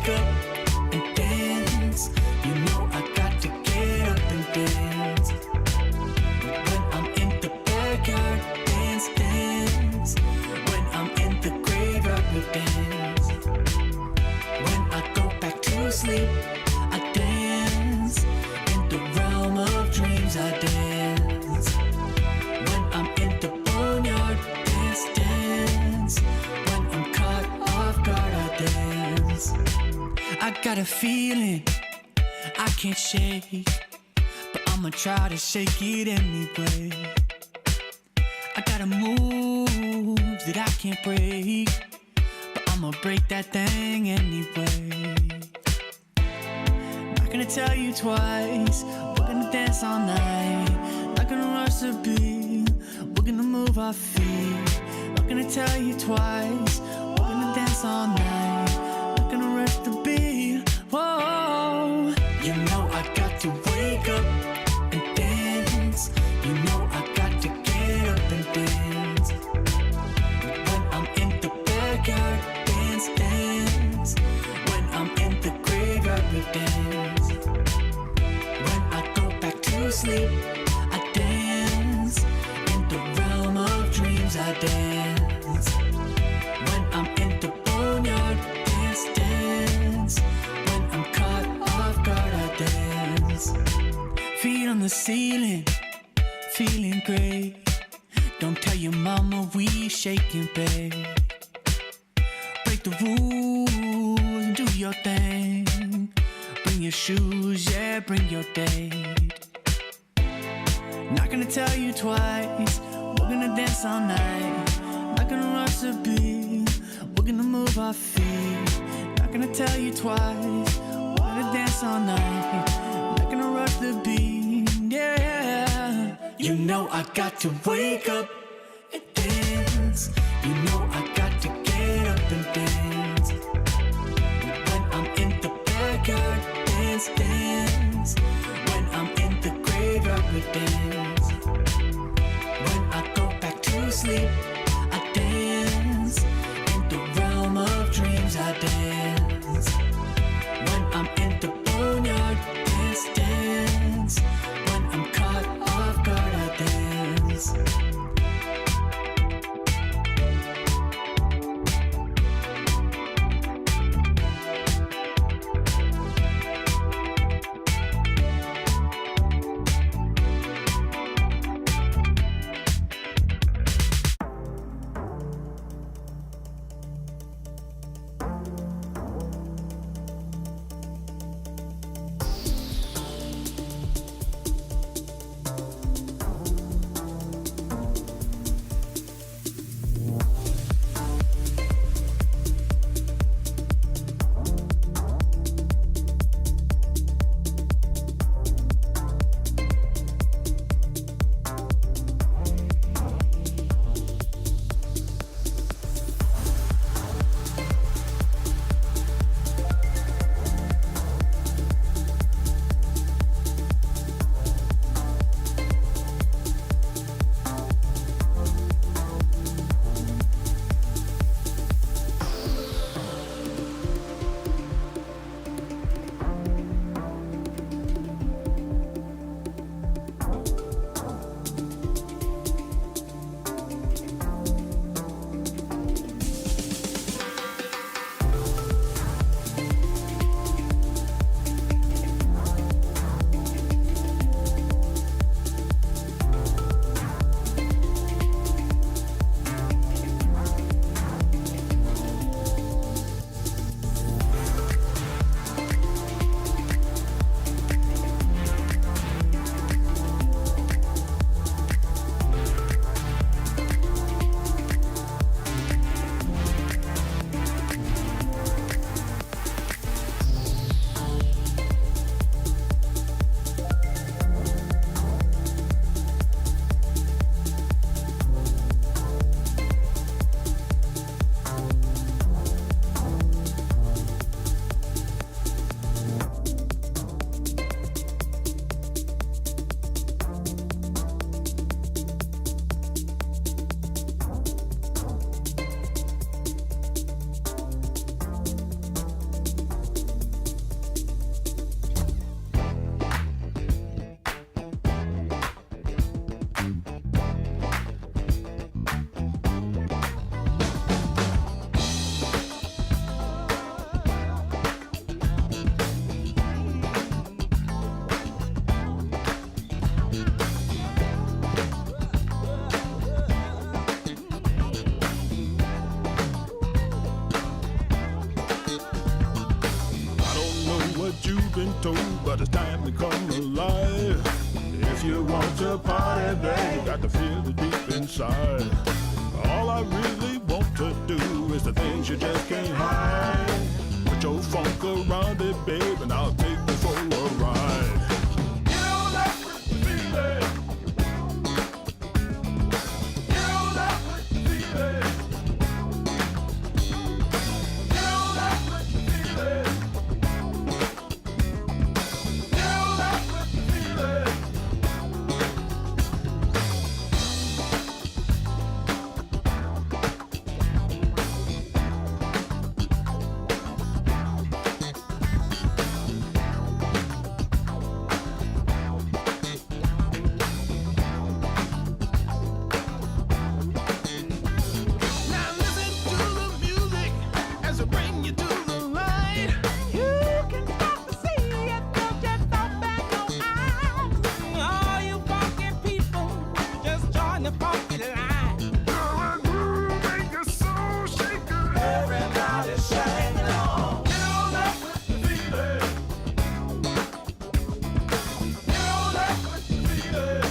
wake up and dance. You know I got to get up and dance. When I'm in the backyard, dance, dance. When I'm in the graveyard, we dance. When I go back to sleep, I dance. In the realm of dreams, I dance. When I'm in the boneyard, dance, dance. When I'm caught off guard, I dance. I got a feeling I can't shake, but I'ma try to shake it anyway. I got a move that I can't break, but I'ma break that thing anyway. Not gonna tell you twice, we're gonna dance all night. Not gonna rush the beat, we're gonna move our feet. Not gonna tell you twice, we're gonna dance all night. Not gonna rush the beat, whoa. You know I got to wake up and dance. You know I got to get up and dance. When I'm in the backyard, dance, dance. When I'm in the graveyard, we dance. When I go back to sleep, I dance. In the realm of dreams, I dance. When I'm in the boneyard, dance, dance. When I'm caught off guard, I dance. Feet on the ceiling, feeling great. Don't tell your mama we shaking, babe. Break the rules and do your thing. Bring your shoes, yeah, bring your date. Not gonna tell you twice, we're gonna dance all night. Not gonna rush the beat, we're gonna move our feet. Not gonna tell you twice, we're gonna dance all night. Not gonna rush the beat, yeah. You know I got to wake up and dance. You know I got to get up and dance. When I'm in the backyard, dance, dance. When I'm in the graveyard, we dance. When I go back to sleep, I dance. In the realm of dreams, I dance. When I'm in the boneyard, dance, dance. When I'm caught off guard, I dance. inside. All I really want to do is the things you just can't hide. Put your funk around it, babe, and I'll take you for a ride. You know that feeling. You know that feeling. You know that feeling. You know that feeling. Now listen to the music as I bring you to the light. You can stop to see it, they'll just open your eyes. All you funky people, just join the funky line. Girl, I groove, make your soul shake. Everybody sing along. You know that feeling. You know that feeling.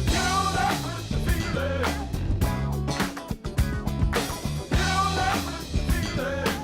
You know that feeling. You know that feeling.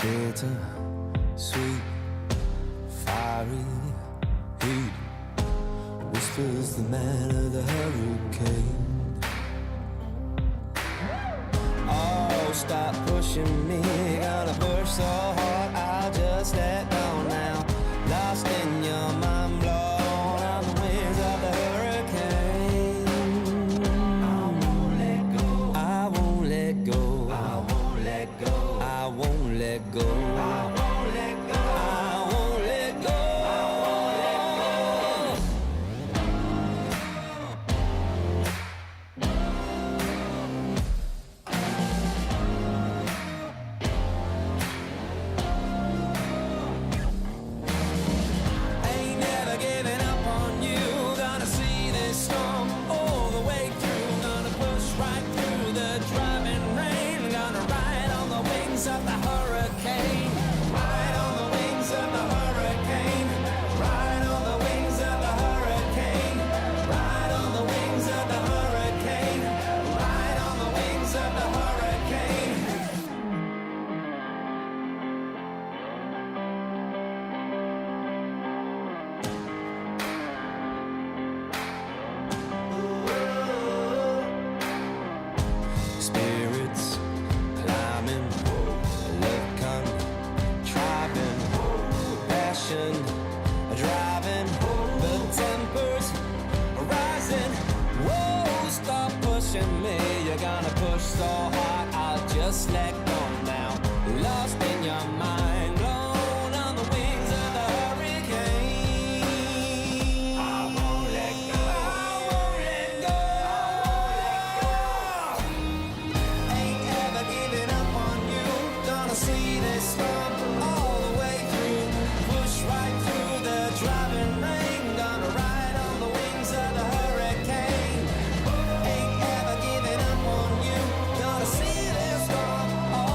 Bitter, sweet, fiery heat, whispers the man of the hurricane. Oh, stop pushing me, gonna push so hard, I'll just let go now. Lost in your mind, blown on the wings of the hurricane. I won't let go, I won't let go, I won't let go, I won't let go, I won't let go, I won't let go, I won't let go. Ain't never giving up on you. Gonna see this storm all the way through. Gonna push right through the driving rain. Gonna ride on the wings of the hurricane. Ride on the wings of the hurricane. Ride on the wings of the hurricane. Ride on the wings of the hurricane. Ride on the wings of the hurricane. Spirits climbing, love contriving, passion driving, the tempers rising. Whoa, stop pushing me, you're gonna push so hard, I'll just let go now. Lost in your mind, blown on the wings of the hurricane. I won't let go, I won't let go, I won't let go. Ain't ever giving up on you. Gonna see this storm all the way through. Push right through the driving rain. Gonna ride on the wings of the hurricane. Ain't ever giving up on you. Gonna see this storm all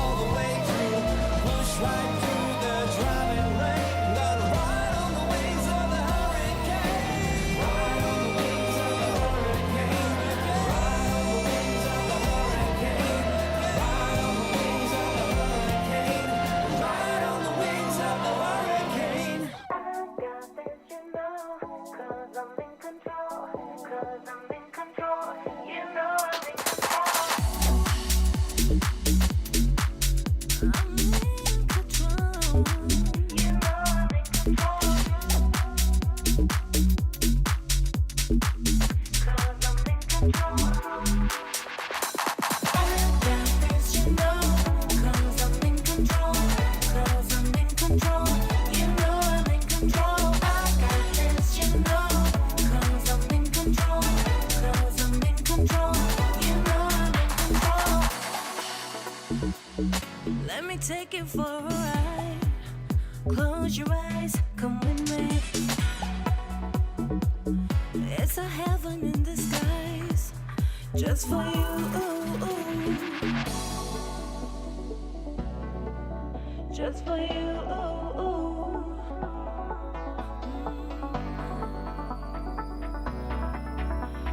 Let me take you for a ride. Close your eyes, come with me. It's a heaven in disguise, just for you. Just for you.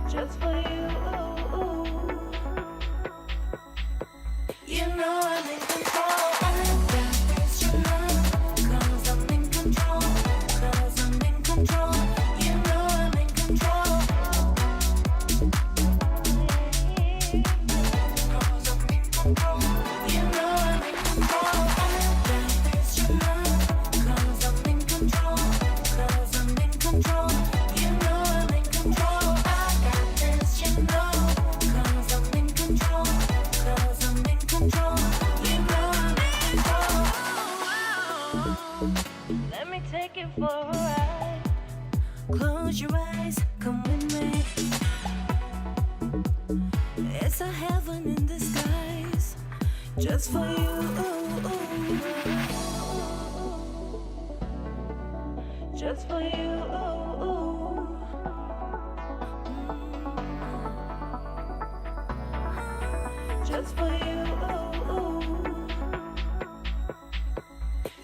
Just for you. You know I'm in control. I got this, you know, 'cause I'm in control. 'Cause I'm in control. You know I'm in control. 'Cause I'm in control. You know I'm in control. I got this, you know, 'cause I'm in control. 'Cause I'm in control. You know I'm in control. I got this, you know, 'cause I'm in control. 'Cause I'm in control. You know I'm in control. Let me take you for a ride. Close your eyes, come with me. It's a heaven in disguise, just for you. Just for you. Just for you.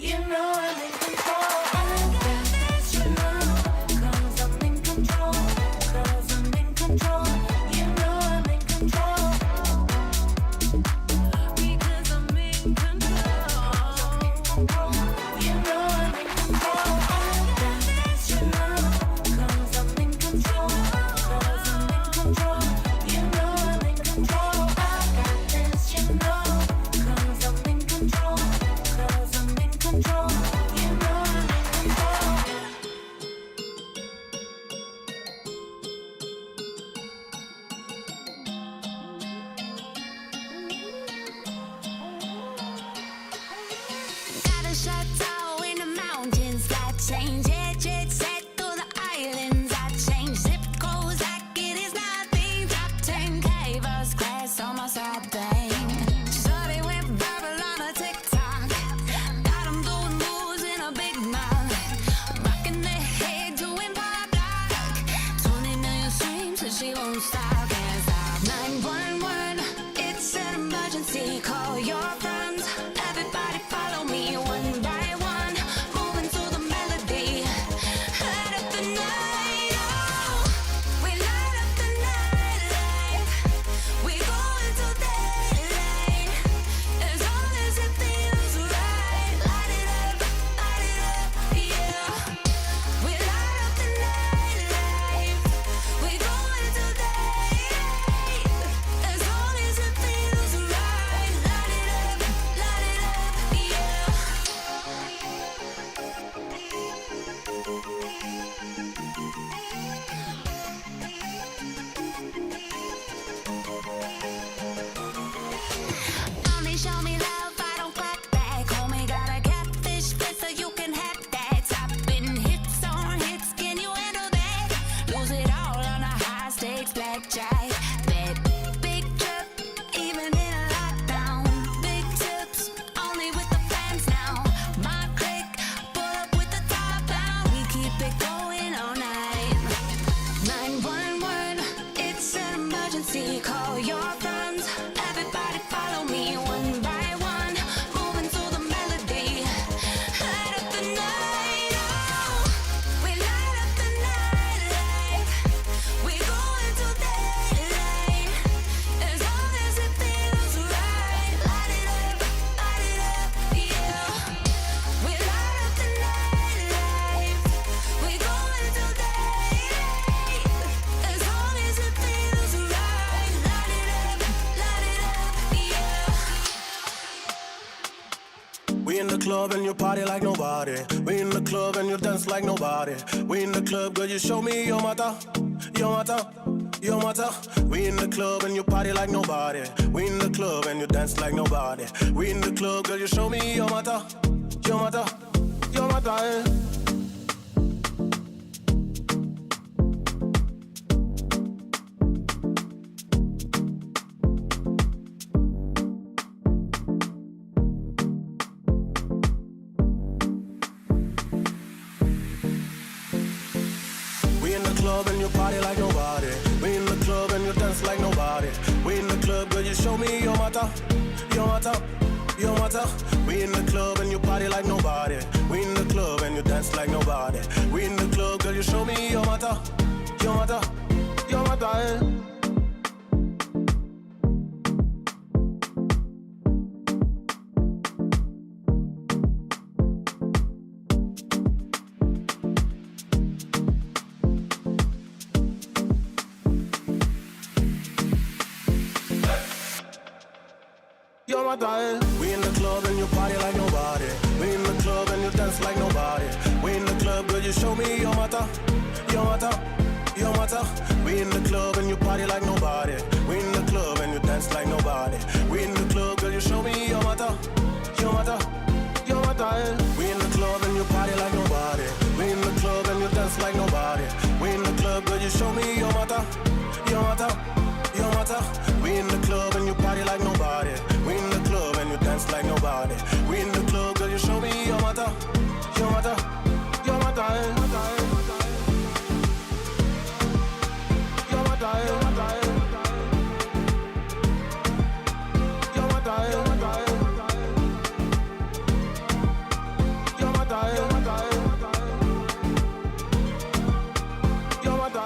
You know I'm in control. I got this, you know, 'cause I'm in control. 'Cause I'm in control. You know I'm in control. Because I'm in control. You know I'm in control. I got this, you know, 'cause I'm in control. 'Cause I'm in control. You know I'm in control. I got this, you know, 'cause I'm in control. 'Cause I'm in control. You know I'm in control. Got a chateau in the mountains that change. Jet set through the islands that change. Zip codes like it is nothing. Top 10K first class on my side thing. Shorty went viral on a TikTok. Got 'em doing moves in a big mouth. Rocking their head doing pop like 20 million streams and she won't stop. Can't stop. 911, it's an emergency. Call your friends. Everybody follow me one by one. Moving to the melody. Light up the night. Oh, we light up the night life. We go until daylight. As long as it feels right. Light it up, yeah. We light up the night life. We go until daylight. As long as it feels right. Light it up, yeah. Only show me love, I don't clap back. Homie got a catfish face so you can have that. Topping hits on hits, can you handle that? Lose it all on a high stakes blackjack. That big trip, even in a lockdown. Big tips, only with the fans now. My clique, pull up with the top down. We keep it going all night. 911, it's an emergency. Call your friends. Everybody follow me one by one. Moving to the melody. Light up the night. Oh, we light up the night life. We go until daylight. As long as it feels right. Light it up, yeah. We light up the night life. We go until daylight. As long as club and you party like nobody. We in the club and you dance like nobody. We in the club, girl, you show me your mata, your mata, your mata. We in the club and you party like nobody. We in the club and you dance like nobody. We in the club, girl, you show me your mata, your mata, your mata. And you party like nobody. We in the club and you dance like nobody. We in the club, girl, you show me your mata, your mata, your mata. We in the club and you party like nobody. We in the club and you dance like nobody. We in the club, girl, you show me your mata, your mata, your mata. We in the club and you party like nobody. We in the club and you dance like nobody. We in the club, girl, you show me your mata, your mata, your mata. We in the club and you party like nobody. We in the club and you dance like nobody. We in the club, girl, you show me your mata, your mata, your mata. We in the club and you party like nobody. We in the club and you dance like nobody. We in the club, girl, you show me your mata, your mata, your mata. We in the club and you party like nobody. We in the club and you dance like nobody. We in the club, girl, you show me your mata, your mata, your mata, your mata, your mata, your mata, your mata, your mata, your mata, your mata.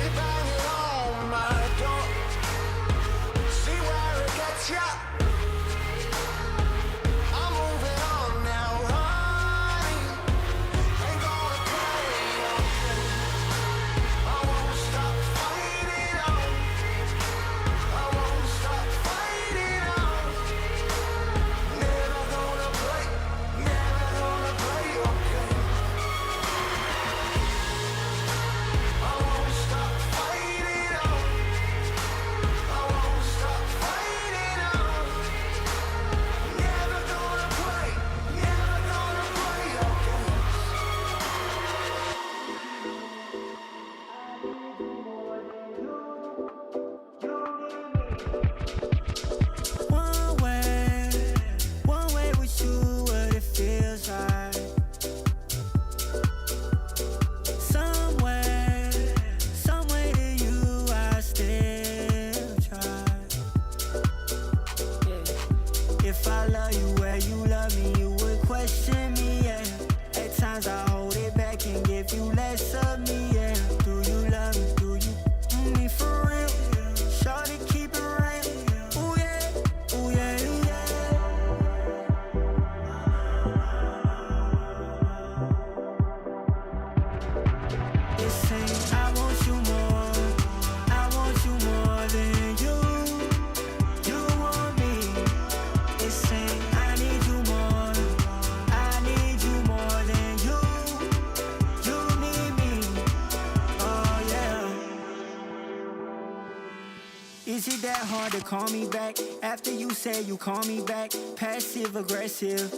keep banging on my door. See where it gets ya. I'm moving on now, honey. Ain't gonna play your game. I won't stop fighting on. I won't stop fighting on. Never gonna play your game. I won't stop fighting on. I won't stop fighting on. Never gonna play your game. One way with you, what it feels like. Some way to you, I still try. If I love you where you love me, you would question me, yeah. At times I hold it back and give you less of me, yeah. Do you love me? Do you me for real? Shorty, keep it real. Ooh yeah, ooh yeah, yeah. It's saying I want you more. I want you more than you. You want me. It's saying I need you more. I need you more than you. You need me. Oh yeah. Is it that hard to call me back after you say you call me back? Passive aggressive.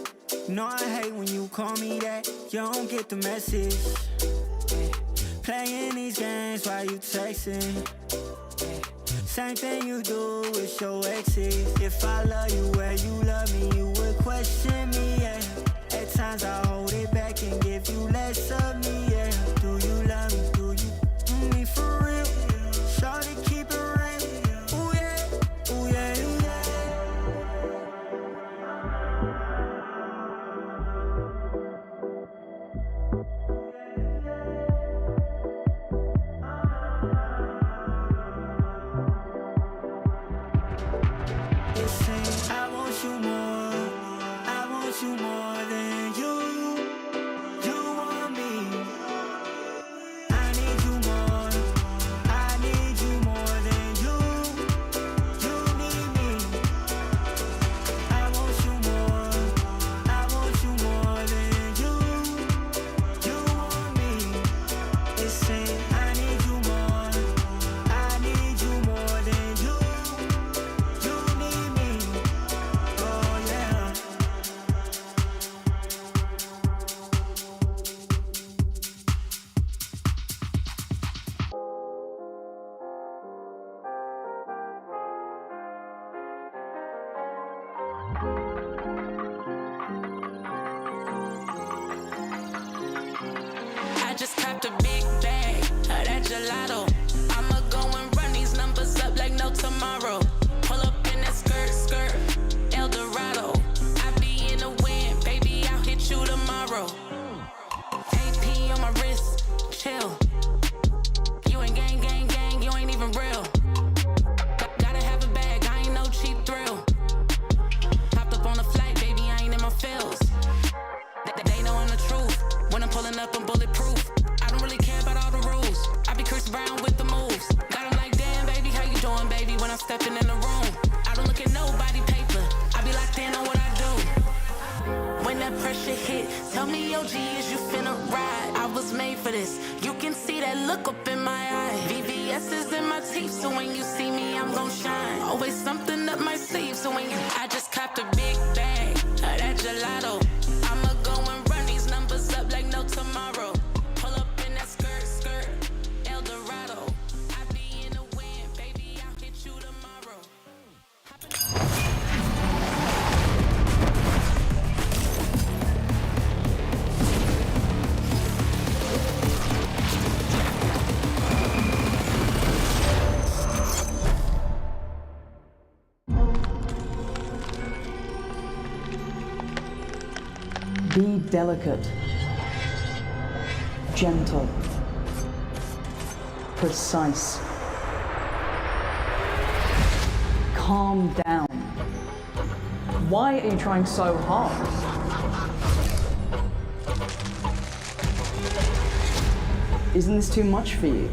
No, I hate when you call me that. You don't get the message. Playing these games while you texting. Same thing you do with your exes. If I love you where you love me, you would question me, yeah. At times I hold it back and give you less of me, yeah. Do you love me? Do you me for real? Shorty, keep it real. Ooh yeah, ooh yeah, yeah. It's saying I want you more. I want you more than you. You want me. I need you more. I need you more than you. You need me. I want you more. I want you more than you. You want me. It's saying I need you more. I need you more than you. You need me. Oh yeah. I just copped a big bag of that gelato. I'ma go and run these numbers up like no tomorrow. Pull up in that skirt, El Dorado. I be in the wind, baby, I'll hit you tomorrow. AP on my wrist, chill. You ain't gang, you ain't even real. Gotta have a bag, I ain't no cheap thrill. Popped up on a flight, baby, I ain't in my feels. They know I'm the truth. When I'm pulling up, I'm bulletproof. I don't really care about all the rules. I be Chris Brown with the moves. Got 'em like, damn, baby, how you doing, baby? When I'm stepping in the room, I don't look at nobody paper. I be locked in on what I do. When that pressure hit, tell me, OG, is you finna ride? I was made for this. You can see that look up in my eye. VVS is in my teeth, so when you see me, I'm gon' shine. Always something up my sleeve, so when you, I just copped a big bag of that gelato. I'ma go and run these numbers up like no tomorrow. Pull up in that skirt, El Dorado. I be in the wind, baby, I'll hit you tomorrow. Be delicate, gentle, precise. Calm down. Why are you trying so hard? Isn't this too much for you?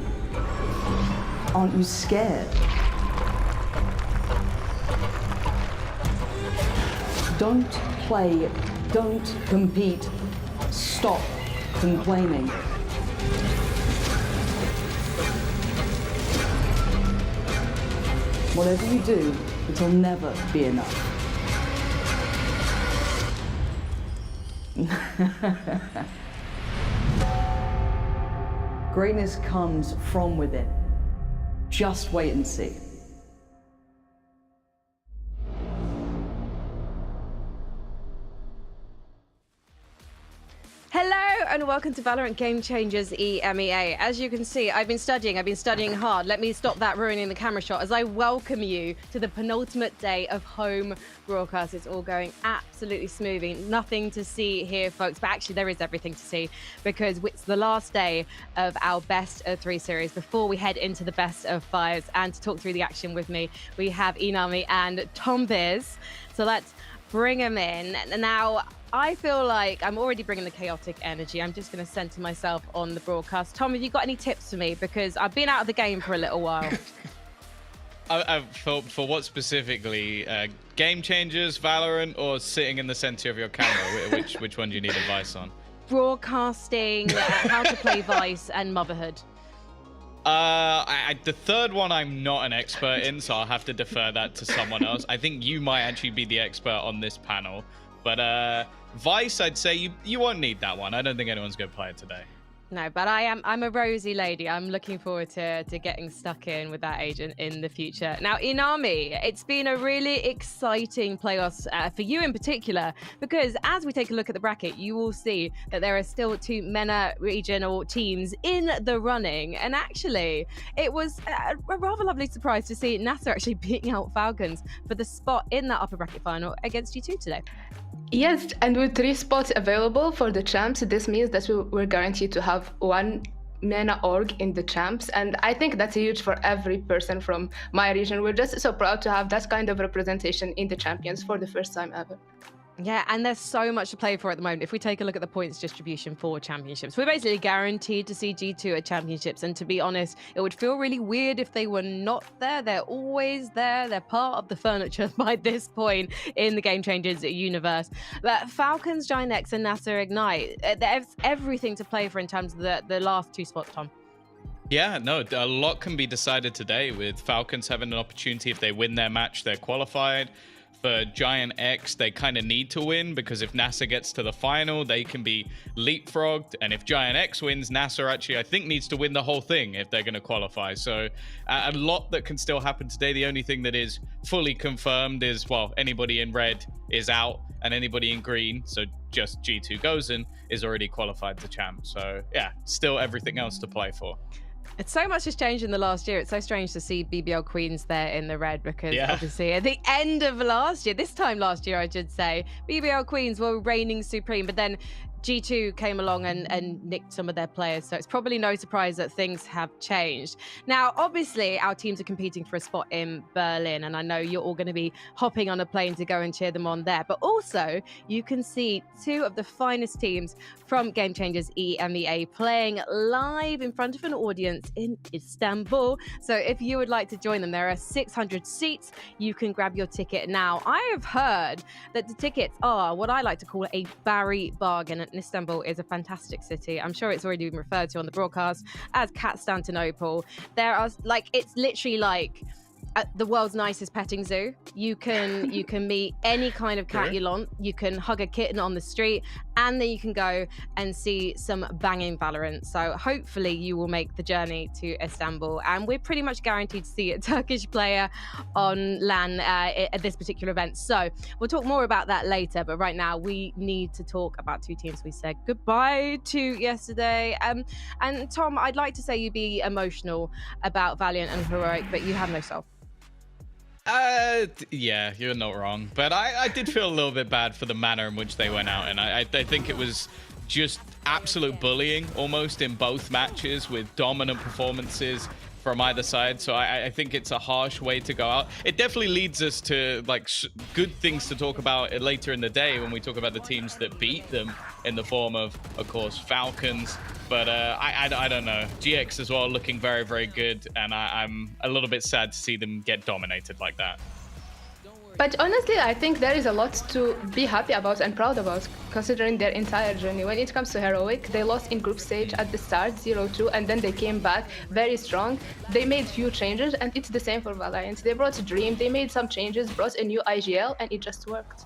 Aren't you scared? Don't play, don't compete, stop complaining. Whatever you do, it'll never be enough. Greatness comes from within. Just wait and see. Hello and welcome to Valorant Game Changers EMEA. As you can see, I've been studying hard. Let me stop that ruining the camera shot as I welcome you to the penultimate day of home broadcast. It's all going absolutely smoothly. Nothing to see here, folks, but actually there is everything to see because it's the last day of our best of 3 series before we head into the best of 5s. And to talk through the action with me, we have Inami and Tom Beers. So let's bring them in. Now, I feel like I'm already bringing the chaotic energy. I'm just going to center myself on the broadcast. Tom, have you got any tips for me? Because I've been out of the game for a little while. For what specifically? Game Changers, Valorant, or sitting in the center of your camera? Which one do you need advice on? Broadcasting, how to play Vice, and motherhood. The third one I'm not an expert in, so I'll have to defer that to someone else. I think you might actually be the expert on this panel. But Vice, I'd say you won't need that one. I don't think anyone's going to play it today. No, but I'm a rosy lady. I'm looking forward to getting stuck in with that agent in the future. Now, Inami, it's been a really exciting playoffs for you in particular, because as we take a look at the bracket, you will see that there are still 2 MENA regional teams in the running. And actually, it was a rather lovely surprise to see NASA actually beating out Falcons for the spot in that upper bracket final against G2 today. Yes, and with 3 spots available for the champs, this means that we're guaranteed to have 1 MENA org in the champs, and I think that's huge for every person from my region. We're just so proud to have that kind of representation in the champions for the first time ever. Yeah, and there's so much to play for at the moment. If we take a look at the points distribution for championships, we're basically guaranteed to see G2 at championships. And to be honest, it would feel really weird if they were not there. They're always there. They're part of the furniture by this point in the Game Changers universe. But Falcons, Giant X, and NASA Ignite, there's everything to play for in terms of the last 2 spots, Tom. Yeah, no, a lot can be decided today with Falcons having an opportunity. If they win their match, they're qualified. For Giant X, they kind of need to win because if NASA gets to the final, they can be leapfrogged. And if Giant X wins, NASA actually, I think, needs to win the whole thing if they're going to qualify. So a lot that can still happen today. The only thing that is fully confirmed is, well, anybody in red is out and anybody in green, so just G2 Gozen, is already qualified to champ. So yeah, still everything else to play for. It's so much has changed in the last year. It's so strange to see BBL Queens there in the red because obviously at the end of last year, this time last year, I should say, BBL Queens were reigning supreme, but then G2 came along and nicked some of their players. So it's probably no surprise that things have changed. Now, obviously, our teams are competing for a spot in Berlin. And I know you're all going to be hopping on a plane to go and cheer them on there. But also, you can see 2 of the finest teams from Game Changers EMEA playing live in front of an audience in Istanbul. So if you would like to join them, there are 600 seats. You can grab your ticket now. I have heard that the tickets are what I like to call a Barry bargain. And Istanbul is a fantastic city. I'm sure it's already been referred to on the broadcast as Constantinople. There are it's literally like the world's nicest petting zoo. You can meet any kind of cat you want. You can hug a kitten on the street, and then you can go and see some banging Valorant. So hopefully you will make the journey to Istanbul, and we're pretty much guaranteed to see a Turkish player on LAN at this particular event. So we'll talk more about that later, but right now we need to talk about 2 teams we said goodbye to yesterday. And Tom, I'd like to say you be emotional about Valiant and Heroic, but you have no soul. Yeah, you're not wrong. But I did feel a little bit bad for the manner in which they went out. And I think it was just absolute bullying almost in both matches with dominant performances from either side. So I think it's a harsh way to go out. It definitely leads us to like good things to talk about later in the day when we talk about the teams that beat them in the form of course, Falcons. But I don't know. GX as well looking very, very good. And I'm a little bit sad to see them get dominated like that. But honestly, I think there is a lot to be happy about and proud about, considering their entire journey. When it comes to Heroic, they lost in group stage at the start, 0-2, and then they came back very strong. They made few changes, and it's the same for VALORANT. They brought Dream, they made some changes, brought a new IGL, and it just worked.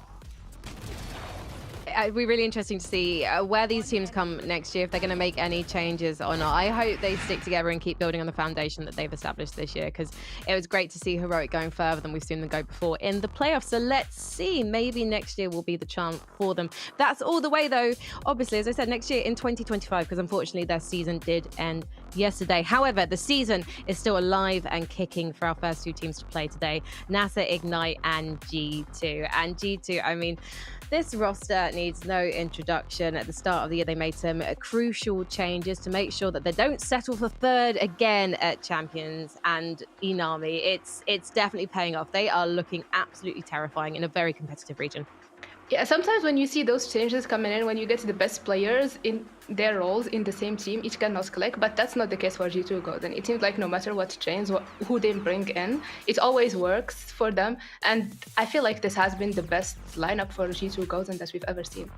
It'll be really interesting to see where these teams come next year, if they're going to make any changes or not. I hope they stick together and keep building on the foundation that they've established this year, because it was great to see Heroic going further than we've seen them go before in the playoffs. So let's see, maybe next year will be the chance for them. That's all the way though, obviously, as I said, next year in 2025, because unfortunately their season did end yesterday. However, the season is still alive and kicking for our first two teams to play today, NASA, Ignite and G2. And G2, I mean, this roster needs no introduction. At the start of the year, they made some crucial changes to make sure that they don't settle for third again at Champions and Inami. It's definitely paying off. They are looking absolutely terrifying in a very competitive region. Yeah, sometimes when you see those changes coming in, when you get the best players in their roles in the same team, it cannot click, but that's not the case for G2 Golden. It seems like no matter what change, who they bring in, it always works for them. And I feel like this has been the best lineup for G2 Golden that we've ever seen.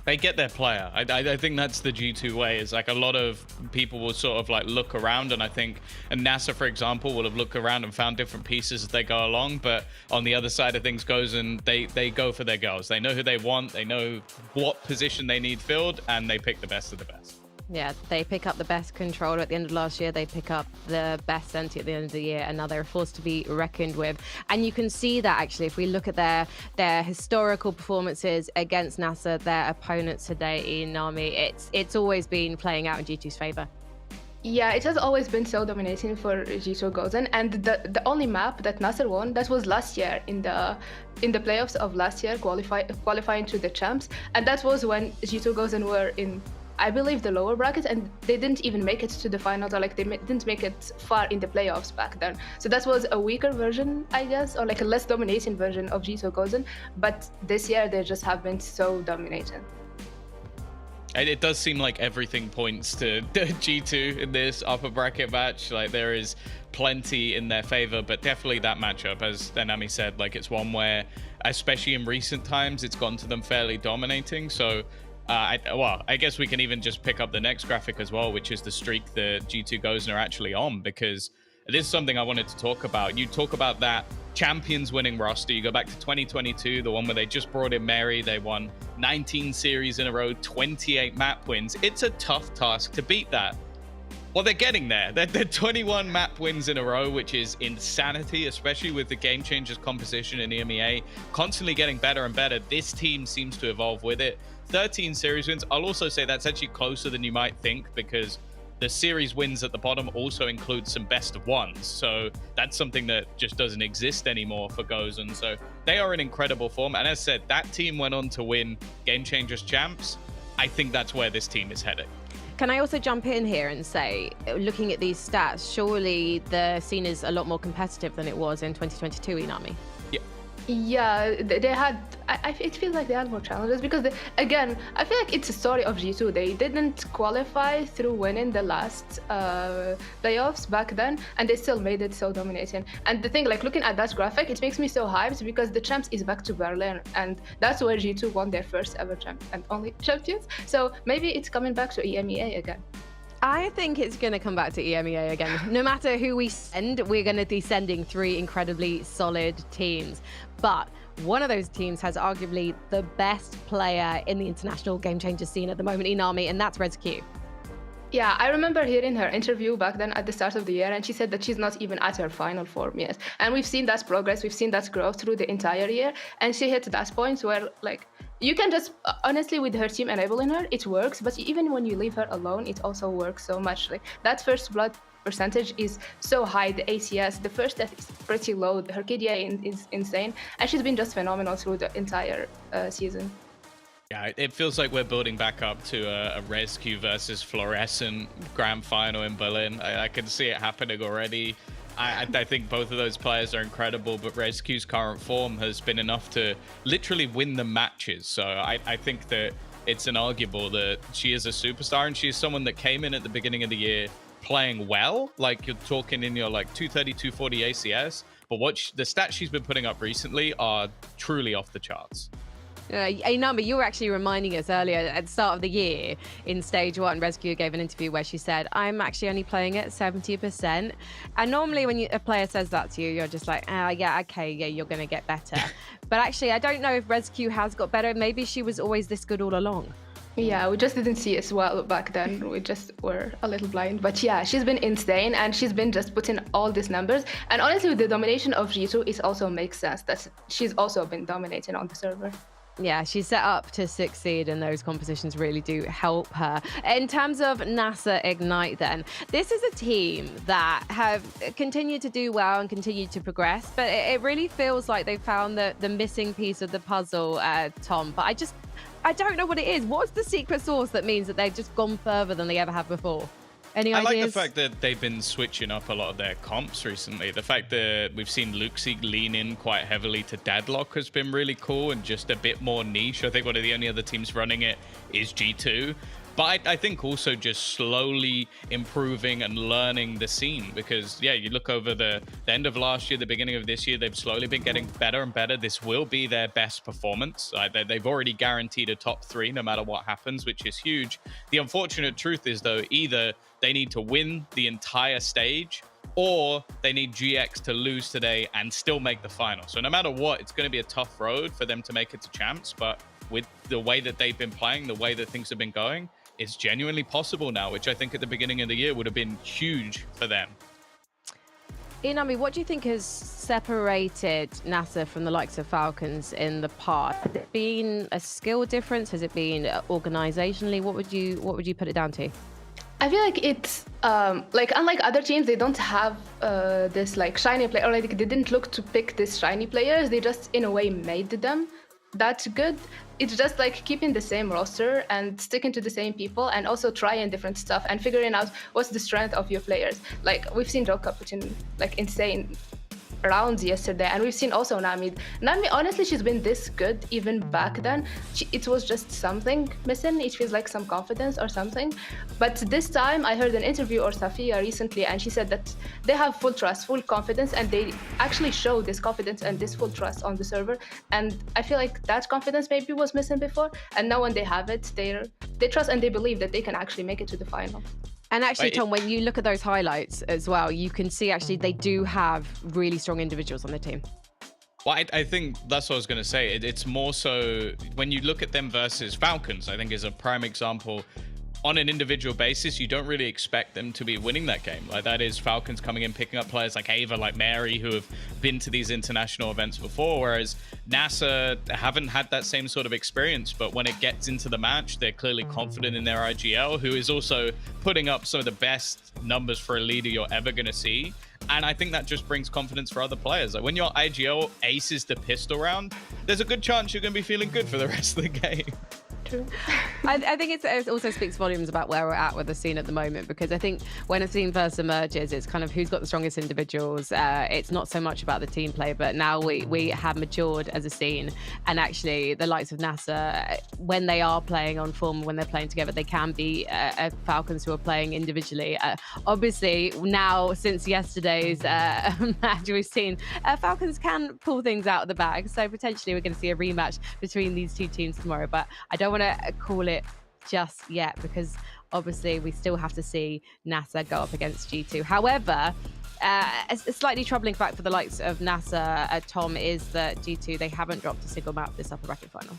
They get their player. I think that's the G2 way. Is like a lot of people will sort of like look around, and I think NASA, for example, will have looked around and found different pieces as they go along. But on the other side of things goes, and they go for their girls. They know who they want. They know what position they need filled, and they pick the best of the best. Yeah, they pick up the best controller at the end of last year. They pick up the best Senti at the end of the year, and now they're a force to be reckoned with. And you can see that actually if we look at their historical performances against NASA, their opponents today, Inami, it's always been playing out in G2's favor. Yeah, it has always been so dominating for G2 Golden, and the only map that Nasser won, that was last year in the playoffs of last year, qualifying to the champs, and that was when G2 Golden were in, I believe, the lower bracket, and they didn't even make it to the finals, or like they didn't make it far in the playoffs back then. So that was a weaker version, I guess, or like a less dominating version of G2 Golden. But this year they just have been so dominating. It does seem like everything points to G2 in this upper bracket match. Like there is plenty in their favor, but definitely that matchup, as Nami said, like it's one where, especially in recent times, it's gone to them fairly dominating. So I guess we can even just pick up the next graphic as well, which is the streak that G2 Golden are actually on, because it is something I wanted to talk about. You talk about that Champions winning roster. You go back to 2022, the one where they just brought in Mary. They won 19 series in a row, 28 map wins. It's a tough task to beat that. Well, they're getting there. They're 21 map wins in a row, which is insanity, especially with the Game Changers composition in EMEA constantly getting better and better. This team seems to evolve with it. 13 series wins. I'll also say that's actually closer than you might think, because the series wins at the bottom also include some best of ones. So that's something that just doesn't exist anymore for Gozen. So they are in incredible form. And as I said, that team went on to win Game Changers champs. I think that's where this team is headed. Can I also jump in here and say, looking at these stats, surely the scene is a lot more competitive than it was in 2022, Inami? Yeah, they had, it feels like they had more challenges, because again, I feel like it's a story of G2. They didn't qualify through winning the last playoffs back then, and they still made it so dominating. And the thing, like looking at that graphic, it makes me so hyped, because the champs is back to Berlin, and that's where G2 won their first ever champ and only champions. So maybe it's coming back to EMEA again. I think it's going to come back to EMEA again. No matter who we send, we're going to be sending 3 incredibly solid teams. But one of those teams has arguably the best player in the international Game Changer scene at the moment, Inami, and that's RedsQ. Yeah, I remember hearing her interview back then at the start of the year, and she said that she's not even at her final form yet. And we've seen that progress, we've seen that growth through the entire year, and she hit that point where, like, you can just, honestly, with her team enabling her, it works, but even when you leave her alone, it also works so much. Like, that first blood percentage is so high, the ACS, the first death is pretty low, her KDA is insane, and she's been just phenomenal through the entire season. Yeah, it feels like we're building back up to a Rescue versus Fluorescent grand final in Berlin. I can see it happening already. I think both of those players are incredible, but Rescue's current form has been enough to literally win the matches. So I think that it's inarguable that she is a superstar, and she is someone that came in at the beginning of the year playing well. Like, you're talking in your like 230, 240 ACS, but the stats she's been putting up recently are truly off the charts. A number you were actually reminding us earlier at the start of the year in stage 1. Rescue gave an interview where she said, I'm actually only playing at 70%. And normally when a player says that to you, you're just like, yeah, okay, yeah, you're going to get better. But actually, I don't know if Rescue has got better. Maybe she was always this good all along. Yeah, we just didn't see as well back then. We just were a little blind. But yeah, she's been insane, and she's been just putting all these numbers. And honestly, with the domination of G2, it also makes sense that she's also been dominating on the server. Yeah, she's set up to succeed, and those compositions really do help her. In terms of NASA Ignite then, this is a team that have continued to do well and continued to progress, but it really feels like they've found the missing piece of the puzzle, Tom. But I don't know what it is. What's the secret sauce that means that they've just gone further than they ever have before? Any ideas? I like the fact that they've been switching up a lot of their comps recently. The fact that we've seen Luxie lean in quite heavily to Deadlock has been really cool and just a bit more niche. I think one of the only other teams running it is G2. But I think also just slowly improving and learning the scene, because, yeah, you look over the end of last year, the beginning of this year, they've slowly been getting better and better. This will be their best performance. They've already guaranteed a top 3 no matter what happens, which is huge. The unfortunate truth is, though, either they need to win the entire stage or they need GX to lose today and still make the final. So no matter what, it's going to be a tough road for them to make it to champs. But with the way that they've been playing, the way that things have been going, it's genuinely possible now, which I think at the beginning of the year would have been huge for them. Inami, what do you think has separated NASA from the likes of Falcons in the past? Has it been a skill difference? Has it been organizationally? What would you put it down to? I feel like it's like, unlike other teams, they don't have this like shiny player, or like they didn't look to pick these shiny players. They just in a way made them that good. It's just like keeping the same roster and sticking to the same people, and also trying different stuff and figuring out what's the strength of your players. Like, we've seen Joka put in like insane rounds yesterday, and we've seen also Nami, honestly, she's been this good even back then. It was just something missing. It feels like some confidence or something. But this time I heard an interview or Safia recently, and she said that they have full trust, full confidence, and they actually show this confidence and this full trust on the server. And I feel like that confidence maybe was missing before, and now when they have it, they trust and they believe that they can actually make it to the final. And actually, Tom, when you look at those highlights as well, you can see actually they do have really strong individuals on the team. Well, I think that's what I was going to say. It's more so when you look at them versus Falcons, I think is a prime example. On an individual basis, you don't really expect them to be winning that game. Like, that is Falcons coming in, picking up players like Ava, like Mary, who have been to these international events before, whereas NASA haven't had that same sort of experience. But when it gets into the match, they're clearly confident in their IGL, who is also putting up some of the best numbers for a leader you're ever going to see. And I think that just brings confidence for other players. Like, when your IGL aces the pistol round, there's a good chance you're going to be feeling good for the rest of the game. True. I think it also speaks volumes about where we're at with the scene at the moment, because I think when a scene first emerges, it's kind of who's got the strongest individuals. It's not so much about the team play, but now we have matured as a scene, and actually the likes of NASA, when they are playing on form, when they're playing together, they can be Falcons who are playing individually. Obviously now, since yesterday's match, we've seen Falcons can pull things out of the bag, so potentially we're going to see a rematch between these two teams tomorrow. But I don't want to call it just yet, because obviously we still have to see NASA go up against G2. However, a slightly troubling fact for the likes of NASA, Tom, is that G2, they haven't dropped a single map this upper bracket final.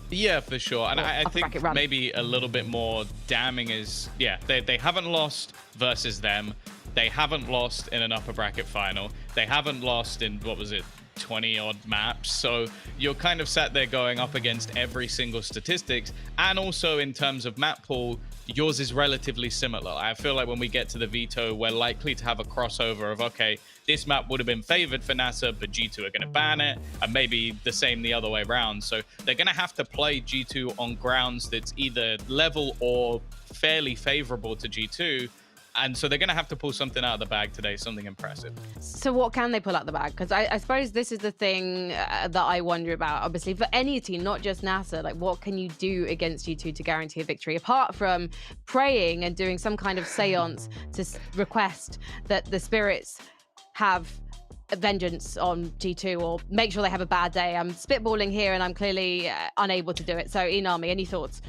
Yeah, for sure. And I think maybe a little bit more damning is, yeah, they haven't lost versus them. They haven't lost in an upper bracket final. They haven't lost in, what was it, 20 odd maps. So you're kind of sat there going up against every single statistics, and also in terms of map pool, yours is relatively similar. I feel like when we get to the veto, we're likely to have a crossover of, okay, this map would have been favored for NASA, but G2 are going to ban it, and maybe the same the other way around. So they're going to have to play G2 on grounds that's either level or fairly favorable to G2. And so they're going to have to pull something out of the bag today, something impressive. So what can they pull out the bag? Because I suppose this is the thing that I wonder about. Obviously, for any team, not just NASA, like what can you do against G2 to guarantee a victory? Apart from praying and doing some kind of seance to request that the spirits have vengeance on G2 or make sure they have a bad day. I'm spitballing here and I'm clearly unable to do it. So Inami, any thoughts?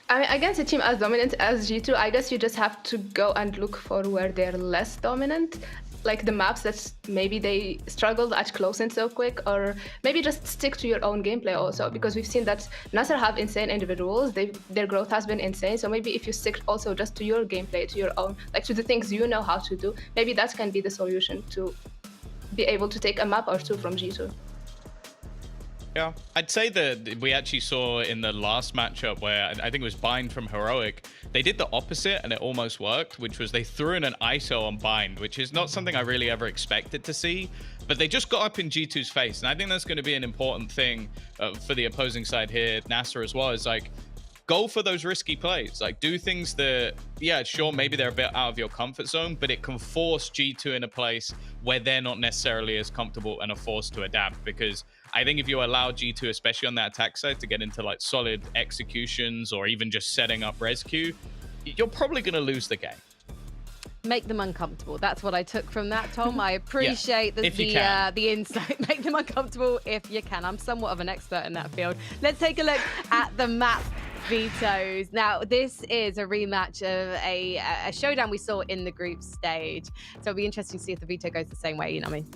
I mean, against a team as dominant as G2, I guess you just have to go and look for where they're less dominant, like the maps that maybe they struggled at close and so quick, or maybe just stick to your own gameplay also, because we've seen that Nasser have insane individuals, their growth has been insane, so maybe if you stick also just to your gameplay, to your own, like to the things you know how to do, maybe that can be the solution to be able to take a map or two from G2. Yeah, I'd say that we actually saw in the last matchup where I think it was Bind from Heroic, they did the opposite and it almost worked, which was they threw in an ISO on Bind, which is not something I really ever expected to see, but they just got up in G2's face. And I think that's going to be an important thing for the opposing side here, NASA as well, is like, go for those risky plays. Like, do things that, yeah, sure, maybe they're a bit out of your comfort zone, but it can force G2 in a place where they're not necessarily as comfortable and are forced to adapt. Because I think if you allow G2, especially on that attack side, to get into like solid executions or even just setting up res queue, you're probably going to lose the game. Make them uncomfortable. That's what I took from that, Tom. I appreciate the insight. Make them uncomfortable if you can. I'm somewhat of an expert in that field. Let's take a look at the map vetoes. Now, this is a rematch of a showdown we saw in the group stage. So it'll be interesting to see if the veto goes the same way, you know what I mean?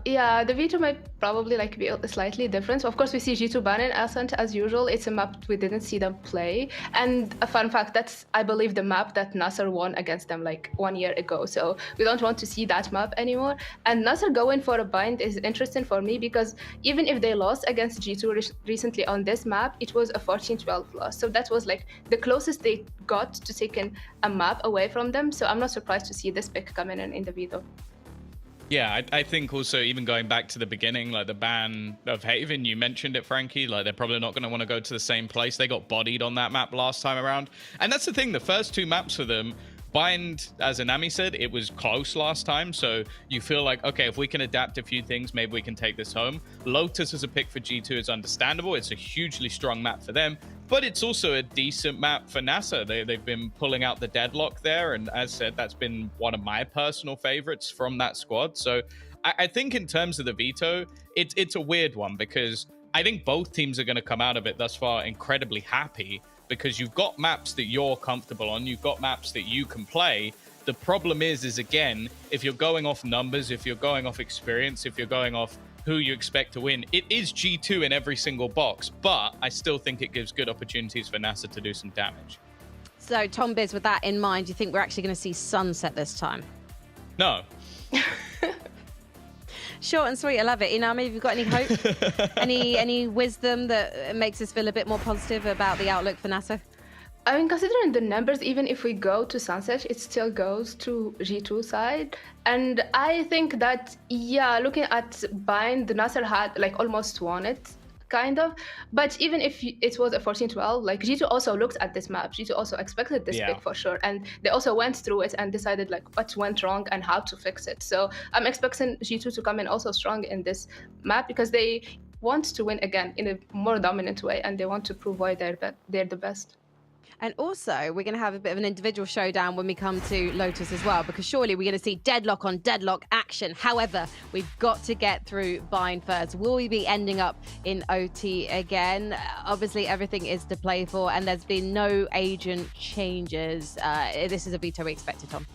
Yeah, the veto might probably like be slightly different. So of course we see G2 banning Ascent as usual. It's a map we didn't see them play. And a fun fact, that's I believe the map that Nasser won against them like 1 year ago. So we don't want to see that map anymore. And Nasser going for a bind is interesting for me because even if they lost against G2 recently on this map, it was a 14-12 loss. So that was like the closest they got to taking a map away from them. So I'm not surprised to see this pick coming in the veto. Yeah, I think also even going back to the beginning, like the ban of Haven, you mentioned it, Frankie, like they're probably not going to want to go to the same place. They got bodied on that map last time around. And that's the thing, the first two maps for them, Bind, as Inami said, it was close last time. So you feel like, okay, if we can adapt a few things, maybe we can take this home. Lotus as a pick for G2 is understandable. It's a hugely strong map for them. But it's also a decent map for NASA. They've been pulling out the deadlock there. And as said, that's been one of my personal favorites from that squad. So I think in terms of the veto, it's a weird one because I think both teams are going to come out of it thus far incredibly happy because you've got maps that you're comfortable on. You've got maps that you can play. The problem is again, if you're going off numbers, if you're going off experience, if you're going off who you expect to win, it is G2 in every single box, but I still think it gives good opportunities for NASA to do some damage. So, Tom Biz, with that in mind, do you think we're actually going to see Sunset this time? No. Short and sweet, I love it. Inami, have you got any hope? any wisdom that makes us feel a bit more positive about the outlook for NASA? I mean, considering the numbers, even if we go to Sunset, it still goes to G2 side. And I think that, yeah, looking at Bind, the Nasser had like almost won it, kind of. But even if it was a 14-12, like G2 also looked at this map. G2 also expected this pick for sure. And they also went through it and decided like what went wrong and how to fix it. So I'm expecting G2 to come in also strong in this map because they want to win again in a more dominant way. And they want to prove why they're the best. And also, we're going to have a bit of an individual showdown when we come to Lotus as well, because surely we're going to see deadlock on deadlock action. However, we've got to get through Bind first. Will we be ending up in OT again? Obviously, everything is to play for, and there's been no agent changes. This is a veto we expected, Tom.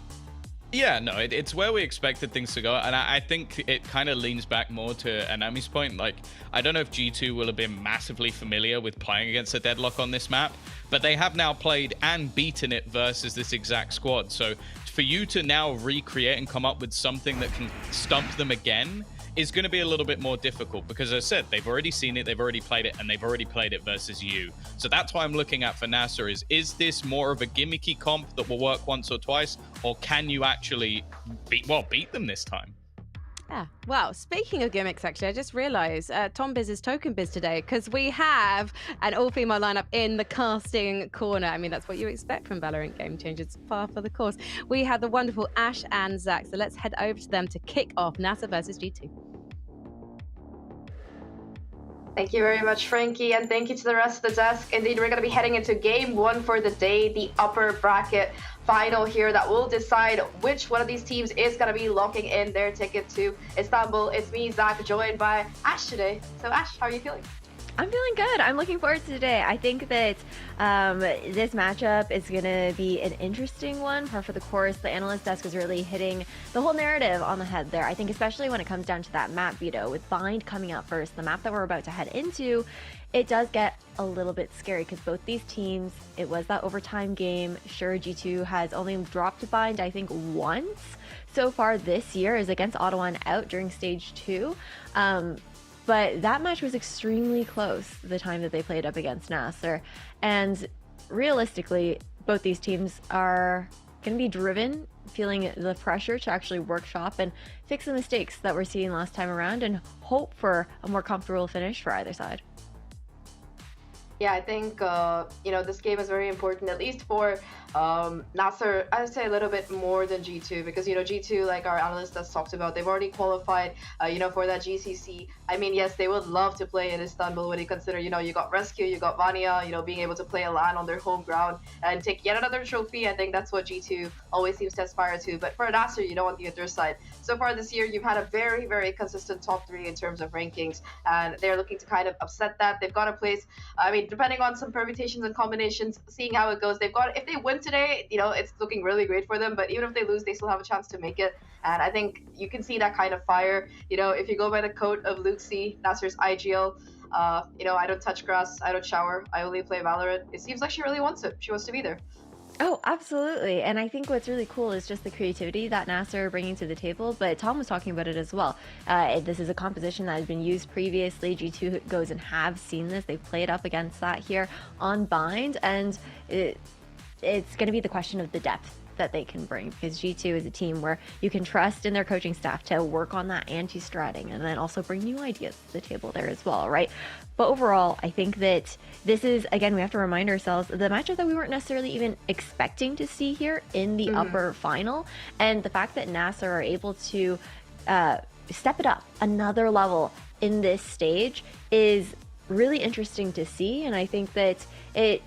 Yeah, no, it's where we expected things to go. And I think it kind of leans back more to Anami's point. Like, I don't know if G2 will have been massively familiar with playing against a deadlock on this map, but they have now played and beaten it versus this exact squad. So for you to now recreate and come up with something that can stump them again is going to be a little bit more difficult because, as I said, they've already seen it, they've already played it, and they've already played it versus you. So that's why I'm looking at for Nasser is this more of a gimmicky comp that will work once or twice, or can you actually beat them this time? Yeah. Well, speaking of gimmicks, actually, I just realised Tom Biz is Token Biz today because we have an all-female lineup in the casting corner. I mean, that's what you expect from Valorant Game Changers, par for the course. We have the wonderful Ash and Zach, so let's head over to them to kick off Nasser versus G2. Thank you very much, Frankie, and thank you to the rest of the desk. Indeed, we're going to be heading into game one for the day, the upper bracket final here that will decide which one of these teams is going to be locking in their ticket to Istanbul. It's me, Zach, joined by Ash today. So, Ash, how are you feeling? I'm feeling good. I'm looking forward to today. I think that this matchup is going to be an interesting one. Par for the course, the analyst desk is really hitting the whole narrative on the head there. I think especially when it comes down to that map veto, with Bind coming out first, the map that we're about to head into, it does get a little bit scary because both these teams, it was that overtime game. Sure, G2 has only dropped Bind, I think, once so far this year, is against Ottawa and out during stage 2. But that match was extremely close the time that they played up against Nasser. And realistically, both these teams are going to be driven, feeling the pressure to actually workshop and fix the mistakes that we're seeing last time around and hope for a more comfortable finish for either side. Yeah, I think, this game is very important, at least for Nasser. I would say a little bit more than G2 because, G2, like our analyst has talked about, they've already qualified, for that GCC. I mean, yes, they would love to play in Istanbul when you consider, you got Rescue, you got Vanya, being able to play a LAN on their home ground and take yet another trophy. I think that's what G2 always seems to aspire to. But for Nasser, on the other side, so far this year, you've had a very, very consistent top 3 in terms of rankings, and they're looking to kind of upset that. They've got a place, depending on some permutations and combinations, seeing how it goes. If they win today, it's looking really great for them, but even if they lose, they still have a chance to make it. And I think you can see that kind of fire, if you go by the quote of Luke C, Nasser's IGL, I don't touch grass, I don't shower, I only play Valorant. It seems like she really wants it. She wants to be there. Oh, absolutely. And I think what's really cool is just the creativity that Nasser are bringing to the table, but Tom was talking about it as well. This is a composition that has been used previously. G2 goes and have seen this. They've played up against that here on Bind, and it's going to be the question of the depth that they can bring, because G2 is a team where you can trust in their coaching staff to work on that anti-stratting and then also bring new ideas to the table there as well, right? But overall, I think that this is, again, we have to remind ourselves, the matchup that we weren't necessarily even expecting to see here in the upper final, and the fact that Nasser are able to step it up another level in this stage is really interesting to see, and I think that it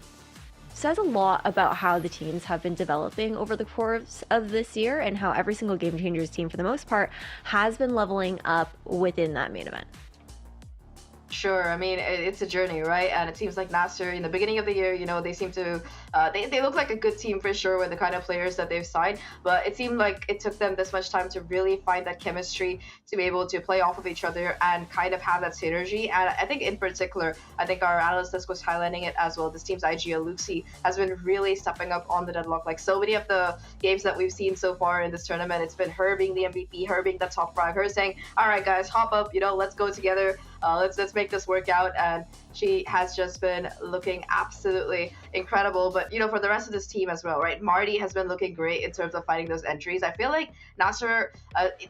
says a lot about how the teams have been developing over the course of this year and how every single Game Changers team, for the most part, has been leveling up within that main event. Sure. I mean, it's a journey, right? And it seems like Nasser, in the beginning of the year, they seem to, they look like a good team for sure with the kind of players that they've signed. But it seemed like it took them this much time to really find that chemistry, to be able to play off of each other and kind of have that synergy. And I think in particular, I think our analyst desk was highlighting it as well. This team's IGL, Luxi, has been really stepping up on the deadlock. Like so many of the games that we've seen so far in this tournament, it's been her being the MVP, her being the top frag, her saying, all right, guys, hop up, let's go together. Let's make this work out. And she has just been looking absolutely incredible. But, for the rest of this team as well, right? Marty has been looking great in terms of finding those entries. I feel like Nasser,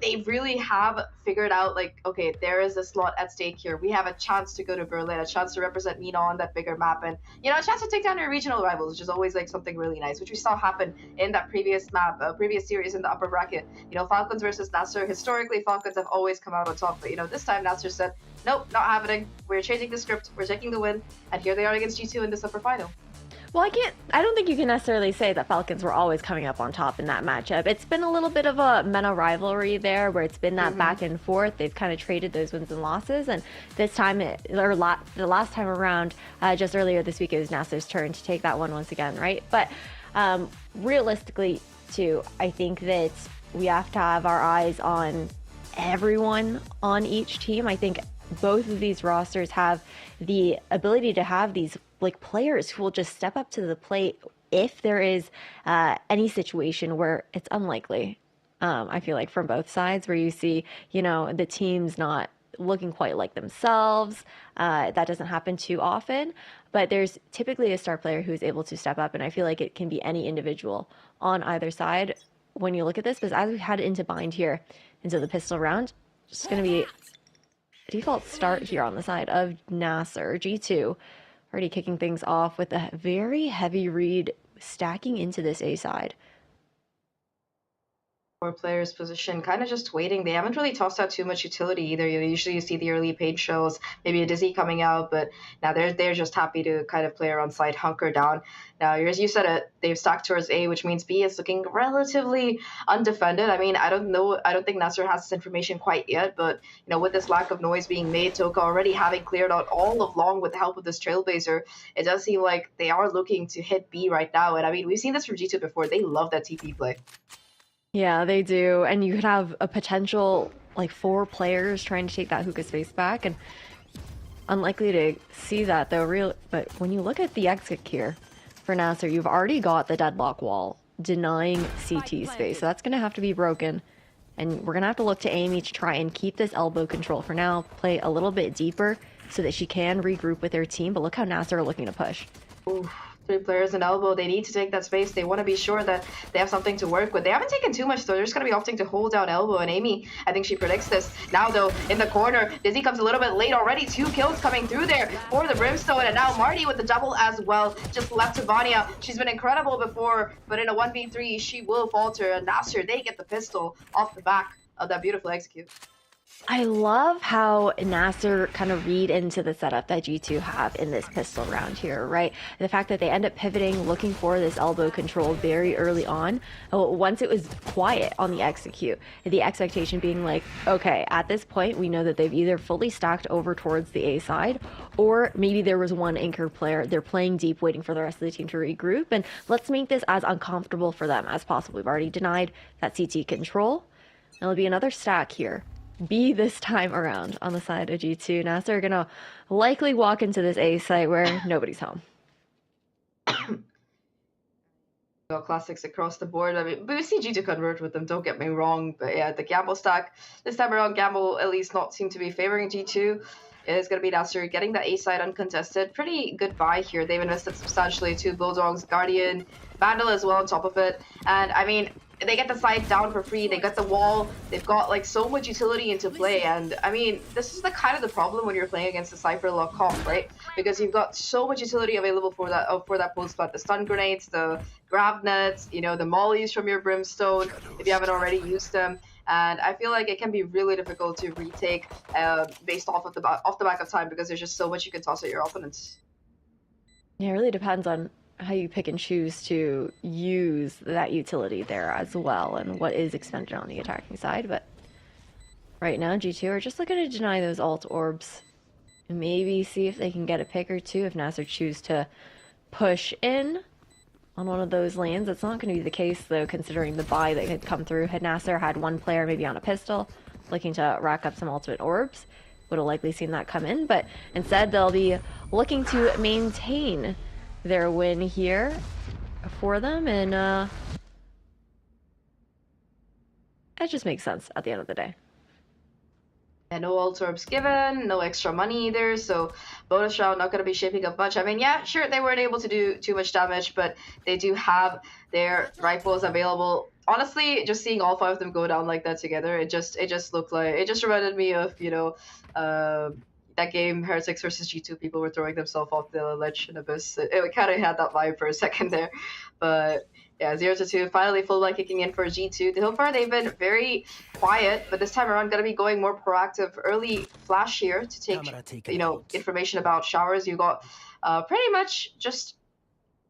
they really have figured out, like, okay, there is a slot at stake here. We have a chance to go to Berlin, a chance to represent MENA on that bigger map, and, a chance to take down your regional rivals, which is always, like, something really nice, which we saw happen in that previous map, previous series in the upper bracket. Falcons versus Nasser. Historically, Falcons have always come out on top, but, this time Nasser said, nope, not happening. We're changing the script. We're taking the win. And here they are against G2 in this upper final. Well, I don't think you can necessarily say that Falcons were always coming up on top in that matchup. It's been a little bit of a MENA rivalry there where it's been that back and forth. They've kind of traded those wins and losses. And this time, the last time around, just earlier this week, it was Nasser's turn to take that one once again, right? But realistically, too, I think that we have to have our eyes on everyone on each team. I think both of these rosters have the ability to have these players who will just step up to the plate if there is any situation where it's unlikely I feel like from both sides, where you see, you know, the teams not looking quite like themselves. That doesn't happen too often, but there's typically a star player who's able to step up, and I feel like it can be any individual on either side when you look at this, because as we head into bind here, into the pistol round, it's going to be a default start here on the side of Nasser. G2 already kicking things off with a very heavy read stacking into this A side. Players position, kind of just waiting. They haven't really tossed out too much utility either. Usually you see the early paint shows, maybe a Dizzy coming out, but now they're just happy to kind of play around side, hunker down. Now, as you said it, they've stacked towards A, which means B is looking relatively undefended. I mean, I don't think Nasser has this information quite yet, but you know, with this lack of noise being made, Toka already having cleared out all of long with the help of this Trailblazer, it does seem like they are looking to hit B right now. And I mean, we've seen this from G2 before. They love that TP play. Yeah, they do. And you could have a potential like 4 players trying to take that hookah space back, and unlikely to see that though. But when you look at the exit here for Nasser, you've already got the deadlock wall denying CT space. So that's going to have to be broken. And we're going to have to look to EMEA to try and keep this elbow control for now, play a little bit deeper so that she can regroup with her team. But look how Nasser are looking to push. Oof. 3 players in elbow. They need to take that space. They want to be sure that they have something to work with. They haven't taken too much, so they're just going to be opting to hold down elbow. And EMEA, I think she predicts this. Now, though, in the corner, Dizzy comes a little bit late already. 2 kills coming through there for the Brimstone. And now Marty with the double as well. Just left to Vanya. She's been incredible before, but in a 1v3, she will falter. And Nasser, they get the pistol off the back of that beautiful execute. I love how Nasser kind of read into the setup that G2 have in this pistol round here, right? The fact that they end up pivoting, looking for this elbow control very early on. Once it was quiet on the execute, the expectation being like, okay, at this point, we know that they've either fully stacked over towards the A side, or maybe there was one anchor player. They're playing deep, waiting for the rest of the team to regroup, and let's make this as uncomfortable for them as possible. We've already denied that CT control. There'll be another stack here. B this time around on the side of G2. Nasser are gonna likely walk into this A site where nobody's home. Classics across the board. I mean, we see G2 convert with them, don't get me wrong, but yeah, the gamble stack this time around, gamble at least not seem to be favoring G2. It is going to be Nasser getting the A side uncontested. Pretty good buy here. They've invested substantially. 2 Bulldogs, Guardian, Vandal as well on top of it. And I mean, they get the side down for free. They got the wall. They've got like so much utility into play. And I mean, this is the kind of the problem when you're playing against the Cypher lock comp, right? Because you've got so much utility available for that post plant. The stun grenades, the grab nets, you know, the mollies from your Brimstone if you haven't already used them. And I feel like it can be really difficult to retake based off the back of time, because there's just so much you can toss at your opponents. Yeah, it really depends on how you pick and choose to use that utility there as well, and what is expended on the attacking side. But right now, G2 are just looking to deny those alt orbs. Maybe see if they can get a pick or two if Nasser choose to push in on one of those lanes. That's not going to be the case, though, considering the buy that had come through. Had Nasser had one player maybe on a pistol looking to rack up some ultimate orbs, would have likely seen that come in. But instead, they'll be looking to maintain their win here for them, and it just makes sense at the end of the day. And no ult orbs given, no extra money either, so bonus round not going to be shaping up much. I mean, yeah, sure, they weren't able to do too much damage, but they do have their rifles available. Honestly, just seeing all 5 of them go down like that together, it just looked like, it just reminded me of, you know, that game Heretics versus G2. People were throwing themselves off the ledge in Abyss. It kind of had that vibe for a second there, but yeah, 0-2. Finally, full line kicking in for G2. So far, they've been very quiet, but this time around, going to be going more proactive. Early flash here to take, you know, information about showers. You got pretty much just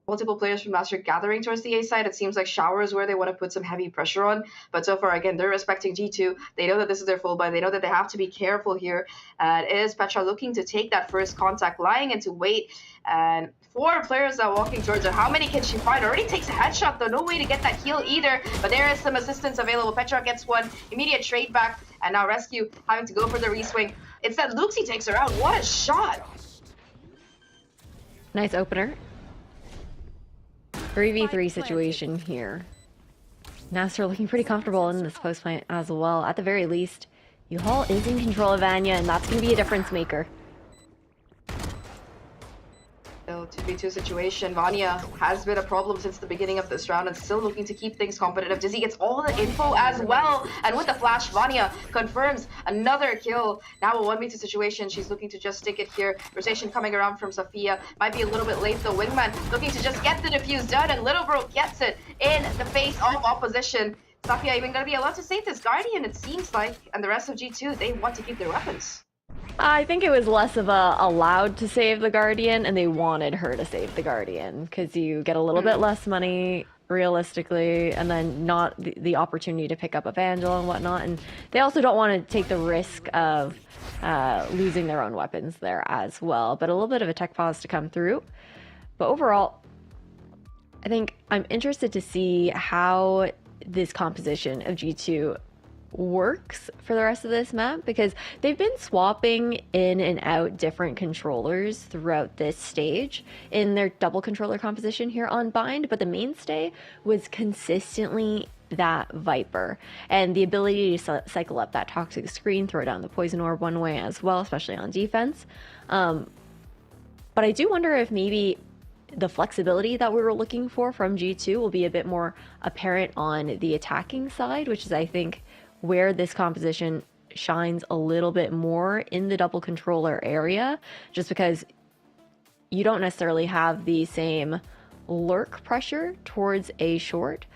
multiple players from Nasser gathering towards the A side. It seems like shower is where they want to put some heavy pressure on. But so far, again, they're respecting G2. They know that this is their full buy. They know that they have to be careful here. And it is Petra looking to take that first contact, lying into wait. And 4 players are walking towards her. How many can she find? Already takes a headshot, though. No way to get that heal either. But there is some assistance available. Petra gets one. Immediate trade back. And now Rescue having to go for the reswing. It's that Luxie takes her out. What a shot. Nice opener. 3v3 situation here. Nasser looking pretty comfortable in this post plant as well. At the very least, U-Haul is in control of Vanya, and that's going to be a difference maker. So 2v2 situation. Vanya has been a problem since the beginning of this round and still looking to keep things competitive. Dizzy gets all the info as well. And with the flash, Vanya confirms another kill. Now a 1v2 situation. She's looking to just stick it here. Rotation coming around from Safia. Might be a little bit late though. Wingman looking to just get the defuse done, and Little Bro gets it in the face of opposition. Safia even gonna be allowed to save this Guardian, it seems like. And the rest of G2, they want to keep their weapons. I think it was less of a allowed to save the Guardian, and they wanted her to save the Guardian because you get a little bit less money realistically, and then not the opportunity to pick up a Vandal and whatnot. And they also don't want to take the risk of losing their own weapons there as well. But a little bit of a tech pause to come through. But overall, I think I'm interested to see how this composition of G2 works for the rest of this map, because they've been swapping in and out different controllers throughout this stage in their double controller composition here on Bind, but the mainstay was consistently that Viper and the ability to cycle up that toxic screen, throw down the poison orb one way as well, especially on defense. But I do wonder if maybe the flexibility that we were looking for from G2 will be a bit more apparent on the attacking side, which is, I think, where this composition shines a little bit more in the double controller area, just because you don't necessarily have the same lurk pressure towards A short,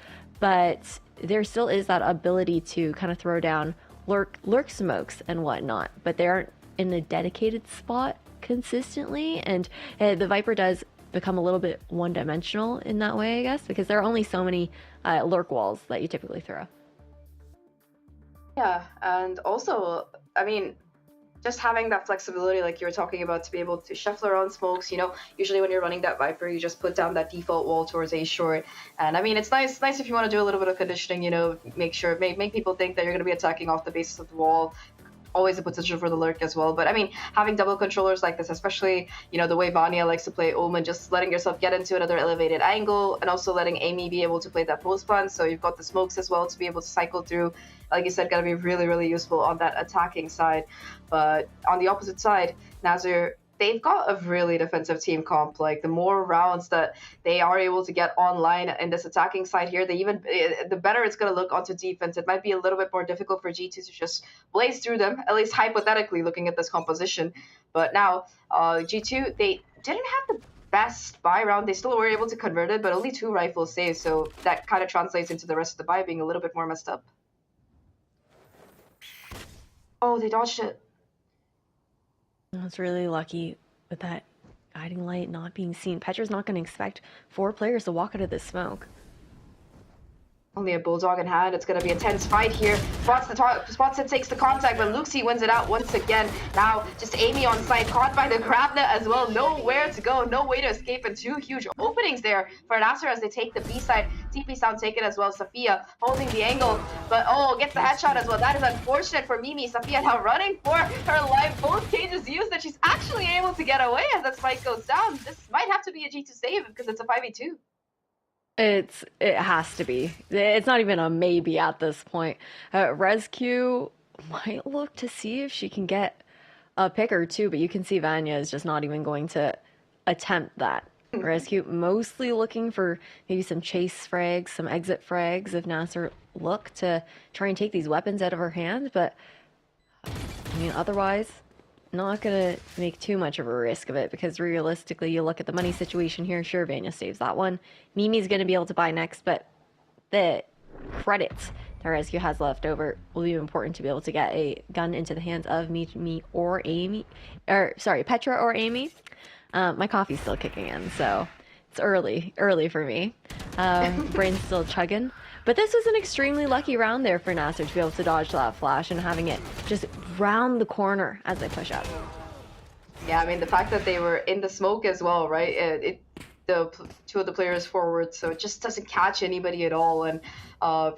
but there still is that ability to kind of throw down lurk smokes and whatnot, but they aren't in a dedicated spot consistently, and the Viper does become a little bit one-dimensional in that way, I guess, because there are only so many lurk walls that you typically throw. Yeah, and also, I mean, just having that flexibility like you were talking about to be able to shuffle around smokes, you know, usually when you're running that Viper, you just put down that default wall towards A short. And I mean, it's nice if you want to do a little bit of conditioning, you know, make people think that you're going to be attacking off the basis of the wall. Always a potential for the lurk as well. But I mean, having double controllers like this, especially, you know, the way Vanya likes to play Omen, just letting yourself get into another elevated angle, and also letting Amy be able to play that post plant. So you've got the smokes as well to be able to cycle through. Like you said, gotta be really, really useful on that attacking side. But on the opposite side, Nazir, they've got a really defensive team comp. Like, the more rounds that they are able to get online in this attacking side here, the better it's going to look onto defense. It might be a little bit more difficult for G2 to just blaze through them, at least hypothetically looking at this composition. But now G2, they didn't have the best buy round. They still were able to convert it, but only 2 rifles saved, so that kind of translates into the rest of the buy being a little bit more messed up. Oh, they dodged it. I was really lucky with that guiding light not being seen. Petra's not going to expect 4 players to walk out of this smoke. Only a Bulldog in hand. It's going to be a tense fight here. Spots it, takes the contact, but Luxie wins it out once again. Now, just Amy on site, caught by the Grabnet as well. Nowhere to go, no way to escape, and 2 huge openings there for Nasser as they take the B side. TP sound taken as well. Safia holding the angle, but gets the headshot as well. That is unfortunate for Mimi. Safia now running for her life. Both cages used, and she's actually able to get away as that spike goes down. This might have to be a G2 save because it's a 5v2. It has to be. It's not even a maybe at this point. Rescue might look to see if she can get a pick or 2, but you can see Vanya is just not even going to attempt that. Rescue mostly looking for maybe some chase frags, some exit frags if Nasser look to try and take these weapons out of her hand, but I mean, otherwise, not gonna make too much of a risk of it, because realistically, you look at the money situation here. Sure, Vanya saves that one. Mimi's gonna be able to buy next, but the credits that Rescue has left over will be important to be able to get a gun into the hands of me or Amy, or sorry, Petra or Amy. My coffee's still kicking in, so it's early for me. Brain's still chugging. But this was an extremely lucky round there for Nasser to be able to dodge that flash and having it just round the corner as they push up. Yeah, I mean, the fact that they were in the smoke as well, right? The 2 of the players forward, so it just doesn't catch anybody at all. And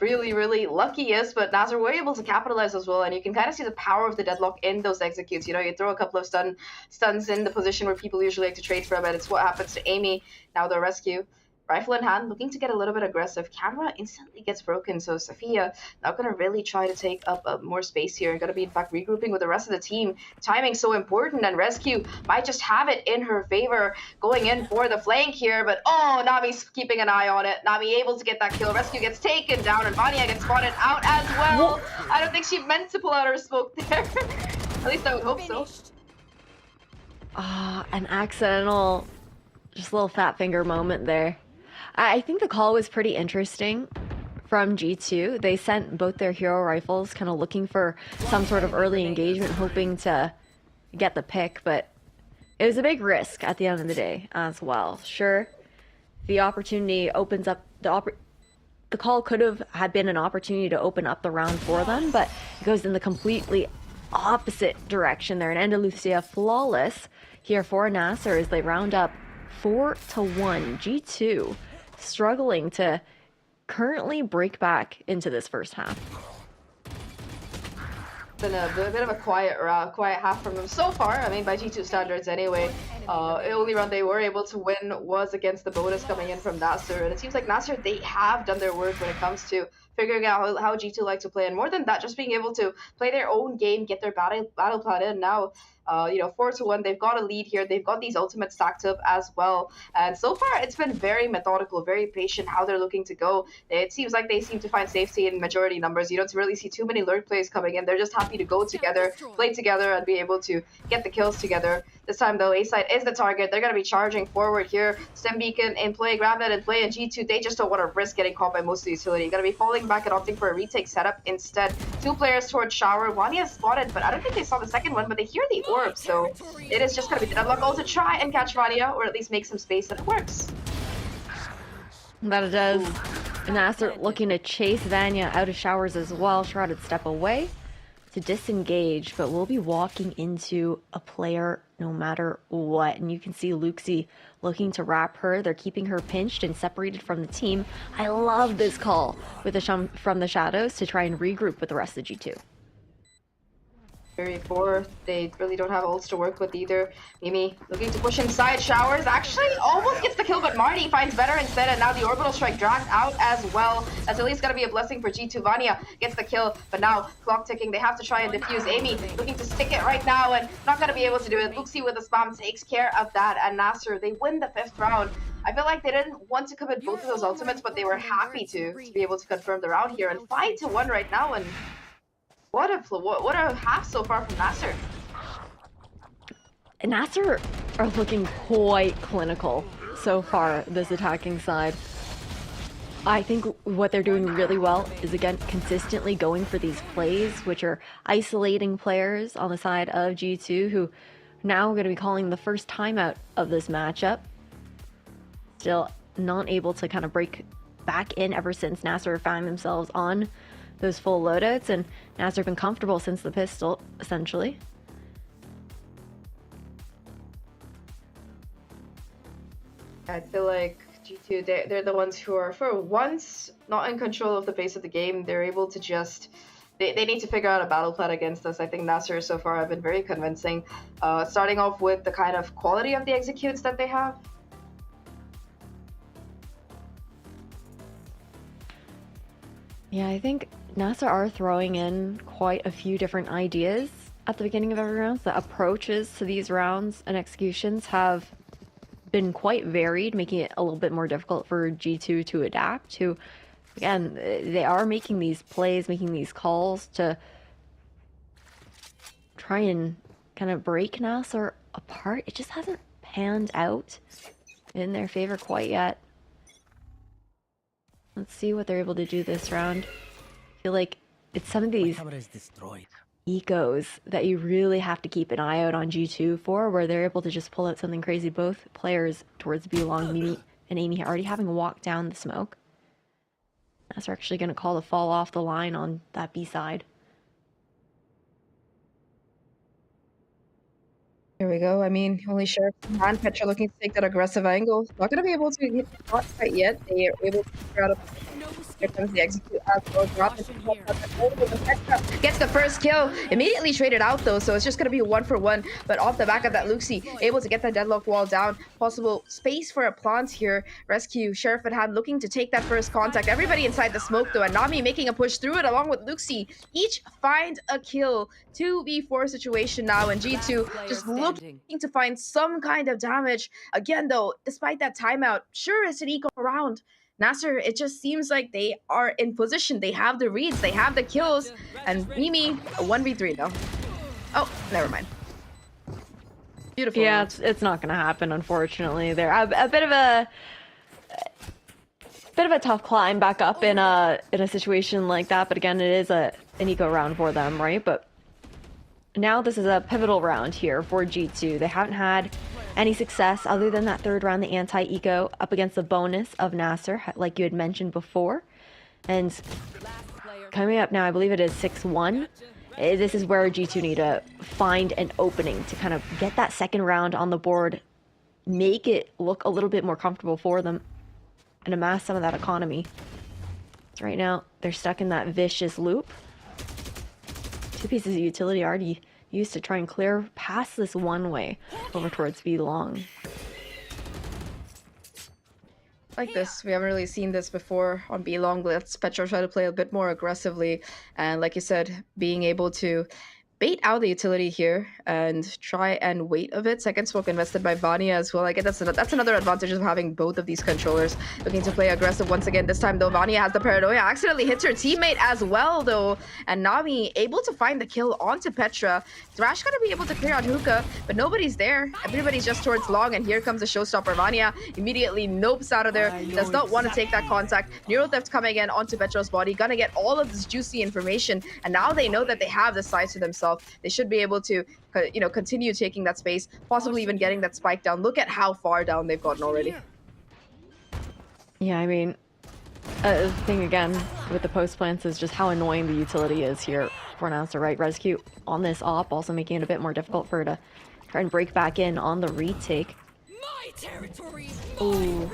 really, really lucky, yes, but Nasser were able to capitalize as well. And you can kind of see the power of the deadlock in those executes. You know, you throw a couple of stuns in the position where people usually like to trade from, and it's what happens to Amy. Now the Rescue. rifle in hand, looking to get a little bit aggressive. Camera instantly gets broken, so Sophia now gonna really try to take up more space here. Gonna be in fact regrouping with the rest of the team. Timing so important, and Rescue might just have it in her favor, going in for the flank here. But oh, Nami's keeping an eye on it. Nami able to get that kill. Rescue gets taken down, and Vanya gets spotted out as well. I don't think she meant to pull out her smoke there. At least I would hope so. An accidental, just little fat finger moment there. I think the call was pretty interesting from G2. They sent both their hero rifles, kind of looking for some sort of early engagement, hoping to get the pick, but it was a big risk at the end of the day as well. Sure, the opportunity opens up, the call could have had been an opportunity to open up the round for them, but it goes in the completely opposite direction there. And Andalusia flawless here for Nasser as they round up 4-1. G2 struggling to currently break back into this first half. Been a bit of a quiet half from them so far. I mean, by G2 standards anyway. The only round they were able to win was against the bonus coming in from Nasser, and it seems like Nasser, they have done their work when it comes to figuring out how G2 like to play, and more than that, just being able to play their own game, get their battle plan in. Now 4-1, they've got a lead here. They've got these ultimates stacked up as well, and so far it's been very methodical, very patient how they're looking to go. It seems like they seem to find safety in majority numbers. You don't really see too many lurk plays coming in. They're just happy to go together, play together, and be able to get the kills together. This time though, A-side is the target. They're going to be charging forward here. Stem Beacon in play, grab that in play, and G2, they just don't want to risk getting caught by most of the utility. Going to be falling back and opting for a retake setup instead. 2 players towards Shower. Vanya is spotted, but I don't think they saw the second one, but they hear the orb, so it is just going to be the deadlock goal to try and catch Vanya, or at least make some space, and it works. That it does. Nasser looking to chase Vanya out of Showers as well. Shrouded step away to disengage, but we'll be walking into a player no matter what. And you can see Luxie looking to wrap her. They're keeping her pinched and separated from the team. I love this call with the from the shadows to try and regroup with the rest of G2. Very poor. They really don't have ults to work with either. Mimi looking to push inside. Showers actually almost gets the kill, but Marty finds better instead, and now the orbital strike dragged out as well. That's at least going to be a blessing for G2. Vanya gets the kill, but now clock ticking. They have to try and defuse. Amy looking to stick it right now, and not going to be able to do it. Luxie with the spam takes care of that, and Nasser, they win the 5th round. I feel like they didn't want to commit both of those ultimates, but they were happy to be able to confirm the round here, and 5-1 right now, and what a half so far from Nasser. Nasser are looking quite clinical so far, this attacking side. I think what they're doing really well is, again, consistently going for these plays, which are isolating players on the side of G2, who now are going to be calling the first timeout of this matchup. Still not able to kind of break back in ever since Nasser found themselves on those full loadouts, and Nasser have been comfortable since the pistol, essentially. I feel like G2, they're the ones who are, for once, not in control of the pace of the game. They're able to just... They need to figure out a battle plan against us. I think Nasser so far have been very convincing. Starting off with the kind of quality of the executes that they have. Yeah, I think Nasser are throwing in quite a few different ideas at the beginning of every round. The approaches to these rounds and executions have been quite varied, making it a little bit more difficult for G2 to adapt to. Again, they are making these plays, making these calls to try and kind of break Nasser apart. It just hasn't panned out in their favor quite yet. Let's see what they're able to do this round. I feel like it's some of these ecos that you really have to keep an eye out on G2 for, where they're able to just pull out something crazy. Both players towards B long, Mimi and Amy already having walked down the smoke. That's actually going to call the fall off the line on that B side. Here we go. I mean, only Sheriff and Petra looking to take that aggressive angle. Not going to be able to hit the shot quite yet. They are able to figure out a Here comes the execute as well. Drop it. Gets the first kill. Immediately traded out though, so it's just gonna be a 1-for-1. But off the back of that, Luxi able to get that deadlock wall down. Possible space for a plant here. Rescue Sheriff at hand looking to take that first contact. Everybody inside the smoke though, and Nami making a push through it along with Luxi. Each find a kill. 2v4 situation now, and G2 just looking to find some kind of damage. Again though, despite that timeout, sure it's an eco round. Nasser, it just seems like they are in position. They have the reads, they have the kills, and Mimi, a 1v3 though. Oh, never mind. Beautiful. Yeah, it's not going to happen, unfortunately. They're a bit of a tough climb back up in a situation like that. But again, it is an eco round for them, right? But now this is a pivotal round here for G2. They haven't had any success other than that third round, the anti-eco, up against the bonus of Nasser, like you had mentioned before. And coming up now, I believe it is 6-1. This is where G2 need to find an opening to kind of get that second round on the board, make it look a little bit more comfortable for them, and amass some of that economy. So right now, they're stuck in that vicious loop. 2 pieces of utility already used to try and clear past this one way over towards V long. Like this, we haven't really seen this before on B long. Let's Petro try to play a bit more aggressively, and like you said, being able to bait out the utility here and try and wait a bit. Second smoke invested by Vanya as well. I guess that's another advantage of having both of these controllers. Looking to play aggressive once again. This time though, Vanya has the paranoia. Accidentally hits her teammate as well though. And Nami able to find the kill onto Petra. Thrash gonna be able to clear on Hookah, but nobody's there. Everybody's just towards long, and here comes the showstopper. Vanya immediately nopes out of there. Does not want to take that contact. Neural Theft coming in onto Petra's body. Gonna get all of this juicy information, and now they know that they have the side to themselves. They should be able to, you know, continue taking that space, possibly even getting that spike down. Look at how far down they've gotten already. Yeah, I mean, the thing again with the post plants is just how annoying the utility is here for Nasser, right? Rescue on this op, also making it a bit more difficult for her to try and break back in on the retake. My territory. Ooh.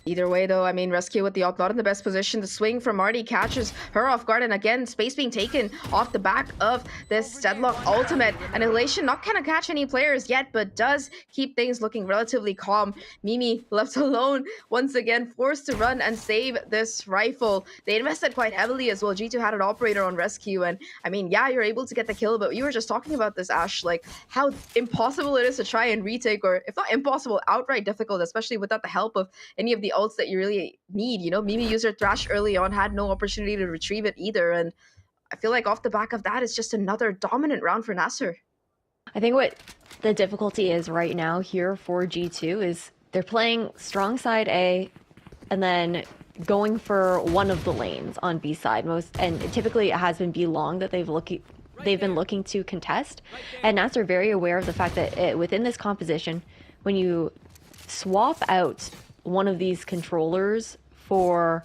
Either way, though, I mean, Rescue with the op not in the best position. The swing from Marty catches her off guard, and again, space being taken off the back of this deadlock ultimate. Annihilation not gonna catch any players yet, but does keep things looking relatively calm. Mimi left alone, once again, forced to run and save this rifle. They invested quite heavily as well. G2 had an operator on Rescue, and I mean, yeah, you're able to get the kill, but you were just talking about this, Ash, like how impossible it is to try and retake, or if not impossible, outright difficult, especially without the help of any of the ults that you really need. You know, Mimi used her Thrash early on, had no opportunity to retrieve it either, and I feel like off the back of that, it's just another dominant round for Nasser. I think what the difficulty is right now here for G2 is they're playing strong side A and then going for one of the lanes on B side and typically it has been B long that they've been looking to contest, and Nasser are very aware of the fact that within this composition, when you swap out one of these controllers for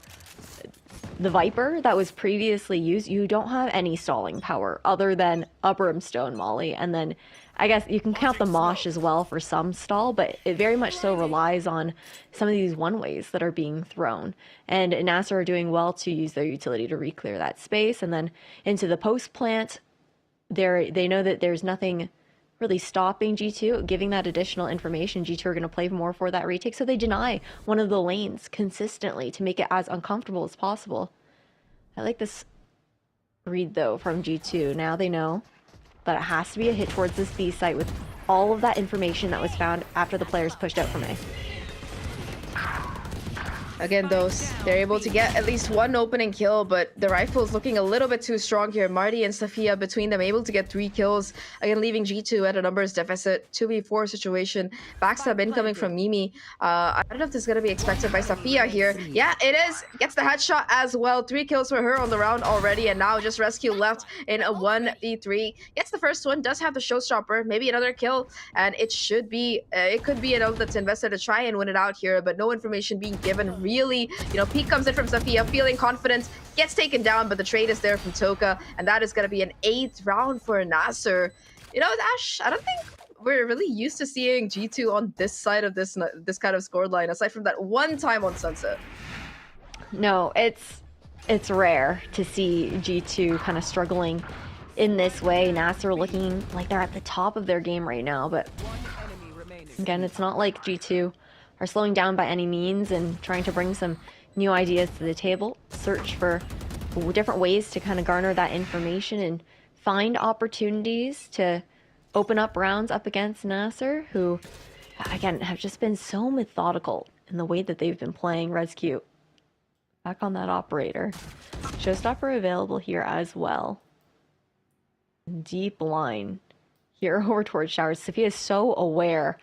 the Viper that was previously used, you don't have any stalling power other than a Brimstone Molly, and then I guess you can count the Mosh as well for some stall, but it very much so relies on some of these one-ways that are being thrown. And Nasser are doing well to use their utility to re-clear that space, and then into the post plant, they know that there's nothing really stopping G2, giving that additional information. G2 are going to play more for that retake, so they deny one of the lanes consistently to make it as uncomfortable as possible. I like this read, though, from G2. Now they know that it has to be a hit towards this B site with all of that information that was found after the players pushed out from A. Again, they're able to get at least one opening kill, but the rifle is looking a little bit too strong here. Marty and Safia between them able to get 3 kills, again leaving G2 at a numbers deficit. 2v4 situation. Backstab incoming from Mimi. I don't know if this is going to be expected by Safia here. Yeah, it is. Gets the headshot as well. 3 kills for her on the round already, and now just Rescue left in a 1v3. Gets the first one, does have the showstopper, maybe another kill, and it should be, it could be an ult that's invested to try and win it out here, but no information being given. Really, you know, peek comes in from Safia, feeling confident, gets taken down, but the trade is there from Toka, and that is going to be an 8th round for Nasser. You know, Ash, I don't think we're really used to seeing G2 on this side of this kind of scoreline, aside from that one time on Sunset. no, it's rare to see G2 kind of struggling in this way. Nasser looking like they're at the top of their game right now, but again, it's not like G2 are slowing down by any means and trying to bring some new ideas to the table, search for different ways to kind of garner that information and find opportunities to open up rounds up against Nasser, who, again, have just been so methodical in the way that they've been playing. Rescue back on that operator. Showstopper available here as well. Deep line here over towards Showers. Sophia is so aware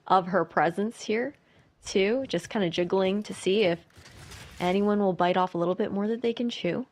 of her presence here, too. Just kind of jiggling to see if anyone will bite off a little bit more that they can chew.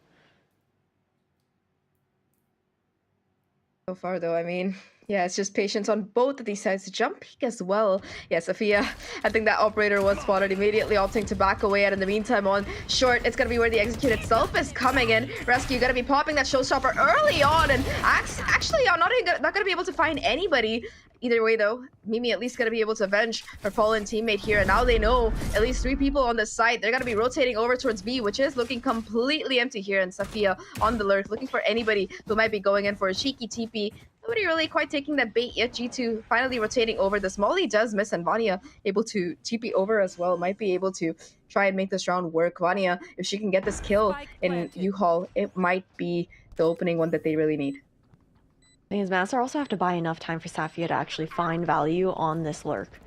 So far, though, I mean, yeah, it's just patience on both of these sides. Jump peek as well. Yeah, Sophia, I think that operator was spotted, immediately opting to back away. And in the meantime, on short, it's going to be where the execute itself is coming in. Rescue going to be popping that showstopper early on. And actually, I'm not going to be able to find anybody. Either way, though, Mimi at least going to be able to avenge her fallen teammate here. And now they know at least 3 people on the site. They're going to be rotating over towards B, which is looking completely empty here. And Sophia on the lurk, looking for anybody who might be going in for a cheeky TP. Nobody really quite taking that bait yet. G2 finally rotating over. The Smolly does miss, and Vanya able to TP over as well. Might be able to try and make this round work. Vanya, if she can get this kill in U-Haul, it might be the opening one that they really need. Thing is, Master also have to buy enough time for Safia to actually find value on this lurk.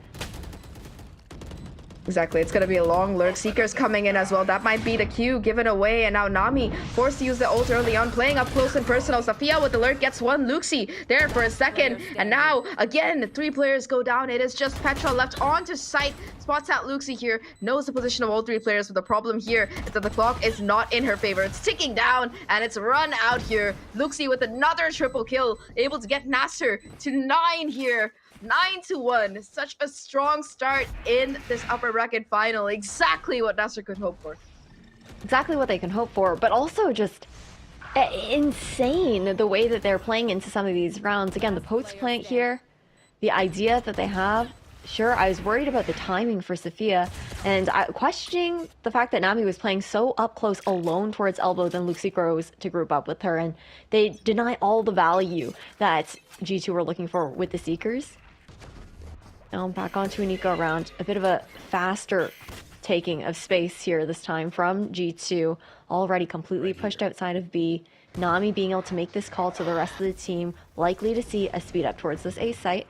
Exactly, it's going to be a long lurk. Seeker's coming in as well. That might be the cue given away. And now Nami forced to use the ult early on, playing up close and personal. Sophia with the lurk gets one. Luxie there for a second. And now, again, 3 players go down. It is just Petra left onto site. Spots out Luxie here. Knows the position of all 3 players. But the problem here is that the clock is not in her favor. It's ticking down and it's run out here. Luxie with another triple kill. Able to get Nasser to 9 here. 9-1. Such a strong start in this upper bracket final. Exactly what Nasser could hope for. Exactly what they can hope for, but also just insane the way that they're playing into some of these rounds. Again, the post plant here, the idea that they have. Sure, I was worried about the timing for Sophia, and questioning the fact that Nami was playing so up close alone towards elbow, then Luxie grows to group up with her, and they deny all the value that G2 were looking for with the Seekers. Now back onto an eco round. A bit of a faster taking of space here this time from G2. Already completely pushed outside of B. Nami being able to make this call to the rest of the team. Likely to see a speed up towards this A site.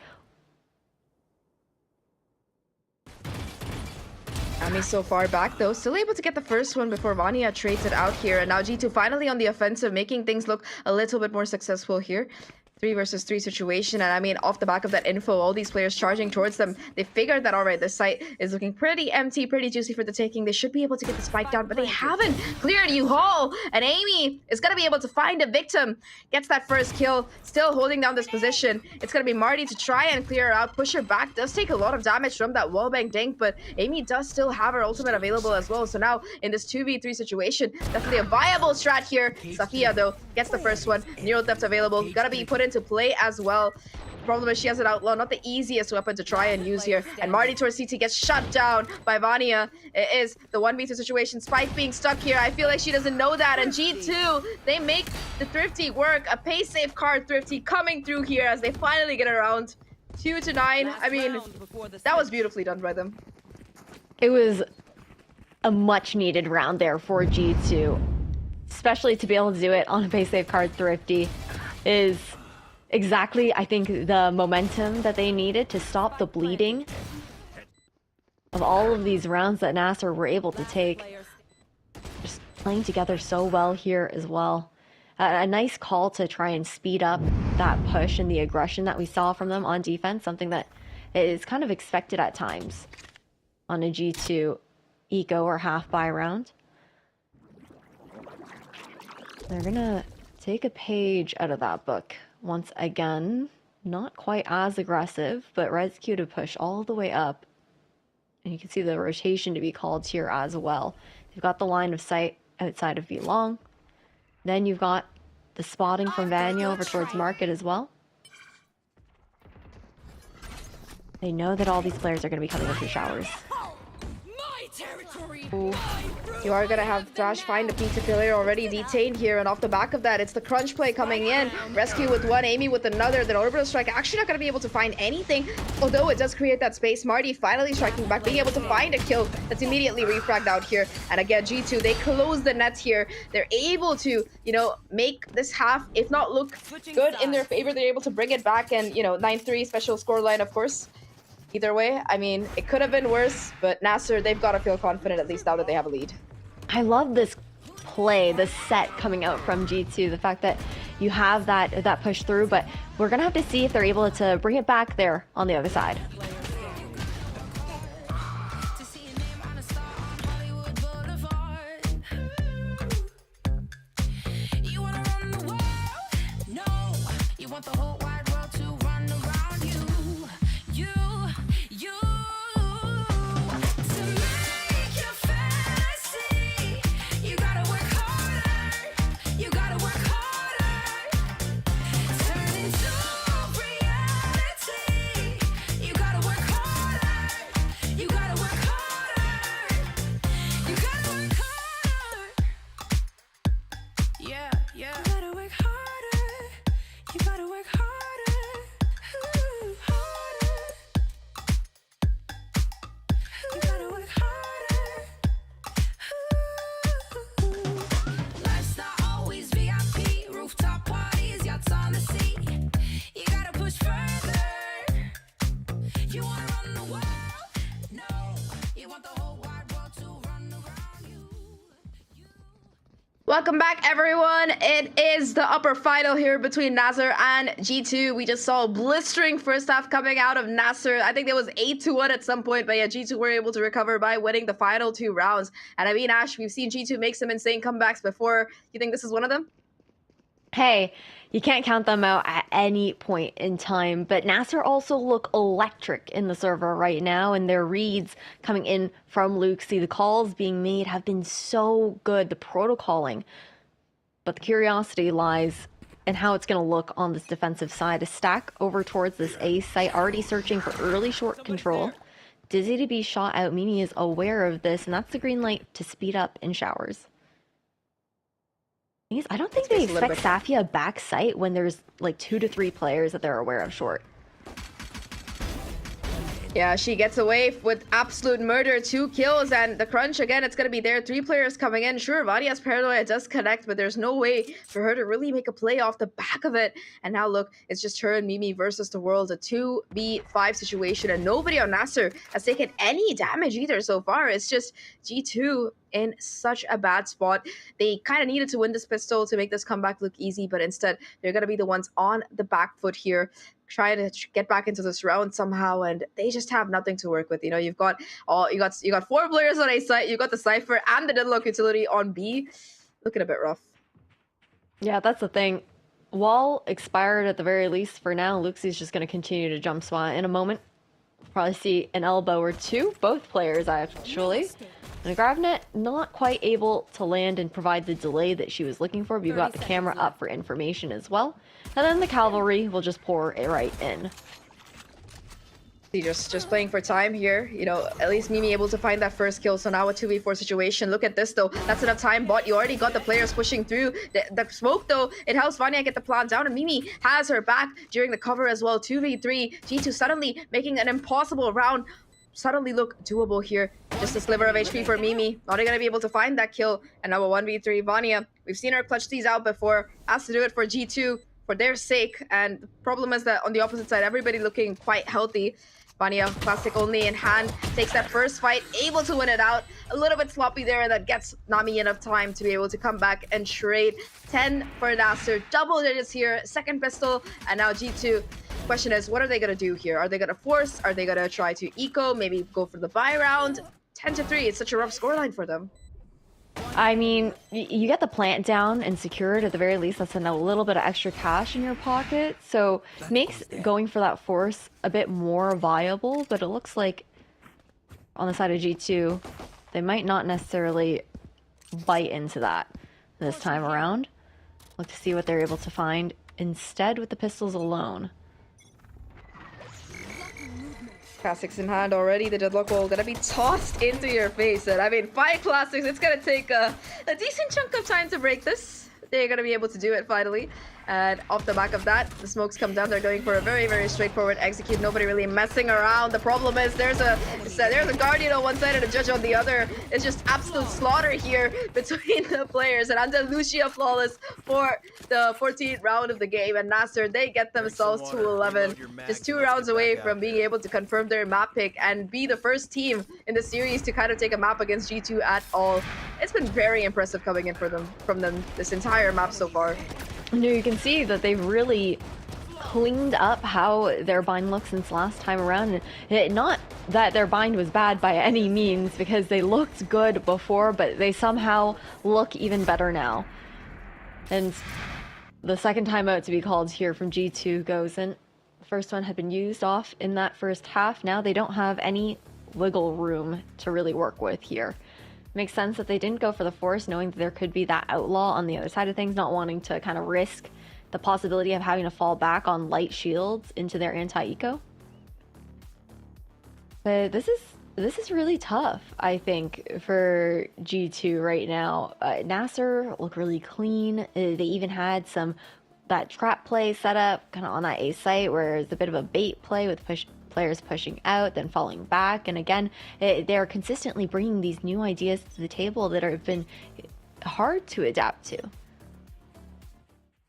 Nami so far back though, still able to get the first one before Vanya trades it out here. And now G2 finally on the offensive, making things look a little bit more successful here. 3 versus 3 situation, and I mean, off the back of that info, all these players charging towards them, they figured that, all right, this site is looking pretty empty, pretty juicy for the taking. They should be able to get the spike down, but they haven't cleared U-Haul, and Amy is going to be able to find a victim. Gets that first kill, still holding down this position. It's going to be Marty to try and clear her out, push her back. Does take a lot of damage from that wallbang dink, but Amy does still have her ultimate available as well. So now, in this 2v3 situation, definitely a viable strat here. Sophia, though, gets the first one. Neural Theft available. Gotta be put into play as well. Problem is she has an outlaw, not the easiest weapon to try and use here. And Marty towards CT gets shut down by Vanya. It is the 1v2 situation. Spike being stuck here. I feel like she doesn't know that. And G2, they make the Thrifty work. A pay safe card Thrifty coming through here as they finally get around 2-9. I mean, that was beautifully done by them. It was a much needed round there for G2. Especially to be able to do it on a pay safe card Thrifty is exactly, I think, the momentum that they needed to stop the bleeding of all of these rounds that Nasser were able to take. Just playing together so well here as well. A nice call to try and speed up that push and the aggression that we saw from them on defense, something that is kind of expected at times on a G2 eco or half buy round. They're gonna take a page out of that book. Once again, not quite as aggressive, but Rescue to push all the way up. And you can see the rotation to be called here as well. You've got the line of sight outside of Long. Then you've got the spotting from Vanya over towards Market as well. They know that all these players are going to be coming in through showers. My territory. Ooh. You are gonna have Thrash find a pizza player already detained here, and off the back of that, it's the crunch play coming in. Rescue with one, Amy with another. The orbital strike actually not gonna be able to find anything, although it does create that space. Marty finally striking back, being able to find a kill that's immediately refragged out here. And again, G2, they close the net here. They're able to, you know, make this half, if not look good in their favor, they're able to bring it back, and, you know, 9-3 special scoreline, of course. Either way, I mean, it could have been worse, but Nasser, they've got to feel confident at least now that they have a lead. I love this play, this set coming out from G2. The fact that you have that push through, but we're gonna have to see if they're able to bring it back there on the other side. Welcome back, everyone. It is the upper final here between Nasser and G2. We just saw a blistering first half coming out of Nasser. I think there was 8-1 at some point, but yeah, G2 were able to recover by winning the final 2 rounds. And I mean, Ash, we've seen G2 make some insane comebacks before. You think this is one of them? Hey, you can't count them out at any point in time, but Nasser also look electric in the server right now, and their reads coming in from Luxie, the calls being made have been so good, the protocoling. But the curiosity lies in how it's going to look on this defensive side. A stack over towards this A site, already searching for early short control. Dizzy to be shot out. Mimi is aware of this, and that's the green light to speed up in showers. I don't think they expect Safia back site when there's like 2 to 3 players that they're aware of short. Yeah, she gets away with absolute murder, 2 kills, and the crunch again, it's going to be there. 3 players coming in. Sure, Vadia's paranoia does connect, but there's no way for her to really make a play off the back of it. And now look, it's just her and Mimi versus the world, a 2v5 situation, and nobody on Nasser has taken any damage either so far. It's just G2 in such a bad spot. They kind of needed to win this pistol to make this comeback look easy, but instead they're going to be the ones on the back foot here, trying to get back into this round somehow, and they just have nothing to work with. You know, you got 4 players on A site, you got the Cypher and the Deadlock utility on B. Looking a bit rough. Yeah, that's the thing. Wall expired at the very least for now. Luxie's just going to continue to jump spot. In a moment, probably see an elbow or 2, both players actually. And Gravnet not quite able to land and provide the delay that she was looking for, but you've got the camera up for information as well. And then the cavalry will just pour it right in. Just playing for time here. You know, at least Mimi able to find that first kill. So now a 2v4 situation. Look at this though. That's enough time. Bot, you already got the players pushing through. The smoke though, it helps Vanya get the plant down, and Mimi has her back during the cover as well. 2v3. G2 suddenly making an impossible round suddenly look doable here. Just a sliver of HP for Mimi. Not gonna be able to find that kill. And now a 1v3 Vanya. We've seen her clutch these out before. Has to do it for G2 for their sake. And the problem is that on the opposite side, everybody looking quite healthy. Vanya, plastic only in hand, takes that first fight, able to win it out. A little bit sloppy there, and that gets Nami enough time to be able to come back and trade. 10 for Nasser, double digits here, second pistol, and now G2. Question is, what are they going to do here? Are they going to force? Are they going to try to eco? Maybe go for the buy round? 10-3, it's such a rough scoreline for them. I mean, you get the plant down and secured at the very least. That's a little bit of extra cash in your pocket. So makes going for that force a bit more viable. But it looks like on the side of G2, they might not necessarily bite into that this time around. Look to see what they're able to find instead with the pistols alone. Classics in hand already. The deadlock wall gonna be tossed into your face. And I mean, 5 classics, it's gonna take a decent chunk of time to break this. They're gonna be able to do it finally. And off the back of that, the smokes come down. They're going for a very, very straightforward execute. Nobody really messing around. The problem is there's a Guardian on one side and a Judge on the other. It's just absolute slaughter here between the players. And Andalusia flawless for the 14th round of the game. And Nasser, they get themselves to 11. Just 2 rounds away from being able to confirm their map pick and be the first team in the series to kind of take a map against G2 at all. It's been very impressive coming in from them this entire map so far. You can see that they've really cleaned up how their bind looks since last time around. Not that their bind was bad by any means, because they looked good before, but they somehow look even better now. And the second timeout to be called here from G2 goes in. The first one had been used off in that first half. Now they don't have any wiggle room to really work with here. Makes sense that they didn't go for the force, knowing that there could be that outlaw on the other side of things, not wanting to kind of risk the possibility of having to fall back on light shields into their anti-eco. But this is really tough, I think, for G2 right now. Nasser look really clean. They even had that trap play set up kind of on that A site, where it's a bit of a bait play with players pushing out, then falling back. And again, they're consistently bringing these new ideas to the table that have been hard to adapt to.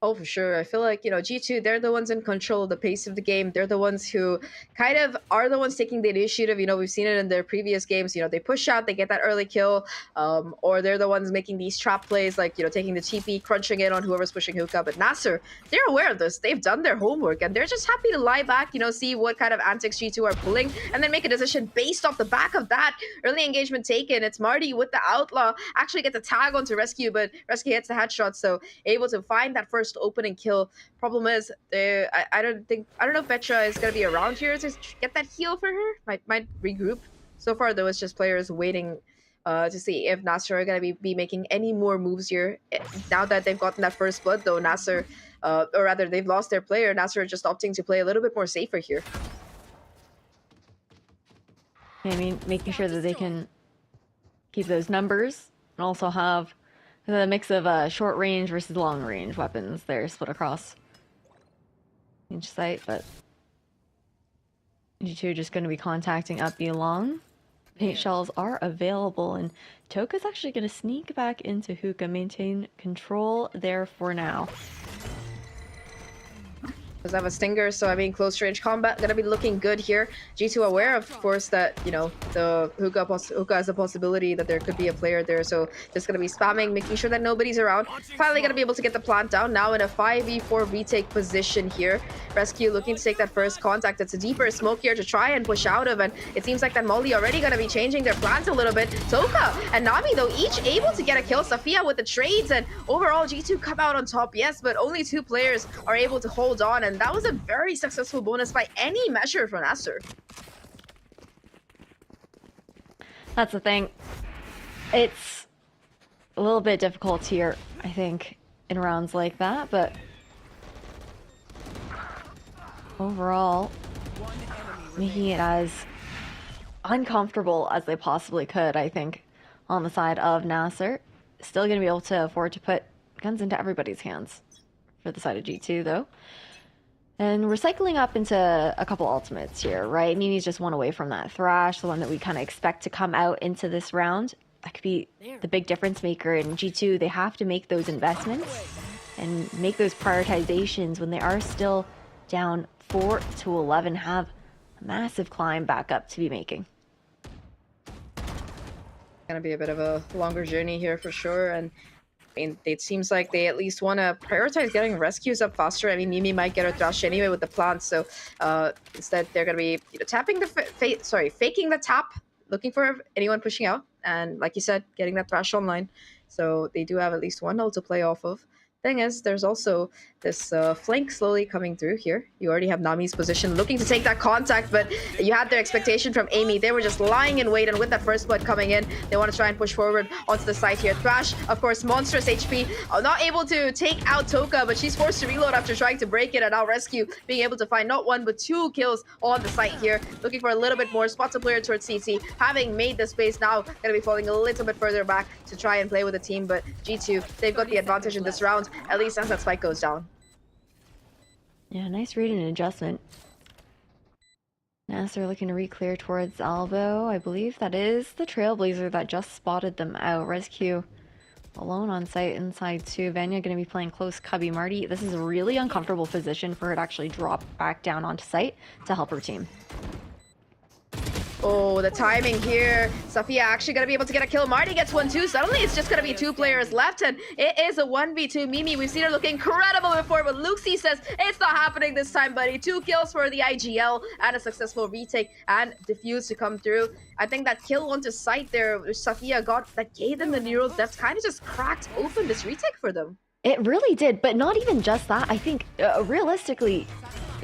Oh, for sure. I feel like, G2, they're the ones in control of the pace of the game. They're the ones who kind of are the ones taking the initiative. We've seen it in their previous games. They push out, they get that early kill, or they're the ones making these trap plays, like, taking the TP, crunching it on whoever's pushing hookah. But Nasser, they're aware of this. They've done their homework, and they're just happy to lie back, see what kind of antics G2 are pulling, and then make a decision based off the back of that. Early engagement taken. It's Marty with the outlaw. Actually gets a tag onto Rescue, but Rescue hits the headshot, so able to find that first opening kill. Problem is, I don't know if Petra is gonna be around here to get that heal for her. Might regroup. So far though, it's just players waiting to see if Nasser are gonna be making any more moves here. Now that they've gotten that first blood though, Nasser, or rather they've lost their player, Nasser are just opting to play a little bit more safer here. I mean, making sure that they can keep those numbers and also have the mix of short range versus long range weapons. They're split across each site, but G2 just going to be contacting up belong. Paint shells are available, and Toka's actually going to sneak back into hookah, maintain control there for now. Does have a stinger, so I mean close range combat gonna be looking good here. G2 aware, of course, that the hookah has a possibility that there could be a player there, so just gonna be spamming, making sure that nobody's around. Finally gonna be able to get the plant down. Now in a 5v4 retake position here. Rescue looking to take that first contact. It's a deeper smoke here to try and push out of, and it seems like that Molly already gonna be changing their plans a little bit. Toka and Nami though each able to get a kill. Safia with the trades, and overall G2 come out on top, yes, but only 2 players are able to hold on, and that was a very successful bonus by any measure for Nasser. That's the thing. It's a little bit difficult here, I think, in rounds like that, but overall, making it as uncomfortable as they possibly could, I think, on the side of Nasser. Still going to be able to afford to put guns into everybody's hands for the side of G2, though. And we're cycling up into a couple ultimates here, right? Mimi's just one away from that Thrash, the one that we kind of expect to come out into this round. That could be the big difference maker. In G2, they have to make those investments and make those prioritizations when they are still down 4-11, have a massive climb back up to be making. Gonna be a bit of a longer journey here for sure, and I mean, it seems like they at least want to prioritize getting rescues up faster. I mean, Mimi might get her Thrash anyway with the plants, so instead they're going to be tapping the faking the tap, looking for anyone pushing out, and like you said, getting that Thrash online. So they do have at least one ult to play off of. Thing is, there's also this flank slowly coming through here. You already have Nami's position looking to take that contact, but you had their expectation from Amy. They were just lying in wait, and with that first blood coming in, they want to try and push forward onto the side here. Thrash, of course, monstrous HP, not able to take out Toka, but she's forced to reload after trying to break it, and now Rescue being able to find not one but 2 kills on the site here. Looking for a little bit more, spots a player towards CT. Having made the space now, gonna be falling a little bit further back to try and play with the team, but G2, they've got the advantage in this round, at least as that spike goes down. Yeah, nice read and adjustment. Nasser looking to re-clear towards Albo. I believe that is the Trailblazer that just spotted them out. Rescue alone on site inside 2. Vanya going to be playing close Cubby Marty. This is a really uncomfortable position for her to actually drop back down onto site to help her team. Oh, the timing here. Safia actually going to be able to get a kill. Marty gets one too. Suddenly, it's just going to be 2 players left, and it is a 1v2. Mimi, we've seen her look incredible before, but Luxie says it's not happening this time, buddy. 2 kills for the IGL and a successful retake and defuse to come through. I think that kill onto site there, Safia got, that gave them the neural depth, kind of just cracked open this retake for them. It really did, but not even just that. I think, realistically,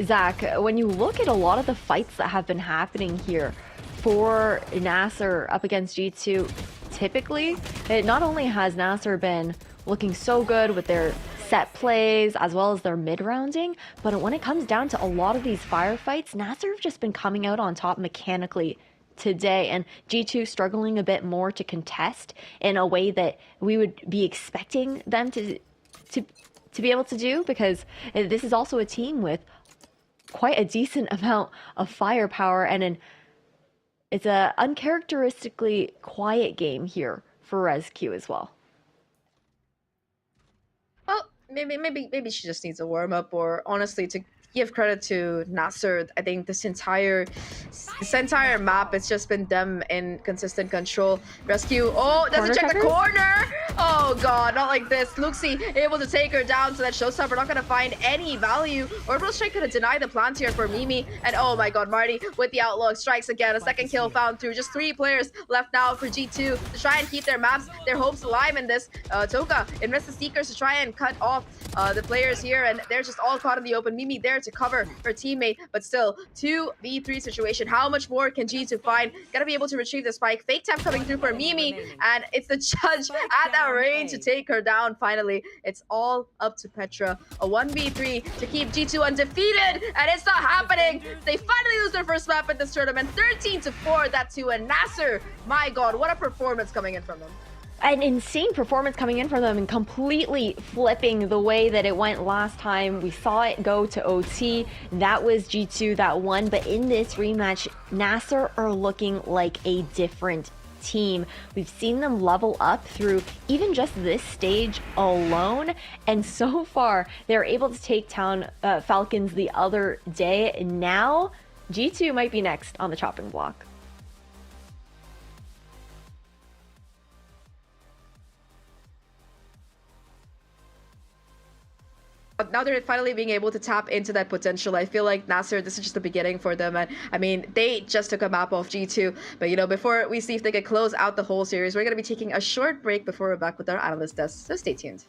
Zach, when you look at a lot of the fights that have been happening here, for Nasser up against G2, typically, it not only has Nasser been looking so good with their set plays as well as their mid-rounding, but when it comes down to a lot of these firefights, Nasser have just been coming out on top mechanically today, and G2 struggling a bit more to contest in a way that we would be expecting them to be able to do, because this is also a team with quite a decent amount of firepower, and it's a uncharacteristically quiet game here for Rescue as well. Well, maybe she just needs a warm-up, or honestly, to give credit to Nasser, I think this entire map, it's just been them in consistent control. Rescue, oh, doesn't check the corner! Oh god, not like this. Luxie able to take her down, so that Showstopper not gonna find any value. Orbital Strike gonna deny the plant here for Mimi, and oh my god, Marty with the Outlaw strikes again. A second kill found through. Just 3 players left now for G2 to try and keep their maps, their hopes alive in this. Toka invests the Seekers to try and cut off the players here, and they're just all caught in the open. Mimi there to cover her teammate, but still 2v3 situation. How much more can G2 find? Gotta be able to retrieve the spike. Fake tap coming through for Mimi, and it's the judge at that range to take her down. Finally, it's all up to Petra. A 1v3 to keep G2 undefeated, and it's not happening. They finally lose their first map in this tournament, 13-4. That to a Nasser. My god, what a performance coming in from them. An insane performance coming in from them and completely flipping the way that it went last time. We saw it go to OT. That was G2 that won, but in this rematch, Nasser are looking like a different team. We've seen them level up through even just this stage alone, and so far they're able to take down Falcons the other day. Now G2 might be next on the chopping block. Now they're finally being able to tap into that potential. I feel like Nasser, this is just the beginning for them. And I mean, they just took a map off G2. But, you know, before we see if they can close out the whole series, we're going to be taking a short break before we're back with our analyst desk. So stay tuned.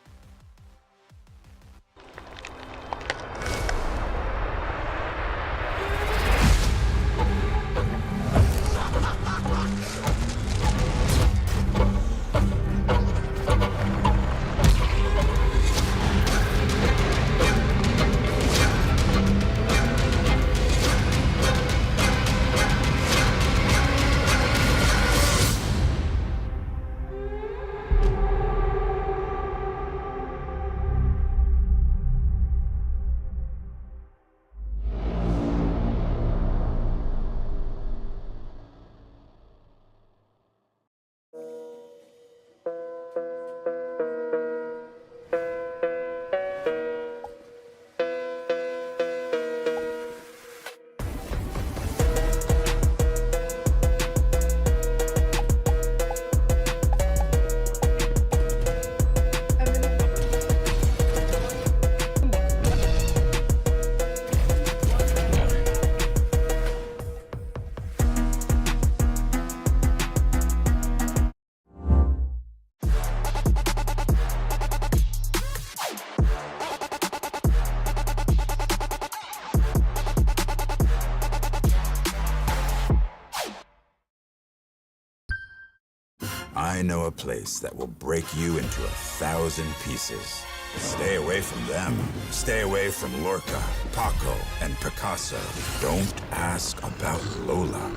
I know a place that will break you into 1,000 pieces. Stay away from them. Stay away from Lorca, Paco, and Picasso. Don't ask about Lola.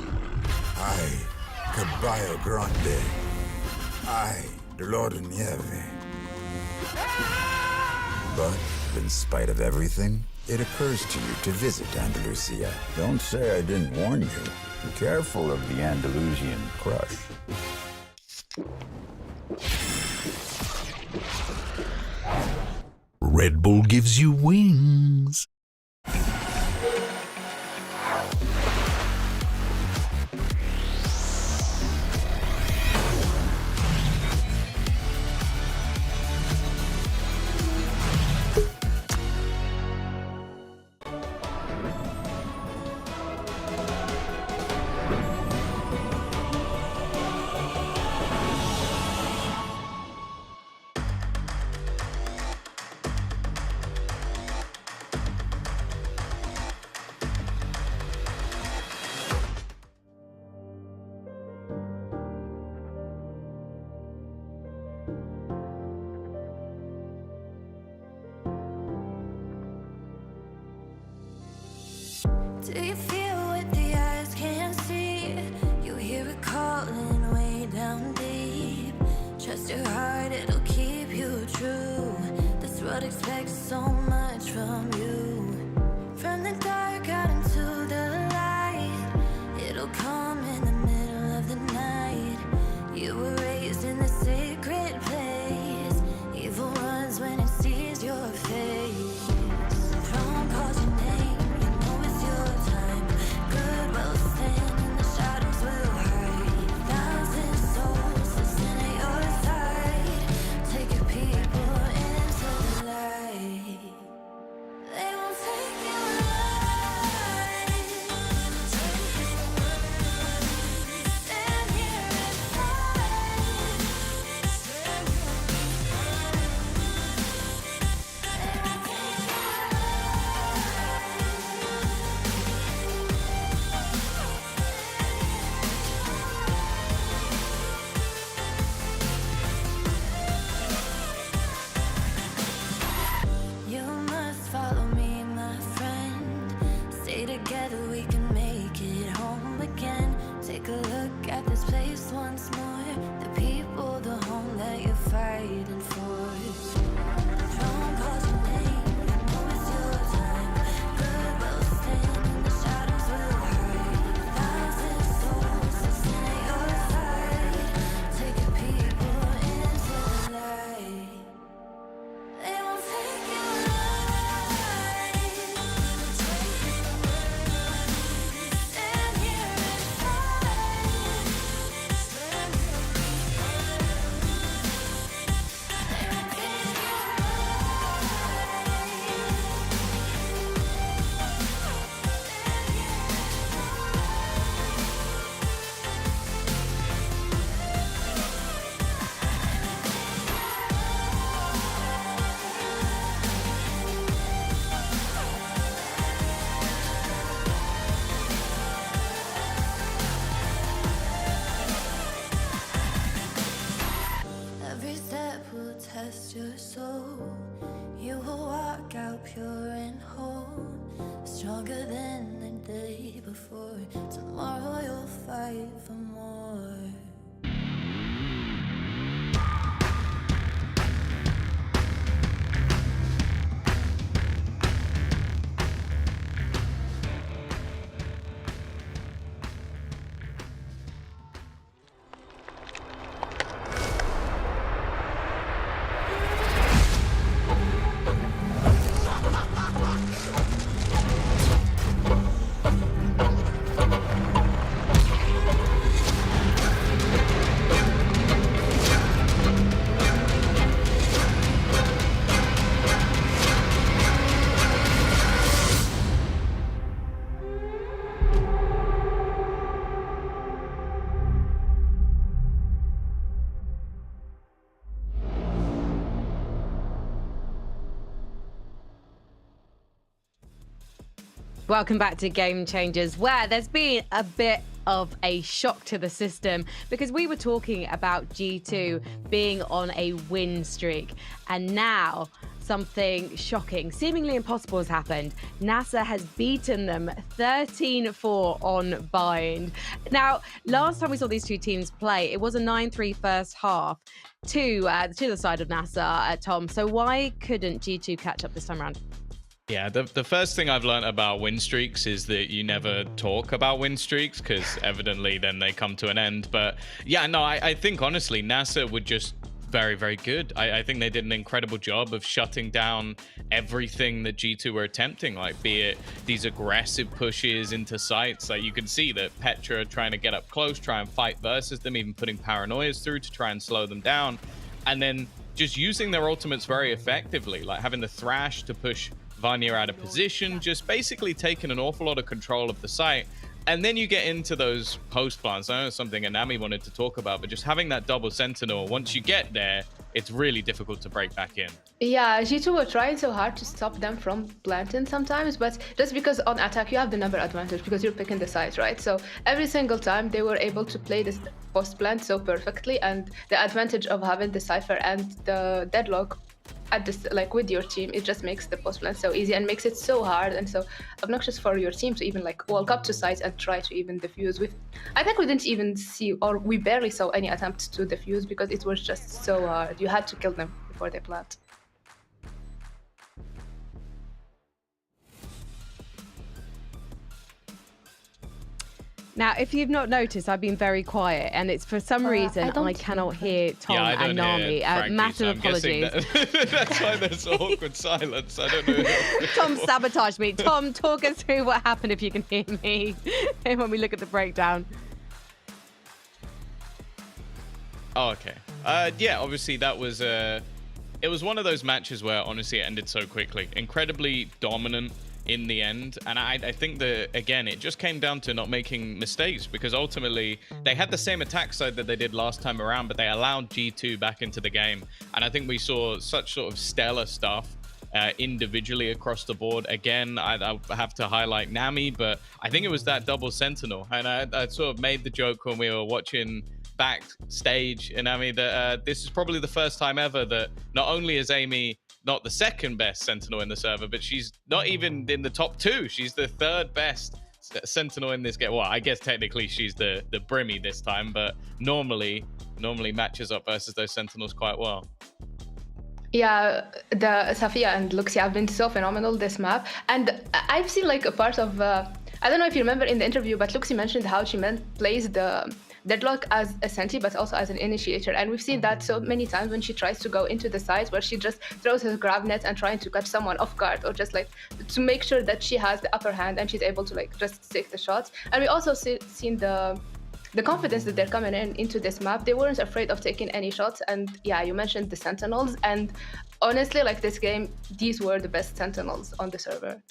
Ay, Caballo Grande. Ay, Dolor de Nieve. But in spite of everything, it occurs to you to visit Andalusia. Don't say I didn't warn you. Be careful of the Andalusian crush. Red Bull gives you wings. Do you feel what the eyes can't see? You hear it calling way down deep. Trust your heart, it'll keep you true. This world expects so much from you. From the dark out into the light, it'll come in the middle of the night. You were raised in the sacred place. Evil runs when it sees your face. Throne calls your name. Test your soul. You will walk out pure and whole, stronger than the day before. Tomorrow you'll fight for more. Welcome back to Game Changers, where there's been a bit of a shock to the system, because we were talking about G2 being on a win streak, and now something shocking, seemingly impossible has happened. NASA has beaten them 13-4 on Bind. Now, last time we saw these two teams play, it was a 9-3 first half to the side of NASA, Tom. So why couldn't G2 catch up this time around? Yeah, the first thing I've learned about win streaks is that you never talk about win streaks, because evidently then they come to an end. But yeah, no, I think honestly, NASA would just very, very good. I think they did an incredible job of shutting down everything that G2 were attempting, like be it these aggressive pushes into sites. Like you can see that Petra trying to get up close, try and fight versus them, even putting paranoias through to try and slow them down. And then just using their ultimates very effectively, like having the Thrash to push Vanya out of position, just basically taking an awful lot of control of the site. And then you get into those post plants. I know it's something Anami wanted to talk about, but just having that double sentinel, once you get there, it's really difficult to break back in. Yeah, G2 were trying so hard to stop them from planting sometimes, but just because on attack you have the number advantage because you're picking the site, right? So every single time they were able to play this post plant so perfectly, and the advantage of having the Cypher and the deadlock at this, like with your team, it just makes the post plan so easy and makes it so hard and so obnoxious for your team to even like walk up to sites and try to even defuse with. I think we didn't even see, or we barely saw any attempts to defuse because it was just so hard. You had to kill them before they plant. Now, if you've not noticed, I've been very quiet, and it's for some reason I cannot hear Tom and Nami. Massive apologies. That's why there's awkward silence. I don't know. Tom sabotaged me. Tom, talk us through what happened if you can hear me when we look at the breakdown. Oh, okay. Yeah, obviously that was it was one of those matches where honestly it ended so quickly. Incredibly dominant in the end, and I think that again it just came down to not making mistakes, because ultimately they had the same attack side that they did last time around, but they allowed G2 back into the game. And I think we saw such sort of stellar stuff individually across the board. Again, I have to highlight Nami, but I think it was that double sentinel, and I sort of made the joke when we were watching backstage, and Nami, that this is probably the first time ever that not only is Amy not the second best sentinel in the server, but she's not even in the top 2. She's the 3rd best sentinel in this game. Well, I guess technically she's the Brimmy this time, but normally matches up versus those sentinels quite well. Yeah, the Safia and Luxia have been so phenomenal this map, and I've seen like a part of I don't know if you remember in the interview, but Luxie mentioned how she plays the Deadlock as a Senti, but also as an initiator. And we've seen that so many times when she tries to go into the site where she just throws her grab net and trying to catch someone off guard, or just like to make sure that she has the upper hand and she's able to like just take the shots. And we also seen the confidence that they're coming into this map. They weren't afraid of taking any shots. And yeah, you mentioned the Sentinels. And honestly, like this game, these were the best Sentinels on the server.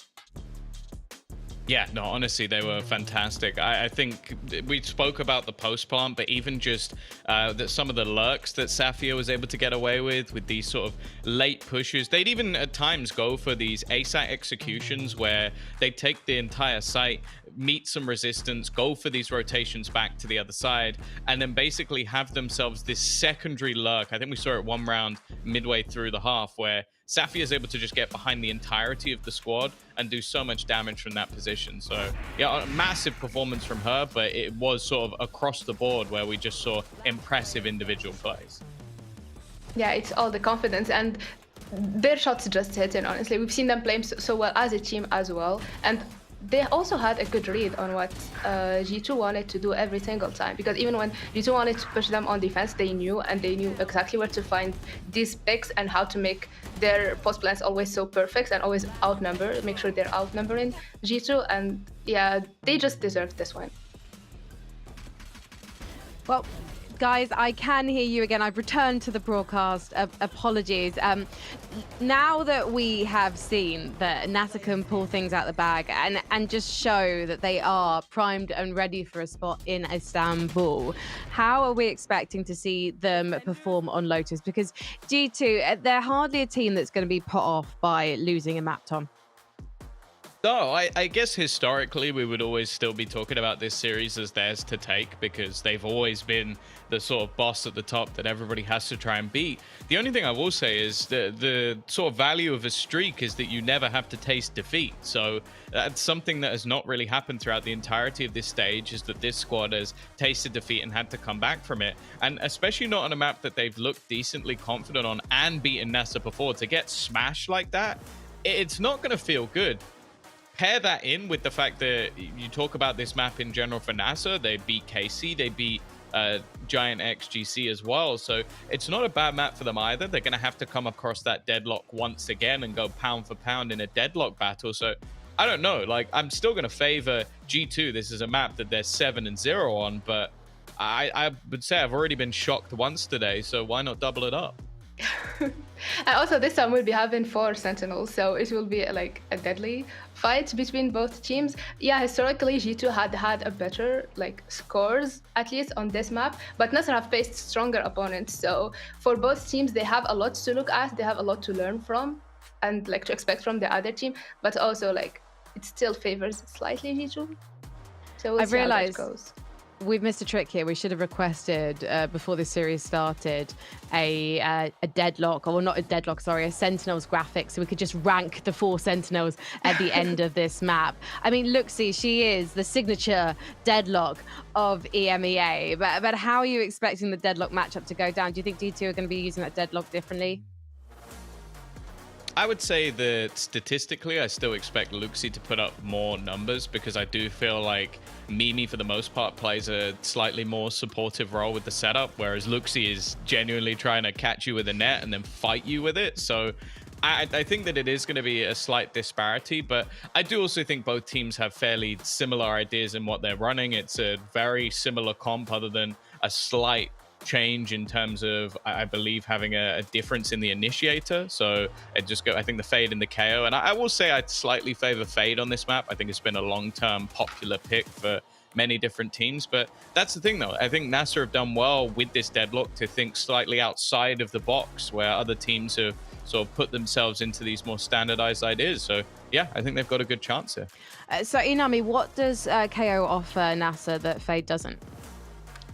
Yeah, no, honestly, they were fantastic. I think we spoke about the post plant, but even just that some of the lurks that Safia was able to get away with these sort of late pushes. They'd even at times go for these ASAT executions where they'd take the entire site, meet some resistance, go for these rotations back to the other side, and then basically have themselves this secondary lurk. I think we saw it one round midway through the half where Safia is able to just get behind the entirety of the squad and do so much damage from that position. So yeah, a massive performance from her, but it was sort of across the board where we just saw impressive individual plays. Yeah, it's all the confidence, and their shots just hit in, honestly. We've seen them playing so well as a team as well. And they also had a good read on what G2 wanted to do every single time, because even when G2 wanted to push them on defense, they knew exactly where to find these picks and how to make their post plans always so perfect and always make sure they're outnumbering G2. And yeah, they just deserved this win. Well, guys, I can hear you again. I've returned to the broadcast. Apologies. Now that we have seen that NASA can pull things out the bag and just show that they are primed and ready for a spot in Istanbul, how are we expecting to see them perform on Lotus? Because G2, they're hardly a team that's going to be put off by losing a map, Tom. No, I guess historically we would always still be talking about this series as theirs to take because they've always been the sort of boss at the top that everybody has to try and beat. The only thing I will say is the sort of value of a streak is that you never have to taste defeat. So that's something that has not really happened throughout the entirety of this stage, is that this squad has tasted defeat and had to come back from it. And especially not on a map that they've looked decently confident on and beaten NASA before, to get smashed like that, it's not going to feel good. Pair that in with the fact that you talk about this map in general for NASA. They beat KC, they beat Giant XGC as well. So it's not a bad map for them either. They're going to have to come across that deadlock once again and go pound for pound in a deadlock battle. So I don't know. Like, I'm still going to favor G2. This is a map that they're 7-0 on, but I would say I've already been shocked once today. So why not double it up? And also this time we'll be having 4 Sentinels, so it will be like a deadly fight between both teams. Yeah, historically G2 had a better like scores, at least on this map, but Nasr have faced stronger opponents. So for both teams, they have a lot to look at, they have a lot to learn from and like to expect from the other team, but also like it still favors slightly G2. So we'll I've see how that realized goes. We've missed a trick here. We should have requested before this series started a deadlock, or not a deadlock, sorry, a Sentinels graphic, so we could just rank the 4 Sentinels at the end of this map. I mean, Luxie, she is the signature deadlock of EMEA, but how are you expecting the deadlock matchup to go down? Do you think D2 are going to be using that deadlock differently? I would say that statistically, I still expect Luxie to put up more numbers, because I do feel like Mimi, for the most part, plays a slightly more supportive role with the setup, whereas Luxie is genuinely trying to catch you with a net and then fight you with it. So I think that it is going to be a slight disparity, but I do also think both teams have fairly similar ideas in what they're running. It's a very similar comp, other than a slight change in terms of, I believe, having a difference in the initiator. So I think the Fade and the KO, and I will say I'd slightly favor Fade on this map. I think it's been a long-term popular pick for many different teams, but that's the thing though. I think NASA have done well with this deadlock to think slightly outside of the box, where other teams have sort of put themselves into these more standardized ideas. So yeah, I think they've got a good chance here. So Inami, what does KO offer NASA that Fade doesn't?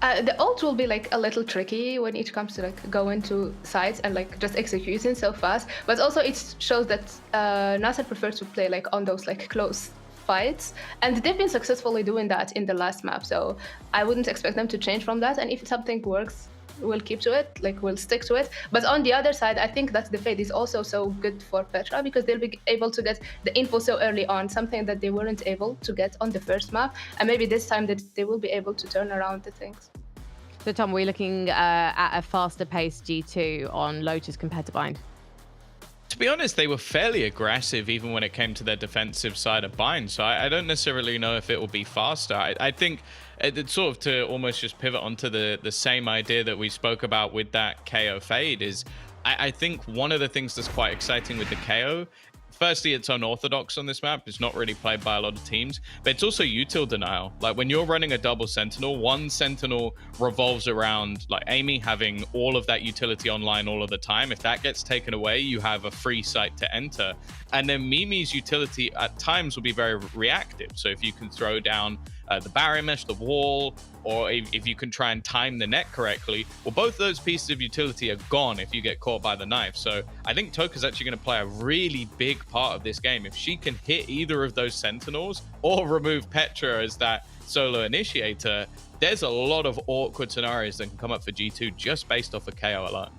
The ult will be like a little tricky when it comes to like go into sites and like just executing so fast, but also it shows that NASA prefers to play like on those like close fights, and they've been successfully doing that in the last map, so I wouldn't expect them to change from that. And if something works, we'll keep to it, like we'll stick to it. But on the other side, I think that the Fade is also so good for Petra, because they'll be able to get the info so early on, something that they weren't able to get on the first map, and maybe this time that they will be able to turn around the things. So Tom, we're looking at a faster paced G2 on Lotus compared to Bind. To be honest, they were fairly aggressive even when it came to their defensive side of Bind, so I don't necessarily know if it will be faster. I think it's sort of to almost just pivot onto the same idea that we spoke about with that KO Fade is, I think one of the things that's quite exciting with the KO, firstly, it's unorthodox on this map. It's not really played by a lot of teams, but it's also util denial. Like when you're running a double Sentinel, one Sentinel revolves around like Amy having all of that utility online all of the time. If that gets taken away, you have a free site to enter. And then Mimi's utility at times will be very reactive. So if you can throw down the barrier mesh, the wall, or if you can try and time the net correctly, well, both those pieces of utility are gone if you get caught by the knife. So I think Toka's actually going to play a really big part of this game. If she can hit either of those Sentinels or remove Petra as that solo initiator, there's a lot of awkward scenarios that can come up for G2 just based off of KO alone.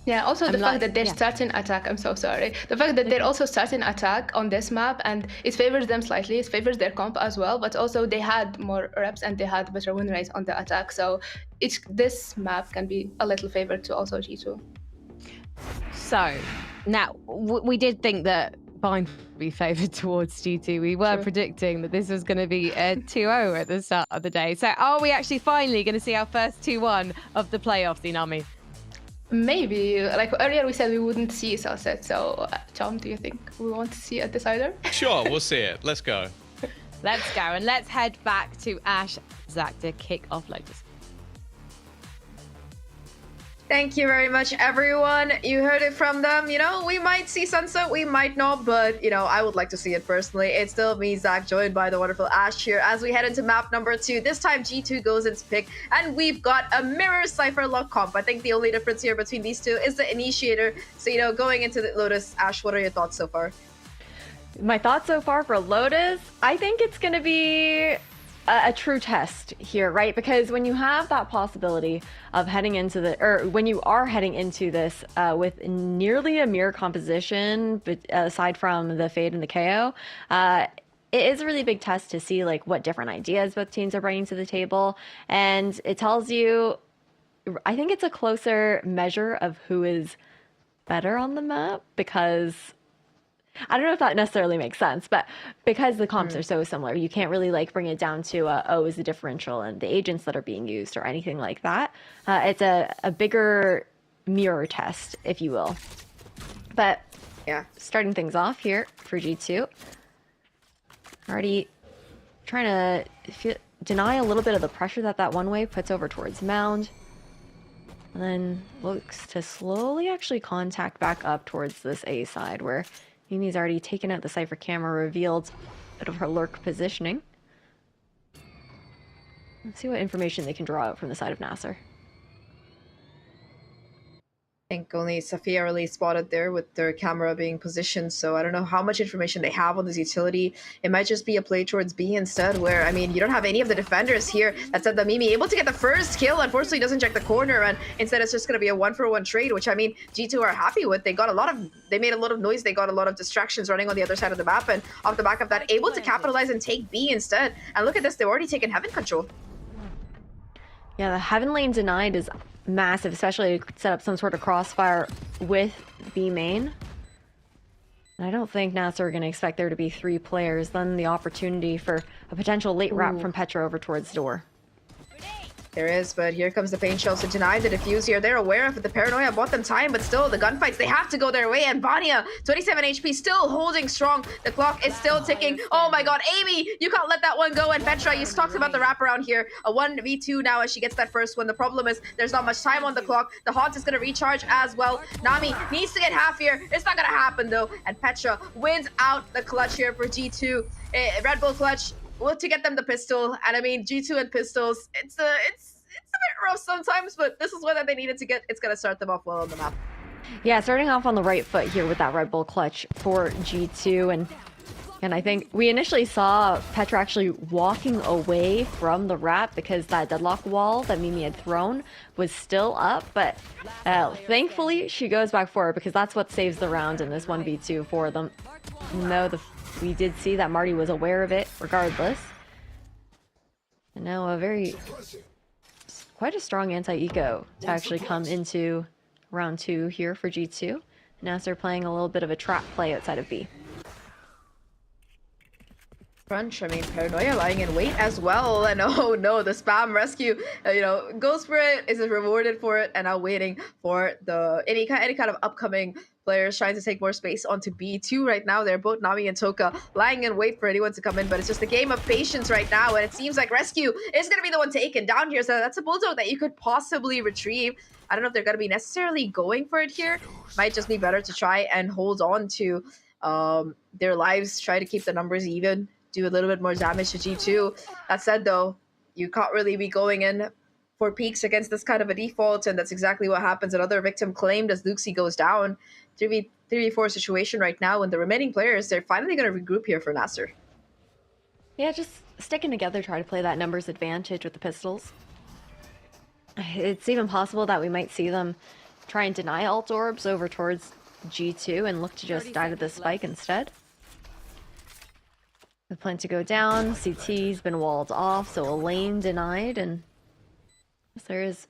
Yeah, also the fact that they're starting attack, I'm so sorry. The fact that they're also starting attack on this map, and it favors them slightly, it favors their comp as well, but also they had more reps and they had better win rates on the attack. So this map can be a little favored to also G2. So now we did think that Bind would be favoured towards G2. We were predicting that this was going to be a 2-0 at the start of the day. So are we actually finally going to see our first 2-1 of the playoffs, Inami? Maybe. Like earlier we said we wouldn't see Sunset, so Tom, do you think we want to see a decider? Sure, we'll see it. Let's go. Let's go, and let's head back to Ash Zach to kick off Lotus. Thank you very much, everyone. You heard it from them. You know, we might see sunset, we might not, but, you know, I would like to see it personally. It's still me, Zach, joined by the wonderful Ash here as we head into map number 2. This time, G2 goes its pick, and we've got a mirror Cypher luck comp. I think the only difference here between these two is the initiator. So, you know, going into the Lotus, Ash, what are your thoughts so far? My thoughts so far for Lotus, I think it's going to be a true test here, right? Because when you have that possibility of heading into the, or when you are heading into this with nearly a mirror composition, but aside from the Fade and the KO, it is a really big test to see like what different ideas both teams are bringing to the table. And it tells you, I think it's a closer measure of who is better on the map, because I don't know if that necessarily makes sense, but because the comps are so similar, you can't really like bring it down to is the differential and the agents that are being used or anything like that. It's a bigger mirror test, if you will. But yeah, starting things off here for G2. Already trying to deny a little bit of the pressure that one way puts over towards Mound. And then looks to slowly actually contact back up towards this A side where Mimi's already taken out the Cypher camera, revealed a bit of her lurk positioning. Let's see what information they can draw out from the side of Nasser. I think only Safia really spotted there with their camera being positioned, so I don't know how much information they have on this utility. It might just be a play towards B instead, where, I mean, you don't have any of the defenders here. That said, the Mimi able to get the first kill, unfortunately doesn't check the corner, and instead it's just going to be a 1-for-1 trade, which, I mean, G2 are happy with. They made a lot of noise, they got a lot of distractions running on the other side of the map, and off the back of that, able to capitalize and take B instead. And look at this, they've already taken Heaven control. Yeah, the Heaven lane denied is massive, especially to set up some sort of crossfire with B main. And I don't think Nasser are going to expect there to be 3 players. Then the opportunity for a potential late wrap from Petra over towards door. There is, but here comes the paint shells to deny the defuse here. They're aware of it. The paranoia bought them time, but still the gunfights, they have to go their way. And Vanya, 27 HP, still holding strong. The clock is still ticking. Oh my god, Amy, you can't let that one go. And Petra, you talked about the wraparound here. A 1v2 now as she gets that first one. The problem is there's not much time on the clock. The Haunt is going to recharge as well. Nami needs to get half here. It's not going to happen though. And Petra wins out the clutch here for G2. Red Bull clutch. Well, to get them the pistol, and I mean G2 and pistols, it's a bit rough sometimes, but this is what they needed to get. It's gonna start them off well on the map. Yeah, starting off on the right foot here with that Red Bull clutch for G2, and I think we initially saw Petra actually walking away from the wrap because that deadlock wall that Mimi had thrown was still up, but thankfully she goes back forward because that's what saves the round in this 1v2 for them. No, we did see that Marty was aware of it regardless. And now quite a strong anti-eco to actually come into round 2 here for G2. Nasser playing a little bit of a trap play outside of B. Crunch, I mean, Paranoia lying in wait as well, and oh no, the spam rescue, you know, goes for it, is rewarded for it, and now waiting for the any kind of upcoming players trying to take more space onto B2 right now. They're both Nami and Toka lying in wait for anyone to come in, but it's just a game of patience right now, and it seems like Rescue is going to be the one taken down here, so that's a bulldog that you could possibly retrieve. I don't know if they're going to be necessarily going for it here. Might just be better to try and hold on to their lives, try to keep the numbers even, do a little bit more damage to G2. That said though, you can't really be going in for peaks against this kind of a default, and that's exactly what happens. Another victim claimed as Luxie goes down. 3v4 situation right now, and the remaining players, they're finally going to regroup here for Nasser. Yeah, just sticking together, try to play that numbers advantage with the pistols. It's even possible that we might see them try and deny alt orbs over towards G2 and look to just die to the spike instead. The plan to go down, CT's been walled off, so a lane denied, and there is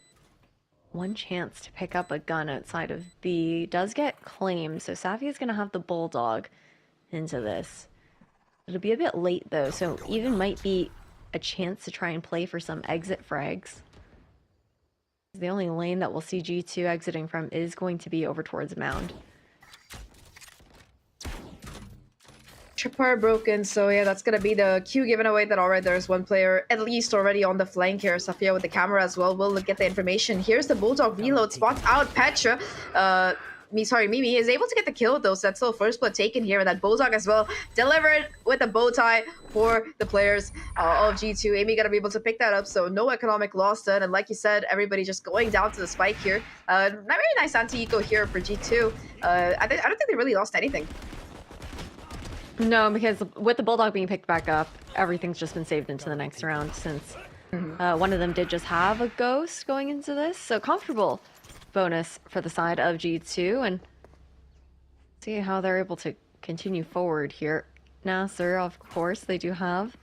one chance to pick up a gun outside of B. Does get claimed, so Safi is going to have the bulldog into this. It'll be a bit late though, so even might be a chance to try and play for some exit frags. The only lane that we'll see G2 exiting from is going to be over towards Mound. Tripwire broken, so yeah, that's gonna be the Q given away that already there's one player at least already on the flank here. Safia with the camera as well will get the information. Here's the Bulldog reload, spots out Petra. Mimi is able to get the kill though, so that's still first blood taken here, and that Bulldog as well delivered with a bow tie for the players of G2. EMEA gonna be able to pick that up, so no economic loss done, and like you said, everybody just going down to the spike here. Very nice anti-eco here for G2. I don't think they really lost anything. No, because with the Bulldog being picked back up, everything's just been saved into the next round since one of them did just have a ghost going into this. So comfortable bonus for the side of G2, and see how they're able to continue forward here. Nasser, of course, they do have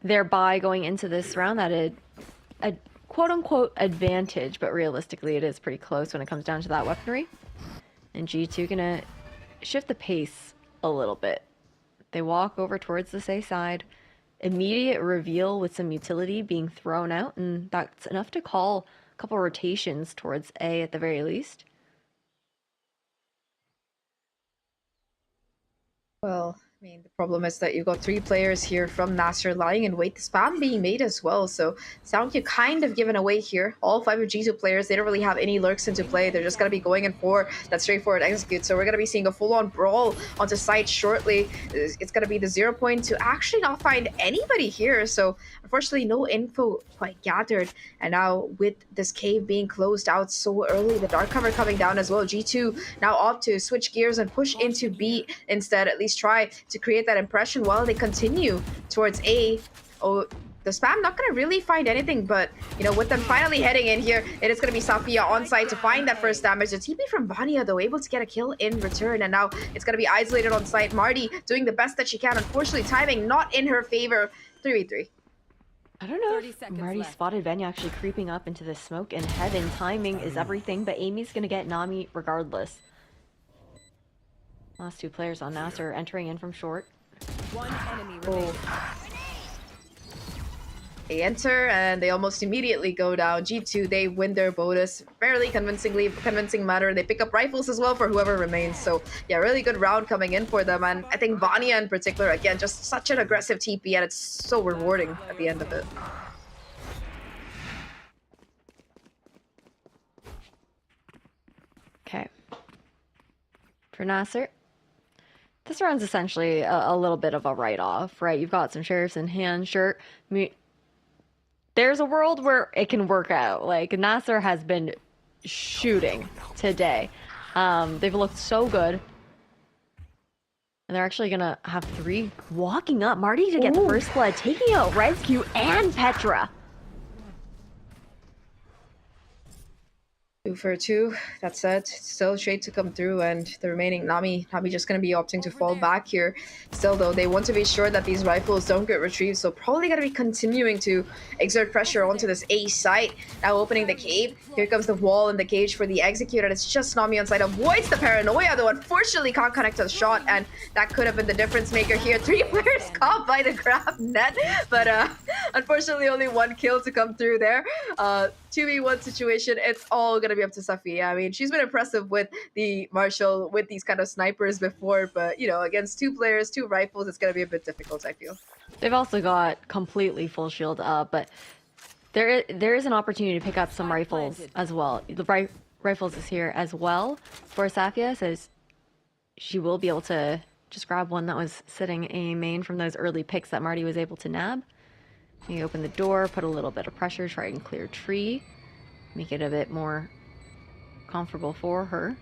their buy going into this round that a quote-unquote advantage, but realistically it is pretty close when it comes down to that weaponry. And G2 gonna shift the pace a little bit. They walk over towards the A side, immediate reveal with some utility being thrown out, and that's enough to call a couple rotations towards A at the very least. Well, I mean, the problem is that you've got 3 players here from Nasser lying in wait. The spam being made as well, so sound you kind of given away here. All 5 of G2 players, they don't really have any lurks into play. They're just going to be going in for that straightforward execute. So we're going to be seeing a full-on brawl onto site shortly. It's going to be the 0 point to actually not find anybody here. So unfortunately, no info quite gathered. And now with this cave being closed out so early, the dark cover coming down as well, G2 now opt to switch gears and push into B instead, at least try to create that impression while they continue towards A. Oh, the spam not going to really find anything, but you know, with them finally heading in here, it is going to be Safia on site to find that first damage. The TP from Vanya though able to get a kill in return, and now it's going to be isolated on site. Marty doing the best that she can. Unfortunately, timing not in her favor. 3v3. I don't know if Marty spotted Venya actually creeping up into the smoke and heaven. Timing is everything, but Amy's going to get Nami regardless. Last 2 players on Nasser entering in from short. One enemy remaining. They enter and they almost immediately go down. G2, they win their bonus fairly convincing manner. They pick up rifles as well for whoever remains. So yeah, really good round coming in for them. And I think Vanya in particular, again, just such an aggressive TP, and it's so rewarding at the end of it. Okay. For Nasser, this round's essentially a little bit of a write-off, right? You've got some sheriffs in hand. Sure, there's a world where it can work out. Like, Nasser has been shooting today. They've looked so good. And they're actually going to have 3 walking up. Marty to get the first blood, taking out Rescue and Petra. 2 for 2. That said, still Shade to come through, and the remaining Nami just going to be opting to fall back here. Still though, they want to be sure that these rifles don't get retrieved, so probably going to be continuing to exert pressure onto this A site. Now opening the cave. Here comes the wall and the cage for the execute, and it's just Nami on site. Avoids the paranoia though, unfortunately can't connect to the shot, and that could have been the difference maker here. 3 players caught by the grab net, but unfortunately only 1 kill to come through there. 2v1 situation, it's all gonna be up to Safia. I mean, she's been impressive with the Marshall, with these kind of snipers before, but you know, against 2 players, 2 rifles, it's gonna be a bit difficult, I feel. They've also got completely full shield up, but there is an opportunity to pick up some rifles as well. The rifles is here as well for Safia, says she will be able to just grab one that was sitting a main from those early picks that Marty was able to nab. You open the door, put a little bit of pressure, try and clear tree, make it a bit more comfortable for her,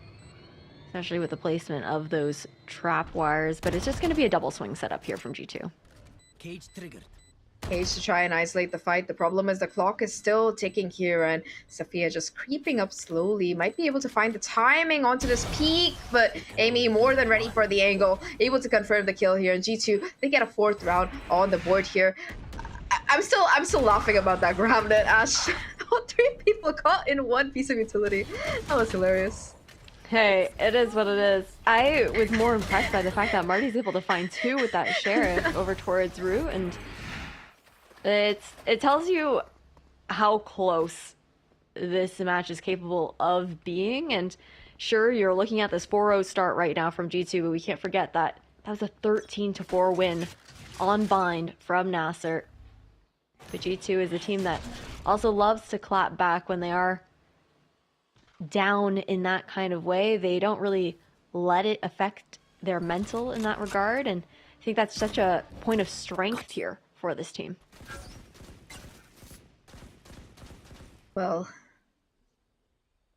especially with the placement of those trap wires, but it's just going to be a double swing setup here from G2. Cage triggered. Cage to try and isolate the fight. The problem is the clock is still ticking here, and Safia just creeping up slowly. Might be able to find the timing onto this peak, but Amy more than ready for the angle, able to confirm the kill here. And G2, they get a 4th round on the board here. I'm still laughing about that grab net, Ash. 3 people caught in 1 piece of utility. That was hilarious. Hey, it is what it is. I was more impressed by the fact that Marty's able to find 2 with that sheriff over towards Rue, and it tells you how close this match is capable of being. And sure, you're looking at this 4-0 start right now from G2, but we can't forget that That was a 13-4 win on Bind from Nasser. But G2 is a team that also loves to clap back when they are down in that kind of way. They don't really let it affect their mental in that regard, and I think that's such a point of strength here for this team. Well,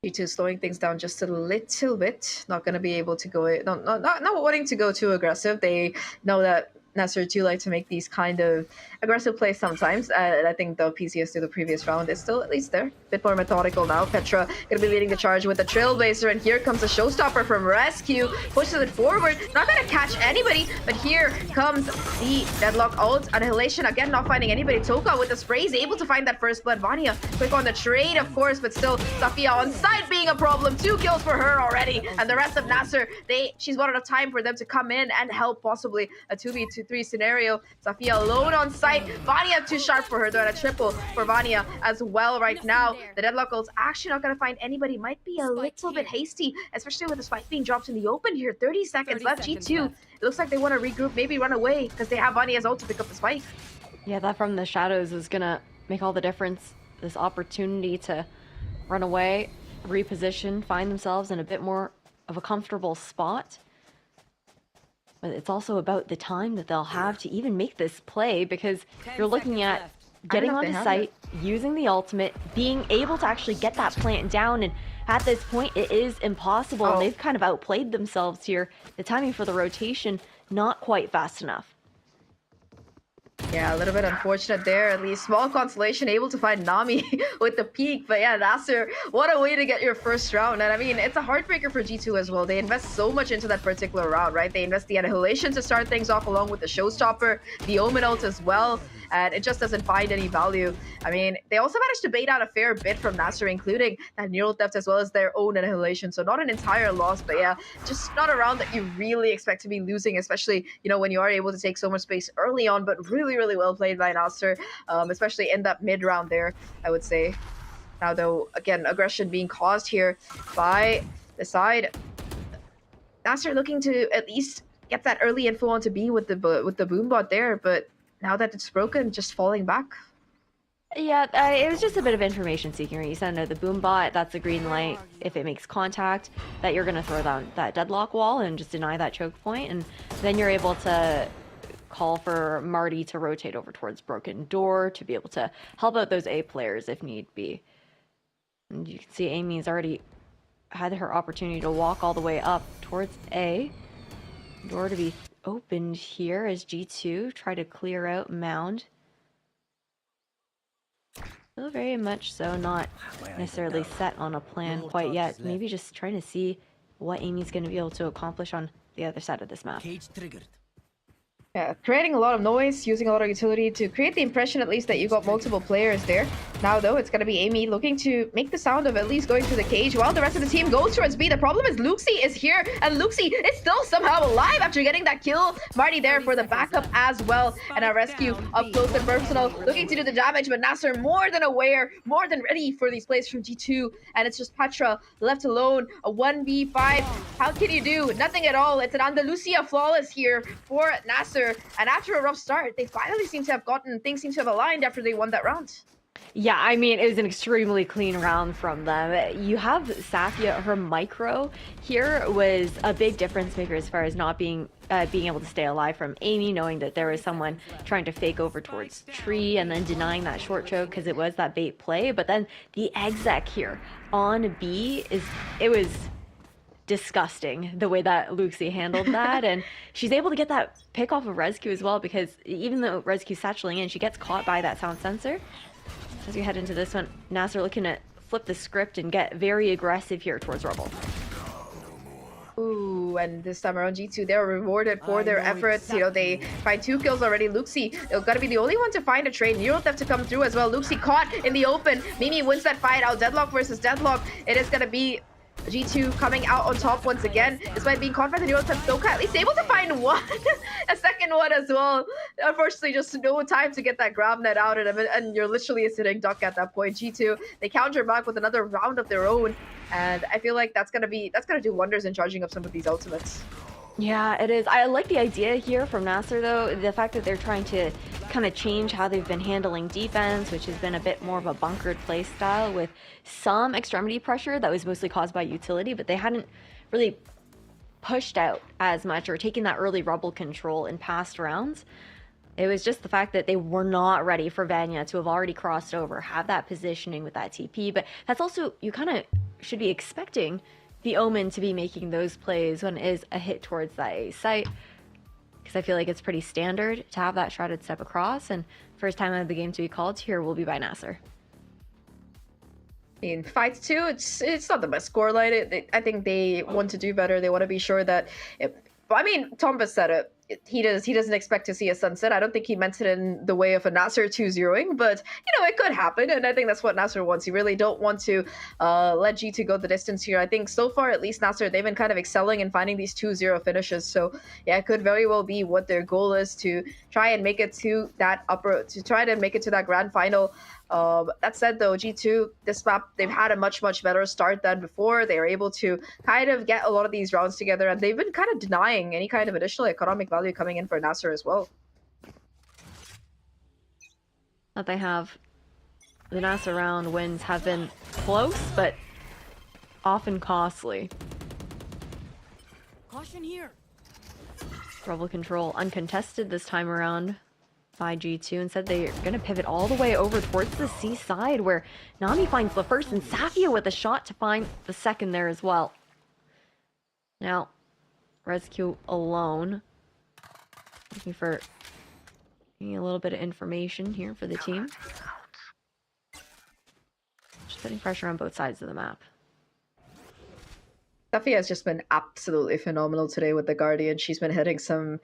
G2 slowing things down just a little bit. Not going to be able to go, not wanting to go too aggressive. They know that Nasser do like to make these kind of aggressive plays sometimes, and I think the PCS to the previous round is still at least there. Bit more methodical now. Petra gonna be leading the charge with the Trailblazer, and here comes a showstopper from Rescue, pushes it forward, not gonna catch anybody, but here comes the Deadlock ult. Annihilation again, not finding anybody. Toka with the sprays, able to find that first blood. Vanya quick on the trade, of course, but still Safia on site being a problem. 2 kills for her already, and the rest of Nasser, she's got enough time for them to come in and help possibly a 2v3 scenario. Safia alone on site. Vanya too sharp for her, though, and a triple for Vanya as well right now. The Deadlock ult's actually not going to find anybody. Might be a little bit hasty, especially with the spike being dropped in the open here. 30 seconds left. G2, it looks like they want to regroup, maybe run away, because they have Vanya's ult to pick up the spike. Yeah, that from the shadows is going to make all the difference. This opportunity to run away, reposition, find themselves in a bit more of a comfortable spot. But it's also about the time that they'll have to even make this play, because you're looking at getting onto site, using the ultimate, being able to actually get that plant down, and at this point it is impossible. And they've kind of outplayed themselves here. The timing for the rotation, not quite fast enough. Yeah, a little bit unfortunate there. At least small consolation, able to find Nami with the peak. But yeah, Nasser, what a way to get your first round. And I mean, it's a heartbreaker for G2 as well. They invest so much into that particular round, right? They invest the Annihilation to start things off, along with the Showstopper, the Omen ult as well. And it just doesn't find any value. I mean, they also managed to bait out a fair bit from Nasser, including that Neural Theft as well as their own Annihilation. So not an entire loss, but yeah, just not a round that you really expect to be losing, especially, you know, when you are able to take so much space early on. But really, really well played by Nasser, especially in that mid round there, I would say. Now, though, again, aggression being caused here by the side. Nasser looking to at least get that early info onto B with the Boombot there, but now that it's broken, just falling back. Yeah, it was just a bit of information seeking. You said, no, the Boombot, that's a green light. If it makes contact, that you're going to throw down that deadlock wall and just deny that choke point. And then you're able to call for Marty to rotate over towards Broken Door to be able to help out those A players if need be. And you can see Amy's already had her opportunity to walk all the way up towards A. Door to be opened here as G2 try to clear out Mound. Still very much so not necessarily set on a plan quite yet. Maybe just trying to see what Amy's going to be able to accomplish on the other side of this map. Cage triggered. Yeah, creating a lot of noise, using a lot of utility to create the impression at least that you got multiple players there. Now, though, it's going to be Amy looking to make the sound of at least going to the cage while the rest of the team goes towards B. The problem is Luxie is here, and Luxie is still somehow alive after getting that kill. Marty there for the backup as well, and a rescue up close and personal, looking to do the damage, but Nasser more than aware, more than ready for these plays from G2, and it's just Petra left alone, a 1v5. How can you do? Nothing at all. It's an Andalusia flawless here for Nasser. And after a rough start, they finally seem to have things seem to have aligned after they won that round. Yeah, I mean, it was an extremely clean round from them. You have Safia, her micro here was a big difference maker as far as not being able to stay alive from Amy, knowing that there was someone trying to fake over towards Tree and then denying that short choke because it was that bait play. But then the exec here on B it was disgusting the way that Luxie handled that, and she's able to get that pick off of Rescue as well, because even though Rescue's satcheling in, she gets caught by that sound sensor. As we head into this one, Nasser looking to flip the script and get very aggressive here towards Rubble. Ooh, and this time around G2, they're rewarded for their efforts. You know, they find 2 kills already. Luxie, they're gonna be the only one to find a trade. Neural Theft to come through as well. Luxie caught in the open. Mimi wins that fight out. Deadlock versus Deadlock. It is gonna be G2 coming out on top once again, despite being caught by the Neural Theft. Toka at least able to find one, a second one as well. Unfortunately, just no time to get that grab net out, and you're literally a sitting duck at that point. G2, they counter back with another round of their own, and I feel like that's gonna do wonders in charging up some of these ultimates. Yeah, it is. I like the idea here from Nasser, though. The fact that they're trying to kind of change how they've been handling defense, which has been a bit more of a bunkered play style with some extremity pressure that was mostly caused by utility, but they hadn't really pushed out as much or taken that early rubble control in past rounds. It was just the fact that they were not ready for Vanya to have already crossed over, have that positioning with that TP, but that's also, you kind of should be expecting the Omen to be making those plays when it is a hit towards that A site, because I feel like it's pretty standard to have that shrouded step across, and first time out of the game to be called here will be by Nasser. I mean, 5-2, it's not the best scoreline. I think they want to do better. They want to be sure that... I mean, Tombas said it. He doesn't expect to see a sunset. I don't think he meant it in the way of a Nasser 2-0ing, but it could happen, and I think that's what Nasser wants. You really don't want to let G2 go the distance here. I think so far, at least Nasser, they've been kind of excelling in finding these 2-0 finishes. So yeah, it could very well be what their goal is, to try and make it to that grand final. That said, though, G2, this map, they've had a much better start than before. They were able to kind of get a lot of these rounds together, and they've been kind of denying any kind of additional economic value coming in for Nasser as well. That they have. The Nasser round wins have been close, but often costly. Caution here. Rubble control uncontested this time around by G2. Instead, they're going to pivot all the way over towards the C side, where Nami finds the first and Safia with a shot to find the second there as well. Now, Rescue alone. Looking for a little bit of information here for the team. Just putting pressure on both sides of the map. Safia has just been absolutely phenomenal today with the Guardian. She's been hitting some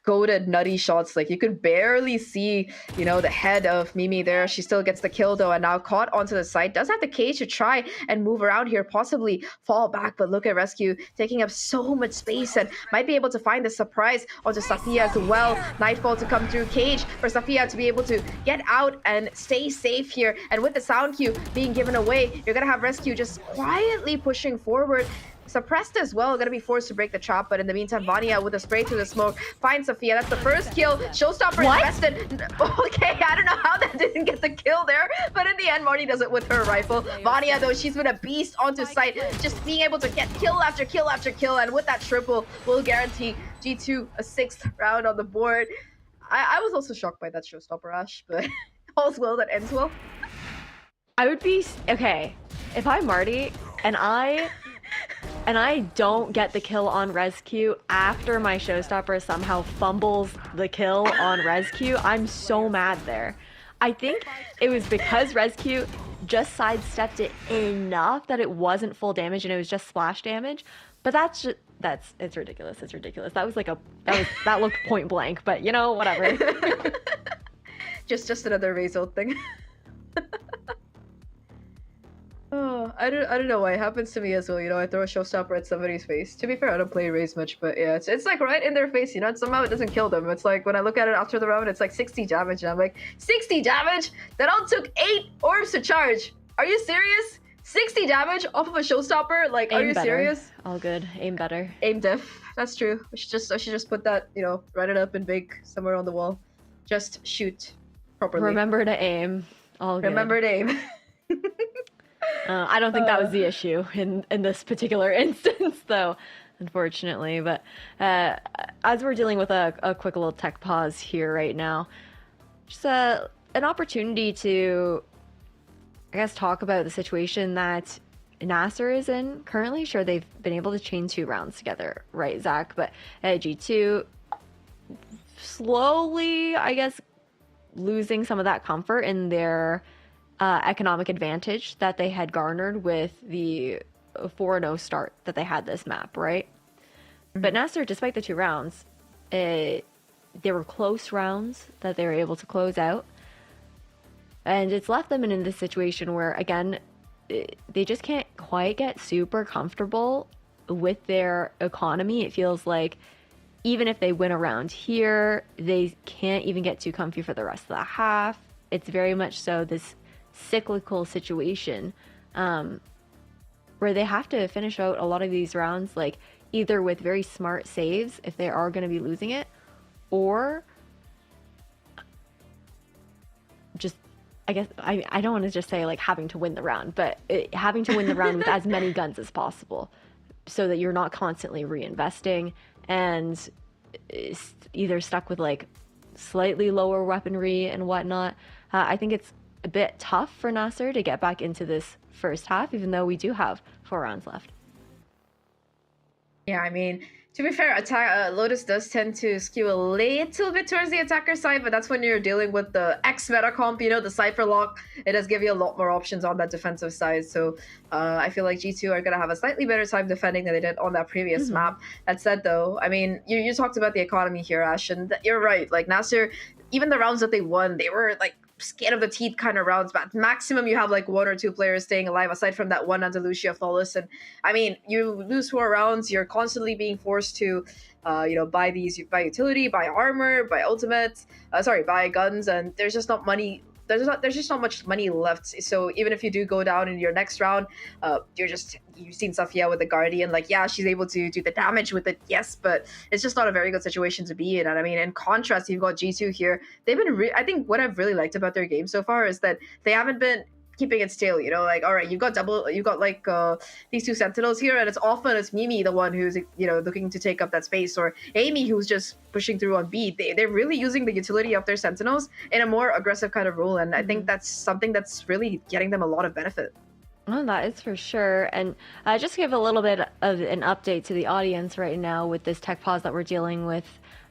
goated nutty shots. Like, you could barely see the head of Mimi there. She still gets the kill, though, and now caught onto the side. Does have the cage to try and move around here, possibly fall back, but look at Rescue taking up so much space and might be able to find the surprise onto Safia as well. Nightfall to come through, cage for Safia to be able to get out and stay safe here, and with the sound cue being given away, you're gonna have Rescue just quietly pushing forward. Suppressed as well, gonna be forced to break the trap, but in the meantime, Vanya with a spray through the smoke finds Safia. That's the first kill. Showstopper invested. Okay, I don't know how that didn't get the kill there, but in the end, Marty does it with her rifle. Vanya, though, she's been a beast onto site, just being able to get kill after kill after kill, and with that triple, will guarantee G2 a 6th round on the board. I was also shocked by that Showstopper, Ash, but all's well that ends well. I would be okay if I'm Marty and I don't get the kill on Rescue after my Showstopper somehow fumbles the kill on Rescue. I'm so mad there. I think it was because Rescue just sidestepped it enough that it wasn't full damage and it was just splash damage. But it's ridiculous. It's ridiculous. That was like that looked point blank, but whatever. just another Razor thing. Oh, I don't know why it happens to me as well. I throw a Showstopper at somebody's face. To be fair, I don't play Raze much, but yeah, it's like right in their face, and somehow it doesn't kill them. It's like when I look at it after the round, it's like 60 damage, and I'm like, 60 damage? That all took 8 orbs to charge. Are you serious? 60 damage off of a Showstopper? Like, are you serious? All good. Aim better. Aim diff. That's true. I should just put that, write it up in big somewhere on the wall. Just shoot properly. Remember to aim. All good. Remember to aim. I don't think that was the issue in this particular instance, though, unfortunately. But as we're dealing with a quick little tech pause here right now, just an opportunity to, I guess, talk about the situation that Nasser is in currently. Sure, they've been able to chain 2 rounds together, right, Zach? But G2 slowly, I guess, losing some of that comfort in their economic advantage that they had garnered with the 4-0 start that they had this map, right? Mm-hmm. But Nasser, despite the 2 rounds, they were close rounds that they were able to close out. And it's left them in this situation where, again, they just can't quite get super comfortable with their economy. It feels like even if they win a round here, they can't even get too comfy for the rest of the half. It's very much so this cyclical situation where they have to finish out a lot of these rounds like either with very smart saves if they are going to be losing it, or just, I guess, I don't want to just say like having to win the round, but having to win the round with as many guns as possible so that you're not constantly reinvesting and either stuck with like slightly lower weaponry and whatnot. I think it's a bit tough for Nasser to get back into this first half, even though we do have 4 rounds left. Yeah, I mean, to be fair, Lotus does tend to skew a little bit towards the attacker side, but that's when you're dealing with the X-meta comp, you know, the Cypher lock. It does give you a lot more options on that defensive side. So I feel like G2 are going to have a slightly better time defending than they did on that previous map. That said, though, I mean, you talked about the economy here, Ash, and you're right. Like, Nasser, even the rounds that they won, they were, like, skin of the teeth kind of rounds, but maximum you have like 1 or 2 players staying alive aside from that one Andalusia flawless. And I mean, you lose 4 rounds, you're constantly being forced to buy utility, buy armor, buy ultimate, buy guns, and there's just not money. There's just not much money left. So even if you do go down in your next round, you've seen Safia with the Guardian, like, yeah, she's able to do the damage with it, yes, but it's just not a very good situation to be in. And I mean, in contrast, you've got G2 here. They've been I think what I've really liked about their game so far is that they haven't been keeping it still, you know, like, all right, you've got like these 2 sentinels here, and it's Mimi, the one who's, you know, looking to take up that space, or Amy, who's just pushing through on B. They're really using the utility of their sentinels in a more aggressive kind of role, and I think that's something that's really getting them a lot of benefit. Oh, that is for sure. And just to give a little bit of an update to the audience right now with this tech pause that we're dealing with,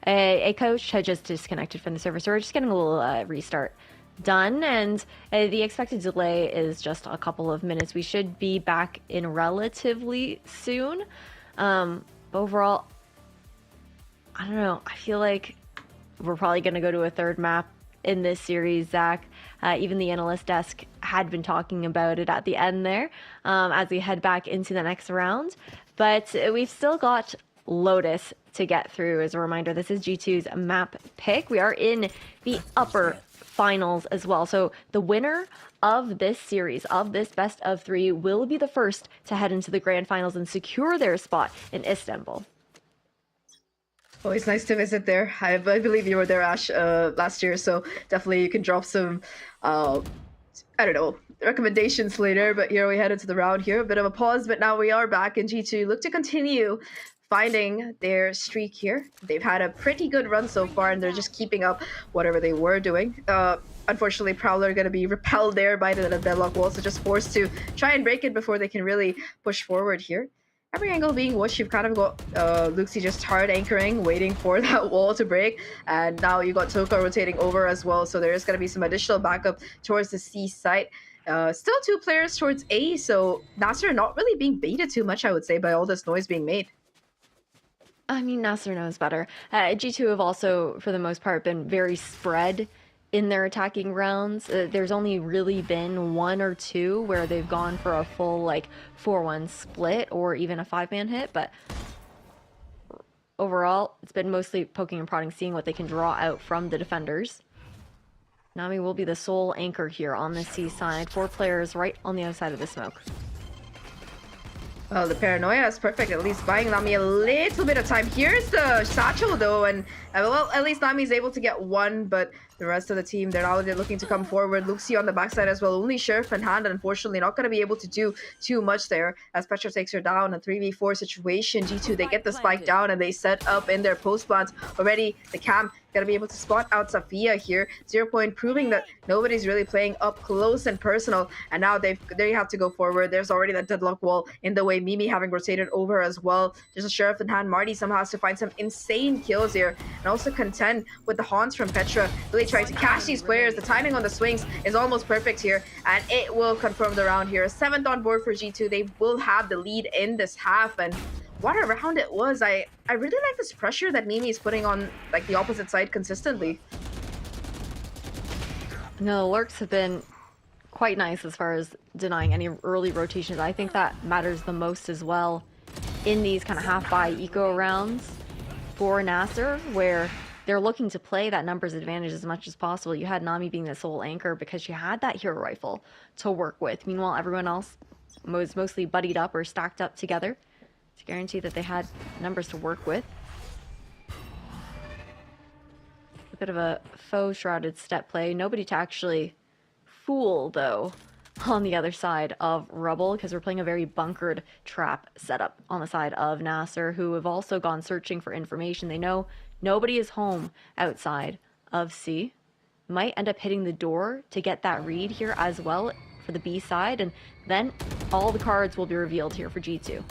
a coach had just disconnected from the server, so we're just getting a little restart done, and the expected delay is just a couple of minutes. We should be back in relatively soon. Overall, I don't know, I feel like we're probably going to go to a 3rd map in this series, Zach. Even the analyst desk had been talking about it at the end there as we head back into the next round, but we've still got Lotus to get through. As a reminder, this is G2's map pick. We are in the upper finals as well. So the winner of this series, of this best of 3, will be the first to head into the grand finals and secure their spot in Istanbul. Always nice to visit there. I believe you were there, Ash, last year, so definitely you can drop some, I don't know, recommendations later. But here we head into the round here. A bit of a pause, but now we are back in G2. Look to continue finding their streak here. They've had a pretty good run so far, and they're just keeping up whatever they were doing. Unfortunately, Prowler are going to be repelled there by the deadlock wall, so just forced to try and break it before they can really push forward here. Every angle being watched, you've kind of got Luxie just hard anchoring, waiting for that wall to break. And now you got Toka rotating over as well, so there is going to be some additional backup towards the C site. Still 2 players towards A, so Nasser not really being baited too much, I would say, by all this noise being made. I mean, Nasser knows better. G2 have also, for the most part, been very spread in their attacking rounds. There's only really been 1 or 2 where they've gone for a full, like, 4-1 split or even a 5-man hit, but overall, it's been mostly poking and prodding, seeing what they can draw out from the defenders. Nami will be the sole anchor here on the C side. 4 players right on the other side of the smoke. Well, the paranoia is perfect, at least buying Nami a little bit of time. Here's the satchel, though, and well, at least Nami's able to get 1, but the rest of the team, they're looking to come forward. Luxie on the backside as well, only Sheriff in hand, unfortunately not going to be able to do too much there as Petra takes her down. A 3v4 situation. G2, they get the spike down and they set up in their post plants already. The cam gonna be able to spot out Safia here. 0 point, proving that nobody's really playing up close and personal. And now they have to go forward. There's already that deadlock wall in the way. Mimi having rotated over as well. There's a Sheriff in hand. Marty somehow has to find some insane kills here and also contend with the haunts from Petra. Really trying to catch these players. The timing on the swings is almost perfect here, and it will confirm the round here. 7th on board for G2. They will have the lead in this half, and what a round it was. I really like this pressure that Mimi is putting on like the opposite side consistently. No, the lurks have been quite nice as far as denying any early rotations. I think that matters the most as well in these kind of half-buy eco rounds for Nasser, where they're looking to play that numbers advantage as much as possible. You had Nami being the sole anchor because she had that hero rifle to work with. Meanwhile, everyone else was mostly buddied up or stacked up together. to guarantee that they had numbers to work with. A bit of a faux shrouded step play. Nobody to actually fool, though, on the other side of Rubble, because we're playing a very bunkered trap setup on the side of Nasser, who have also gone searching for information. They know nobody is home outside of C. Might end up hitting the door to get that read here as well for the B side, and then all the cards will be revealed here for G2.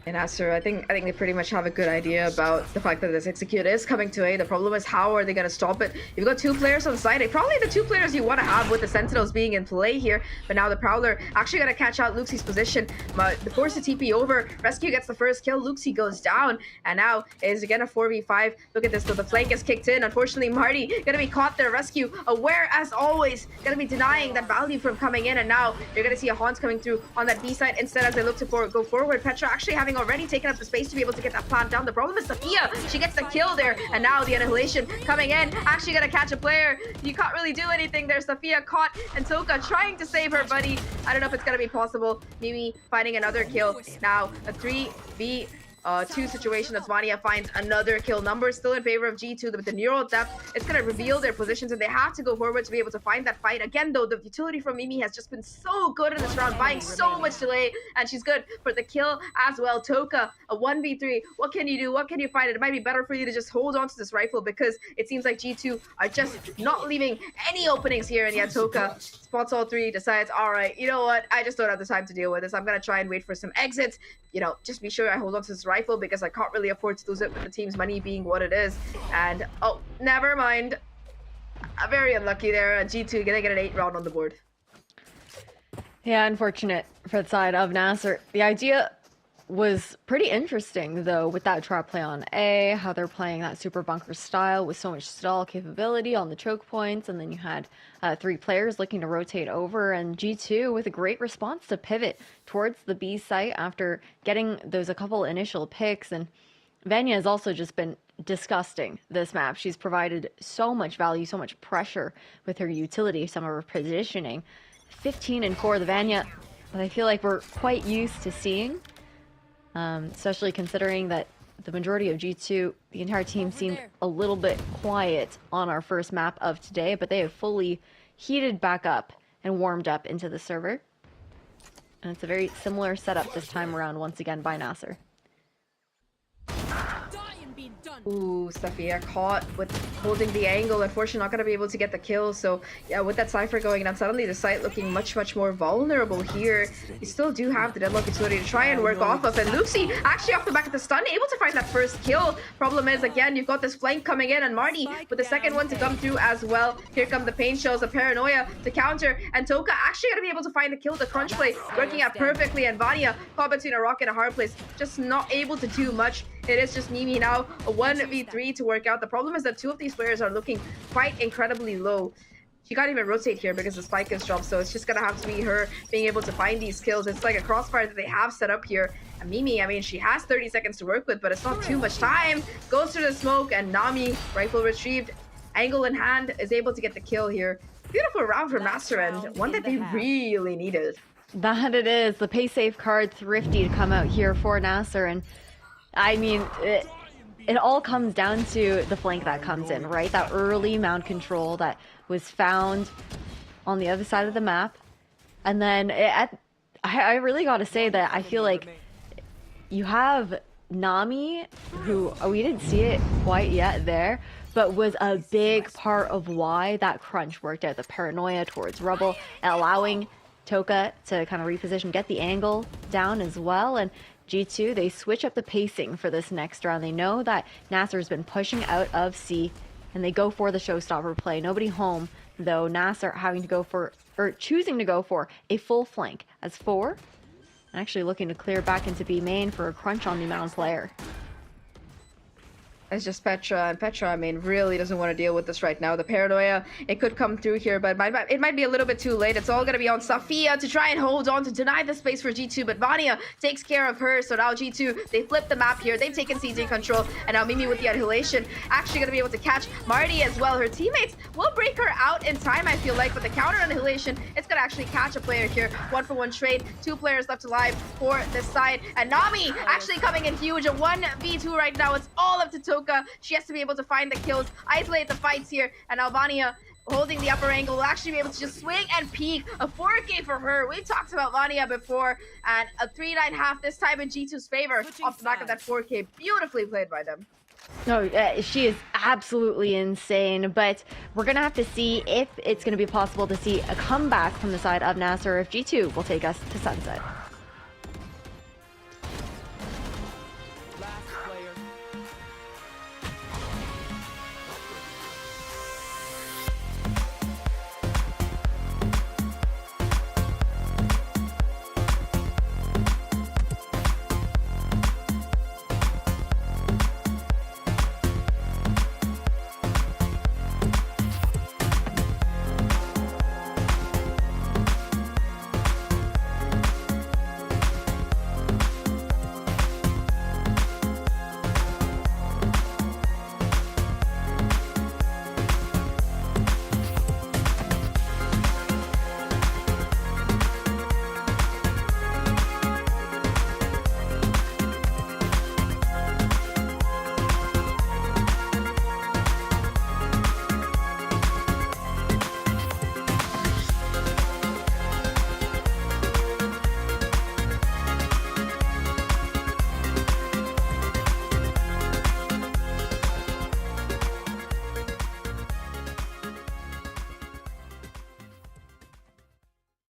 And Nasser, I think they pretty much have a good idea about the fact that this execute is coming to A. The problem is, how are they going to stop it? You've got 2 players on site. Probably the 2 players you want to have with the Sentinels being in play here. But now the Prowler actually going to catch out Luxie's position. But force the TP over. Rescue gets the first kill. Luxie goes down. And now is again a 4v5. Look at this, though. The flank is kicked in. Unfortunately, Marty going to be caught there. Rescue, aware as always, going to be denying that value from coming in. And now you're going to see a Hans coming through on that B side instead as they look to go forward. Petra actually having already taken up the space to be able to get that plant down. The problem is Sophia. She gets the kill there, and now the Annihilation coming in. Actually gonna catch a player. You can't really do anything there. Sophia caught, and Toka trying to save her buddy. I don't know if it's gonna be possible. Mimi finding another kill. Now a 3v2 situation as Vania finds another kill. Numbers still in favor of G2, but the neural depth, it's going to reveal their positions, and they have to go forward to be able to find that fight. Again, though, the utility from Mimi has just been so good in this round, buying so much delay, and she's good for the kill as well. Toka, a 1v3. What can you do? What can you find? It might be better for you to just hold on to this rifle, because it seems like G2 are just not leaving any openings here, and yet Toka spots all 3, decides, all right, you know what? I just don't have the time to deal with this. I'm going to try and wait for some exits. You know, just be sure I hold on to this rifle, because I can't really afford to lose it with the team's money being what it is. And oh, never mind. Very unlucky there. G2 gonna get an 8 round on the board. Yeah, unfortunate for the side of Nasser. The idea was pretty interesting, though, with that trap play on A, how they're playing that super bunker style with so much stall capability on the choke points, and then you had 3 players looking to rotate over, and G2 with a great response to pivot towards the B site after getting those a couple initial picks. And Vanya has also just been disgusting this map. She's provided so much value, so much pressure with her utility, some of her positioning. 15 and 4, the Vanya that I feel like we're quite used to seeing. Especially considering that the majority of G2, the entire team seemed a little bit quiet on our first map of today, but they have fully heated back up and warmed up into the server. And it's a very similar setup this time around once again by Nasser. Ooh, Sophia caught with holding the angle. Unfortunately, not going to be able to get the kill. So, yeah, with that Cypher going down, suddenly the site looking much more vulnerable here. You still do have the deadlock utility to try and work off of. And Luxie, actually off the back of the stun, able to find that first kill. Problem is, again, you've got this flank coming in, and Marty with the second one to come through as well. Here come the pain shells, the paranoia to counter, and Toka actually going to be able to find the kill. The crunch play working out perfectly, and Vanya caught between a rock and a hard place, just not able to do much. It is just Mimi now, a 1v3 to work out. The problem is that 2 of these players are looking quite incredibly low. She can't even rotate here because the spike is dropped, so it's just gonna have to be her being able to find these kills. It's like a crossfire that they have set up here. And Mimi, I mean, she has 30 seconds to work with, but it's not too much time. Goes through the smoke, and Nami, rifle retrieved, angle in hand, is able to get the kill here. Beautiful round from Nasser, and one that they really needed. That it is. The pay safe card thrifty to come out here for Nasser, and I mean, it all comes down to the flank that comes in, right? That early mound control that was found on the other side of the map. And then I really got to say that I feel like you have Nami, who we didn't see it quite yet there, but was a big part of why that crunch worked out. The paranoia towards Rubble, allowing Toka to kind of reposition, get the angle down as well. And G2, they switch up the pacing for this next round. They know that Nasser's been pushing out of C, and they go for the showstopper play. Nobody home, though. Nasser having to go for, or choosing to go for, a full flank as 4. Actually looking to clear back into B main for a crunch on the mound player. It's just Petra, and Petra, I mean, really doesn't want to deal with this right now. The paranoia, it could come through here, but it might be a little bit too late. It's all going to be on Safia to try and hold on to deny the space for G2, but Vania takes care of her, so now G2, they flip the map here. They've taken CJ control, and now Mimi with the annihilation, actually going to be able to catch Marty as well. Her teammates will break her out in time, I feel like, but the counter annihilation, it's going to actually catch a player here. 1-for-1 trade, 2 players left alive for this side, and Nami actually coming in huge. A 1v2 right now. It's all up to Toka. She has to be able to find the kills, isolate the fights here, and Vania holding the upper angle will actually be able to just swing and peek. A 4K for her. We talked about Vania before, and a 3-9-half this time in G2's favor off the back of that 4K. Beautifully played by them. No, she is absolutely insane, but we're going to have to see if it's going to be possible to see a comeback from the side of Nasser, if G2 will take us to Sunset.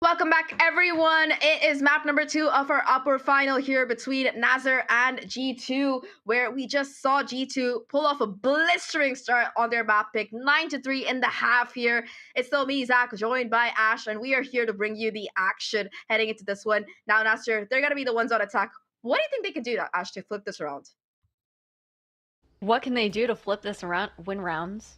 Welcome back, everyone. It is map number 2 of our upper final here between Nazar and G2, where we just saw G2 pull off a blistering start on their map pick, 9-3 in the half here. It's still me, Zach, joined by Ash, and we are here to bring you the action heading into this one. Now, Nazar, they're going to be the ones on attack. What do you think they can do, Ash, to flip this around? What can they do to flip this around, win rounds?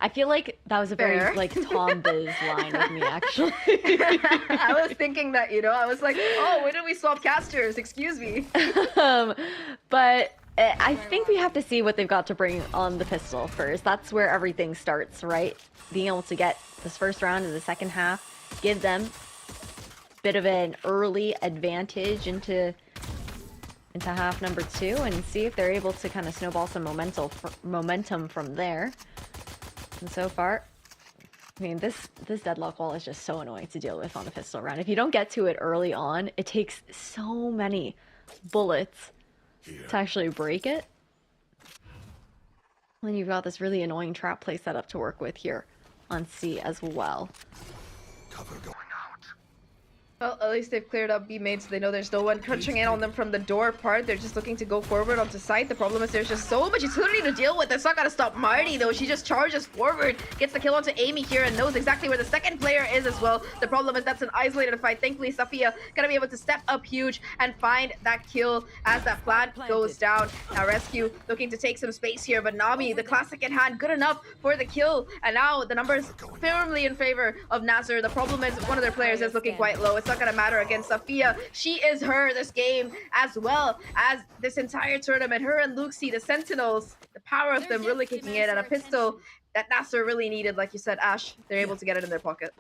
I feel like that was a very like Tom Biz line of me, actually. I was thinking that, you know, I was like, oh, when did we swap casters? Excuse me. But I think we have to see what they've got to bring on the pistol first. That's where everything starts, right? Being able to get this first round in the second half, give them a bit of an early advantage into half number 2 and see if they're able to kind of snowball some momentum from there. And so far, I mean, this deadlock wall is just so annoying to deal with on the pistol round. If you don't get to it early on, it takes so many bullets to actually break it. And then you've got this really annoying trap play set up to work with here on C as well. Cover going out. Well, at least they've cleared up B main, so they know there's no one crunching in on them from the door part. They're just looking to go forward onto site. The problem is there's just so much utility to deal with. That's not gonna stop Marty, though. She just charges forward, gets the kill onto Amy here, and knows exactly where the second player is as well. The problem is that's an isolated fight. Thankfully, Safia gonna be able to step up huge and find that kill as that plant goes down. Now, Rescue looking to take some space here, but Nami, the classic in hand, good enough for the kill. And now the numbers firmly in favor of Nazar. The problem is one of their players is looking quite low. It's not gonna matter against Safia. She is her this game as well as this entire tournament. Her and Luxie, the Sentinels, the power of them really kicking in, and a pistol that Nazar really needed, like you said, Ash. They're able to get it in their pocket.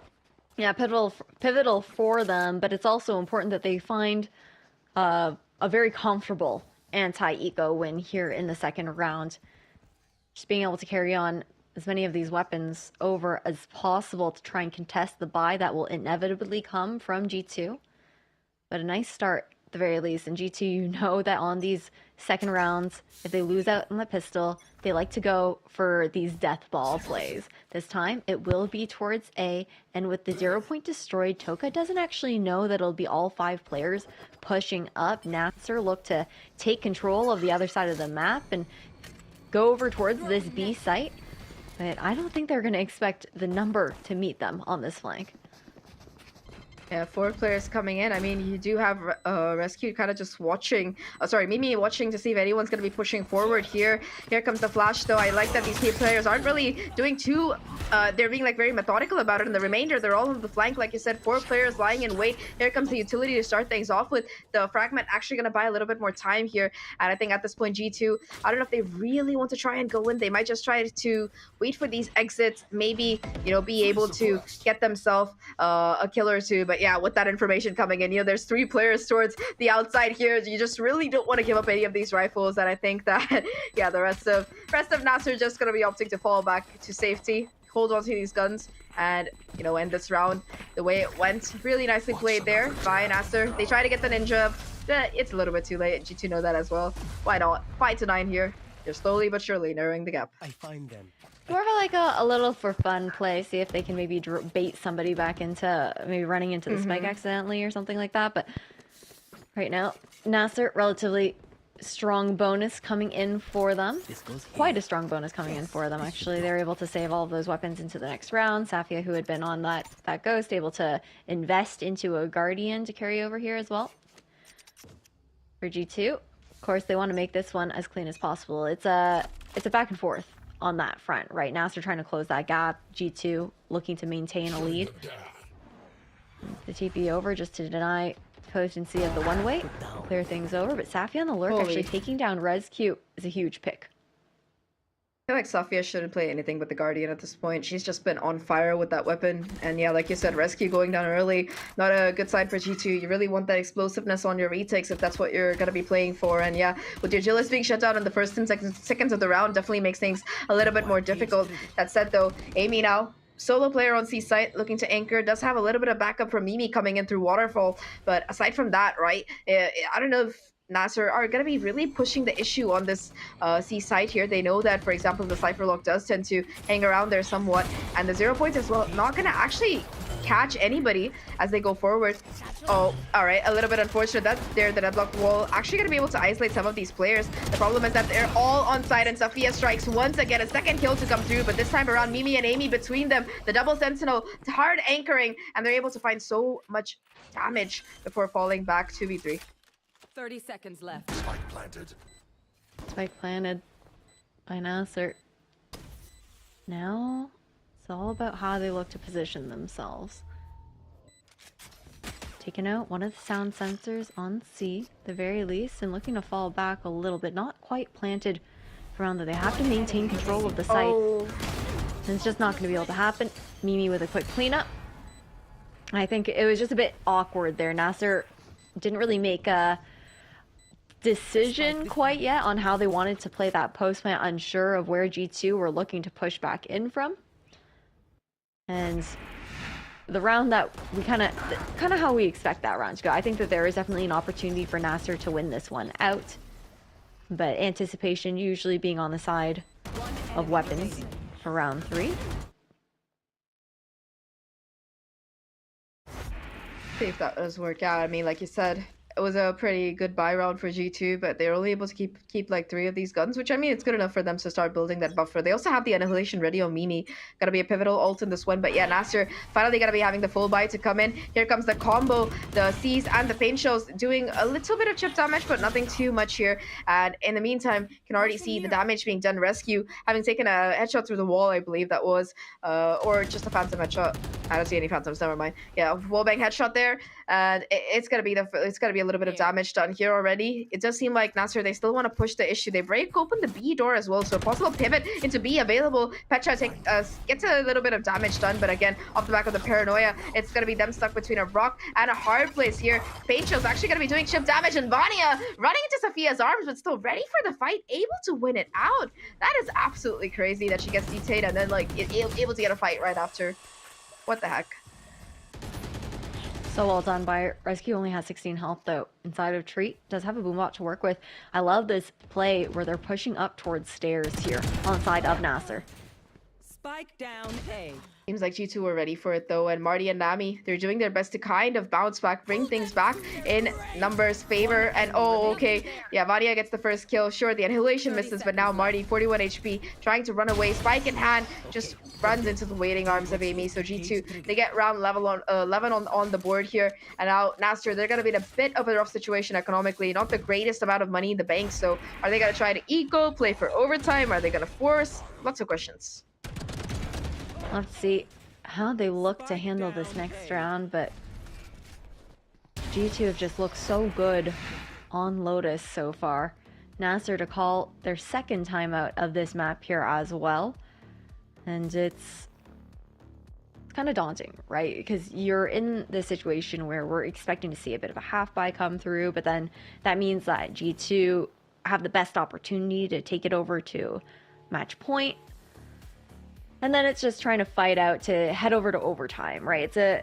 Yeah, pivotal for them, but it's also important that they find a very comfortable anti-eco win here in the second round. Just being able to carry on as many of these weapons over as possible to try and contest the buy that will inevitably come from G2. But a nice start at the very least. And G2, you know that on these second rounds, if they lose out on the pistol, they like to go for these death ball plays. This time, it will be towards A, and with the 0 point destroyed, Toka doesn't actually know that it'll be all 5 players pushing up. Nasser look to take control of the other side of the map and go over towards this B site. But I don't think they're going to expect the number to meet them on this flank. Yeah, 4 players coming in. I mean, you do have Rescue kind of just watching. Sorry, Mimi watching to see if anyone's going to be pushing forward here. Here comes the flash, though. I like that these key players aren't really doing too... they're being like very methodical about it. And the remainder, they're all on the flank. Like you said, 4 players lying in wait. Here comes the utility to start things off with. The fragment actually going to buy a little bit more time here. And I think at this point, G2, I don't know if they really want to try and go in. They might just try to wait for these exits. Maybe, you know, be able to get themselves a kill or two. But yeah, with that information coming in, you know, there's 3 players towards the outside here. You just really don't want to give up any of these rifles, and I think that yeah, the rest of Nasser are just gonna be opting to fall back to safety, hold on to these guns, and you know, end this round the way it went. Really nicely played there by Nasser. They try to get the ninja. It's a little bit too late. G2 know that as well. Why not? 5-9 here. They're slowly but surely narrowing the gap. I find them. More of like a little for fun play, see if they can maybe bait somebody back into maybe running into the spike accidentally or something like that. But right now, Nasser, relatively strong bonus coming in for them. Quite a strong bonus coming in for them, actually. They're able to save all of those weapons into the next round. Safia, who had been on that ghost, able to invest into a guardian to carry over here as well. For G2, of course, they want to make this one as clean as possible. It's a back and forth on that front, right? Nasser trying to close that gap. G2 looking to maintain a lead. The TP over just to deny potency of the one-way. Clear things over, but Safia on the lurk actually taking down Rescue is a huge pick. I feel like Safia shouldn't play anything but the Guardian at this point. She's just been on fire with that weapon. And yeah, like you said, Rescue going down early. Not a good sign for G2. You really want that explosiveness on your retakes if that's what you're going to be playing for. And yeah, with your Gillis being shut down in the first 10 seconds of the round, definitely makes things a little bit more difficult. That said, though, Amy now, solo player on C site looking to anchor, does have a little bit of backup from Mimi coming in through Waterfall. But aside from that, right, I don't know if Nasser are going to be really pushing the issue on this C site here. They know that, for example, the Cypher Lock does tend to hang around there somewhat, and the 0 points as well, not going to actually catch anybody as they go forward. Oh, all right, a little bit unfortunate that the deadlock wall actually going to be able to isolate some of these players. The problem is that they're all on side, and Safia strikes once again, a second kill to come through, but this time around, Mimi and Amy between them, the double sentinel, hard anchoring, and they're able to find so much damage before falling back 2v3. 30 seconds left. Spike planted. Spike planted by Nasser. Now, it's all about how they look to position themselves. Taking out one of the sound sensors on C, the very least, and looking to fall back a little bit. Not quite planted around that. They have to maintain control of the site. And it's just not going to be able to happen. Mimi with a quick cleanup. I think it was just a bit awkward there. Nasser didn't really make a decision quite yet on how they wanted to play that post plant, unsure of where G2 were looking to push back in from. And the round that we kind of how we expect that round to go. I think that there is definitely an opportunity for Nasser to win this one out, but anticipation usually being on the side of weapons for round 3. See if that does work out. I mean, like you said, it was a pretty good buy round for G2, but they're only able to keep like 3 of these guns, which I mean, it's good enough for them to start building that buffer. They also have the Annihilation ready on Mimi. Gotta be a pivotal ult in this one, but yeah, Nasser finally gotta be having the full buy to come in. Here comes the combo, the C's and the paint shells doing a little bit of chip damage, but nothing too much here. And in the meantime, you can already see the damage being done. Rescue having taken a headshot through the wall, I believe that was, or just a phantom headshot. I don't see any phantoms, never mind. Yeah, wallbang headshot there, and it's gonna be a little bit of damage done here already. It does seem like Nasser, they still want to push the issue. They break open the B door as well, so a possible pivot into B available. Petra gets a little bit of damage done, but again, off the back of the paranoia, it's gonna be them stuck between a rock and a hard place here. Paintshell's actually gonna be doing chip damage, and Vanya running into Safia's arms, but still ready for the fight, able to win it out. That is absolutely crazy that she gets detained and then like able to get a fight right after. What the heck? So well done by Rescue. Only has 16 health though. Inside of Treat does have a boombot to work with. I love this play where they're pushing up towards stairs here on side of Nasser. Spike down A. Seems like G2 were ready for it though, and Marty and Nami, they're doing their best to kind of bounce back, bring things back in numbers' favor. And oh, okay, yeah, Vania gets the first kill. Sure, the Annihilation misses, but now Marty, 41 HP, trying to run away. Spike in hand, just runs into the waiting arms of Amy. So G2, they get round 11 on the board here. And now Nasser, they're going to be in a bit of a rough situation economically. Not the greatest amount of money in the bank. So are they going to try to eco, play for overtime? Are they going to force? Lots of questions. Let's see how they look to handle this next round, but G2 have just looked so good on Lotus so far. Nasser to call their second timeout of this map here as well. And it's kind of daunting, right? Because you're in this situation where we're expecting to see a bit of a half buy come through, but then that means that G2 have the best opportunity to take it over to match point. And then it's just trying to fight out to head over to overtime, right? It's a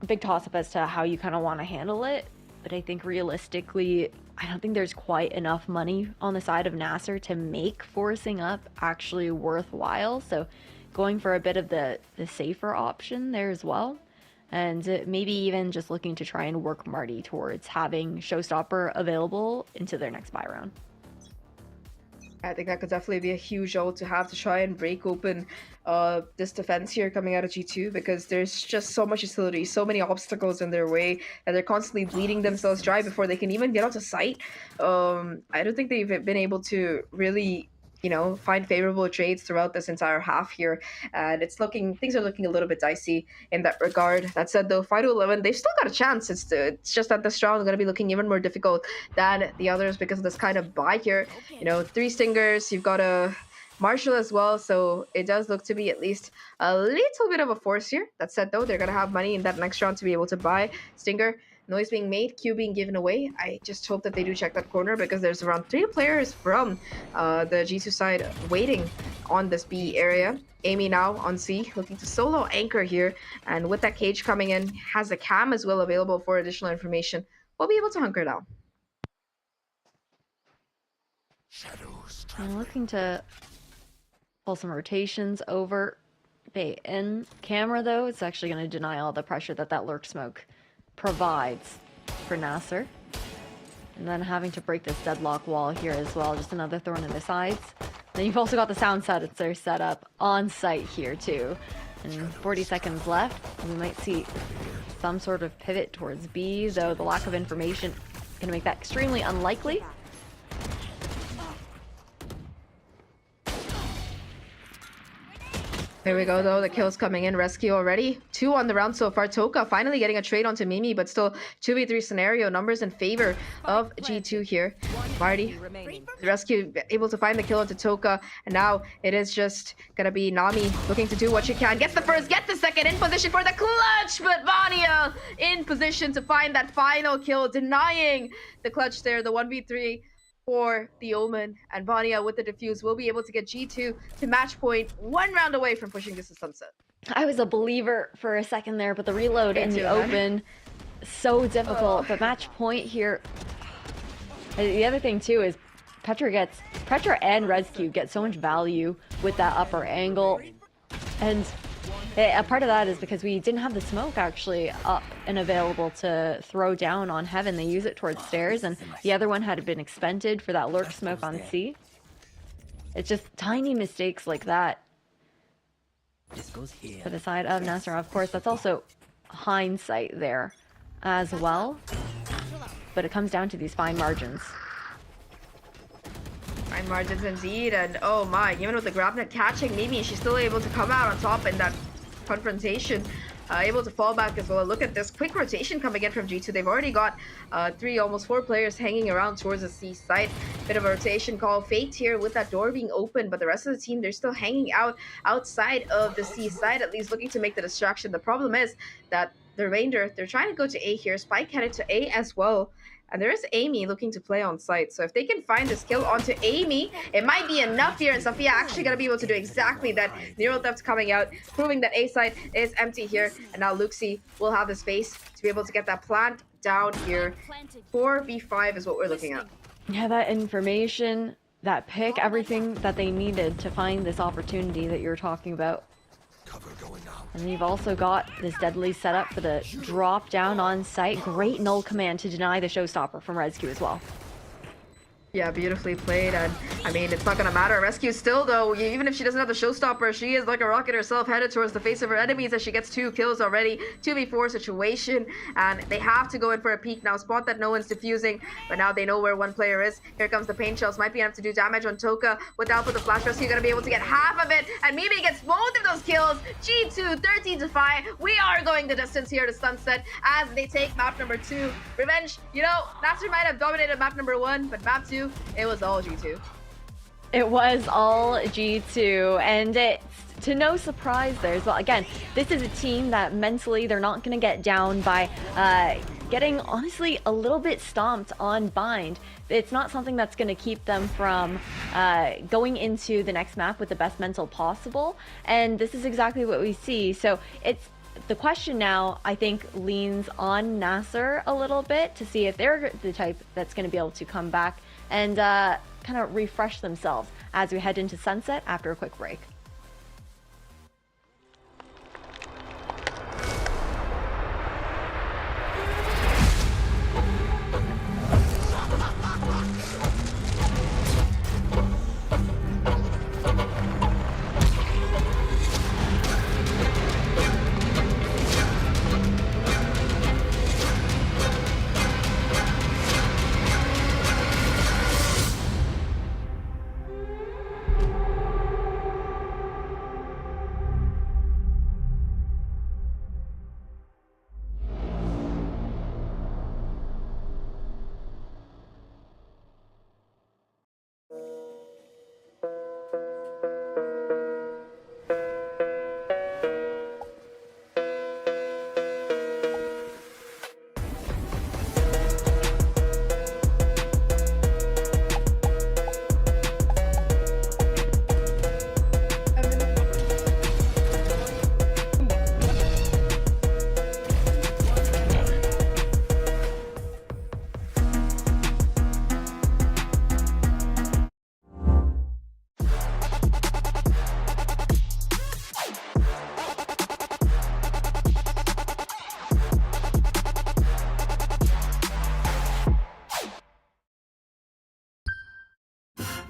big toss-up as to how you kind of want to handle it. But I think realistically, I don't think there's quite enough money on the side of Nasser to make forcing up actually worthwhile. So going for a bit of the safer option there as well. And maybe even just looking to try and work Marty towards having Showstopper available into their next buy round. I think that could definitely be a huge ult to have to try and break open this defense here coming out of G2, because there's just so much utility, so many obstacles in their way, and they're constantly bleeding themselves dry before they can even get onto site. I don't think they've been able to really, you know, find favorable trades throughout this entire half here, and things are looking a little bit dicey in that regard. That said though, 5-11, they've still got a chance. It's just that this round is going to be looking even more difficult than the others because of this kind of buy here. You know, 3 Stingers, you've got a Marshall as well, so it does look to be at least a little bit of a force here. That said though, they're going to have money in that next round to be able to buy Stinger. Noise being made, Q being given away. I just hope that they do check that corner, because there's around 3 players from the G2 side waiting on this B area. Amy now on C, looking to solo anchor here, and with that cage coming in, has a cam as well available for additional information. We'll be able to hunker down. I'm looking to pull some rotations over Bay in camera though. It's actually going to deny all the pressure that lurk smoke provides for Nasser. And then having to break this deadlock wall here as well, just another thorn in the sides. Then you've also got the sound sensor set up on site here too. And 40 seconds left, we might see some sort of pivot towards B, though the lack of information is going to make that extremely unlikely. There we go though, the kills coming in, rescue already. 2 on the round so far. Toka finally getting a trade onto Mimi, but still 2v3 scenario, numbers in favor of G2 here. Marty, the rescue able to find the kill onto Toka, and now it is just gonna be Nami looking to do what she can. Gets the first, get the second, in position for the clutch, but Vania in position to find that final kill, denying the clutch there, the 1v3. For the Omen, and Vania with the defuse will be able to get G2 to match point, 1 round away from pushing this to sunset. I was a believer for a second there, but the reload in the open, so difficult. But match point here. The other thing too is Petra and Rescue get so much value with that upper angle, and a part of that is because we didn't have the smoke actually up and available to throw down on Heaven. They use it towards stairs, and the other one had been expended for that lurk smoke on C. It's just tiny mistakes like that for the side of Nasser. Of course, that's also hindsight there as well, but it comes down to these fine margins. Fine margins indeed, and oh my, even with the grab net catching Mimi, she's still able to come out on top in that confrontation, able to fall back as well. Look at this quick rotation coming in from G2. They've already got 3, almost 4 players hanging around towards the C site. Bit of a rotation call. Fate here with that door being open, but the rest of the team, they're still hanging out outside of the C site, at least looking to make the distraction. The problem is that the remainder, they're trying to go to A here. Spike headed to A as well. And there is Amy looking to play on site. So if they can find this kill onto Amy, it might be enough here. And Sophia actually going to be able to do exactly that. Neural Theft coming out, proving that A site is empty here. And now Luxie will have the space to be able to get that plant down here. 4v5 is what we're looking at. Yeah, that information that pick, everything that they needed to find this opportunity that you're talking about. And then you've also got this deadly setup for the drop down on site. Great null command to deny the showstopper from Rescue as well. Yeah, beautifully played, and I mean, it's not gonna matter. Rescue still, though, even if she doesn't have the showstopper, she is like a rocket herself, headed towards the face of her enemies as she gets 2 kills already. 2v4 situation, and they have to go in for a peek now. Spot that no one's defusing, but now they know where one player is. Here comes the pain shells, might be enough to do damage on Toka. Without the flash, Rescue gonna be able to get half of it, and Mimi gets both of those kills. G2, 13-5. We are going the distance here to Sunset as they take map number 2. Revenge, you know, Nasser might have dominated map number 1, but map 2, it was all G2. It was all G2, and it's to no surprise there as well. Again, this is a team that mentally they're not going to get down by getting, honestly, a little bit stomped on Bind. It's not something that's going to keep them from going into the next map with the best mental possible, and this is exactly what we see. So it's the question now, I think, leans on Nasser a little bit to see if they're the type that's going to be able to come back and kind of refresh themselves as we head into Sunset after a quick break.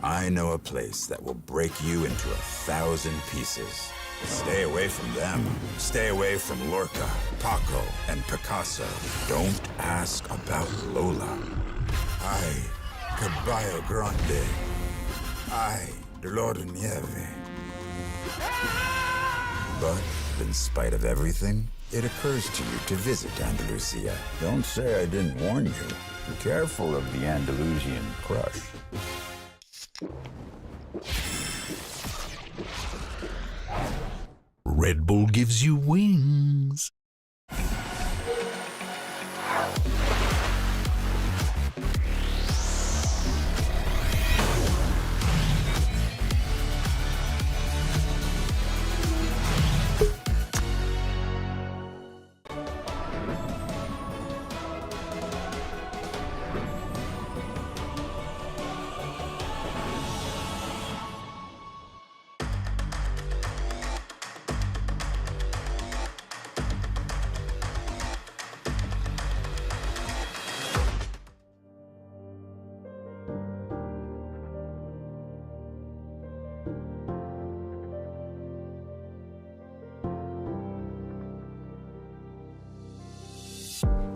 I know a place that will break you into 1,000 pieces. Stay away from them. Stay away from Lorca, Paco, and Picasso. Don't ask about Lola. Ay, Caballo Grande. Ay, Dolor de Nieve. But in spite of everything, it occurs to you to visit Andalusia. Don't say I didn't warn you. Be careful of the Andalusian crush. Red Bull gives you wings.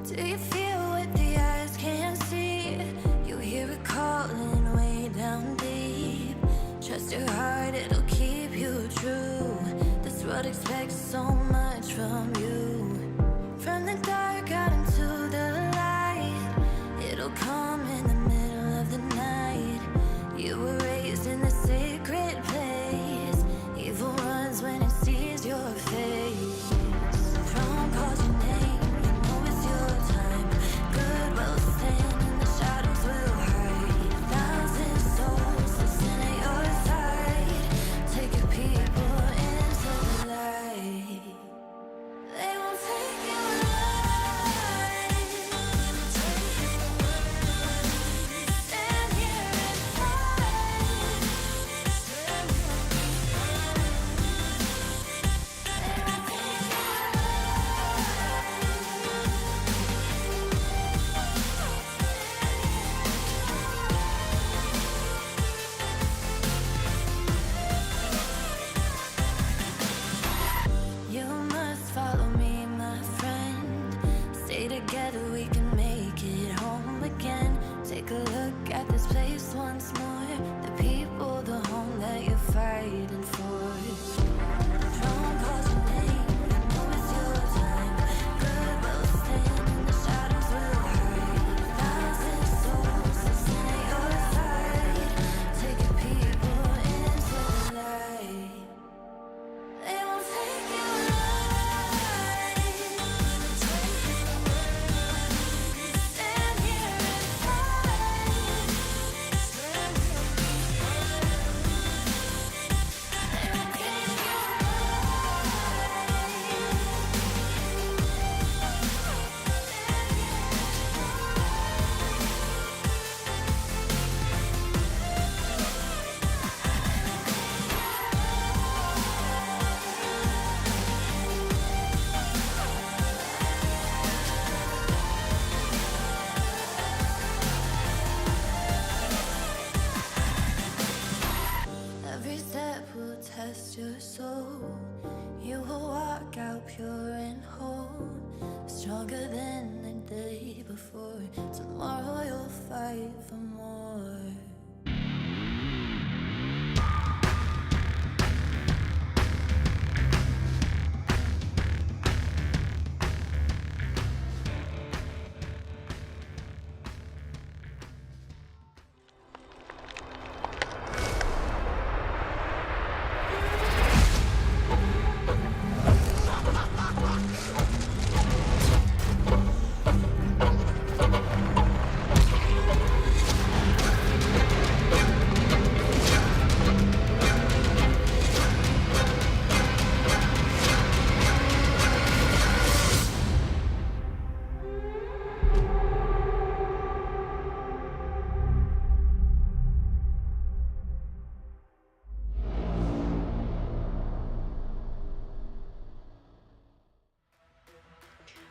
Do you feel what the eyes can't see? You hear it calling way down deep. Trust your heart, it'll keep you true. This world expects so much from you. From the dark out into the light, it'll come in the middle of the night. You were raised in the sacred place. Evil runs when it sees your face. Throne calls your name. They will test your soul. You will walk out pure and whole, stronger than the day before. Tomorrow you'll fight for more.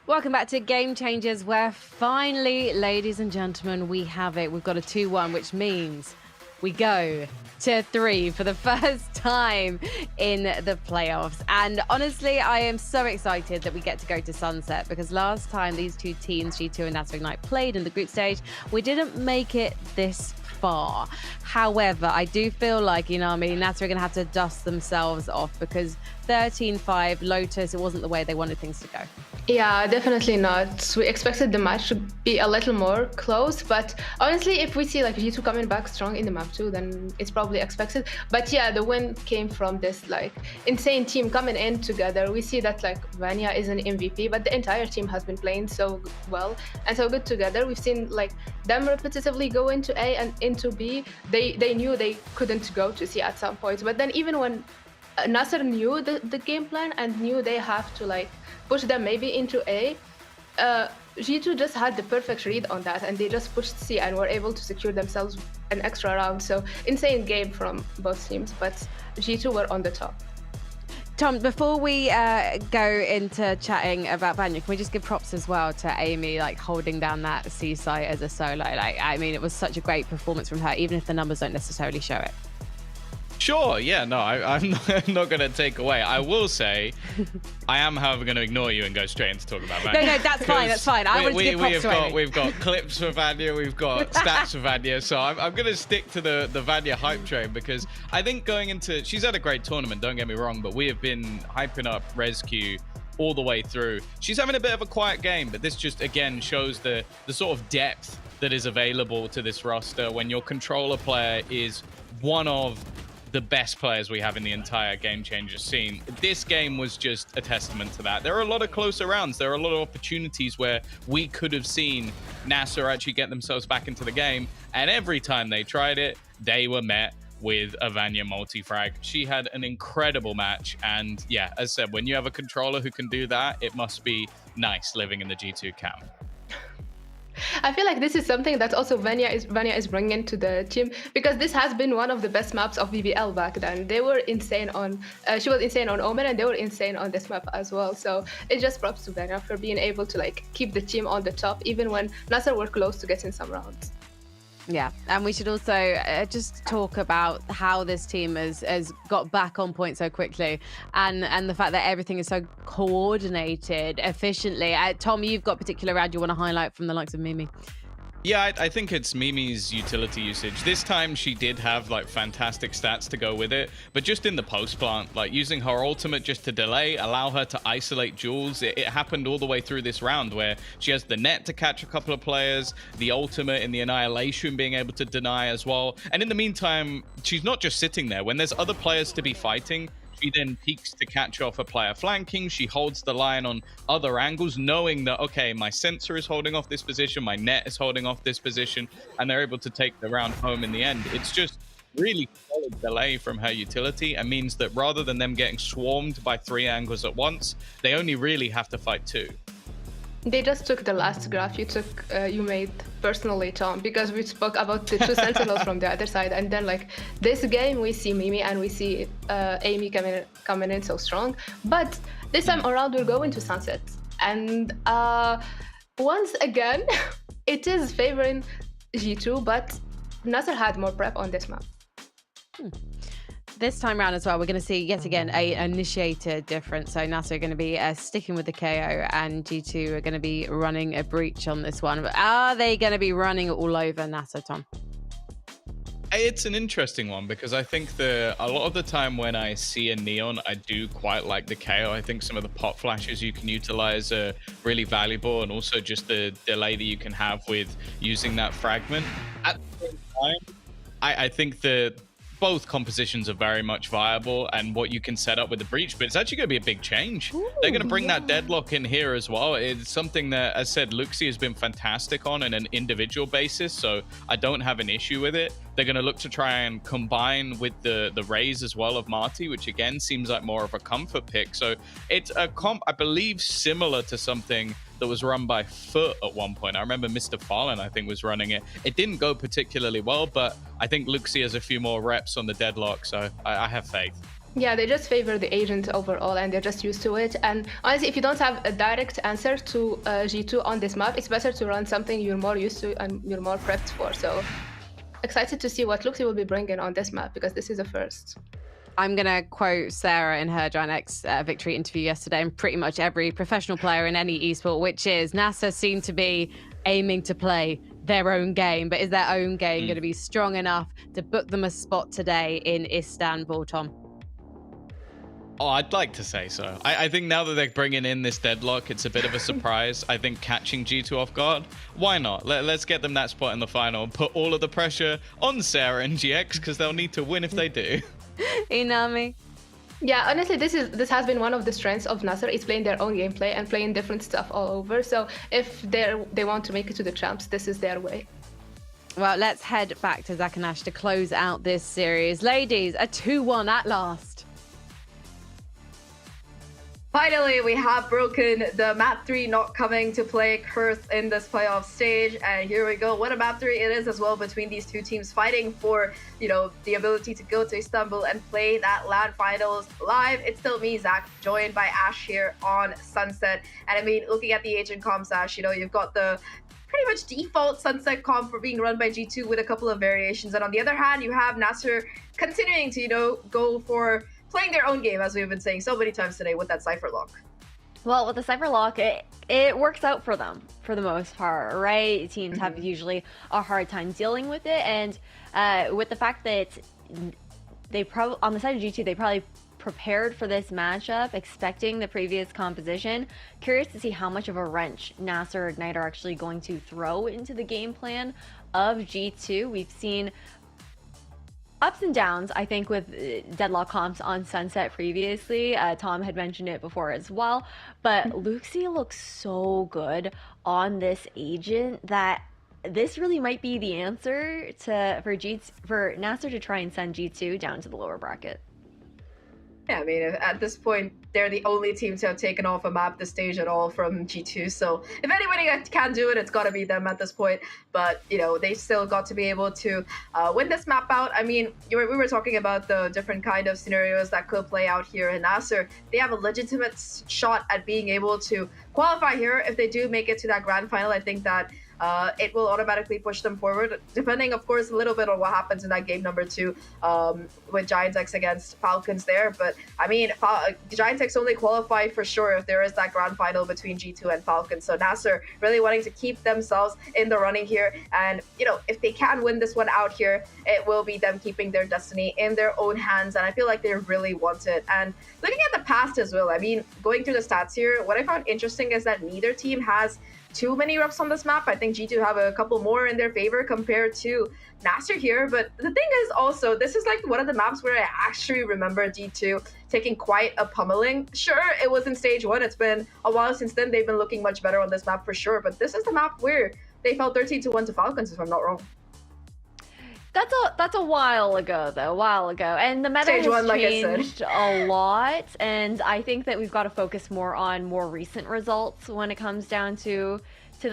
Welcome back to Game Changers, where finally, ladies and gentlemen, we have it. We've got a 2-1, which means we go to 3 for the first time in the playoffs. And honestly, I am so excited that we get to go to Sunset, because last time these two teams, G2 and Nasser Ignite, played in the group stage, we didn't make it this far. However, I do feel like, Nasser are going to have to dust themselves off, because 13-5 Lotus, it wasn't the way they wanted things to go. Yeah, definitely not. We expected the match to be a little more close, but honestly, if we see like G2 coming back strong in the map too, then it's probably expected. But yeah, the win came from this like insane team coming in together. We see that like Vanya is an MVP, but the entire team has been playing so well and so good together. We've seen like them repetitively go into A and into B. They knew they couldn't go to C at some point, but then even when Nasser knew the game plan and knew they have to like push them maybe into A, G2 just had the perfect read on that, and they just pushed C and were able to secure themselves an extra round. So insane game from both teams, but G2 were on the top. Tom, before we go into chatting about Vanya, can we just give props as well to Amy, like holding down that C site as a solo? Like, I mean, it was such a great performance from her, even if the numbers don't necessarily show it. Sure, yeah, no, I'm not going to take away. I will say, I am, however, going to ignore you and go straight into talking about Vanya. No, that's fine, that's fine. I wanted to give props to Amy. We've got clips for Vanya, we've got stats for Vanya, so I'm going to stick to the Vanya hype train, because I think going into... She's had a great tournament, don't get me wrong, but we have been hyping up ResQ all the way through. She's having a bit of a quiet game, but this just, again, shows the sort of depth that is available to this roster when your controller player is one of the best players we have in the entire Game Changer scene. This game was just a testament to that. There are a lot of closer rounds. There are a lot of opportunities where we could have seen Nasser actually get themselves back into the game, and every time they tried it, they were met with a Vanya multi-frag. She had an incredible match, and yeah, as I said, when you have a controller who can do that, it must be nice living in the G2 camp. I feel like this is something that also Vanya is bringing to the team, because this has been one of the best maps of BBL back then. They were insane on, she was insane on Omen, and they were insane on this map as well. So it's just props to Vanya for being able to like keep the team on the top, even when Nasser were close to getting some rounds. Yeah, and we should also just talk about how this team has got back on point so quickly, and the fact that everything is so coordinated efficiently. Tom, you've got a particular round you want to highlight from the likes of Mimi. Yeah, I think it's Mimi's utility usage. This time she did have like fantastic stats to go with it, but just in the post plant, like using her ultimate just to delay, allow her to isolate Jules. It happened all the way through this round where she has the net to catch a couple of players, the ultimate in the annihilation being able to deny as well. And in the meantime, she's not just sitting there. When there's other players to be fighting, she then peeks to catch off a player flanking. She holds the line on other angles, knowing that, okay, my sensor is holding off this position, my net is holding off this position, and they're able to take the round home in the end. It's just really solid delay from her utility, and means that rather than them getting swarmed by 3 angles at once, they only really have to fight 2. They just took the last graph you made personally, Tom, because we spoke about the 2 sentinels from the other side, and then like this game we see Mimi and we see Amy coming in so strong. But this time around we're going to Sunset, and once again it is favoring G2, but Nasser had more prep on this map. This time around as well, we're going to see yet again a initiator difference. So NASA are going to be sticking with the KO, and G2 are going to be running a breach on this one. But are they going to be running all over NASA, Tom? It's an interesting one because I think a lot of the time when I see a Neon, I do quite like the KO. I think some of the pot flashes you can utilize are really valuable, and also just the delay that you can have with using that fragment. At the same time, I think that both compositions are very much viable and what you can set up with the breach, but it's actually going to be a big change. They're going to bring that deadlock in here as well. It's something that, as said, Luxi has been fantastic on an individual basis, so I don't have an issue with it. They're going to look to try and combine with the raise as well of Marty, which again seems like more of a comfort pick. So it's a comp, I believe, similar to something that was run by Foot at one point. I remember Mr. Fallen, I think, was running it. It didn't go particularly well, but I think Luxi has a few more reps on the deadlock, so I have faith. Yeah, they just favor the agent overall, and they're just used to it. And honestly, if you don't have a direct answer to G2 on this map, it's better to run something you're more used to and you're more prepped for. So excited to see what Luxi will be bringing on this map, because this is a first. I'm going to quote Sarah in her Giant X victory interview yesterday, and pretty much every professional player in any esport, which is NASA seem to be aiming to play their own game, but is their own game going to be strong enough to book them a spot today in Istanbul, Tom? Oh, I'd like to say so. I think now that they're bringing in this deadlock, it's a bit of a surprise. I think catching G2 off guard, why not? Let's get them that spot in the final and put all of the pressure on Sarah and GX, because they'll need to win if they do. Inami? Yeah, honestly, this has been one of the strengths of Nasser. It's playing their own gameplay and playing different stuff all over. So if they want to make it to the champs, this is their way. Well, let's head back to Zakanash to close out this series. Ladies, a 2-1 at last. Finally, we have broken the map 3 not coming to play curse in this playoff stage, and here we go. What a map 3 it is as well, between these two teams fighting for, you know, the ability to go to Istanbul and play that LAN finals live. It's still me, Zach, joined by Ash here on Sunset. And I mean, looking at the agent comps, Ash, you know, you've got the pretty much default Sunset comp for being run by G2 with a couple of variations, and on the other hand, you have Nasser continuing to, you know, go for playing their own game, as we've been saying so many times today with that Cypher lock. Well, with the Cypher lock, it works out for them for the most part, right? Teams have usually a hard time dealing with it, and with the fact that they probably, on the side of G2, they probably prepared for this matchup, expecting the previous composition. Curious to see how much of a wrench Nasser or Ignite are actually going to throw into the game plan of G2. We've seen ups and downs, I think, with deadlock comps on Sunset previously. Tom had mentioned it before as well, but Luxi looks so good on this agent that this really might be the answer for Nasser to try and send G2 down to the lower bracket. Yeah, I mean, at this point, they're the only team to have taken off a map this stage at all from G2. So if anybody can do it, it's got to be them at this point. But, you know, they still got to be able to win this map out. I mean, we were talking about the different kind of scenarios that could play out here in Nasser. They have a legitimate shot at being able to qualify here. If they do make it to that grand final, I think that it will automatically push them forward, depending, of course, a little bit on what happens in that game number 2 with Giants X against Falcons there. But I mean, Giants X only qualify for sure if there is that grand final between G2 and Falcons. So Nasser really wanting to keep themselves in the running here, and you know, if they can win this one out here, it will be them keeping their destiny in their own hands, and I feel like they really want it. And looking at the past as well, I mean, going through the stats here, what I found interesting is that neither team has too many reps on this map. I think G2 have a couple more in their favor compared to Nasser here. But the thing is also, this is like one of the maps where I actually remember G2 taking quite a pummeling. Sure, it was in stage 1. It's been a while since then. They've been looking much better on this map for sure. But this is the map where they fell 13-1 to Falcons, if I'm not wrong. That's a while ago, though. A while ago. And the meta has changed a lot. And I think that we've got to focus more on more recent results when it comes down to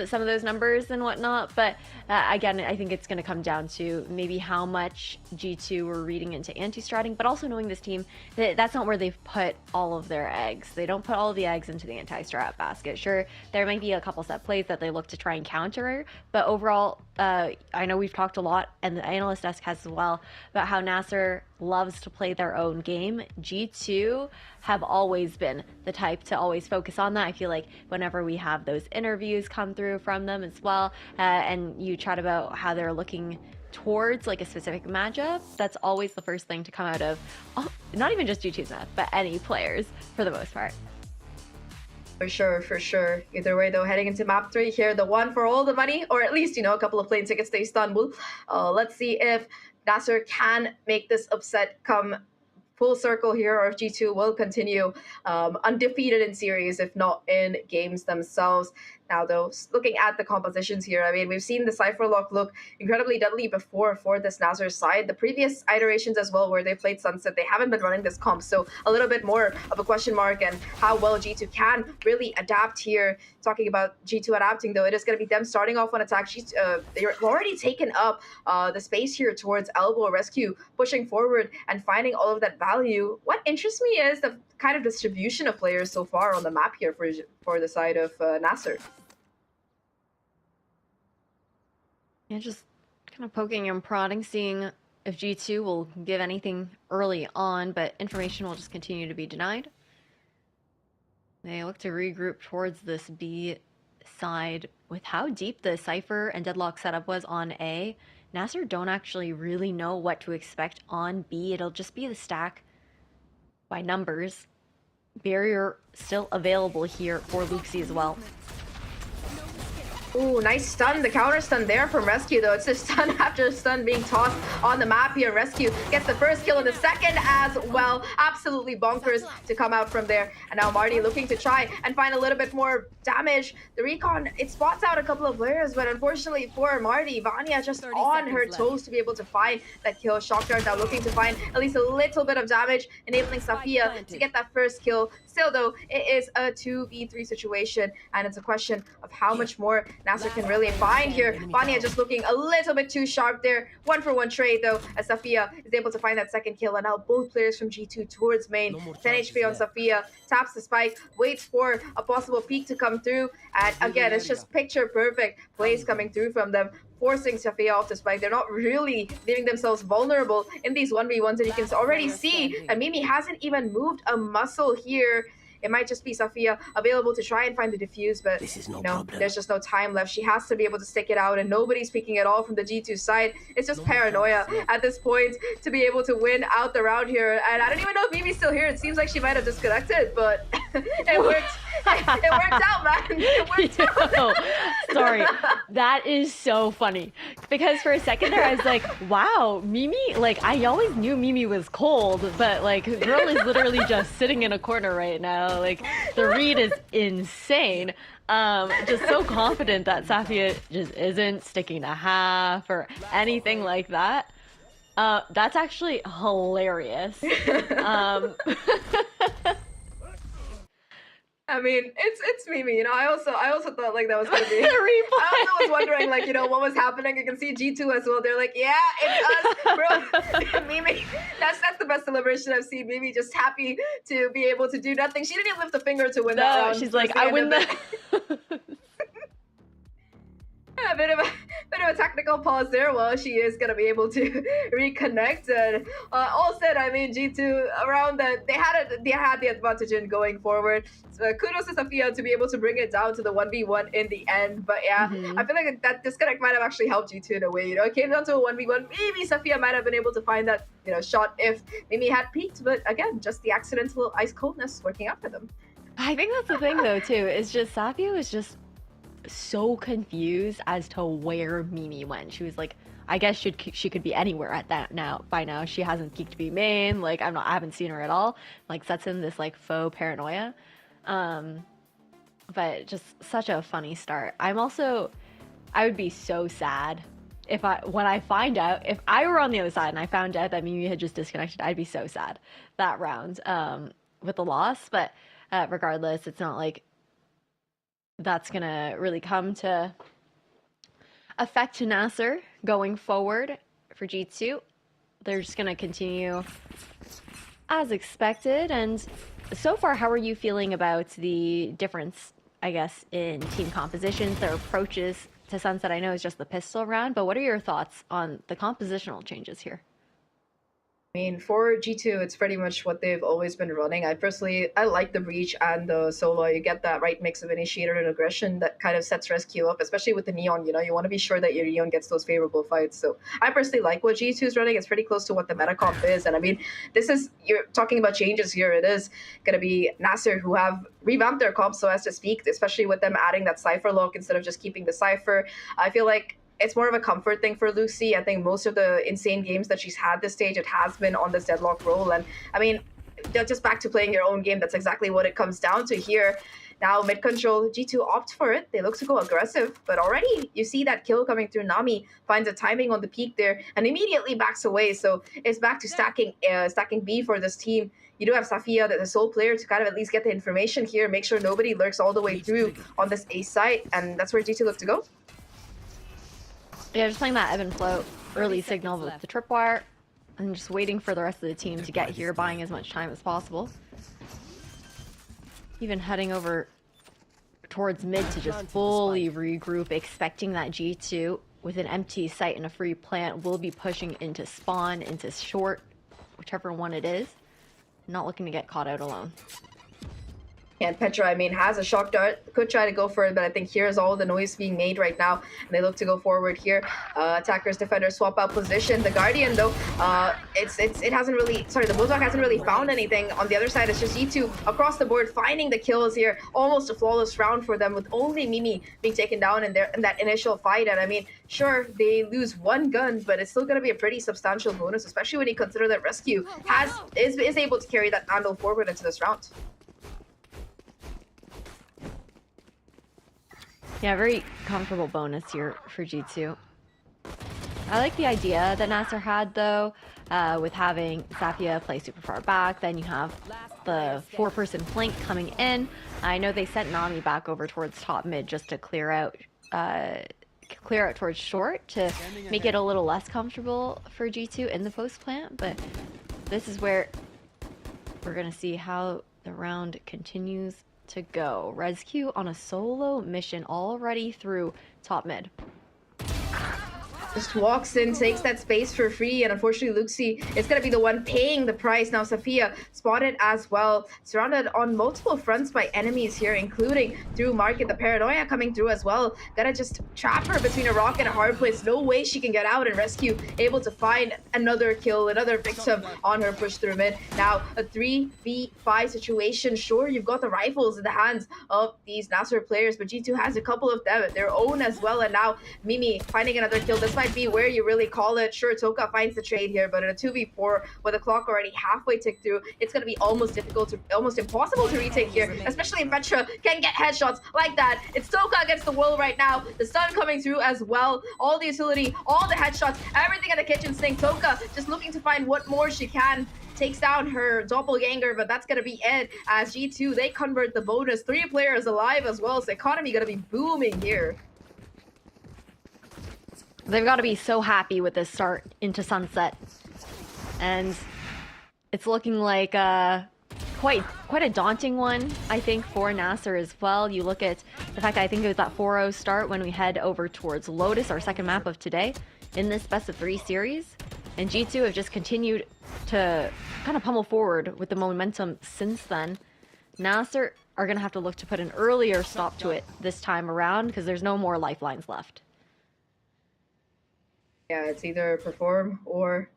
some of those numbers and whatnot. But again, I think it's going to come down to maybe how much G2 were reading into anti-stratting, but also knowing this team, that's not where they've put all of their eggs. They don't put all of the eggs into the anti-strat basket. Sure, there might be a couple set plays that they look to try and counter, but overall, I know we've talked a lot, and the analyst desk has as well, about how Nasser loves to play their own game. G2 have always been the type to always focus on that. I feel like whenever we have those interviews come through from them as well, and you chat about how they're looking towards like a specific matchup, that's always the first thing to come out of, not even just G2's mouth, but any players for the most part. For sure, for sure. Either way, though, heading into map 3 here, the one for all the money, or at least, you know, a couple of plane tickets to Istanbul. Let's see if Nasser can make this upset come full circle here, or if G2 will continue undefeated in series, if not in games themselves. Now, though, looking at the compositions here, I mean, we've seen the Cypher Lock look incredibly deadly before for this Nasser side. The previous iterations as well, where they played Sunset, they haven't been running this comp, so a little bit more of a question mark, and how well G2 can really adapt here. Talking about G2 adapting, though, it is going to be them starting off on attack. They're already taken up the space here towards Elbow Rescue, pushing forward and finding all of that value. What interests me is the kind of distribution of players so far on the map here for the side of Nasser. Yeah, just kind of poking and prodding, seeing if G2 will give anything early on, but information will just continue to be denied. They look to regroup towards this B side. With how deep the Cypher and Deadlock setup was on A, Nasser don't actually really know what to expect on B. It'll just be the stack by numbers. Barrier still available here for Luxie as well. Ooh, nice stun. The counter stun there from Rescue, though. It's a stun after stun being tossed on the map here. Rescue gets the first kill in the second as well. Absolutely bonkers to come out from there. And now Marty looking to try and find a little bit more damage. The recon, it spots out a couple of players, but unfortunately for Marty, Vanya just on her toes to be able to find that kill. Shockyard now looking to find at least a little bit of damage, enabling Safia to get that first kill. Still, though, it is a 2v3 situation, and it's a question of how much more Nasser can really find here. Vanya just looking a little bit too sharp there. 1-for-1 trade, though, as Safia is able to find that second kill, and now both players from G2 towards main. 10 HP on Safia, taps the spike, waits for a possible peek to come through, and again, it's just picture perfect plays coming through from them, forcing Safia off the spike. They're not really leaving themselves vulnerable in these 1v1s, and you can already see that Mimi hasn't even moved a muscle here. It might just be Safia available to try and find the defuse, but there's just no time left. She has to be able to stick it out, and nobody's peeking at all from the G2 side. It's just paranoia at this point to be able to win out the round here. And I don't even know if Mimi's still here. It seems like she might have disconnected, but it worked. It worked out, man. It worked out. Sorry, that is so funny, because for a second there I was like, wow, Mimi, like I always knew Mimi was cold, but like girl is literally just sitting in a corner right now. Like the read is insane. Just so confident that Safia just isn't sticking a half or anything like that. That's actually hilarious. I mean, it's Mimi, you know. I also thought like that was gonna be. I also was wondering, like, you know, what was happening. You can see G2 as well. They're like, yeah, it's us, bro. Mimi, that's the best celebration I've seen. Mimi just happy to be able to do nothing. She didn't even lift a finger to win that round. She's like, I win that. A bit of a technical pause there. Well, she is gonna be able to reconnect. And all said, I mean, G2 around that they had the advantage in going forward. So kudos to Safia to be able to bring it down to the 1v1 in the end. But yeah, I feel like that disconnect might have actually helped G2 in a way. You know, it came down to a 1v1. Maybe Safia might have been able to find that, you know, shot if Mimi had peaked. But again, just the accidental ice coldness working out for them. I think that's the thing though too. Is just Safia was just so confused as to where Mimi went. She was like, I guess she could be anywhere at that now. By now, she hasn't peeked B main. Like I haven't seen her at all. Like sets in this like faux paranoia. But just such a funny start. I would be so sad when I find out, if I were on the other side and I found out that Mimi had just disconnected. I'd be so sad that round with the loss. But regardless, it's not like that's gonna really come to affect Nasser going forward for G2. They're just gonna continue as expected. And so far, how are you feeling about the difference, I guess, in team compositions, their approaches to Sunset? I know it's just the pistol round, but what are your thoughts on the compositional changes here? I mean, for G2, it's pretty much what they've always been running. I like the breach and the solo. You get that right mix of initiator and aggression that kind of sets Rescue up, especially with the Neon. You know, you want to be sure that your Neon gets those favorable fights. So I personally like what G2 is running. It's pretty close to what the meta comp is. And I mean, you're talking about changes here. It is going to be Nasser who have revamped their comp, so as to speak, especially with them adding that Cypher lock instead of just keeping the Cypher. I feel like it's more of a comfort thing for Lucy. I think most of the insane games that she's had this stage, it has been on this deadlock role. And I mean, just back to playing your own game, that's exactly what it comes down to here. Now, mid control, G2 opt for it. They look to go aggressive, but already you see that kill coming through. Nami finds a timing on the peak there and immediately backs away. So it's back to stacking B for this team. You do have Safia, the sole player, to kind of at least get the information here, make sure nobody lurks all the way through on this A site, and that's where G2 look to go. Yeah, just playing that ebb and flow early signal with the tripwire and just waiting for the rest of the team to get here, buying as much time as possible. Even heading over towards mid to just fully regroup, expecting that G2 with an empty site and a free plant will be pushing into spawn, into short, whichever one it is. Not looking to get caught out alone. And Petra, I mean, has a shock dart, could try to go for it, but I think here's all the noise being made right now, and they look to go forward here. Attackers, defenders swap out position. The Guardian, though, it hasn't really, the Bulldog hasn't really found anything. On the other side, it's just G2 across the board finding the kills here. Almost a flawless round for them, with only Mimi being taken down in that initial fight. And I mean, sure, they lose one gun, but it's still going to be a pretty substantial bonus, especially when you consider that Rescue is able to carry that handle forward into this round. Yeah, very comfortable bonus here for G2. I like the idea that Nasser had, though, with having Safia play super far back. Then you have the 4-person flank coming in. I know they sent Nami back over towards top mid just to clear out towards short to make it a little less comfortable for G2 in the post plant. But this is where we're gonna see how the round continues to go. Rescue on a solo mission already through top mid. Just walks in, takes that space for free, and unfortunately Luxi is going to be the one paying the price. Now Safia spotted as well, surrounded on multiple fronts by enemies here, including through Market. The Paranoia coming through as well. Gotta just trap her between a rock and a hard place. No way she can get out, and Rescue able to find another kill, another victim on her push through mid. Now a 3v5 situation. Sure, you've got the rifles in the hands of these Nasser players, but G2 has a couple of them, their own as well, and now Mimi finding another kill. This might be where you really call it. Sure, Toka finds the trade here, but in a 2v4 with the clock already halfway ticked through, it's going to be almost impossible to retake here, especially if Petra can get headshots like that. It's Toka against the world right now. The stun coming through as well. All the utility, all the headshots, everything in the kitchen sink. Toka just looking to find what more she can. Takes down her doppelganger, but that's going to be it as G2, they convert the bonus. 3 players alive as well, so economy going to be booming here. They've got to be so happy with this start into Sunset. And it's looking like quite a daunting one, I think, for Nasser as well. You look at the fact that I think it was that 4-0 start when we head over towards Lotus, our second map of today, in this best of 3 series. And G2 have just continued to kind of pummel forward with the momentum since then. Nasser are going to have to look to put an earlier stop to it this time around because there's no more lifelines left. Yeah, it's either perform or,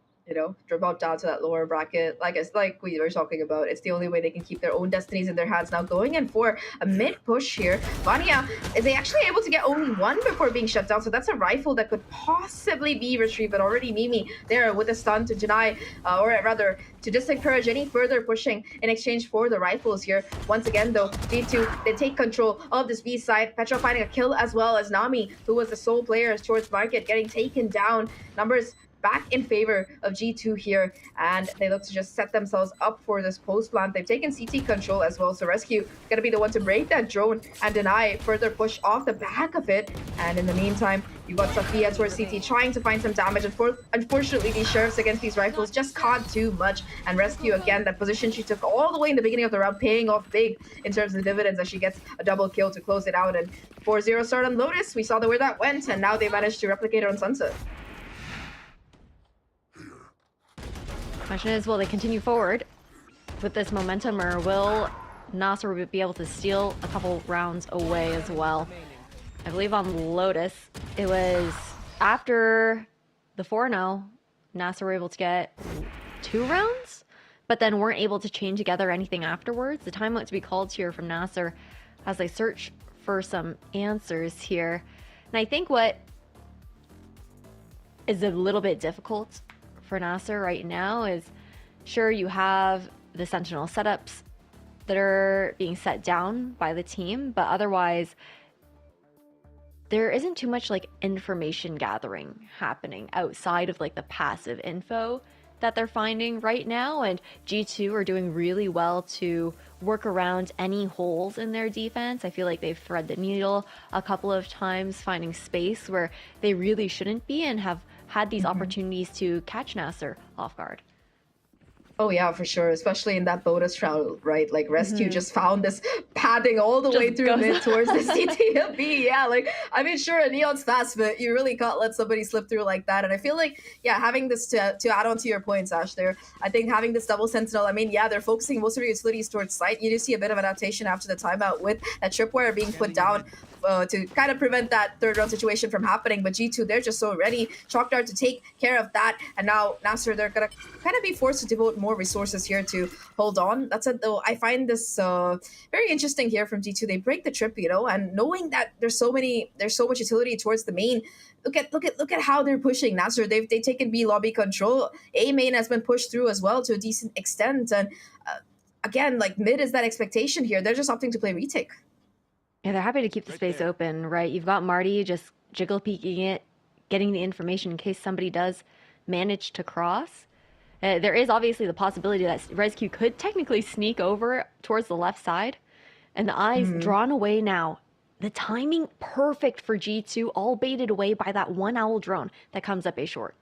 drop down to that lower bracket. Like we were talking about, it's the only way they can keep their own destinies in their hands. Now going in for a mid push here. Vanya, is they actually able to get only one before being shut down? So that's a rifle that could possibly be retrieved, but already Mimi there with a stun to deny, or rather to discourage any further pushing in exchange for the rifles here. Once again though, G2, they take control of this B side. Petra finding a kill as well as Nami, who was the sole player towards Market, getting taken down. Numbers back in favor of G2 here, and they look to just set themselves up for this post plant. They've taken CT control as well, so Rescue gonna be the one to break that drone and deny further push off the back of it. And in the meantime, you got Safia towards CT trying to find some damage. Unfortunately, these sheriffs against these rifles just can't do much, and Rescue, again, that position she took all the way in the beginning of the round, paying off big in terms of the dividends as she gets a double kill to close it out. And 4-0 start on Lotus, we saw where that went, and now they managed to replicate it on Sunset. Question is, will they continue forward with this momentum, or will Nasser be able to steal a couple rounds away as well? I believe on Lotus, it was after the 4-0, Nasser were able to get 2 rounds, but then weren't able to chain together anything afterwards. The timeout to be called here from Nasser as they search for some answers here. And I think what is a little bit difficult for Nasser right now is, sure, you have the Sentinel setups that are being set down by the team, but otherwise there isn't too much like information gathering happening outside of like the passive info that they're finding right now. And G2 are doing really well to work around any holes in their defense. I feel like they've thread the needle a couple of times, finding space where they really shouldn't be, and have had these opportunities to catch Nasser off guard. Oh yeah, for sure, especially in that bonus round, right? Like Rescue just found this padding all the way through mid towards the CTB. Yeah, like, I mean, sure, Neon's fast, but you really can't let somebody slip through like that. And I feel like, yeah, having this to add on to your points, Ash, there, I think having this double Sentinel, I mean, yeah, they're focusing most of their utilities towards site. You do see a bit of adaptation after the timeout with that tripwire being put down to kind of prevent that third round situation from happening. But G2, they're just so ready, Shock Dart to take care of that. And now Nasser, they're gonna kind of be forced to devote more resources here to hold on. That said, though, I find this very interesting here from G2. They break the trip, you know, and knowing that there's so much utility towards the main. Look at how they're pushing Nasser. They've taken B lobby control. A main has been pushed through as well to a decent extent. And again, like mid is that expectation here. They're just opting to play retake. Yeah, they're happy to keep the space open, right? You've got Marty just jiggle peeking it, getting the information in case somebody does manage to cross. There is obviously the possibility that Rescue could technically sneak over towards the left side, and the eyes drawn away now. The timing perfect for G2, all baited away by that one owl drone that comes up A short.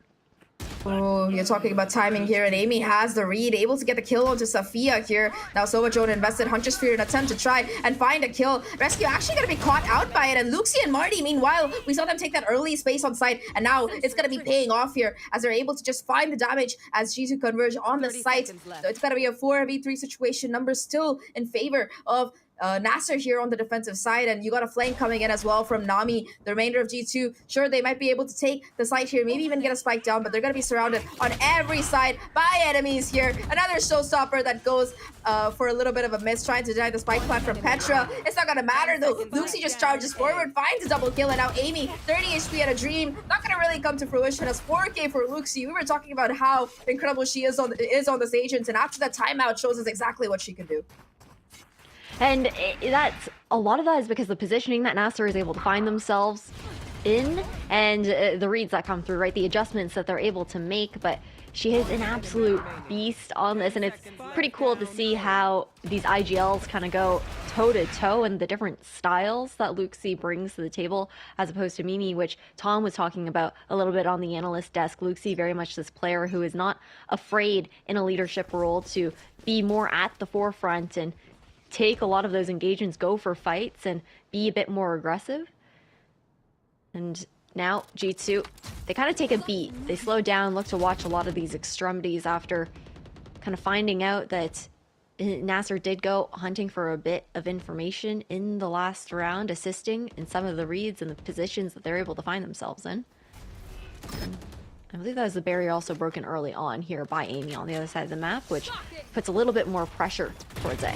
Oh, you're talking about timing here, and Amy has the read, able to get the kill onto Safia here. Now Sova Drone invested Hunter Sphere in an attempt to try and find a kill. Rescue actually going to be caught out by it, and Luxie and Marty, meanwhile, we saw them take that early space on site, and now it's going to be paying off here as they're able to just find the damage as G2 converge on the site. So it's going to be a 4v3 situation. Numbers still in favor of Nasser here on the defensive side, and you got a flame coming in as well from Nami. The remainder of G2, sure, they might be able to take the site here, maybe even get a spike down, but they're going to be surrounded on every side by enemies here. Another showstopper that goes for a little bit of a miss, trying to deny the spike plant from Petra. It's not going to matter though. Luxie just charges forward, finds a double kill, and now Amy, 30 HP at a dream. Not going to really come to fruition as 4K for Luxie. We were talking about how incredible she is on this agent, and after that timeout shows us exactly what she can do. And that's a lot of that is because the positioning that Nasser is able to find themselves in, and the reads that come through, right? The adjustments that they're able to make. But she is an absolute beast on this, and it's pretty cool to see how these IGLs kind of go toe-to-toe and the different styles that Luxie brings to the table as opposed to Mimi, which Tom was talking about a little bit on the analyst desk. Luxie very much this player who is not afraid in a leadership role to be more at the forefront and take a lot of those engagements, go for fights, and be a bit more aggressive. And now G2, they kind of take a beat. They slow down, look to watch a lot of these extremities after kind of finding out that Nasser did go hunting for a bit of information in the last round, assisting in some of the reads and the positions that they're able to find themselves in. And I believe that was the barrier also broken early on here by Amy on the other side of the map, which puts a little bit more pressure towards A.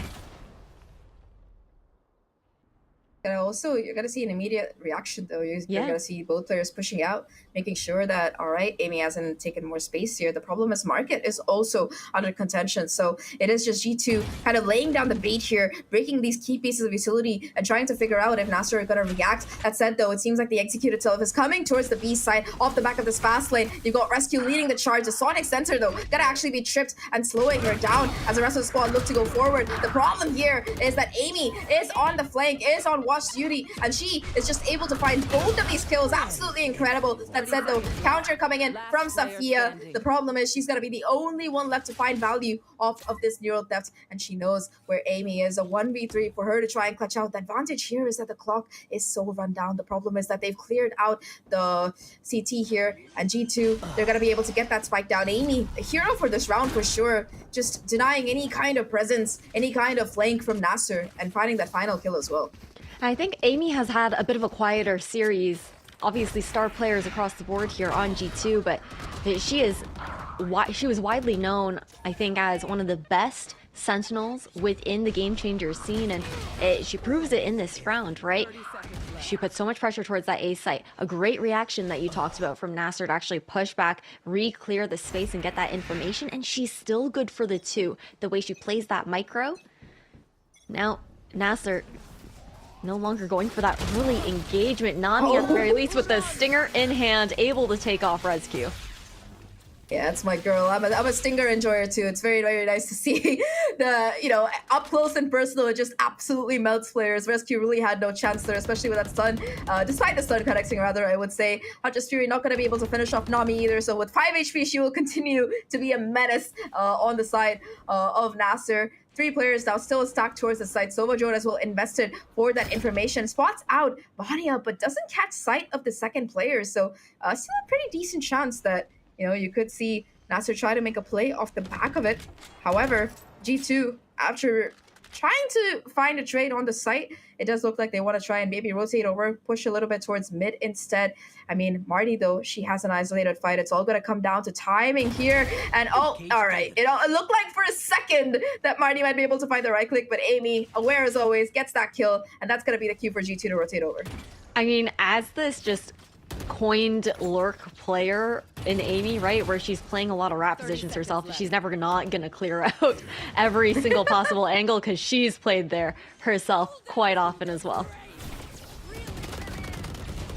And also, you're going to see an immediate reaction, though. You're going to see both players pushing out, making sure that, all right, Amy hasn't taken more space here. The problem is Market is also under contention. So it is just G2 kind of laying down the bait here, breaking these key pieces of utility and trying to figure out if Nasser are going to react. That said, though, it seems like the execute itself is coming towards the B side off the back of this fast lane. You've got Rescue leading the charge. The Sonic Sensor, though, going to actually be tripped and slowing her down as the rest of the squad look to go forward. The problem here is that Amy is on the flank, is on one watch Yuri, and she is just able to find both of these kills. Absolutely incredible. That said though, counter coming in from Safia. The problem is she's gonna be the only one left to find value off of this neural theft, and she knows where Amy is. A 1v3 for her to try and clutch out. The advantage here is that the clock is so run down. The problem is that they've cleared out the CT here, and G2, they're gonna be able to get that spike down. Amy, a hero for this round for sure, just denying any kind of presence, any kind of flank from Nasser, and finding that final kill as well. I think Amy has had a bit of a quieter series. Obviously star players across the board here on G2, but she was widely known, I think, as one of the best sentinels within the Game Changers scene, and she proves it in this round, right? She put so much pressure towards that A site. A great reaction that you talked about from Nasser to actually push back, re-clear the space, and get that information, and she's still good for the 2. The way she plays that micro. Now, Nasser no longer going for that early engagement. Nani, at the very least, with the stinger in hand, able to take off Rescue. Yeah, it's my girl. I'm a stinger enjoyer too. It's very, very nice to see the, up close and personal. It just absolutely melts players. Rescue really had no chance there, especially with that stun. Despite the stun connecting, rather, I would say. Huntress Fury not going to be able to finish off Nami either. So with 5 HP, she will continue to be a menace on the side of Nasser. 3 players now still stacked towards the side. Sova Jonas will invested for that information. Spots out Vania, but doesn't catch sight of the second player. So still a pretty decent chance that you could see Nasser try to make a play off the back of it. However, G2, after trying to find a trade on the site, it does look like they want to try and maybe rotate over, push a little bit towards mid instead. I mean, Marty, though, she has an isolated fight. It's all going to come down to timing here. And all right. It looked like for a second that Marty might be able to find the right click, but Amy, aware as always, gets that kill. And that's going to be the cue for G2 to rotate over. I mean, as this just coined lurk player in Amy, right, where she's playing a lot of rat positions herself, she's never not gonna clear out every single possible angle because she's played there herself quite often as well.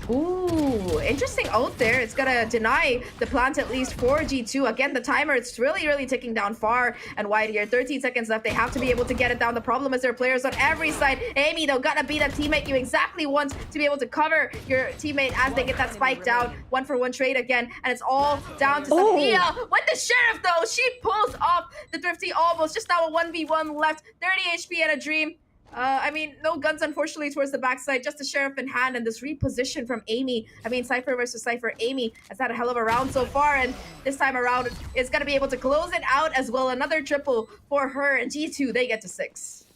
Ooh, interesting ult there. It's gonna deny the plant at least for G2. Again, the timer, it's really, really ticking down far and wide here. 13 seconds left. They have to be able to get it down. The problem is there are players on every side. Amy, though, gotta be that teammate you exactly want to be able to cover your teammate as they get that spike down. 1-for-1 trade again, and it's all down to Safia. With the Sheriff, though, she pulls off the Thrifty almost. Just now a 1v1 left. 30 HP and a dream. I mean, no guns, unfortunately, towards the backside. Just the Sheriff in hand, and this reposition from Amy. I mean, Cypher versus Cypher. Amy has had a hell of a round so far, and this time around is going to be able to close it out as well. Another triple for her, and G2, they get to 6.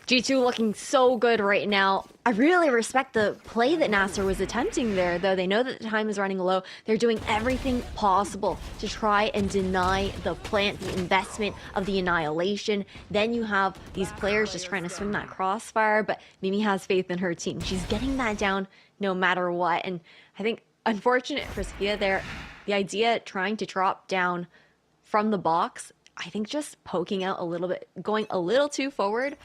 G2 looking so good right now. I really respect the play that Nasser was attempting there, though. They know that the time is running low. They're doing everything possible to try and deny the plant, the investment of the annihilation. Then you have these players just trying to swing that crossfire, but Mimi has faith in her team. She's getting that down no matter what. And I think, unfortunate for Sophia there, the idea trying to drop down from the box, I think just poking out a little bit, going a little too forward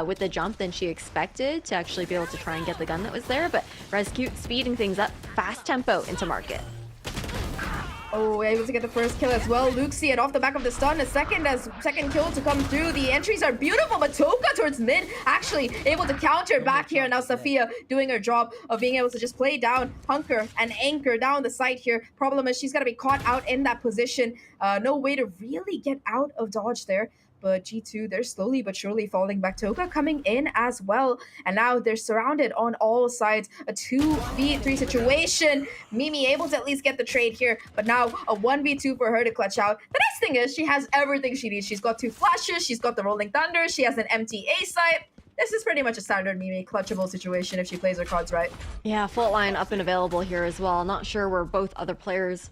with the jump than she expected to actually be able to try and get the gun that was there. But Rescue speeding things up, fast tempo into market. Oh, able to get the first kill as well. Luxie, and off the back of the stun, a second kill to come through. The entries are beautiful, but Toka towards mid actually able to counter back here. Now Safia doing her job of being able to just play down, hunker, and anchor down the site here. Problem is she's going to be caught out in that position. No way to really get out of dodge there. But G2, they're slowly but surely falling back. Toka coming in as well. And now they're surrounded on all sides. A 2v3 situation. Mimi able to at least get the trade here. But now a 1v2 for her to clutch out. The nice thing is she has everything she needs. She's got 2 flashes. She's got the Rolling Thunder. She has an empty A site. This is pretty much a standard Mimi clutchable situation if she plays her cards right. Yeah, full line up and available here as well. Not sure where both other players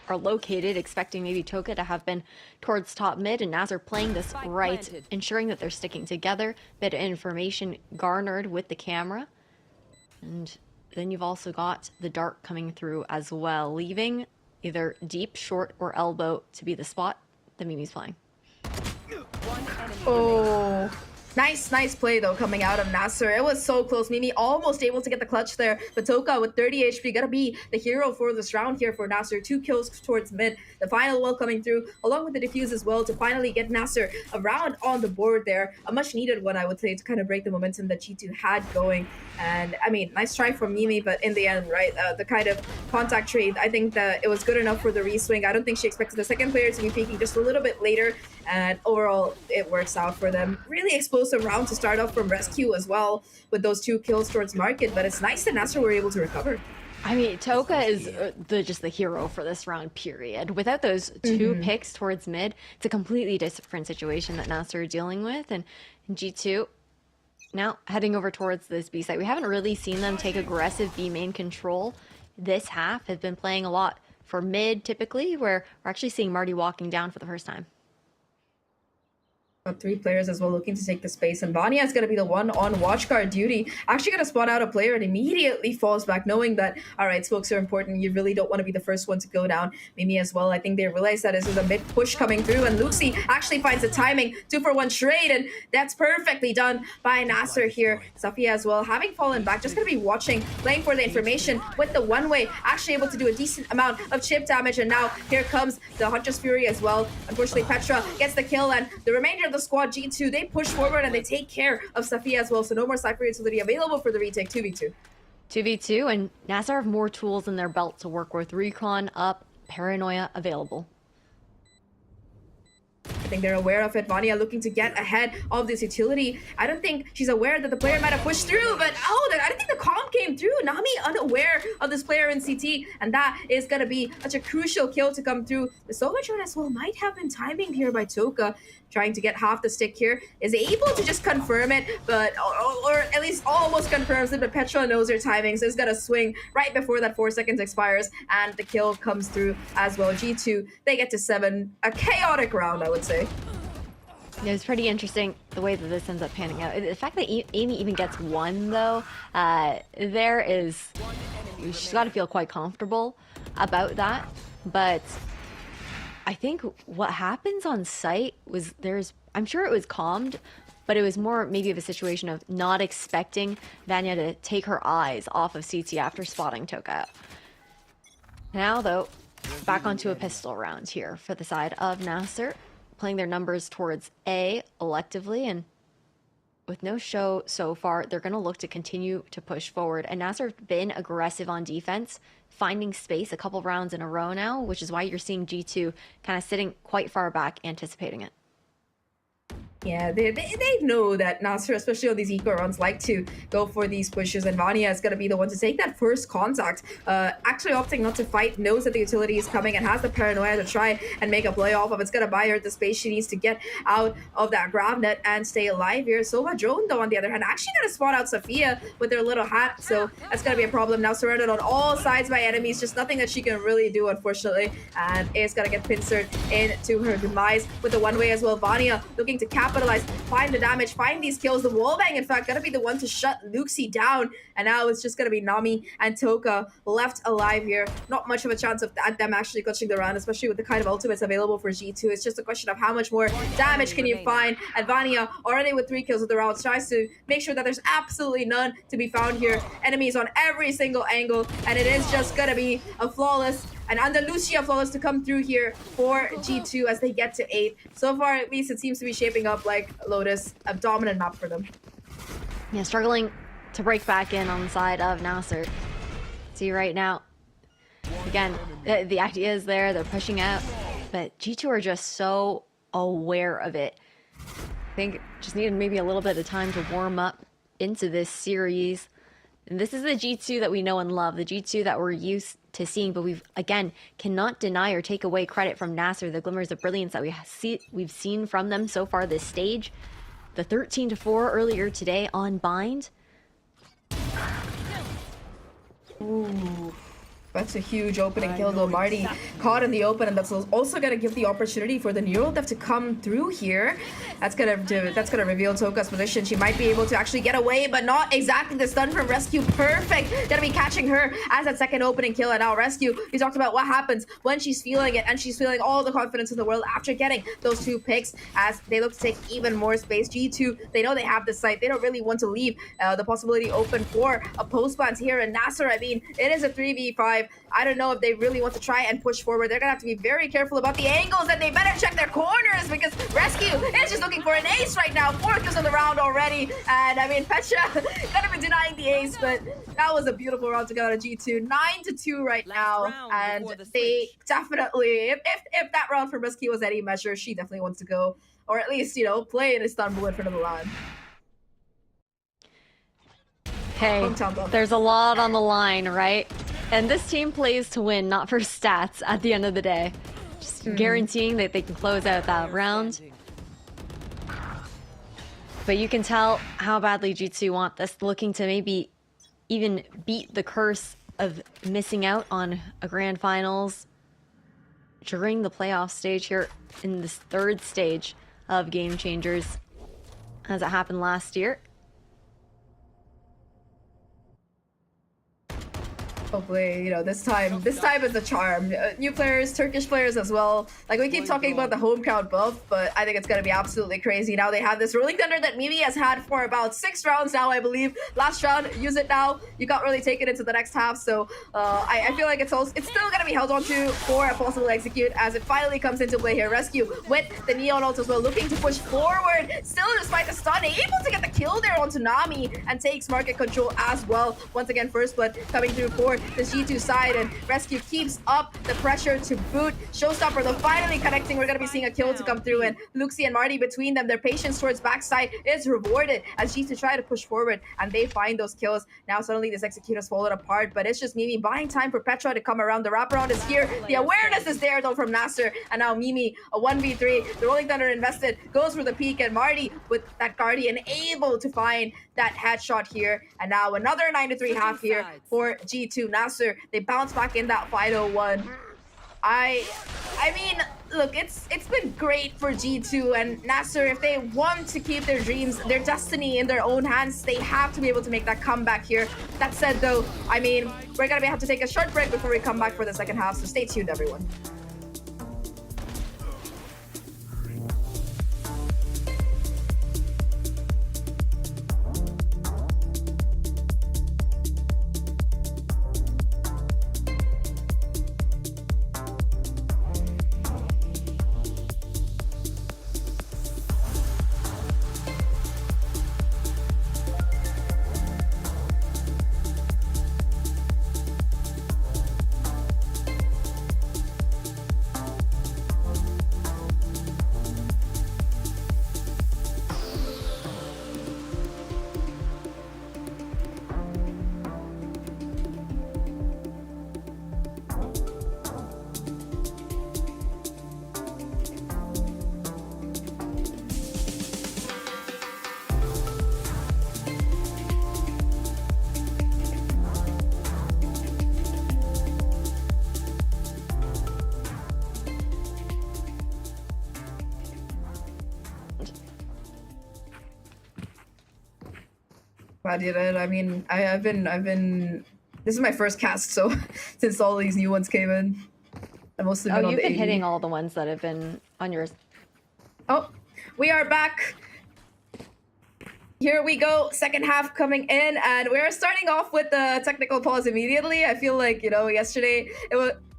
are located, expecting maybe Toka to have been towards top mid, and Nasser playing this right, ensuring that they're sticking together. Bit of information garnered with the camera. And then you've also got the dart coming through as well, leaving either deep, short, or elbow to be the spot that Mimi's playing. Oh, Nice play though coming out of Nasser. It was so close. Mimi almost able to get the clutch there, but Toka with 30 HP gonna be the hero for this round here for Nasser. 2 kills towards mid. The final wall coming through along with the defuse as well to finally get Nasser a round on the board there. A much needed one, I would say, to kind of break the momentum that G2 had going. And I mean, nice try from Mimi, but in the end, right, the kind of contact trade, I think that it was good enough for the reswing. I don't think she expected the second player to be peeking just a little bit later, and overall it works out for them. Really explosive round to start off from Rescue as well with those 2 kills towards Market, but it's nice that Nasser were able to recover. I mean, Toka is just the hero for this round, period. Without those 2 picks towards mid, it's a completely different situation that Nasser are dealing with. And G2 now heading over towards this B site. We haven't really seen them take aggressive B main control this half. Have been playing a lot for mid typically, where we're actually seeing Marty walking down for the first time. 3 players as well looking to take the space, and Vanya is going to be the one on watch guard duty. Actually going to spot out a player and immediately falls back, knowing that, all right, smokes are important. You really don't want to be the first one to go down. Mimi as well. I think they realize that this is a mid push coming through, and Luxi actually finds the timing. 2-for-1 trade, and that's perfectly done by Nasser here. Safia as well, having fallen back, just going to be watching, playing for the information with the one-way, actually able to do a decent amount of chip damage, and now here comes the Hunter's Fury as well. Unfortunately, Petra gets the kill, and the remainder of the squad, G2, they push forward and they take care of Safia as well. So no more Cypher utility available for the retake. 2v2. 2v2, and Nasser have more tools in their belt to work with. Recon up, Paranoia available. I think they're aware of it. Vanya looking to get ahead of this utility. I don't think she's aware that the player might have pushed through, but I don't think the comm came through. Nami unaware of this player in CT, and that is going to be such a crucial kill to come through. The Sovatron as well might have been timing here by Toka, trying to get half the stick here. Is able to just confirm it, but or at least almost confirms it, but Petra knows her timing, so it's got to swing right before that 4 seconds expires, and the kill comes through as well. G2, they get to 7. A chaotic round, I would say. Yeah, it's pretty interesting the way that this ends up panning out. The fact that Amy even gets 1, though, she's got to feel quite comfortable about that. But I think what happens on site was I'm sure it was calmed, but it was more maybe of a situation of not expecting Vanya to take her eyes off of CT after spotting Toka. Now, though, back onto a pistol round here for the side of Nasser, playing their numbers towards A electively, and with no show so far, they're going to look to continue to push forward. And Nasser have been aggressive on defense, finding space a couple rounds in a row now, which is why you're seeing G2 kind of sitting quite far back, anticipating it. Yeah, they know that Nasser, especially on these eco runs, like to go for these pushes, and Vanya is going to be the one to take that first contact. Actually opting not to fight, knows that the utility is coming and has the paranoia to try and make a play off of. It's going to buy her the space she needs to get out of that grab net and stay alive here. Sova Drone, though, on the other hand, actually going to spot out Safia with their little hat, so that's going to be a problem. Now surrounded on all sides by enemies, just nothing that she can really do, unfortunately, and is going to get pincered into her demise with the one-way as well. Vanya looking to capitalize, find the damage, find these kills. The wallbang, in fact, gonna be the one to shut Luxi down, and now it's just gonna be Nami and Toka left alive here. Not much of a chance of them actually clutching the round, especially with the kind of ultimates available for G2. It's just a question of how much more damage can you find. And Vanya, already with 3 kills with the round, tries to make sure that there's absolutely none to be found here. Enemies on every single angle, and it is just gonna be a flawless and Andalusia flawless to come through here for G2 as they get to 8. So far, at least, it seems to be shaping up like Lotus, a dominant map for them. Yeah, struggling to break back in on the side of Nasser. See right now, again, the idea is there, they're pushing out, but G2 are just so aware of it. I think just needed maybe a little bit of time to warm up into this series. And this is the G2 that we know and love, the G2 that we're used to seeing, but we've, again, cannot deny or take away credit from Nasser, the glimmers of brilliance that we've seen from them so far this stage. The 13-4 earlier today on Bind. Ooh. That's a huge opening kill though. Marty caught in the open, and that's also gonna give the opportunity for the Neural Dev to come through here. That's gonna reveal Toka's position. She might be able to actually get away, but not exactly. The stun from Rescue, perfect. Gonna be catching her as that second opening kill, and now Rescue. We talked about what happens when she's feeling it, and she's feeling all the confidence in the world after getting those 2 picks as they look to take even more space. G2, they know they have the site. They don't really want to leave the possibility open for a post plant here. And Nasser, I mean, it is a 3v5. I don't know if they really want to try and push forward. They're gonna have to be very careful about the angles, and they better check their corners because Rescue is just looking for an ace right now. 4 kills on the round already, and I mean, Petra gonna be denying the ace, but that was a beautiful round to go out of G2. 9-2 right now, and they definitely, if that round for Rescue was any measure, she definitely wants to go, or at least, you know, play in Istanbul in front of the LAN. Hey, there's a lot on the line, right? And this team plays to win, not for stats at the end of the day. Just guaranteeing that they can close out that round. But you can tell how badly G2 want this, looking to maybe even beat the curse of missing out on a grand finals during the playoff stage here in this 3rd stage of Game Changers, as it happened last year. Hopefully, you know, this time is a charm. New players, Turkish players as well. Like, we keep talking about the home crowd buff, but I think it's going to be absolutely crazy. Now they have this Rolling Thunder that Mimi has had for about 6 rounds now, I believe. Last round, use it now. You can't really take it into the next half, so I feel like it's still going to be held on to for a possible execute as it finally comes into play here. Rescue with the Neon ult as well, looking to push forward. Still, despite the stun, able to get the kill there on Tsunami and takes market control as well. Once again, first blood coming through for the G2 side, and Rescue keeps up the pressure to boot. Showstopper though finally connecting. We're gonna be seeing a kill to come through, and Luxie and Marty between them, their patience towards backside is rewarded as G2 try to push forward and they find those kills. Now suddenly this execute has fallen apart, but it's just Mimi buying time for Petra to come around. The wraparound is here. The awareness is there though from Nasser, and now Mimi, a 1v3. The Rolling Thunder invested, goes for the peak, and Marty with that Guardian able to find that headshot here. And now another 9-3 half here for G2. Nasser, they bounce back in that 5-0-1. I mean, look, it's been great for G2 and Nasser. If they want to keep their dreams, their destiny in their own hands, they have to be able to make that comeback here. That said though, I mean, we're gonna have to take a short break before we come back for the second half, so stay tuned everyone. Glad you did. I mean, I've been. This is my first cast, so since all these new ones came in, I mostly been on you've the been 80. hitting all the ones that have been on yours. Oh, we are back. Here we go, second half coming in, and we're starting off with the technical pause immediately. I feel like, you know, yesterday it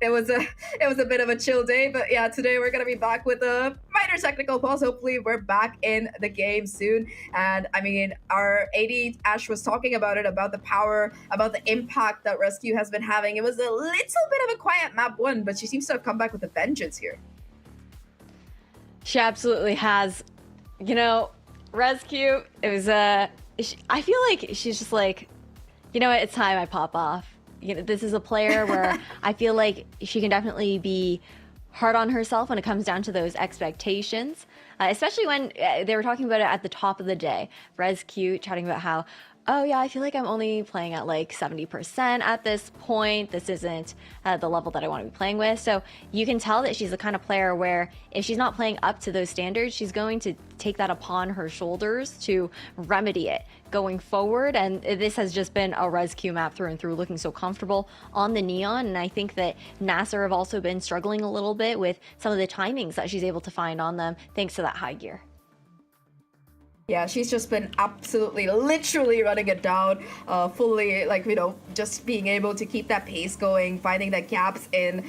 was a bit of a chill day, but yeah, today we're gonna be back with a minor technical pause. Hopefully we're back in the game soon. And I mean, our AD Ash was talking about it, about the power, about the impact that Rescue has been having. It was a little bit of a quiet map one, but she seems to have come back with a vengeance here. She absolutely has. You know, Rescue, it was I feel like she's just like, you know what, it's time I pop off. You know, this is a player where I feel like she can definitely be hard on herself when it comes down to those expectations, especially when they were talking about it at the top of the day. Rescue chatting about how oh yeah, I feel like I'm only playing at like 70% at this point. This isn't the level that I want to be playing with. So you can tell that she's the kind of player where if she's not playing up to those standards, she's going to take that upon her shoulders to remedy it going forward. And this has just been a rescue map through and through, looking so comfortable on the Neon. And I think that Nasser have also been struggling a little bit with some of the timings that she's able to find on them thanks to that high gear. Yeah, she's just been absolutely, literally running it down, fully, like, you know, just being able to keep that pace going, finding that gaps in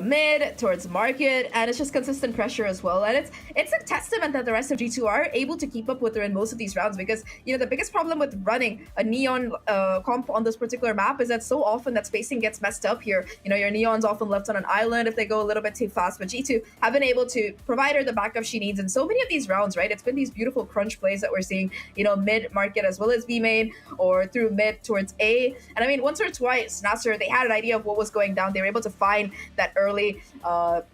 mid towards market, and it's just consistent pressure as well. And it's a testament that the rest of G2 are able to keep up with her in most of these rounds, because, you know, the biggest problem with running a Neon comp on this particular map is that so often that spacing gets messed up here. You know, your Neon's often left on an island if they go a little bit too fast, but G2 have been able to provide her the backup she needs in so many of these rounds, right? It's been these beautiful crunch plays that we're seeing, you know, mid market as well as B main or through mid towards A. And I mean, once or twice, Nasser, they had an idea of what was going down. They were able to find that early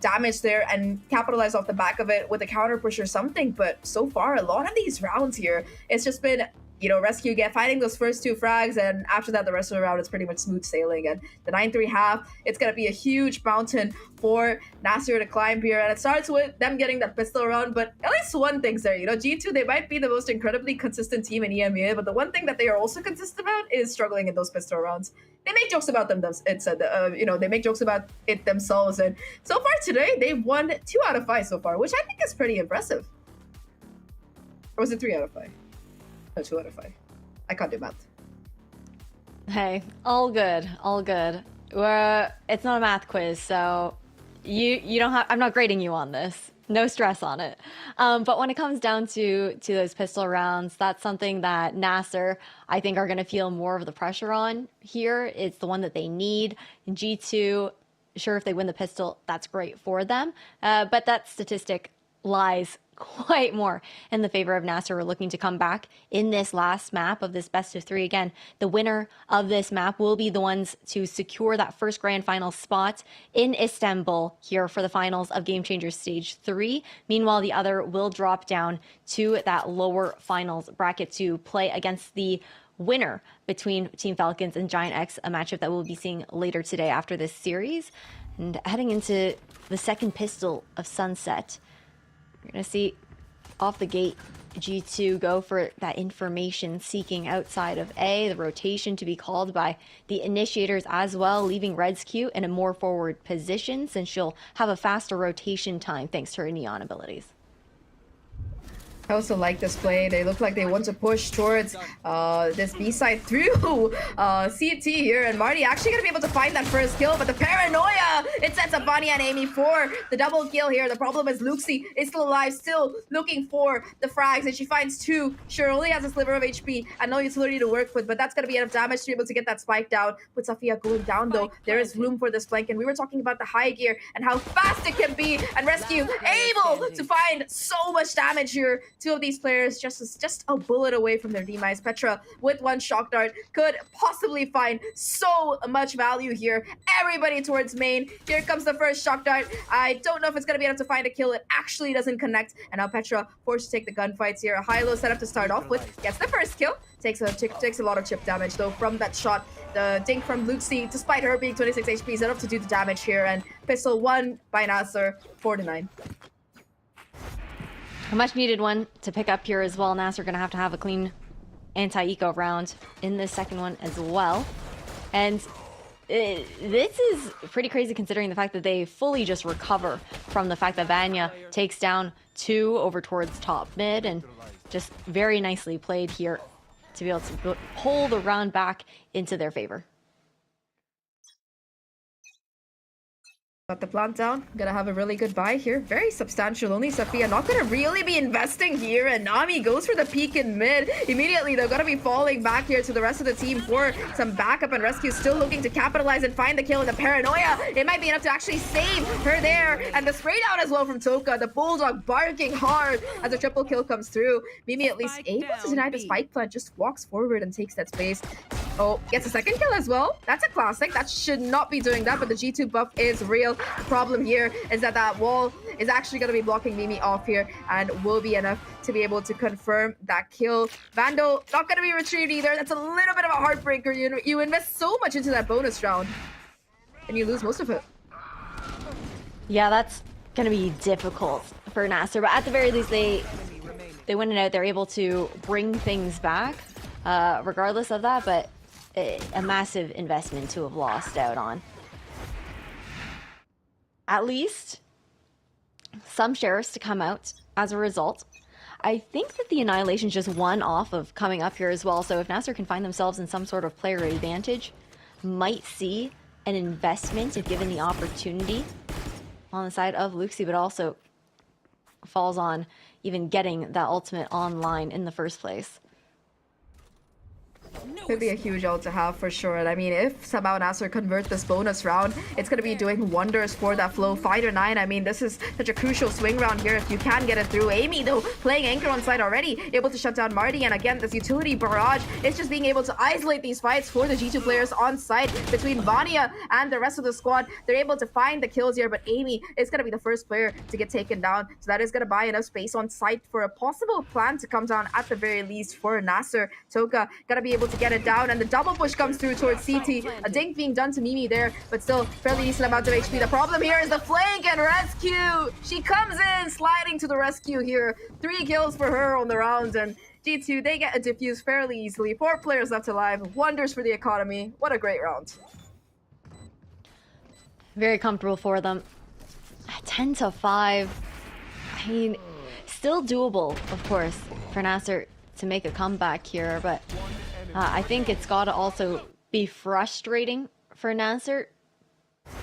damage there and capitalize off the back of it with a counter push or something. But so far, a lot of these rounds here, it's just been, you know, rescue finding those first 2 frags, and after that the rest of the round is pretty much smooth sailing. And the 9-3 half, it's gonna be a huge mountain for Nasser to climb here, and it starts with them getting that pistol round. But at least one thing's there, you know, G2, they might be the most incredibly consistent team in EMEA, but the one thing that they are also consistent about is struggling in those pistol rounds. They make jokes about them, you know, they make jokes about it themselves, and so far today they've won 2 out of 5 so far, which I think is pretty impressive. Or was it 3 out of 5? No, 2 out of 5. I can't do math. Hey, all good, all good. It's not a math quiz, so you don't have. I'm not grading you on this. No stress on it. But when it comes down to those pistol rounds, that's something that Nasser, I think, are going to feel more of the pressure on here. It's the one that they need. In G2, sure, if they win the pistol, that's great for them. But that statistic lies quite more in the favor of Nasser. We're looking to come back in this last map of this best of 3. Again, the winner of this map will be the ones to secure that first grand final spot in Istanbul here for the finals of Game Changers Stage 3. Meanwhile, the other will drop down to that lower finals bracket to play against the winner between Team Falcons and Giant X, a matchup that we'll be seeing later today after this series. And heading into the second pistol of Sunset, you're going to see off the gate G2 go for that information seeking outside of A, the rotation to be called by the initiators as well, leaving Red's Q in a more forward position since she'll have a faster rotation time thanks to her Neon abilities. I also like this play. They look like they want to push towards this B side through CT here, and Marty actually gonna be able to find that first kill, but the paranoia, it sets up Vanya and Amy for the double kill here. The problem is Luxie is still alive, still looking for the frags, and she finds 2. She only has a sliver of HP and no utility to work with, but that's gonna be enough damage to be able to get that spike down. With Safia going down though, there is room for this flank, and we were talking about the high gear and how fast it can be, and Rescue able to find so much damage here. 2 of these players just a bullet away from their demise. Petra with 1 shock dart could possibly find so much value here. Everybody towards main. Here comes the first shock dart. I don't know if it's going to be enough to find a kill. It actually doesn't connect. And now Petra forced to take the gunfights here. A high-low setup to start off with. Gets the first kill. Takes a lot of chip damage though from that shot. The dink from Luxie, despite her being 26 HP, is enough to do the damage here. And pistol won by Nasser, 4-9. A much needed one to pick up here as well. Nasser going to have a clean anti-eco round in this second one as well. And this is pretty crazy considering the fact that they fully just recover from the fact that Vanya takes down 2 over towards top mid, and just very nicely played here to be able to pull the round back into their favor. Got the plant down. Gonna have a really good buy here. Very substantial. Only Safia not gonna really be investing here. And Nami goes for the peek in mid. Immediately, they're gonna be falling back here to the rest of the team for some backup, and Rescue still looking to capitalize and find the kill. And the paranoia, it might be enough to actually save her there. And the spray down as well from Toka. The Bulldog barking hard as a triple kill comes through. Mimi at least able to deny the spike plant. Just walks forward and takes that space. Oh, gets a second kill as well. That's a classic. That should not be doing that, but the G2 buff is real. The problem here is that that wall is actually going to be blocking Mimi off here and will be enough to be able to confirm that kill. Vandal not going to be retrieved either. That's a little bit of a heartbreaker. You invest so much into that bonus round and you lose most of it. Yeah, that's going to be difficult for Nasser, but at the very least they win it out. They're able to bring things back regardless of that, but a massive investment to have lost out on. At least some sheriffs to come out as a result. I think that the Annihilation's just one off of coming up here as well, so if Nasser can find themselves in some sort of player advantage, might see an investment if given the opportunity on the side of Luxie, but also falls on even getting that ultimate online in the first place. Could be a huge ult to have for sure. And I mean, if somehow Nasser convert this bonus round, it's going to be doing wonders for that flow. 5-9, I mean, this is such a crucial swing round here if you can get it through. Amy, though, playing anchor on side already, able to shut down Marty. And again, this utility barrage is just being able to isolate these fights for the G2 players on site between Vanya and the rest of the squad. They're able to find the kills here, but Amy is going to be the first player to get taken down. So that is going to buy enough space on site for a possible plan to come down at the very least for Nasser. Toka going to be able to get it down, and the double push comes through towards CT. A dink being done to Mimi there, but still fairly decent amount of HP. The problem here is the flank and rescue. She comes in, sliding to the rescue here. 3 kills for her on the round, and G2, they get a defuse fairly easily. 4 players left alive. Wonders for the economy. What a great round. Very comfortable for them. 10-5. I mean, still doable, of course, for Nasser to make a comeback here, but I think it's got to also be frustrating for Nasser.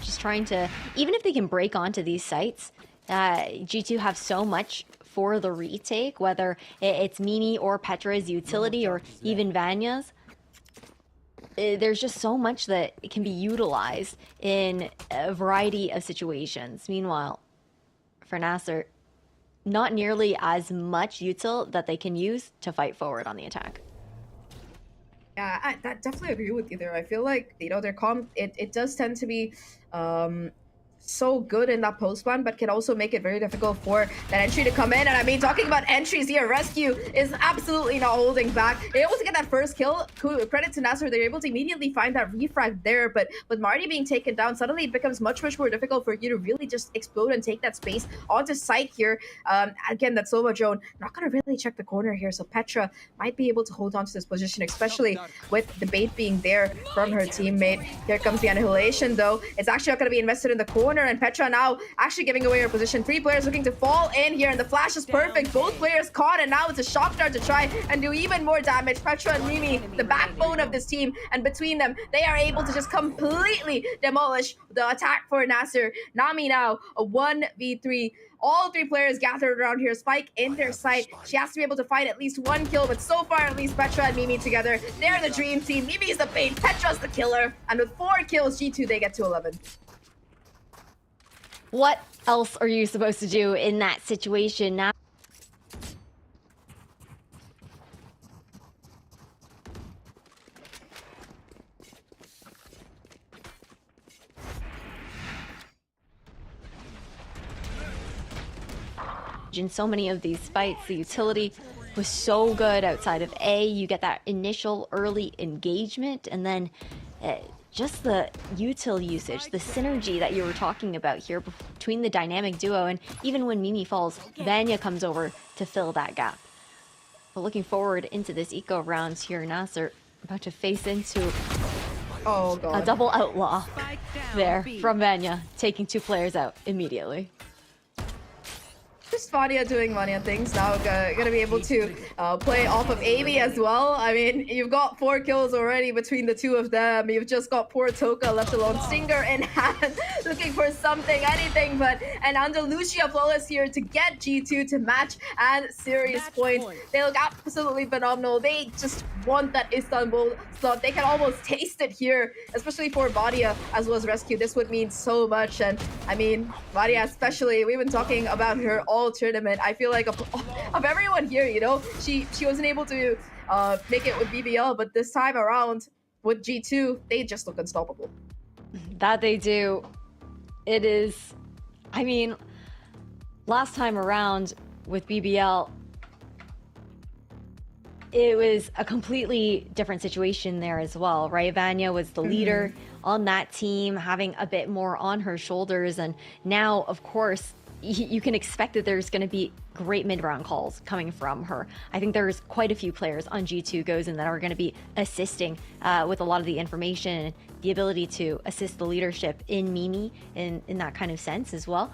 Just trying to, even if they can break onto these sites, G2 have so much for the retake, whether it's Mimi or Petra's utility or even Vanya's. There's just so much that can be utilized in a variety of situations. Meanwhile, for Nasser, not nearly as much util that they can use to fight forward on the attack. Yeah, I definitely agree with you there. I feel like, you know, their comp, it does tend to be so good in that post plan, but can also make it very difficult for that entry to come in. And I mean, talking about entries here, Rescue is absolutely not holding back. They're able to get that first kill. Credit to Nasser, they're able to immediately find that refrag there, but with Marty being taken down, suddenly it becomes much more difficult for you to really just explode and take that space onto site here. Again, that Sova drone not gonna really check the corner here, so Petra might be able to hold on to this position, especially with the bait being there from her teammate. Here comes the Annihilation, though. It's actually not gonna be invested in the corner, and Petra now actually giving away her position. 3 players looking to fall in here, and the flash is perfect. Both players caught, and now it's a shock dart to try and do even more damage. Petra and Mimi, the backbone of this team, and between them, they are able to just completely demolish the attack for Nasser. Nami now, a 1v3. All 3 players gathered around here. Spike in their sight. She has to be able to find at least 1 kill, but so far, at least Petra and Mimi together. They're the dream team. Mimi's the bait, Petra's the killer. And with 4 kills, G2, they get to 11. What else are you supposed to do in that situation now? In so many of these fights, the utility was so good outside of A. You get that initial early engagement, and then just the util usage, the synergy that you were talking about here between the dynamic duo, and even when Mimi falls, Vanya comes over to fill that gap. But looking forward into this eco round here, Nasser about to face into a double outlaw there from Vanya, taking 2 players out immediately. Just Vanya doing Vanya things now. Gonna be able to play off of Amy as well. I mean, you've got 4 kills already between the 2 of them. You've just got poor Toka left alone. Stinger in hand, looking for something, anything but. And Andalusia flawless here to get G2 to match and series points. They look absolutely phenomenal. They just want that Istanbul slot. They can almost taste it here, especially for Vadia as well as Rescue. This would mean so much. And I mean, Vadia especially, we've been talking about her all tournament. I feel like of everyone here, you know, she wasn't able to make it with BBL, but this time around with G2, they just look unstoppable. That they do. It is, I mean, last time around with BBL, it was a completely different situation there as well, right? Vanya was the leader on that team, having a bit more on her shoulders. And now, of course, you can expect that there's going to be great mid-round calls coming from her. I think there's quite a few players on G2 Gozen that are going to be assisting with a lot of the information and the ability to assist the leadership in Mimi in that kind of sense as well.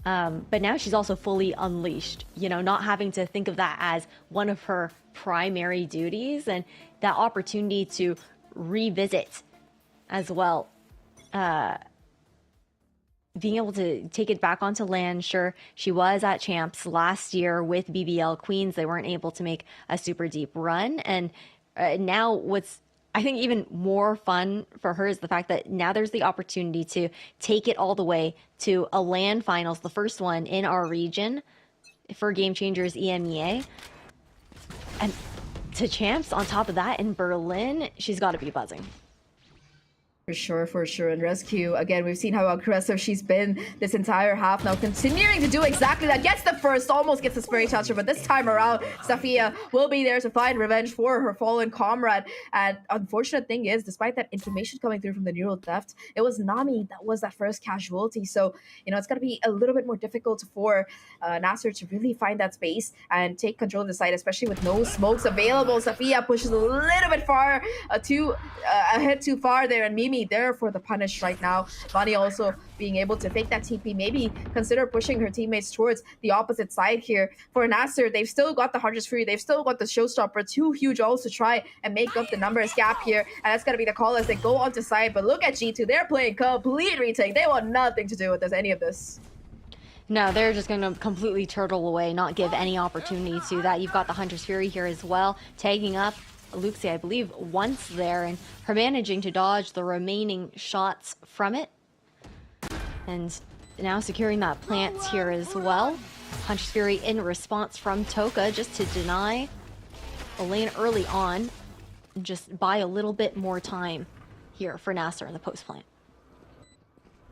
But now she's also fully unleashed, you know, not having to think of that as one of her primary duties, and that opportunity to revisit as well. Being able to take it back onto land. Sure, she was at Champs last year with BBL Queens. They weren't able to make a super deep run. And now what's, I think, even more fun for her is the fact that now there's the opportunity to take it all the way to a LAN finals, the first one in our region for Game Changers EMEA. And to Champs on top of that in Berlin, she's got to be buzzing. For sure. And Rescue, again, we've seen how aggressive she's been this entire half now, continuing to do exactly that. Gets the first, almost gets the spray toucher, but this time around, Safia will be there to find revenge for her fallen comrade. And unfortunate thing is, despite that information coming through from the neural theft, it was Nami that was that first casualty. So, you know, it's going to be a little bit more difficult for Nasser to really find that space and take control of the site, especially with no smokes available. Safia pushes a little bit far, ahead too far there, and Mimi there for the punish right now. Vani also being able to fake that TP, maybe consider pushing her teammates towards the opposite side here. For Nasser, they've still got the Hunter's Fury, they've still got the Showstopper, two huge ults to try and make up the numbers gap here, and that's going to be the call as they go onto side. But look at G2, they're playing complete retake. They want nothing to do with this, any of this. No, they're just going to completely turtle away, not give any opportunity to that. You've got the Hunter's Fury here as well, tagging up Luxie, I believe, once there, and her managing to dodge the remaining shots from it. And now securing that plant here as well. Hunter's Fury in response from Toka, just to deny a lane early on, and just buy a little bit more time here for Nasser in the post plant.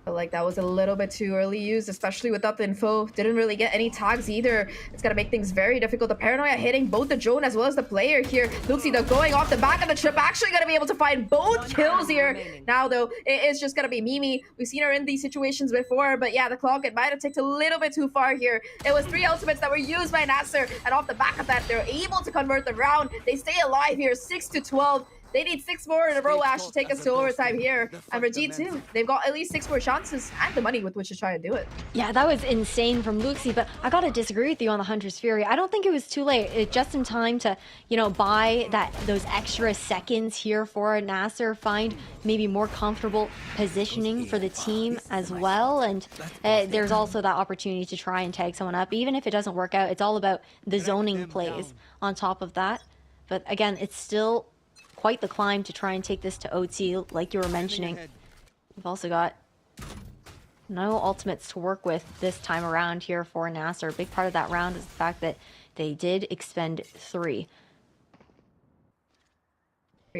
Like that was a little bit too early used, especially without the info. Didn't really get any tags either. It's gonna make things very difficult. The paranoia hitting both the drone as well as the player here. Luxie though going off the back of the trip, actually gonna be able to find both kills here. Now though, it is just gonna be Mimi. We've seen her in these situations before, but yeah, the clock, it might have taken a little bit too far here. It was 3 ultimates that were used by Nasser, and off the back of that, they're able to convert the round. They stay alive here, 6-12. They need 6 more in a row, Ash, to take us to overtime here. And for G2, they've got at least 6 more chances and the money with which to try and do it. Yeah, that was insane from Luxie, but I gotta disagree with you on the Hunter's Fury. I don't think it was too late. It just in time to, you know, buy those extra seconds here for Nasser, find maybe more comfortable positioning for the team as well. And there's also that opportunity to try and tag someone up. Even if it doesn't work out, it's all about the zoning plays on top of that. But again, it's still quite the climb to try and take this to OT, like you were mentioning. We've also got no ultimates to work with this time around here for Nasser. A big part of that round is the fact that they did expend 3.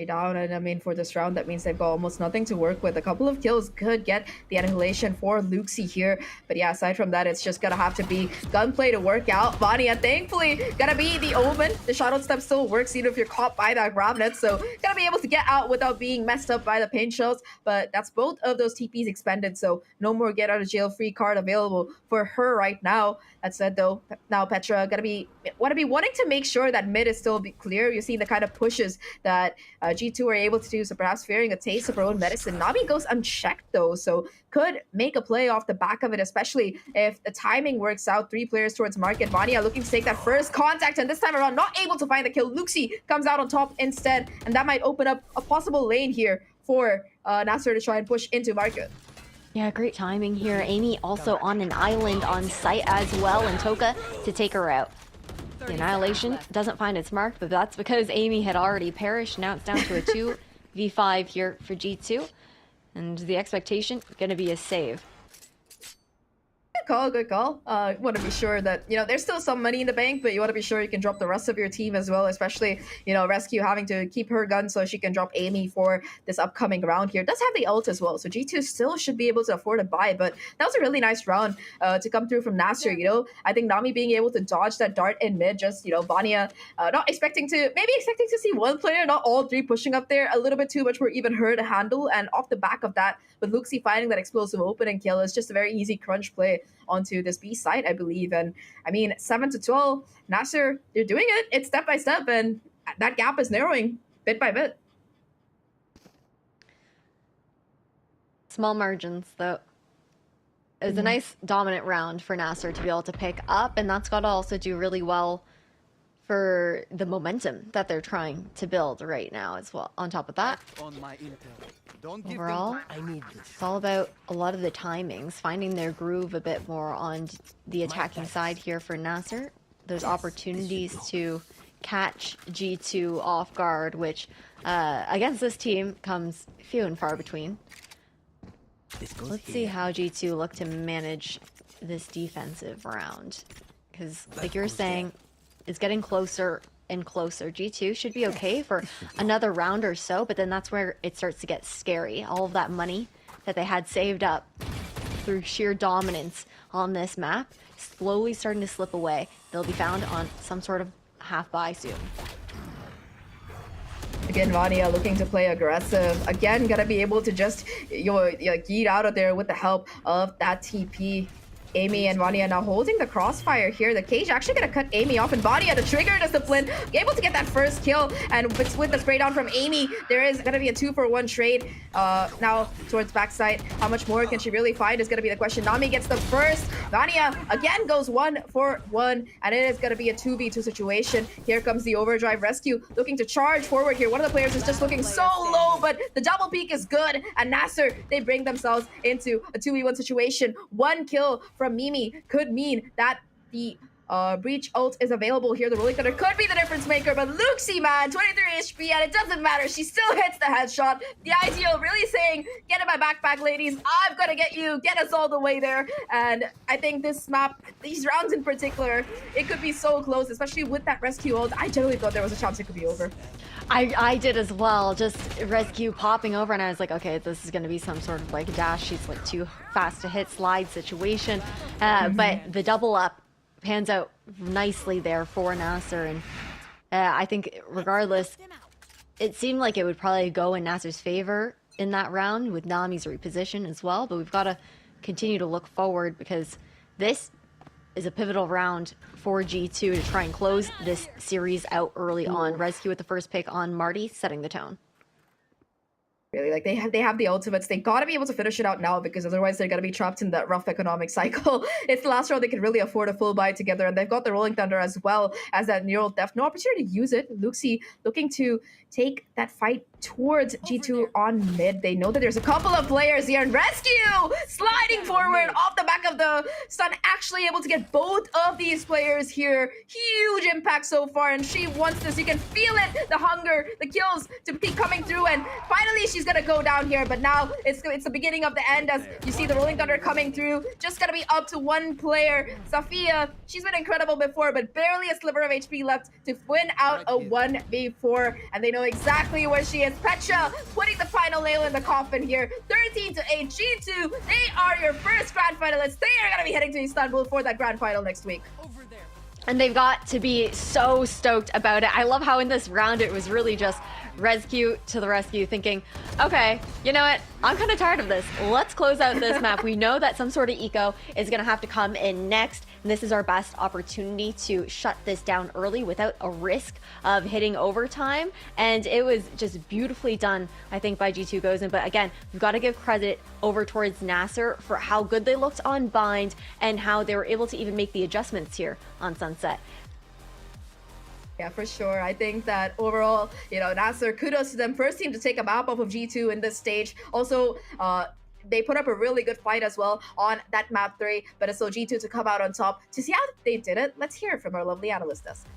Down, and I mean, for this round, that means they've got almost nothing to work with. A couple of kills could get the annihilation for Luxie here, but yeah, aside from that, it's just gonna have to be gunplay to work out. Vania, thankfully, gonna be the omen. The shuttle step still works even if you're caught by that Gravnet, so gonna be able to get out without being messed up by the pain shells. But that's both of those TPs expended, so no more get out of jail free card available for her right now. That said, though, now Petra gonna be wanting to make sure that mid is still clear. You see the kind of pushes that G2 are able to do, so perhaps fearing a taste of her own medicine. Navi goes unchecked though, so could make a play off the back of it, especially if the timing works out. 3 players towards market. Vania looking to take that first contact, and this time around not able to find the kill. Luxie comes out on top instead, and that might open up a possible lane here for Nasser to try and push into market. Yeah, great timing here. Amy also on an island on site as well, and Toka to take her out. The annihilation doesn't find its mark, but that's because Amy had already perished. Now it's down to a 2v5 here for G2, and the expectation gonna be a save. call, good call. Want to be sure that, you know, there's still some money in the bank, but you want to be sure you can drop the rest of your team as well, especially, you know, Rescue having to keep her gun so she can drop Amy for this upcoming round here. Does have the ult as well, so G2 still should be able to afford a buy, but that was a really nice round to come through from Nasser, you know. I think Nami being able to dodge that dart in mid, just, you know, Vanya not expecting to see one player, not all three pushing up there, a little bit too much for even her to handle, and off the back of that, with Luxie finding that explosive opening kill, it's just a very easy crunch play onto this B site, I believe. And I mean, 7-12, Nasser, they're doing it. It's step by step, and that gap is narrowing bit by bit. Small margins, though. It was a nice dominant round for Nasser to be able to pick up, and that's got to also do really well for the momentum that they're trying to build right now as well. On top of that, overall, it's all about a lot of the timings, finding their groove a bit more on the attacking side here for Nasser. There's opportunities to catch G2 off guard, which against this team comes few and far between. Let's see how G2 look to manage this defensive round, because like you're saying, it's getting closer and closer. G2 should be okay for another round or so, but then that's where it starts to get scary. All of that money that they had saved up through sheer dominance on this map, slowly starting to slip away. They'll be found on some sort of half buy soon. Again, Vanya looking to play aggressive. Again, gotta be able to just yeet out of there with the help of that TP. Amy and Vanya now holding the crossfire here. The cage actually gonna cut Amy off, and Vanya, the trigger discipline, able to get that first kill. And with the spray down from Amy, there is gonna be a 2-for-1 trade now towards backside. How much more can she really find is gonna be the question. Nami gets the first. Vanya again goes 1-for-1, and it is gonna be a 2v2 situation. Here comes the overdrive. Rescue looking to charge forward here. One of the players is just looking so low, but the double peek is good. And Nasser, they bring themselves into a 2v1 situation. One kill from Mimi could mean that the breach ult is available here. The rolling thunder could be the difference maker, but Luxie, man, 23 HP, and it doesn't matter. She still hits the headshot. The ideal really saying, get in my backpack, ladies. I'm gonna get you. Get us all the way there. And I think this map, these rounds in particular, it could be so close, especially with that rescue ult. I generally thought there was a chance it could be over. I did as well, just rescue popping over, and I was like, okay, this is going to be some sort of like dash. She's like too fast to hit slide situation. But the double up pans out nicely there for Nasser, and I think regardless, it seemed like it would probably go in Nasser's favor in that round with Nami's reposition as well, but we've got to continue to look forward because this is a pivotal round for G2 to try and close this series out early on. Rescue with the first pick on Marty, setting the tone. Really, like they have the ultimates. They gotta be able to finish it out now, because otherwise they're gonna be trapped in that rough economic cycle. It's the last round they can really afford a full buy together, and they've got the rolling thunder as well as that neural theft. No opportunity to use it. Luxie looking to take that fight towards G2 on mid. They know that there's a couple of players here, and Rescue sliding forward off the back of the stun, actually able to get both of these players here. Huge impact so far, and she wants this. You can feel it, the hunger, the kills to keep coming through, and finally she's gonna go down here. But now it's the beginning of the end, as you see the rolling thunder coming through. Just gonna be up to one player. Safia, she's been incredible before, but barely a sliver of HP left to win out a 1v4, and they know exactly where she is. Petra putting the final nail in the coffin here. 13-8 G2. They are your first grand finalists. They are going to be heading to Istanbul for that grand final next week. And they've got to be so stoked about it. I love how in this round it was really just Rescue to the rescue, thinking, okay, you know what? I'm kind of tired of this. Let's close out this map. We know that some sort of eco is going to have to come in next. And this is our best opportunity to shut this down early without a risk of hitting overtime. And it was just beautifully done, I think, by G2 Gozen. But again, we've got to give credit over towards Nasser for how good they looked on Bind and how they were able to even make the adjustments here on Sunset. Yeah, for sure. I think that overall, you know, Nasser, kudos to them. First team to take a map off of G2 in this stage. Also, they put up a really good fight as well on that map 3, but it's still G2 to come out on top. To see how they did it, let's hear it from our lovely analyst desk.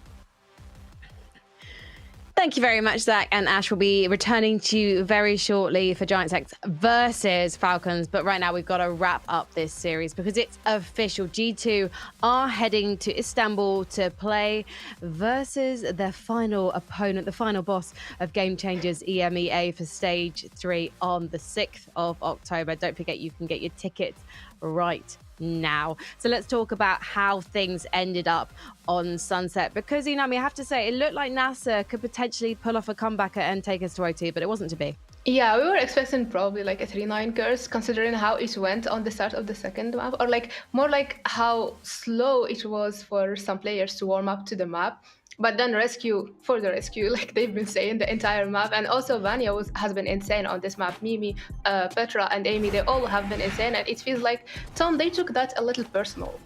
Thank you very much, Zach. And Ash will be returning to you very shortly for Giants X versus Falcons. But right now, we've got to wrap up this series because it's official. G2 are heading to Istanbul to play versus their final opponent, the final boss of Game Changers EMEA for Stage 3 on the 6th of October. Don't forget, you can get your tickets right now. So let's talk about how things ended up on Sunset, because I have to say it looked like NASA could potentially pull off a comeback and take us to OT, but it wasn't to be. Yeah, we were expecting probably like a 3-9 curse, considering how it went on the start of the second map, or like more like how slow it was for some players to warm up to the map. But then rescue, like they've been saying the entire map. And also Vanya has been insane on this map. Mimi, Petra and Amy, they all have been insane. And it feels like, Tom, they took that a little personal.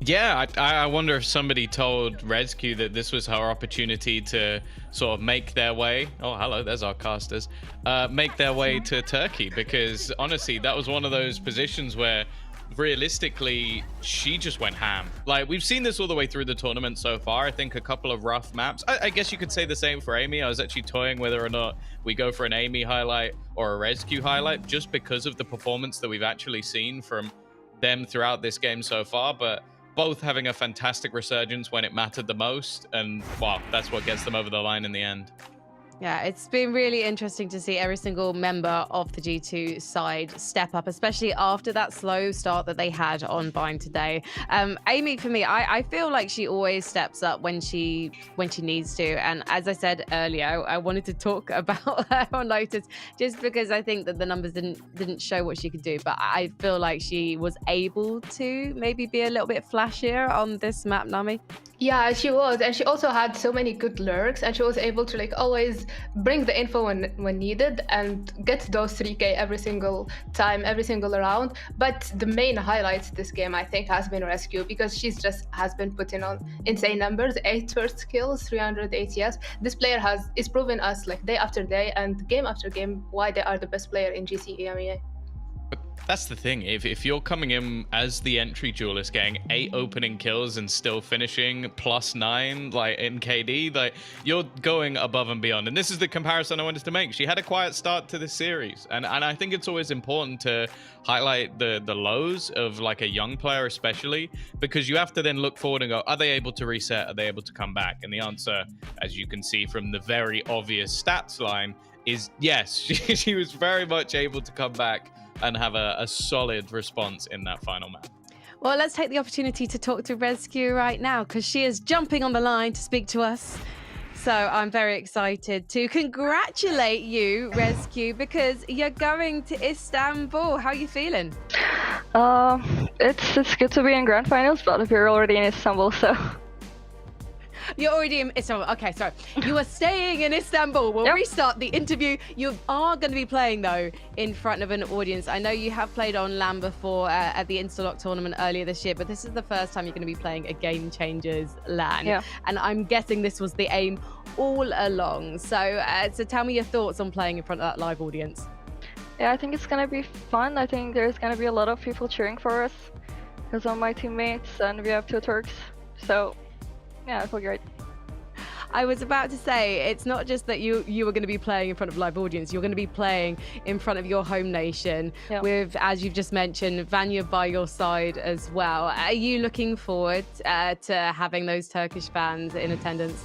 Yeah, I wonder if somebody told Rescue that this was her opportunity to sort of make their way. Oh, hello, there's our casters. Make their way to Turkey, because honestly, that was one of those positions where realistically she just went ham. Like, we've seen this all the way through the tournament so far. I think a couple of rough maps. I guess you could say the same for Amy. I was actually toying whether or not we go for an Amy highlight or a Rescue highlight, just because of the performance that we've actually seen from them throughout this game so far. But both having a fantastic resurgence when it mattered the most, and wow, that's what gets them over the line in the end. Yeah, it's been really interesting to see every single member of the G2 side step up, especially after that slow start that they had on Bind today. Amy, for me, I feel like she always steps up when she needs to. And as I said earlier, I wanted to talk about her on Lotus just because I think that the numbers didn't show what she could do. But I feel like she was able to maybe be a little bit flashier on this map, Nami. Yeah, she was, and she also had so many good lurks, and she was able to like always bring the info when needed and get those 3K every single time, every single round. But the main highlights this game, I think, has been Rescue, because she's just has been putting on insane numbers, 8 first kills, 300 ATS. This player is proving us like day after day and game after game why they are the best player in GC EMEA. But that's the thing, if you're coming in as the entry duelist, getting 8 opening kills and still finishing +9 like in KD, like you're going above and beyond. And this is the comparison I wanted to make. She had a quiet start to this series, and I think it's always important to highlight the lows of like a young player, especially because you have to then look forward and go, are they able to reset? Are they able to come back? And the answer, as you can see from the very obvious stats line, is yes. She was very much able to come back and have a solid response in that final map. Well, let's take the opportunity to talk to Rescue right now, because she is jumping on the line to speak to us. So I'm very excited to congratulate you, Rescue, because you're going to Istanbul. How are you feeling? It's good to be in grand finals, but we're already in Istanbul, so... You're already in Istanbul. Okay, sorry. You are staying in Istanbul. We'll restart the interview. You are going to be playing, though, in front of an audience. I know you have played on LAN before at the Instalock tournament earlier this year, but this is the first time you're going to be playing a Game Changers LAN. Yeah. And I'm guessing this was the aim all along. So tell me your thoughts on playing in front of that live audience. Yeah, I think it's going to be fun. I think there's going to be a lot of people cheering for us because of my teammates, and we have 2 Turks. So... yeah, I feel great. I was about to say, it's not just that you were going to be playing in front of a live audience, you're going to be playing in front of your home nation with, as you've just mentioned, Vanya by your side as well. Are you looking forward to having those Turkish fans in attendance?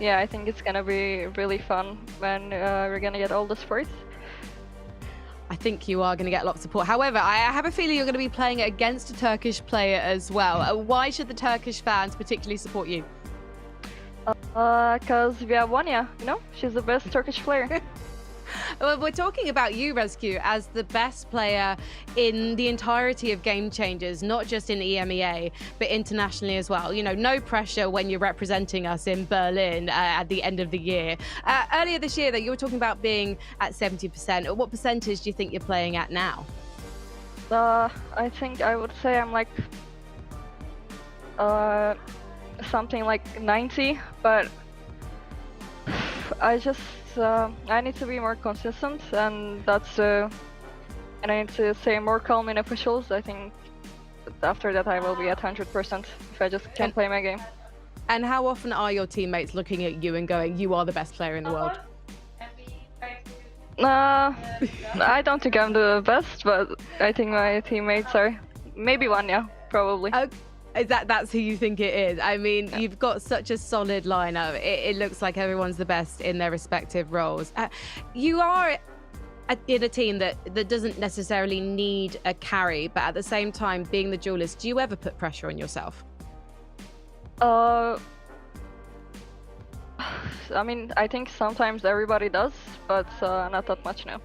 Yeah, I think it's going to be really fun when we're going to get all the sports. I think you are going to get lots of support. However, I have a feeling you're going to be playing against a Turkish player as well. Why should the Turkish fans particularly support you? Because we have Vanya, you know? She's the best Turkish player. Well, we're talking about you, Rescue, as the best player in the entirety of Game Changers, not just in EMEA, but internationally as well. You know, no pressure when you're representing us in Berlin at the end of the year. Earlier this year, that you were talking about being at 70%. What percentage do you think you're playing at now? I think I would say I'm like something like 90, but I need to be more consistent, and and I need to stay more calm in officials. I think after that I will be at 100% if I just can't play my game. And how often are your teammates looking at you and going, you are the best player in the world? I don't think I'm the best, but I think my teammates are. Maybe one, yeah, probably. Is that's who you think it is? I mean, you've got such a solid lineup. It looks like everyone's the best in their respective roles. You are in a team that doesn't necessarily need a carry, but at the same time, being the duelist, do you ever put pressure on yourself? I mean, I think sometimes everybody does, but not that much now.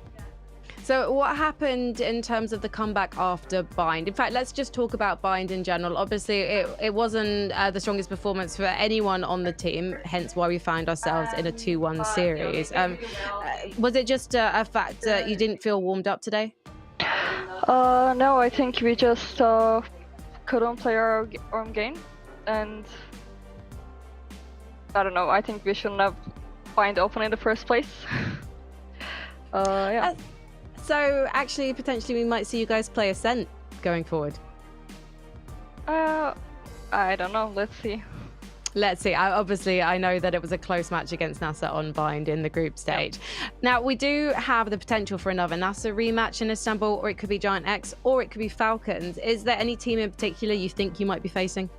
So what happened in terms of the comeback after Bind? In fact, let's just talk about Bind in general. Obviously, it wasn't the strongest performance for anyone on the team, hence why we found ourselves in a 2-1 series. Was it just a fact that you didn't feel warmed up today? No, I think we just couldn't play our own game, and I don't know, I think we shouldn't have Bind open in the first place. Yeah. So actually, potentially, we might see you guys play Ascent going forward. I don't know. Let's see. Let's see. Obviously, I know that it was a close match against NASA on Bind in the group stage. Yep. Now, we do have the potential for another NASA rematch in Istanbul, or it could be Giant X, or it could be Falcons. Is there any team in particular you think you might be facing?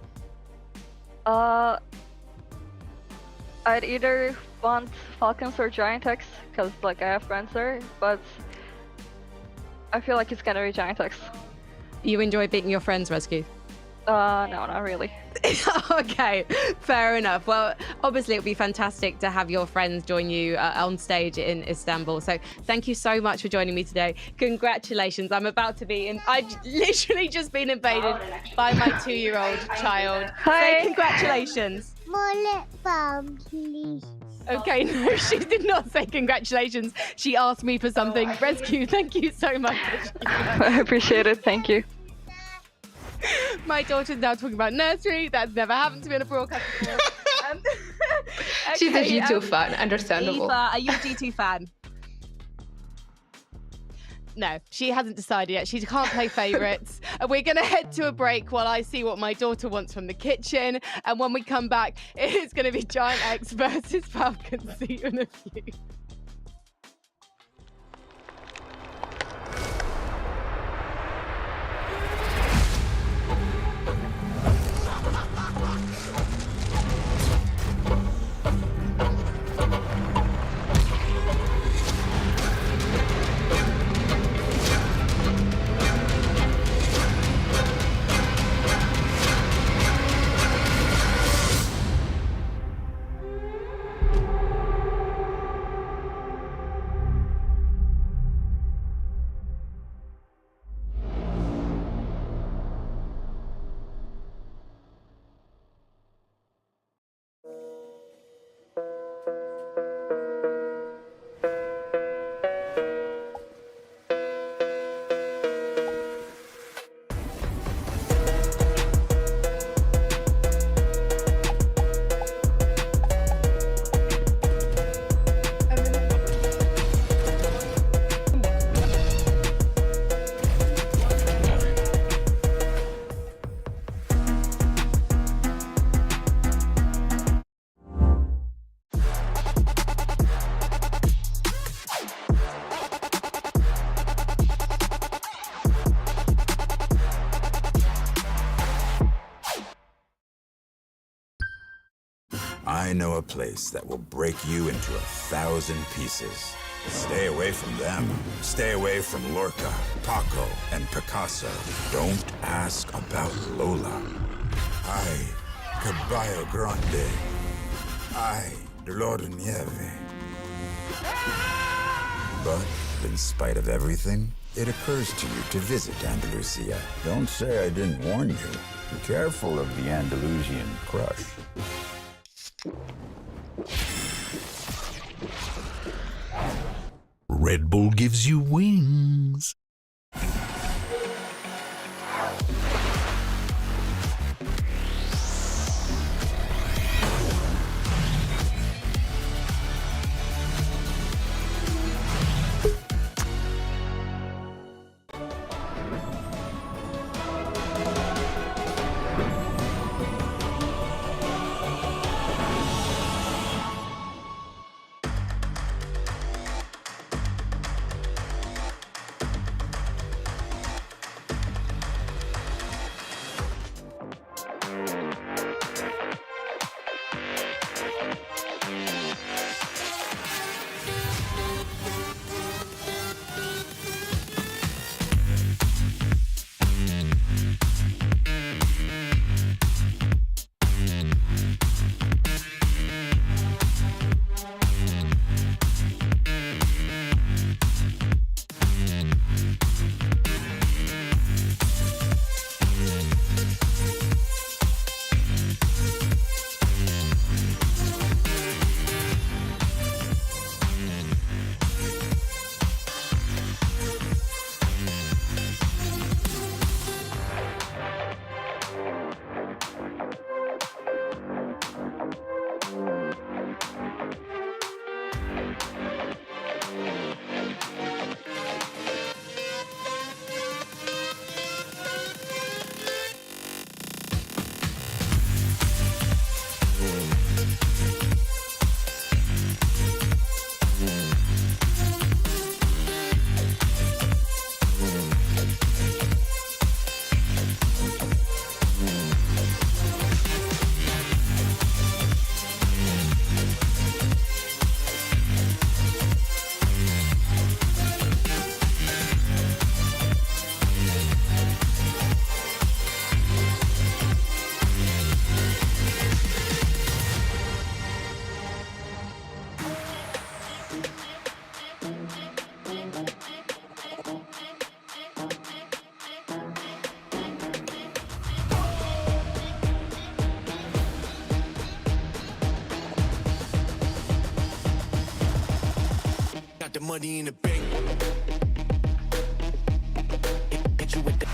I'd either want Falcons or Giant X, because like I have friends there, but I feel like it's gonna be Giant X. You enjoy beating your friends, Rescue? No, not really. Okay, fair enough. Well, obviously it would be fantastic to have your friends join you on stage in Istanbul. So thank you so much for joining me today. Congratulations. I'm about to be I've literally just been invaded by my 2-year-old child. Hi. Say congratulations. More lip balm, please. Okay, no, she did not say congratulations. She asked me for something. Rescue, thank you so much. I appreciate it. Thank you. My daughter's now talking about nursery. That's never happened to me in a broadcast before. She's a G2 fan, understandable. Eva, are you a G2 fan? No, she hasn't decided yet. She can't play favourites. We're going to head to a break while I see what my daughter wants from the kitchen. And when we come back, it's going to be Giant X versus Falcons. See you in a few. I know a place that will break you into 1,000 pieces. Stay away from them. Stay away from Lorca, Paco, and Picasso. Don't ask about Lola. Ay, Caballo Grande. Ay, Dolor de Nieve. But in spite of everything, it occurs to you to visit Andalusia. Don't say I didn't warn you. Be careful of the Andalusian crush. Red Bull gives you wings. the money in the bank. Hit you with the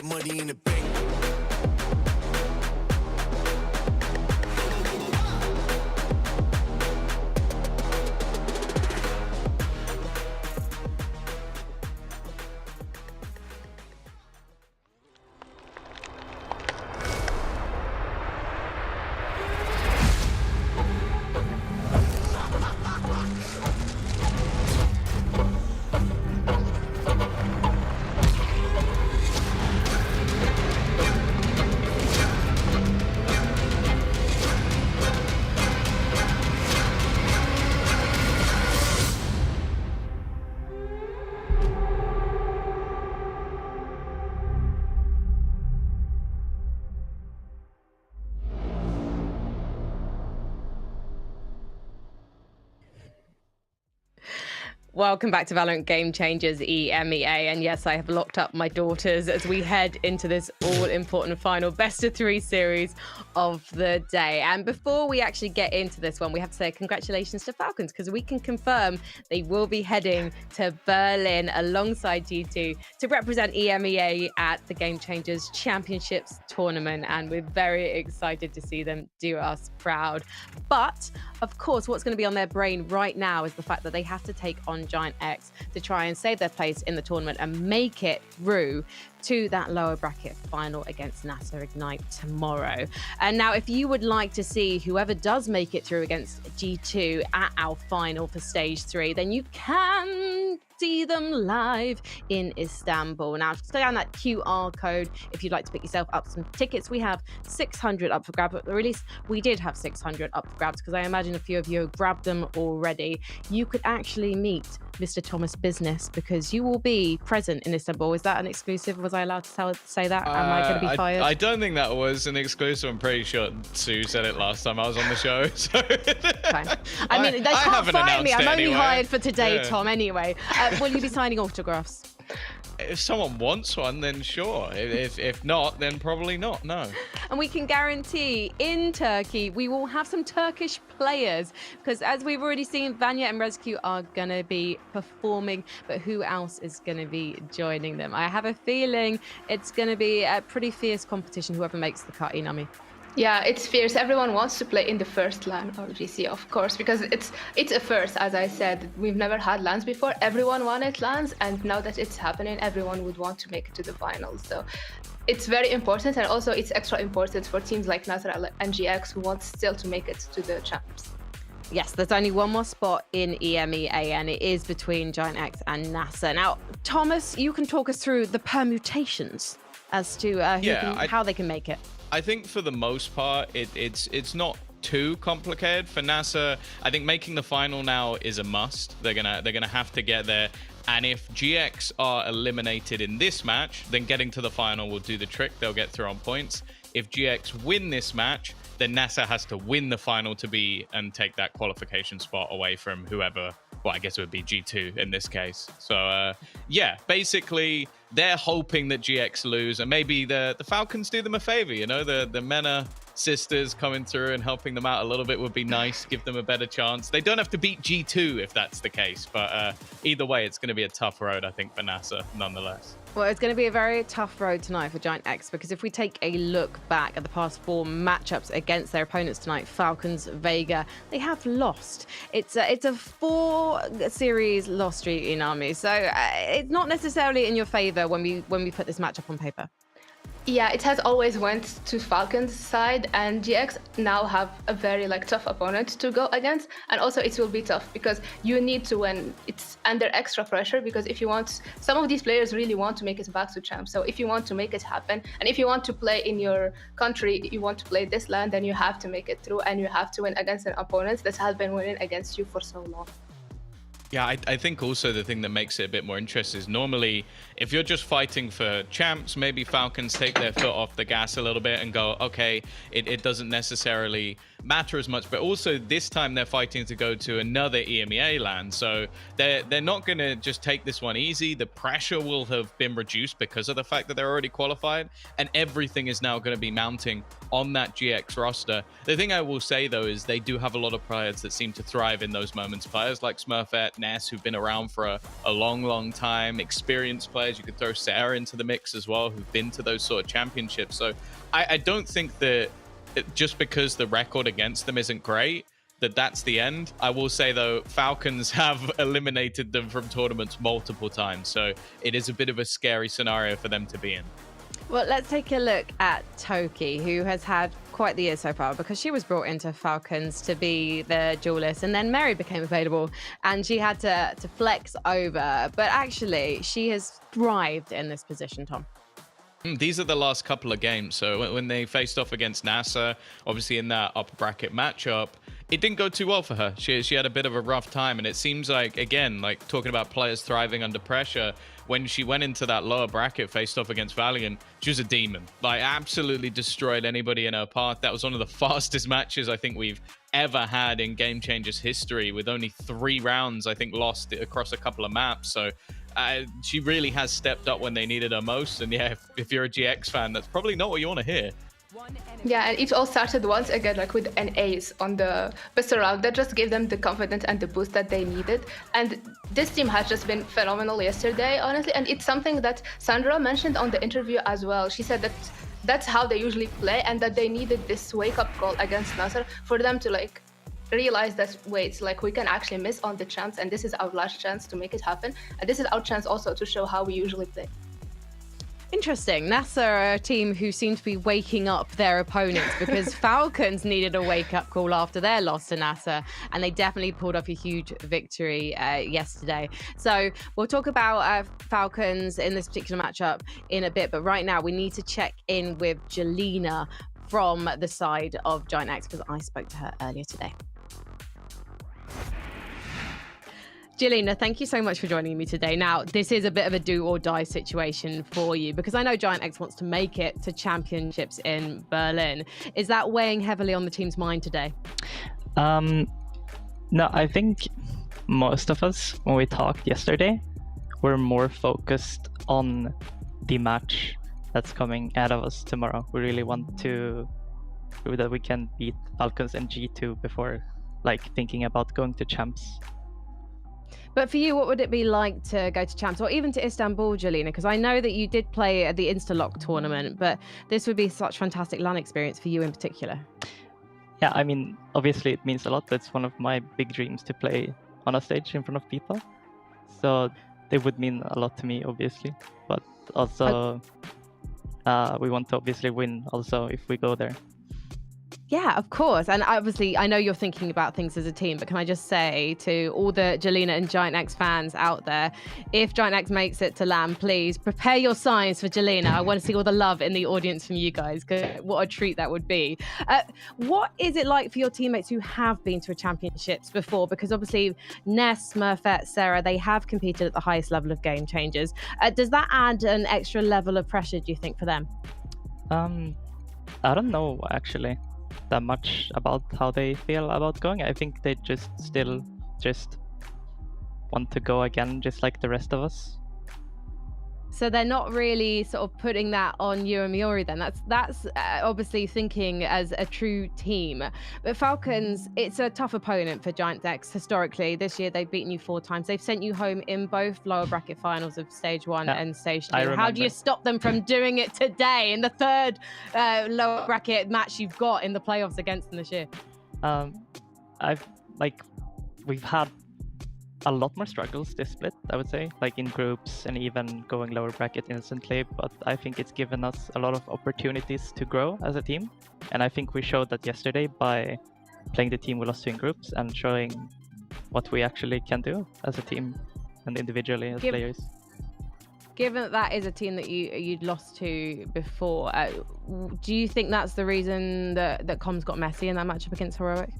money in the bank. Welcome back to Valorant Game Changers EMEA, and yes, I have locked up my daughters as we head into this all-important final best-of-3 series of the day. And before we actually get into this one, we have to say congratulations to Falcons, because we can confirm they will be heading to Berlin alongside G2 to represent EMEA at the Game Changers Championships tournament, and we're very excited to see them do us proud. But of course, what's going to be on their brain right now is the fact that they have to take on Giant X to try and save their place in the tournament and make it through to that lower bracket final against NASA Ignite tomorrow. And now, if you would like to see whoever does make it through against G2 at our final for stage 3, then you can see them live in Istanbul. Now, scan that QR code if you'd like to pick yourself up some tickets. We have 600 up for grabs. At the release, we did have 600 up for grabs because I imagine a few of you have grabbed them already. You could actually meet Mr. Thomas Business because you will be present in Istanbul. Is that an exclusive? Was I allowed to say that? Am I going to be fired? I don't think that was an exclusive. I'm pretty sure Sue said it last time I was on the show. So. I mean, they can't fire me. I'm only anyway. hired for today, Yeah. Tom, anyway. Will you be signing autographs? If someone wants one, then sure. If not, then probably not, no. And we can guarantee in Turkey, we will have some Turkish players because as we've already seen, Vanya and Rescue are going to be performing, but who else is going to be joining them? I have a feeling it's going to be a pretty fierce competition, whoever makes the cut, Inami. Yeah, it's fierce. Everyone wants to play in the first LAN or GC, of course, because it's a first. As I said, we've never had LANs before. Everyone wanted LANs, and now that it's happening, everyone would want to make it to the finals. So it's very important, and also it's extra important for teams like NASA and GX who want still to make it to the champs. Yes, there's only one more spot in EMEA, and it is between Giant X and NASA. Now, Thomas, you can talk us through the permutations as to how they can make it. I think for the most part, it's not too complicated for NASA. I think making the final now is a must. They're gonna have to get there. And if GX are eliminated in this match, then getting to the final will do the trick. They'll get through on points. If GX win this match, then NASA has to win the final to be and take that qualification spot away from whoever. Well, I guess it would be G2 in this case. So, yeah, basically, they're hoping that GX lose, and maybe the Falcons do them a favor. You know, the MENA sisters coming through and helping them out a little bit would be nice, give them a better chance. They don't have to beat G2 if that's the case, but either way, it's going to be a tough road, I think, for NASA, nonetheless. Well, it's going to be a very tough road tonight for Giant X, because if we take a look back at the past 4 matchups against their opponents tonight, Falcons, Vega, they have lost. It's a 4-series loss streak, Inami. So it's not necessarily in your favor when we put this matchup on paper. Yeah, it has always went to Falcon's side, and GX now have a very tough opponent to go against, and also it will be tough because you need to win. It's under extra pressure because if you want, some of these players really want to make it back to champ. So if you want to make it happen, and if you want to play in your country, you want to play this land, then you have to make it through, and you have to win against an opponent that has been winning against you for so long. Yeah, I think also the thing that makes it a bit more interesting is normally if you're just fighting for champs, maybe Falcons take their foot off the gas a little bit and go, okay, it doesn't necessarily matter as much. But also this time they're fighting to go to another EMEA land. So they're not going to just take this one easy. The pressure will have been reduced because of the fact that they're already qualified. And everything is now going to be mounting on that GX roster. The thing I will say, though, is they do have a lot of players that seem to thrive in those moments. Players like Smurfette, Ness, who've been around for a long time, experienced players. You could throw Sarah into the mix as well, who've been to those sort of championships. So I don't think that just because the record against them isn't great, that's the end. I will say, though, Falcons have eliminated them from tournaments multiple times. So it is a bit of a scary scenario for them to be in. Well, let's take a look at Toki, who has had quite the year so far because she was brought into Falcons to be the duelist, and then Mary became available and she had to flex over. But actually, she has thrived in this position, Tom. These are the last couple of games. So when they faced off against NASA, obviously in that upper bracket matchup, it didn't go too well for her. She had a bit of a rough time. And it seems like, again, like talking about players thriving under pressure, when she went into that lower bracket, faced off against Valiant, she was a demon. Like, absolutely destroyed anybody in her path. That was one of the fastest matches I think we've ever had in Game Changers history, with only 3 rounds, I think, lost across a couple of maps. So she really has stepped up when they needed her most. And yeah, if you're a GX fan, that's probably not what you want to hear. Yeah, and it all started once again with an ace on the pistol round that just gave them the confidence and the boost that they needed. And this team has just been phenomenal yesterday, honestly. And it's something that Sandra mentioned on the interview as well. She said that that's how they usually play, and that they needed this wake-up call against Nasser for them to realize that, wait, we can actually miss on the chance, and this is our last chance to make it happen. And this is our chance also to show how we usually play. Interesting. NASA are a team who seem to be waking up their opponents because Falcons needed a wake-up call after their loss to NASA, and they definitely pulled off a huge victory yesterday. So we'll talk about Falcons in this particular matchup in a bit, but right now we need to check in with Jelena from the side of Giant X because I spoke to her earlier today. Jelena, thank you so much for joining me today. Now, this is a bit of a do or die situation for you because I know Giant X wants to make it to championships in Berlin. Is that weighing heavily on the team's mind today? No, I think most of us, when we talked yesterday, were more focused on the match that's coming out of us tomorrow. We really want to prove that we can beat Falcons and G2 before thinking about going to champs. But for you, what would it be like to go to champs or even to Istanbul, Jelena? Because I know that you did play at the Instalock tournament, but this would be such fantastic LAN experience for you in particular. Yeah, I mean, obviously it means a lot. It's one of my big dreams to play on a stage in front of people. So it would mean a lot to me, obviously. But also, we want to obviously win also if we go there. Yeah, of course. And obviously, I know you're thinking about things as a team, but can I just say to all the Jelena and Giant X fans out there, if Giant X makes it to LAN, please prepare your signs for Jelena. I want to see all the love in the audience from you guys, because what a treat that would be. What is it like for your teammates who have been to a championships before? Because obviously, Ness, Smurfette, Sarah, they have competed at the highest level of Game Changers. Does that add an extra level of pressure, do you think, for them? I don't know, actually, that much about how they feel about going. I think they still want to go again, just like the rest of us. So they're not really sort of putting that on you and Miori then. That's obviously thinking as a true team. But Falcons, it's a tough opponent for Giant X historically. This year they've beaten you 4 times. They've sent you home in both lower bracket finals of stage 1 and stage 2. How do you stop them from doing it today in the 3rd lower bracket match you've got in the playoffs against them this year? We've had a lot more struggles this split, I would say, like in groups and even going lower bracket instantly. But I think it's given us a lot of opportunities to grow as a team. And I think we showed that yesterday by playing the team we lost to in groups and showing what we actually can do as a team and individually as players. Given that is a team that you'd lost to before, do you think that's the reason that Comms got messy in that matchup against Heroic?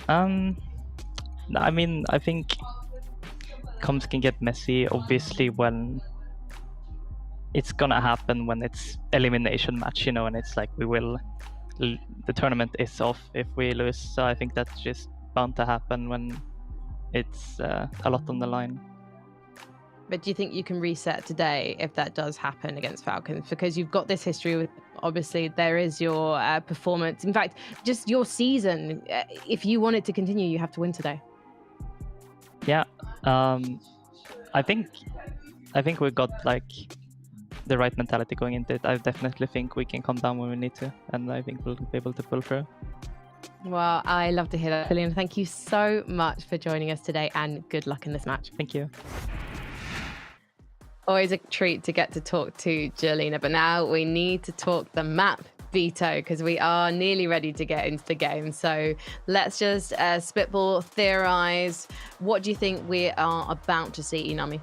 I mean, I think comms can get messy, obviously, when it's gonna happen when it's elimination match, you know, and it's like the tournament is off if we lose. So I think that's just bound to happen when it's a lot on the line. But do you think you can reset today if that does happen against Falcons? Because you've got this history with, obviously, there is your performance. In fact, just your season. If you want it to continue, you have to win today. Yeah, I think we got like the right mentality going into it. I definitely think we can come down when we need to, and I think we'll be able to pull through. Well, I love to hear that, Julian. Thank you so much for joining us today, and good luck in this match. Thank you. Always a treat to get to talk to Jelena, but now we need to talk the map veto because we are nearly ready to get into the game. So let's just spitball, theorize. What do you think we are about to see, Inami?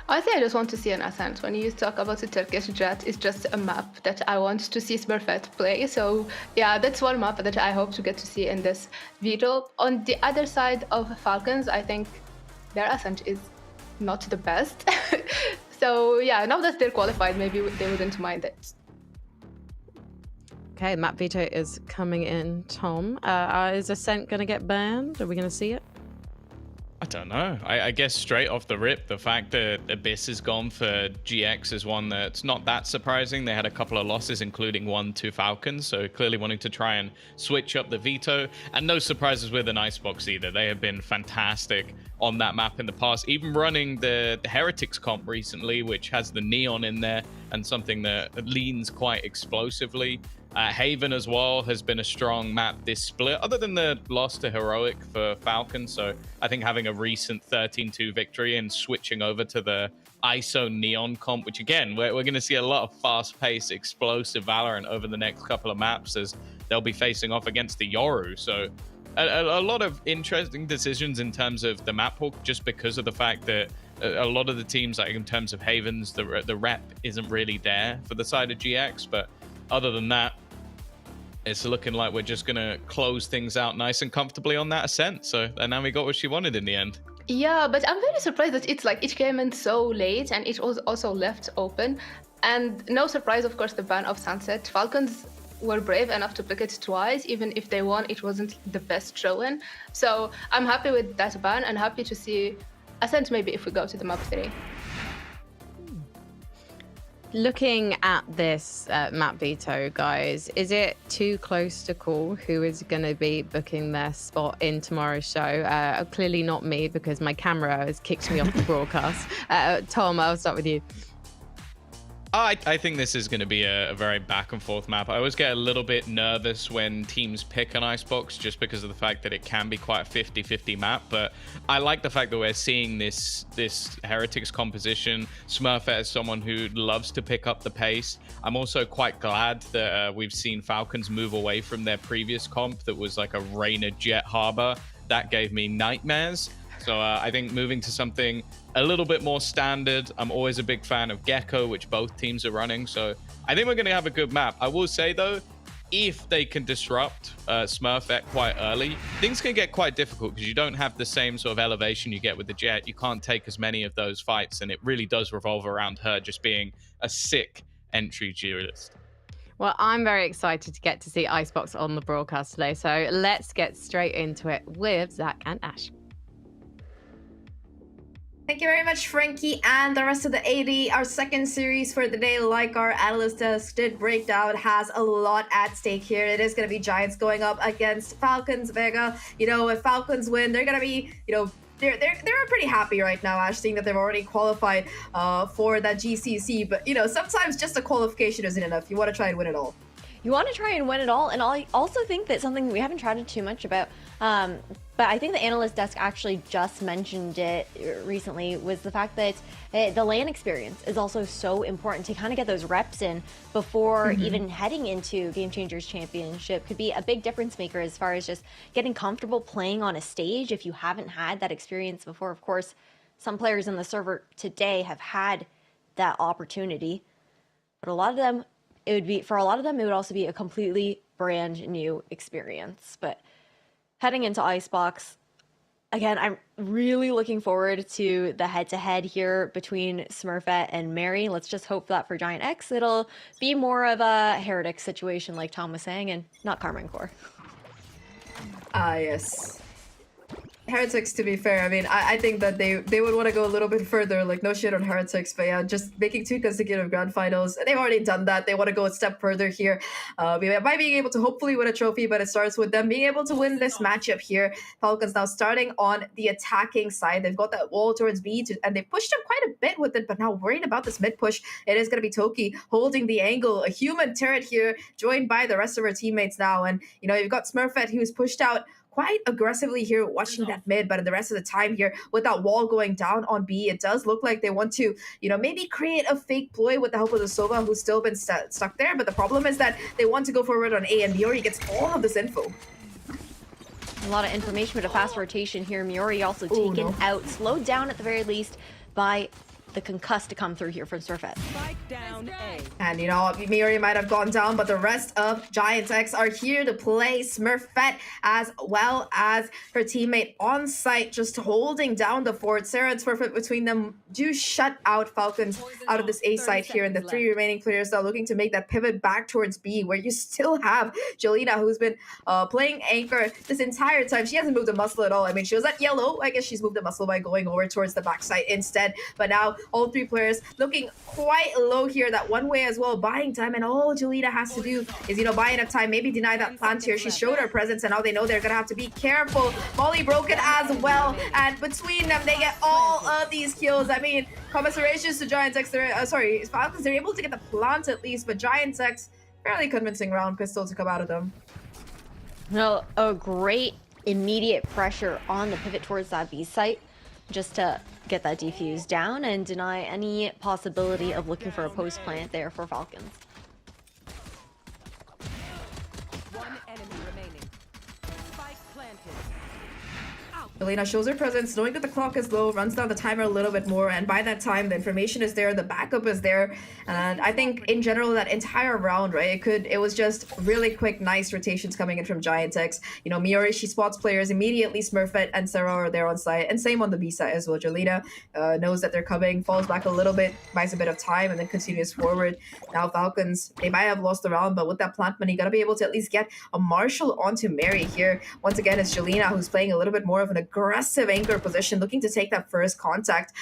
I think I just want to see an Ascent. When you talk about the Turkish Jet, it's just a map that I want to see Smurfette play. So yeah, that's one map that I hope to get to see in this veto. On the other side of Falcons, I think their Ascent is not the best. So yeah, now that they're qualified, maybe they wouldn't mind it. Okay, map veto is coming in. Tom, is Ascent going to get banned? Are we going to see it? I don't know. I guess straight off the rip, the fact that Abyss is gone for GX is one that's not that surprising. They had a couple of losses, including one to Falcons, so clearly wanting to try and switch up the veto. And no surprises with an Icebox either. They have been fantastic on that map in the past, even running the Heretics comp recently, which has the neon in there and something that leans quite explosively. Haven as well has been a strong map this split, other than the loss to Heroic for Falcons. So I think having a recent 13-2 victory and switching over to the ISO Neon comp, which again, we're going to see a lot of fast-paced, explosive Valorant over the next couple of maps as they'll be facing off against the Yoru. So a lot of interesting decisions in terms of the map hook, just because of the fact that a lot of the teams, like in terms of Havens, the rep isn't really there for the side of GX, but other than that, it's looking like we're just going to close things out nice and comfortably on that Ascent. So, and now we got what she wanted in the end. Yeah, but I'm very surprised that it's like it came in so late and it was also left open. And no surprise, of course, the ban of Sunset. Falcons were brave enough to pick it twice. Even if they won, it wasn't the best showing. So I'm happy with that ban and happy to see Ascent maybe if we go to the map 3. Looking at this map veto, guys, is it too close to call who is going to be booking their spot in tomorrow's show? Clearly not me, because my camera has kicked me off the broadcast. Tom, I'll start with you. I think this is going to be a very back and forth map. I always get a little bit nervous when teams pick an Icebox just because of the fact that it can be quite a 50-50 map. But I like the fact that we're seeing this Heretics composition. Smurfette is someone who loves to pick up the pace. I'm also quite glad that we've seen Falcons move away from their previous comp that was like a Reyna Jet Harbor. That gave me nightmares. So I think moving to something a little bit more standard. I'm always a big fan of Gecko, which both teams are running. So I think we're going to have a good map. I will say, though, if they can disrupt Smurfette quite early, things can get quite difficult because you don't have the same sort of elevation you get with the Jet. You can't take as many of those fights, and it really does revolve around her just being a sick entry duelist. Well, I'm very excited to get to see Icebox on the broadcast today. So let's get straight into it with Zach and Ash. Thank you very much, Frankie, and the rest of the 80. Our second series for the day, like our analyst did break down, has a lot at stake here. It is going to be Giants going up against Falcons Vega. You know, if Falcons win, they're going to be, you know, they're pretty happy right now, Ash, seeing that they've already qualified for that GCC. But, you know, sometimes just a qualification isn't enough. You want to try and win it all. you want to try and win it all. And I also think that something we haven't chatted too much about, but I think the analyst desk actually just mentioned it recently, was the fact that the LAN experience is also so important to kind of get those reps in before even heading into Game Changers Championship. Could be a big difference maker as far as just getting comfortable playing on a stage if you haven't had that experience before. Of course, some players in the server today have had that opportunity, but a lot of them, it would also be a completely brand new experience. But heading into Icebox, again, I'm really looking forward to the head-to-head here between Smurfette and Mary. Let's just hope that for Giant X, it'll be more of a Heretic situation like Tom was saying, and not Carmine Core. Yes. Heretics, to be fair, I mean, I think that they would want to go a little bit further, like no shit on Heretics, but yeah, just making 2 consecutive grand finals. They've already done that. They want to go a step further here by being able to hopefully win a trophy, but it starts with them being able to win this matchup here. Falcons now starting on the attacking side. They've got that wall towards B, and they pushed him quite a bit with it, but now worried about this mid push. It is going to be Toki holding the angle, a human turret here, joined by the rest of her teammates now, and you know, you've got Smurfette who's pushed out quite aggressively here, watching that mid, but in the rest of the time here, with that wall going down on B, it does look like they want to, you know, maybe create a fake ploy with the help of the Sova, who's still been stuck there, but the problem is that they want to go forward on A, and Miori gets all of this info. A lot of information, but a fast rotation here. Miori also taken out, slowed down at the very least by the concuss to come through here from Smurfette. And you know, Miori might have gone down, but the rest of Giant X are here to play. Smurfette as well as her teammate on site, just holding down the fort. Sarah and Smurfette between them do shut out Falcons out of this A site here, and the 3 remaining players are looking to make that pivot back towards B, where you still have Jolina, who's been playing anchor this entire time. She hasn't moved a muscle at all. I mean, she was at yellow. I guess she's moved a muscle by going over towards the backside instead, but now all 3 players looking quite low here, that one way as well, buying time, and all Jolita has to do is, you know, buy enough time, maybe deny that plant here. She showed her presence, and now they know they're gonna have to be careful. Molly broken as well, and between them, they get all of these kills. I mean, commiserations to Giant X. Sorry, Falcons, they're able to get the plant at least, but Giant X, fairly convincing round pistol to come out of them. No, a great immediate pressure on the pivot towards that B site, just to get that defuse down and deny any possibility of looking for a post plant there for Falcons. One enemy remaining. Spike planted. Elena shows her presence, knowing that the clock is low, runs down the timer a little bit more, and by that time, the information is there, the backup is there, and I think in general that entire round, right, it was just really quick, nice rotations coming in from Giant X. You know, Miori, she spots players immediately, Smurfette and Sarah are there on site, and same on the B side as well. Jolina knows that they're coming, falls back a little bit, buys a bit of time, and then continues forward. Now Falcons, they might have lost the round, but with that plant money, gotta be able to at least get a Marshall onto Mary here. Once again, it's Jolina who's playing a little bit more of an aggressive anchor position, looking to take that first contact.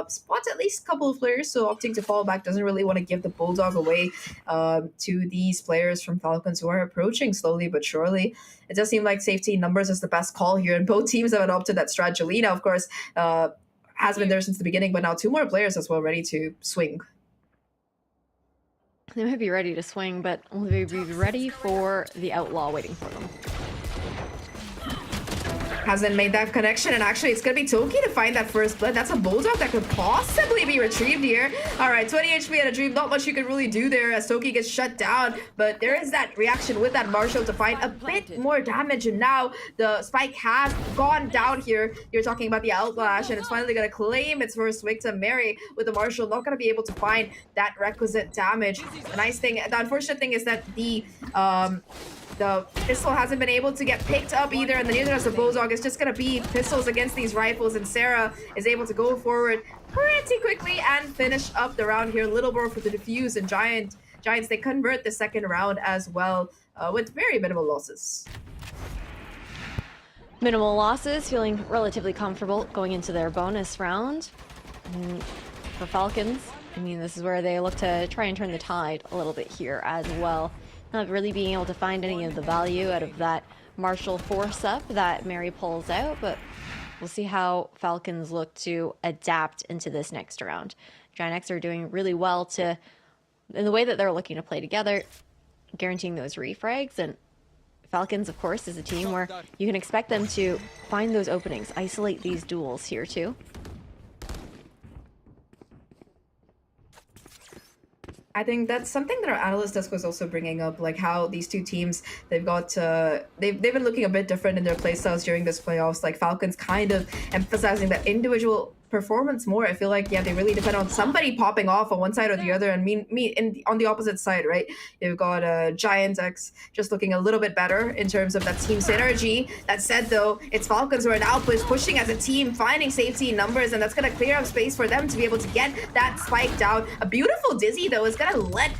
Spots at least a couple of players, so opting to fall back, doesn't really want to give the Bulldog away to these players from Falcons who are approaching slowly but surely. It does seem like safety in numbers is the best call here, and both teams have adopted that strat. Jolina, of course, has been there since the beginning, but now 2 more players as well ready to swing. They might be ready to swing, but will they be ready for the outlaw waiting for them? Hasn't made that connection, and actually it's gonna be Toki to find that first blood. That's a Bulldog that could possibly be retrieved here. All right, 20 HP and a dream, not much you can really do there as Toki gets shut down, but there is that reaction with that Marshall to find a bit more damage, and now the spike has gone down here. You're talking about the Outlash, and it's finally gonna claim its first victim. Mary with the Marshall, not gonna be able to find that requisite damage. The unfortunate thing is that the pistol hasn't been able to get picked up either, and the neither does the Bulldog. It's just gonna be pistols against these rifles, and Sarah is able to go forward pretty quickly and finish up the round here. Little more for the defuse, and Giants, they convert the second round as well with very minimal losses. Minimal losses, feeling relatively comfortable going into their bonus round. And for Falcons, I mean, this is where they look to try and turn the tide a little bit here as well. Not really being able to find any of the value out of that Marshall force up that Mary pulls out, but we'll see how Falcons look to adapt into this next round. Giant X are doing really well in the way that they're looking to play together. guaranteeing those refrags. And Falcons, of course, is a team where you can expect them to find those openings, isolate these duels here too. I think that's something that our analyst desk was also bringing up, like how these two teams, they've been looking a bit different in their playstyles during this playoffs. Like Falcons kind of emphasizing that individual performance more. I feel like, yeah, they really depend on somebody popping off on one side or the other, and on the opposite side, right? You've got Giant X just looking a little bit better in terms of that team synergy. That said, though, it's Falcons who are now pushing as a team, finding safety in numbers, and that's going to clear up space for them to be able to get that spike down. A beautiful Dizzy, though, is going to let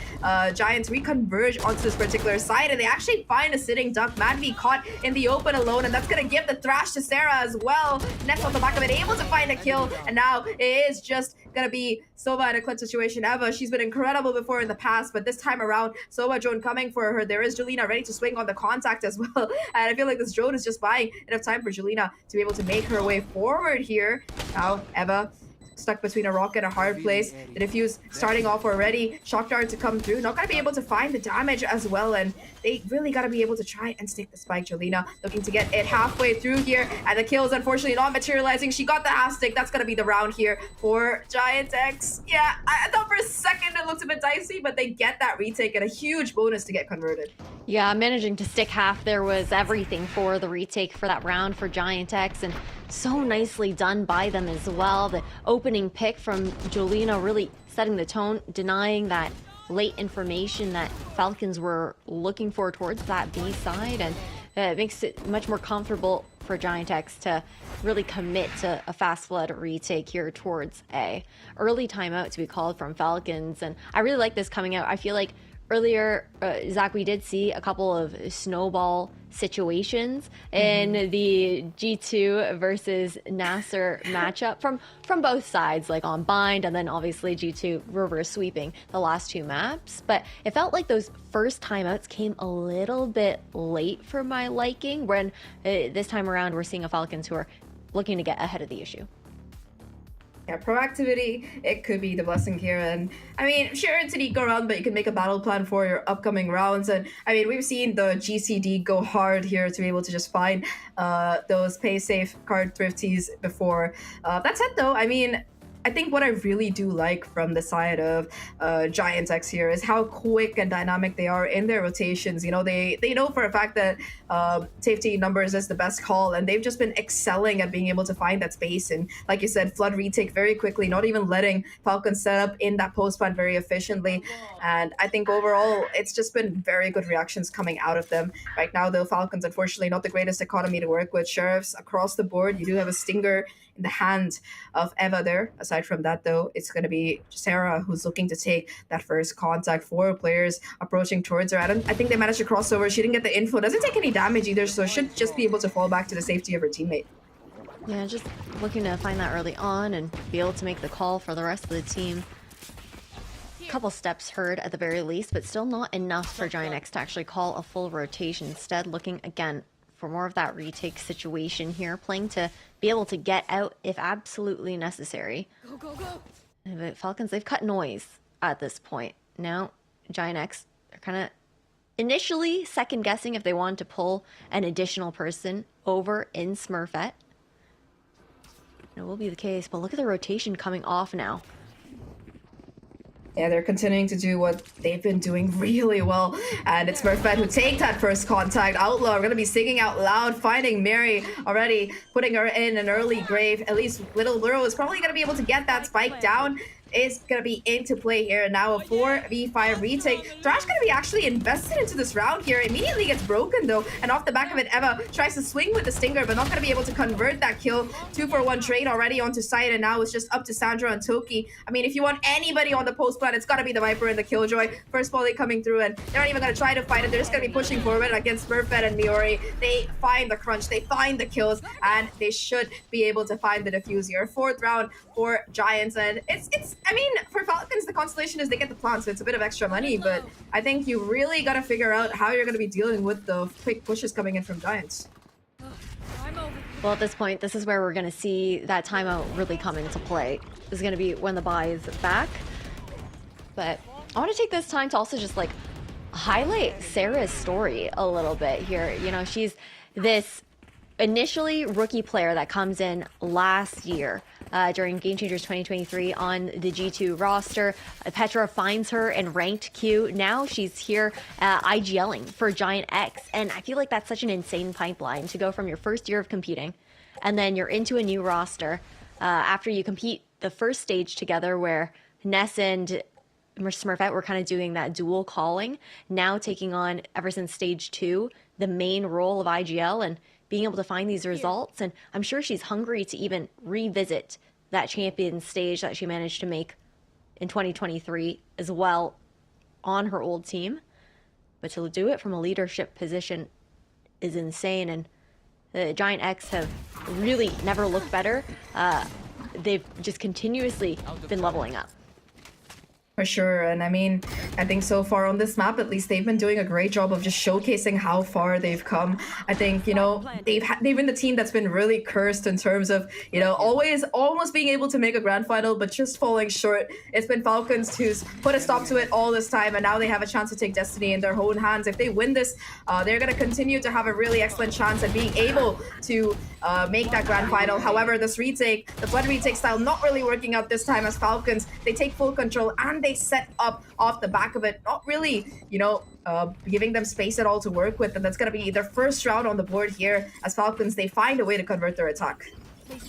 Giants reconverge onto this particular side, and they actually find a sitting duck. Madvi caught in the open alone, and that's going to give the thrash to Sarah as well. Nest on the back of it, able to find a kill. And now it is just gonna be Sova in a clutch situation. Eva, she's been incredible before in the past, but this time around, Sova drone coming for her. There is Julina ready to swing on the contact as well. And I feel like this drone is just buying enough time for Julina to be able to make her way forward here. Now, Eva stuck between a rock and a hard place. The defuse starting off already. Shock dart to come through. Not going to be able to find the damage as well. And they really got to be able to try and stick the spike. Jolina looking to get it halfway through here. And the kill is unfortunately not materializing. She got the half stick. That's going to be the round here for Giant X. Yeah, I thought for a second it looked a bit dicey, but they get that retake and a huge bonus to get converted. Yeah, managing to stick half there was everything for the retake for that round for Giant X, and so nicely done by them as well. The opening pick from Jolina really setting the tone, denying that late information that Falcons were looking for towards that B side, and it makes it much more comfortable for Giant X to really commit to a fast flood retake here towards A. Early timeout to be called from Falcons, and I really like this coming out. I feel like earlier, Zach, we did see a couple of snowball situations in the G2 versus Nasser matchup from both sides, like on Bind, and then obviously G2 reverse sweeping the last two maps. But it felt like those first timeouts came a little bit late for my liking, when this time around we're seeing a Falcons who are looking to get ahead of the issue. Yeah, proactivity, it could be the blessing here. And I mean, sure, it's an eco round, but you can make a battle plan for your upcoming rounds. And I mean, we've seen the GCD go hard here to be able to just find those pay safe card thrifties before. That said, though, I mean, I think what I really do like from the side of Giant X here is how quick and dynamic they are in their rotations. You know, they know for a fact that safety numbers is the best call, and they've just been excelling at being able to find that space. And like you said, flood retake very quickly, not even letting Falcons set up in that post plant very efficiently. And I think overall, it's just been very good reactions coming out of them. Right now, though, Falcons, unfortunately, not the greatest economy to work with. Sheriffs across the board. You do have a stinger in the hand of Eva there. Aside from that, though, it's going to be Sarah who's looking to take that first contact. 4 players approaching towards her. I think they managed to cross over. She didn't get the info. Doesn't take any damage either, so should just be able to fall back to the safety of her teammate. Yeah, just looking to find that early on and be able to make the call for the rest of the team. A couple steps heard at the very least, but still not enough for Giant X to actually call a full rotation. Instead, looking again for more of that retake situation here, playing to be able to get out if absolutely necessary. Go, go, go. But Falcons, they've cut noise at this point. Now, Giant X, they're kind of initially second guessing if they wanted to pull an additional person over in Smurfette. It will be the case, but look at the rotation coming off now. Yeah, they're continuing to do what they've been doing really well. And it's Smurfette who take that first contact. Outlaw are going to be singing out loud, finding Mary already, putting her in an early grave. At least Little Luro is probably going to be able to get that spike down. Is going to be into play here. Now a 4v5 retake. Thrash going to be actually invested into this round here. Immediately gets broken though, and off the back of it, Eva tries to swing with the stinger, but not going to be able to convert that kill. 2-for-1 trade already onto site, and now it's just up to Sandra and Toki. I mean, if you want anybody on the post plan, it's got to be the Viper and the Killjoy. First volley coming through, and they're not even going to try to fight it. They're just going to be pushing forward against Smurfette and Miori. They find the crunch, they find the kills, and they should be able to find the defuse here. 4th round for Giants, and it's I mean, for Falcons, the constellation is they get the plant, so it's a bit of extra money, but I think you really got to figure out how you're going to be dealing with the quick pushes coming in from Giants. Well, at this point, this is where we're going to see that timeout really come into play. This is going to be when the buy is back. But I want to take this time to also just like highlight Sarah's story a little bit here. You know, she's this initially rookie player that comes in last year during Game Changers 2023 on the G2 roster. Petra finds her in ranked queue. Now she's here IGLing for Giant X. And I feel like that's such an insane pipeline to go from your first year of competing and then you're into a new roster after you compete the first stage together where Ness and Smurfette were kind of doing that dual calling, now taking on, ever since stage 2, the main role of IGL and being able to find these results. And I'm sure she's hungry to even revisit that champion stage that she managed to make in 2023 as well on her old team. But to do it from a leadership position is insane. And the Giant X have really never looked better. They've just continuously been leveling up. For sure, and I mean, I think so far on this map, at least they've been doing a great job of just showcasing how far they've come. I think, you know, they've been the team that's been really cursed in terms of, you know, always almost being able to make a grand final, but just falling short. It's been Falcons who's put a stop to it all this time, and now they have a chance to take destiny in their own hands. If they win this, they're going to continue to have a really excellent chance at being able to make that grand final. However, this retake, the flood retake style, not really working out this time as Falcons. They take full control and they set up off the back of it, not really, you know, giving them space at all to work with, and that's going to be their first round on the board here as Falcons, they find a way to convert their attack.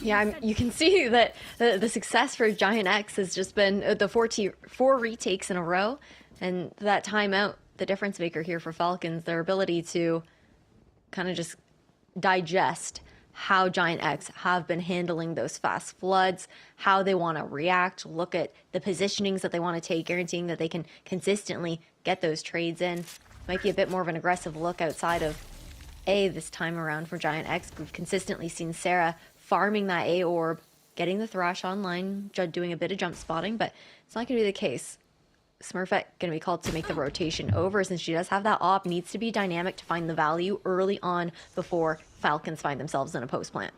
Yeah, you can see that the success for Giant X has just been the 4 retakes in a row, and that timeout, the difference maker here for Falcons, their ability to kind of just digest how Giant X have been handling those fast floods, how they want to react, look at the positionings that they want to take, guaranteeing that they can consistently get those trades in. Might be a bit more of an aggressive look outside of A this time around for Giant X. We've consistently seen Sarah farming that A orb, getting the Thrash online, doing a bit of jump spotting, but it's not going to be the case. Smurfette going to be called to make the rotation over since she does have that op, needs to be dynamic to find the value early on before Falcons find themselves in a post plant.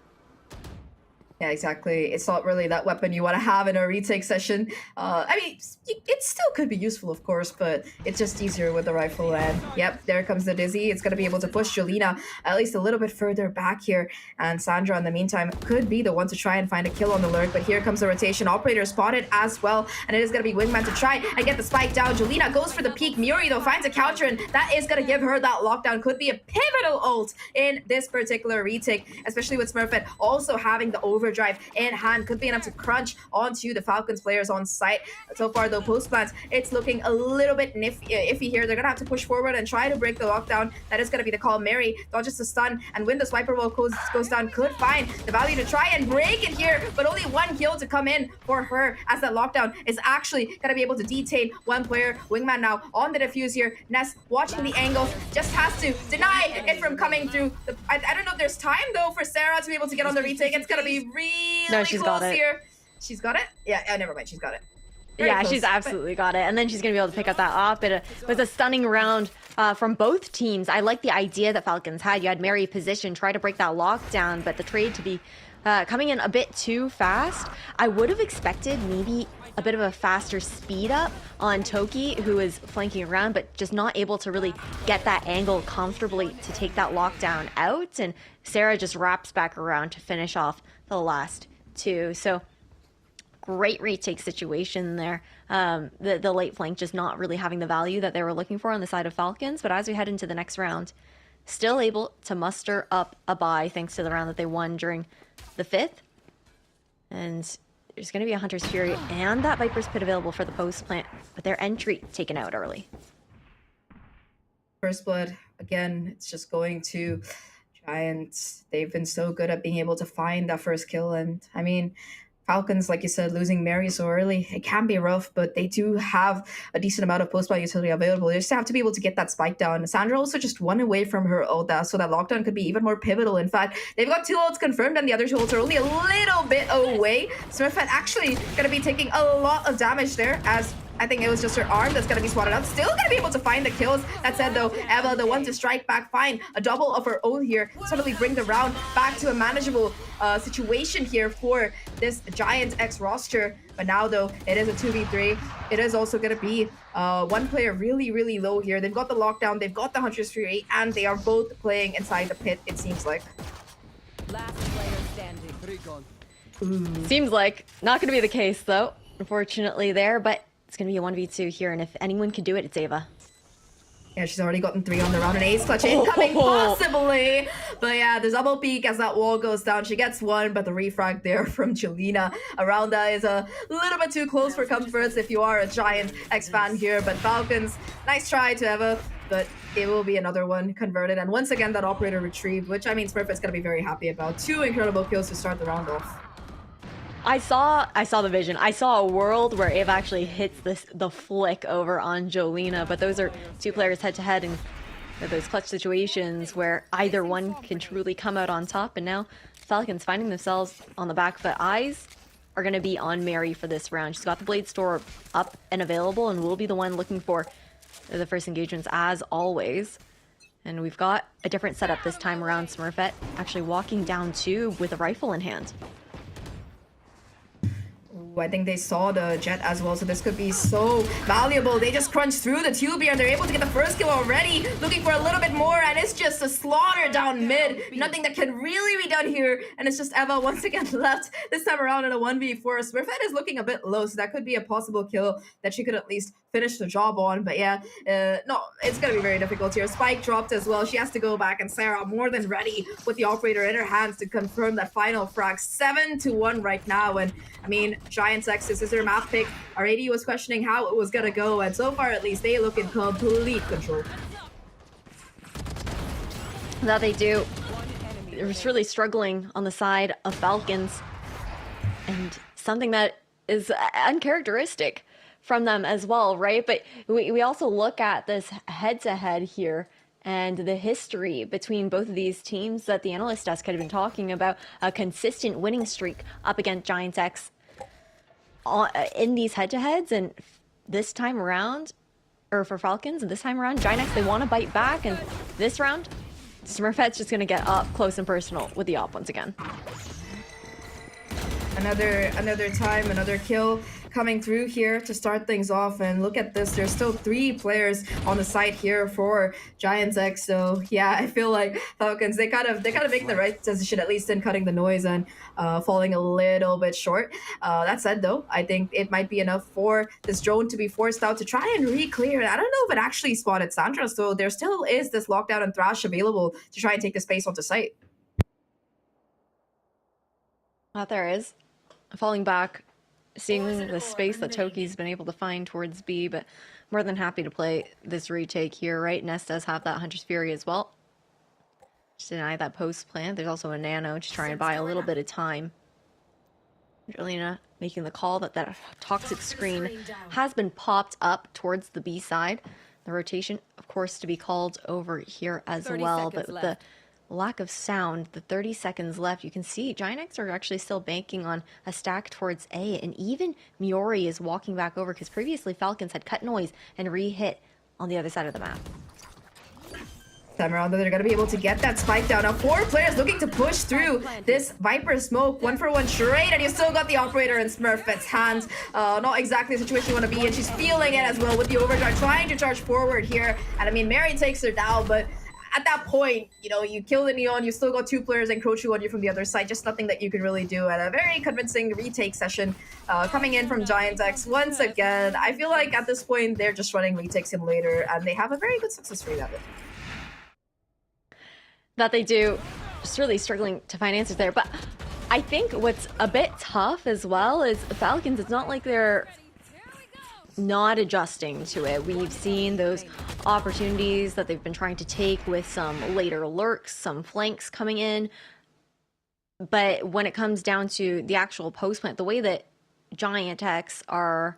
Yeah, exactly. It's not really that weapon you want to have in a retake session. I mean, it still could be useful, of course, but it's just easier with the rifle. And yep, there comes the Dizzy. It's going to be able to push Jolina at least a little bit further back here. And Sandra, in the meantime, could be the one to try and find a kill on the lurk. But here comes the rotation. Operator spotted as well. And it is going to be Wingman to try and get the spike down. Jolina goes for the peek. Muri, though, finds a counter, and that is going to give her that lockdown. Could be a pivotal ult in this particular retake, especially with Smurfette also having the overdrive in hand. Could be enough to crunch onto the Falcons players on site. So far, though, post plants, it's looking a little bit iffy here. They're gonna have to push forward and try to break the lockdown. That is gonna be the call. Mary dodges the stun, and when the swiper wall goes down, could find the value to try and break it here, but only one kill to come in for her, as that lockdown is actually gonna be able to detain one player. Wingman now on the defuse here. Ness watching the angles, just has to deny it from coming through. I don't know if there's time though for Sarah to be able to get on the retake. It's gonna be really she's close got it. here. She's got it? Yeah, never mind. She's got it. Yeah, she's absolutely got it. And then she's going to be able to pick up that op. It was a stunning round from both teams. I like the idea that Falcons had. You had Mary position, try to break that lockdown, but the trade to be coming in a bit too fast. I would have expected maybe a bit of a faster speed up on Toki, who is flanking around, but just not able to really get that angle comfortably to take that lockdown out. And Sarah just wraps back around to finish off the last 2. So great retake situation there. The late flank just not really having the value that they were looking for on the side of Falcons. But as we head into the next round, still able to muster up a bye thanks to the round that they won during the 5th. And there's going to be a Hunter's Fury and that Viper's Pit available for the post plant, but their entry taken out early. First blood, again, it's just going to Giants. They've been so good at being able to find that first kill. And I mean, Falcons, like you said, losing Mary so early, it can be rough, but they do have a decent amount of post-buy utility available. They just have to be able to get that spike down. Sandra also just one away from her ult, so that lockdown could be even more pivotal. In fact, they've got 2 ults confirmed, and the other 2 ults are only a little bit away. Smurfette actually going to be taking a lot of damage there, as I think it was just her arm that's gonna be spotted out. Still gonna be able to find the kills. That said though, Eva, the one to strike back fine. A double of her own here. Suddenly bring the round back to a manageable situation here for this Giant X roster. But now though, it is a 2v3. It is also gonna be one player really low here. They've got the lockdown, they've got the Hunter's Fury, and they are both playing inside the pit, it seems like. Last player standing. Seems like not going to be the case though, unfortunately there, but it's going to be a 1v2 here, and if anyone can do it, it's Ava. Yeah, she's already gotten 3 on the round. An ace clutch incoming, possibly. But yeah, the double peek as that wall goes down. She gets 1, but the refrag there from Jelena around that is a little bit too close for comforts if you are a Giant X fan here. But Falcons, nice try to Eva, but it will be another one converted. And once again, that operator retrieved, which I mean, Smurf is going to be very happy about. 2 incredible kills to start the round off. I saw the vision. I saw a world where Ava actually hits the flick over on Jolena, but those are 2 players head to head, and those clutch situations where either one can truly come out on top. And now Falcons finding themselves on the back foot. Eyes are going to be on Mary for this round. She's got the Blade Store up and available, and will be the one looking for the first engagements as always. And we've got a different setup this time around. Smurfette actually walking down tube with a rifle in hand. I think they saw the jet as well, so this could be so valuable. They just crunch through the tube here, and they're able to get the first kill already. Looking for a little bit more, and it's just a slaughter down mid. Nothing that can really be done here, and it's just Eva once again left. This time around in a 1v4. Smurfette is looking a bit low, so that could be a possible kill that she could at least finish the job on. But yeah, no, it's gonna be very difficult here. Spike dropped as well. She has to go back, and Sarah more than ready with the operator in her hands to confirm that final frag. 7-1 right now, and I mean, Giants X, this is their map pick. Already was questioning how it was gonna go, and so far at least they look in complete control. That they do. They're just really struggling on the side of Falcons, and something that is uncharacteristic from them as well, right? But we also look at this head-to-head here and the history between both of these teams that the analyst desk had been talking about, a consistent winning streak up against Giants X in these head-to-heads. And this time around, or for Falcons, and this time around, Giant X, they want to bite back, and this round, Smurfette's just going to get up close and personal with the op once again. Another time, another kill coming through here to start things off. And look at this, there's still 3 players on the site here for Giants X. So yeah, I feel like Falcons, they kind of make the right decision, at least in cutting the noise and falling a little bit short. That said though, I think it might be enough for this drone to be forced out to try and re-clear. I don't know if it actually spotted Sandra, so there still is this lockdown and thrash available to try and take the space onto site. That there is. Falling back, seeing the space that Toki's been able to find towards B, but more than happy to play this retake here, right? Nest does have that Hunter's Fury as well. Just deny that post plant. There's also a nano to try and buy a little bit of time. Jelena making the call that toxic screen has been popped up towards the B side. The rotation, of course, to be called over here as well, but with the lack of sound, the 30 seconds left, you can see Giant X are actually still banking on a stack towards A, and even Miori is walking back over because previously Falcons had cut noise and re-hit on the other side of the map. Time around, they're going to be able to get that spike down. Now 4 players looking to push through this Viper smoke. 1-for-1 charade, and you still got the operator in Smurfette's hands. Not exactly the situation you want to be in. She's feeling it as well with the overdrive, trying to charge forward here. And I mean, Mary takes her down, but at that point, you know, you kill the Neon, you still got 2 players encroaching on you from the other side. Just nothing that you can really do. And a very convincing retake session coming in from Giant X once again. I feel like at this point, they're just running retake simulator, and they have a very good success rate at it. That they do. Just really struggling to find answers there. But I think what's a bit tough as well is Falcons, it's not like they're not adjusting to it. We've seen those opportunities that they've been trying to take with some later lurks, some flanks coming in. But when it comes down to the actual post plant, the way that Giant X are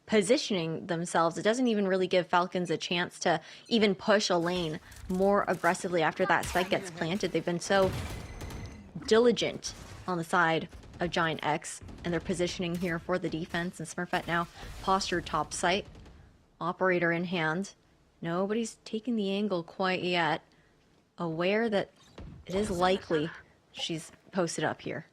positioning themselves, it doesn't even really give Falcons a chance to even push a lane more aggressively after that spike gets planted. They've been so diligent on the side of Giant X and their positioning here for the defense. And Smurfette now postured top site. Operator in hand. Nobody's taking the angle quite yet. Aware that it is likely she's posted up here.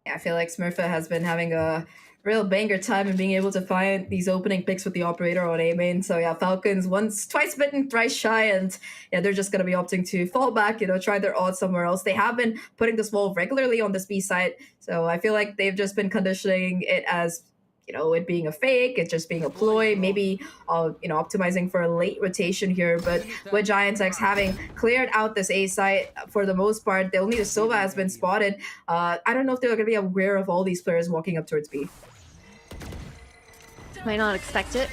Yeah, I feel like Smurfette has been having a real banger time and being able to find these opening picks with the operator on A main. So yeah, Falcons twice bitten, thrice shy, and yeah, they're just gonna be opting to fall back, try their odds somewhere else. They have been putting the small regularly on this B side, so I feel like they've just been conditioning it as it being a fake, it just being a ploy, maybe optimizing for a late rotation here. But with Giant X having cleared out this A site for the most part, only the Sova has been spotted. I don't know if they're going to be aware of all these players walking up towards B. Might not expect it,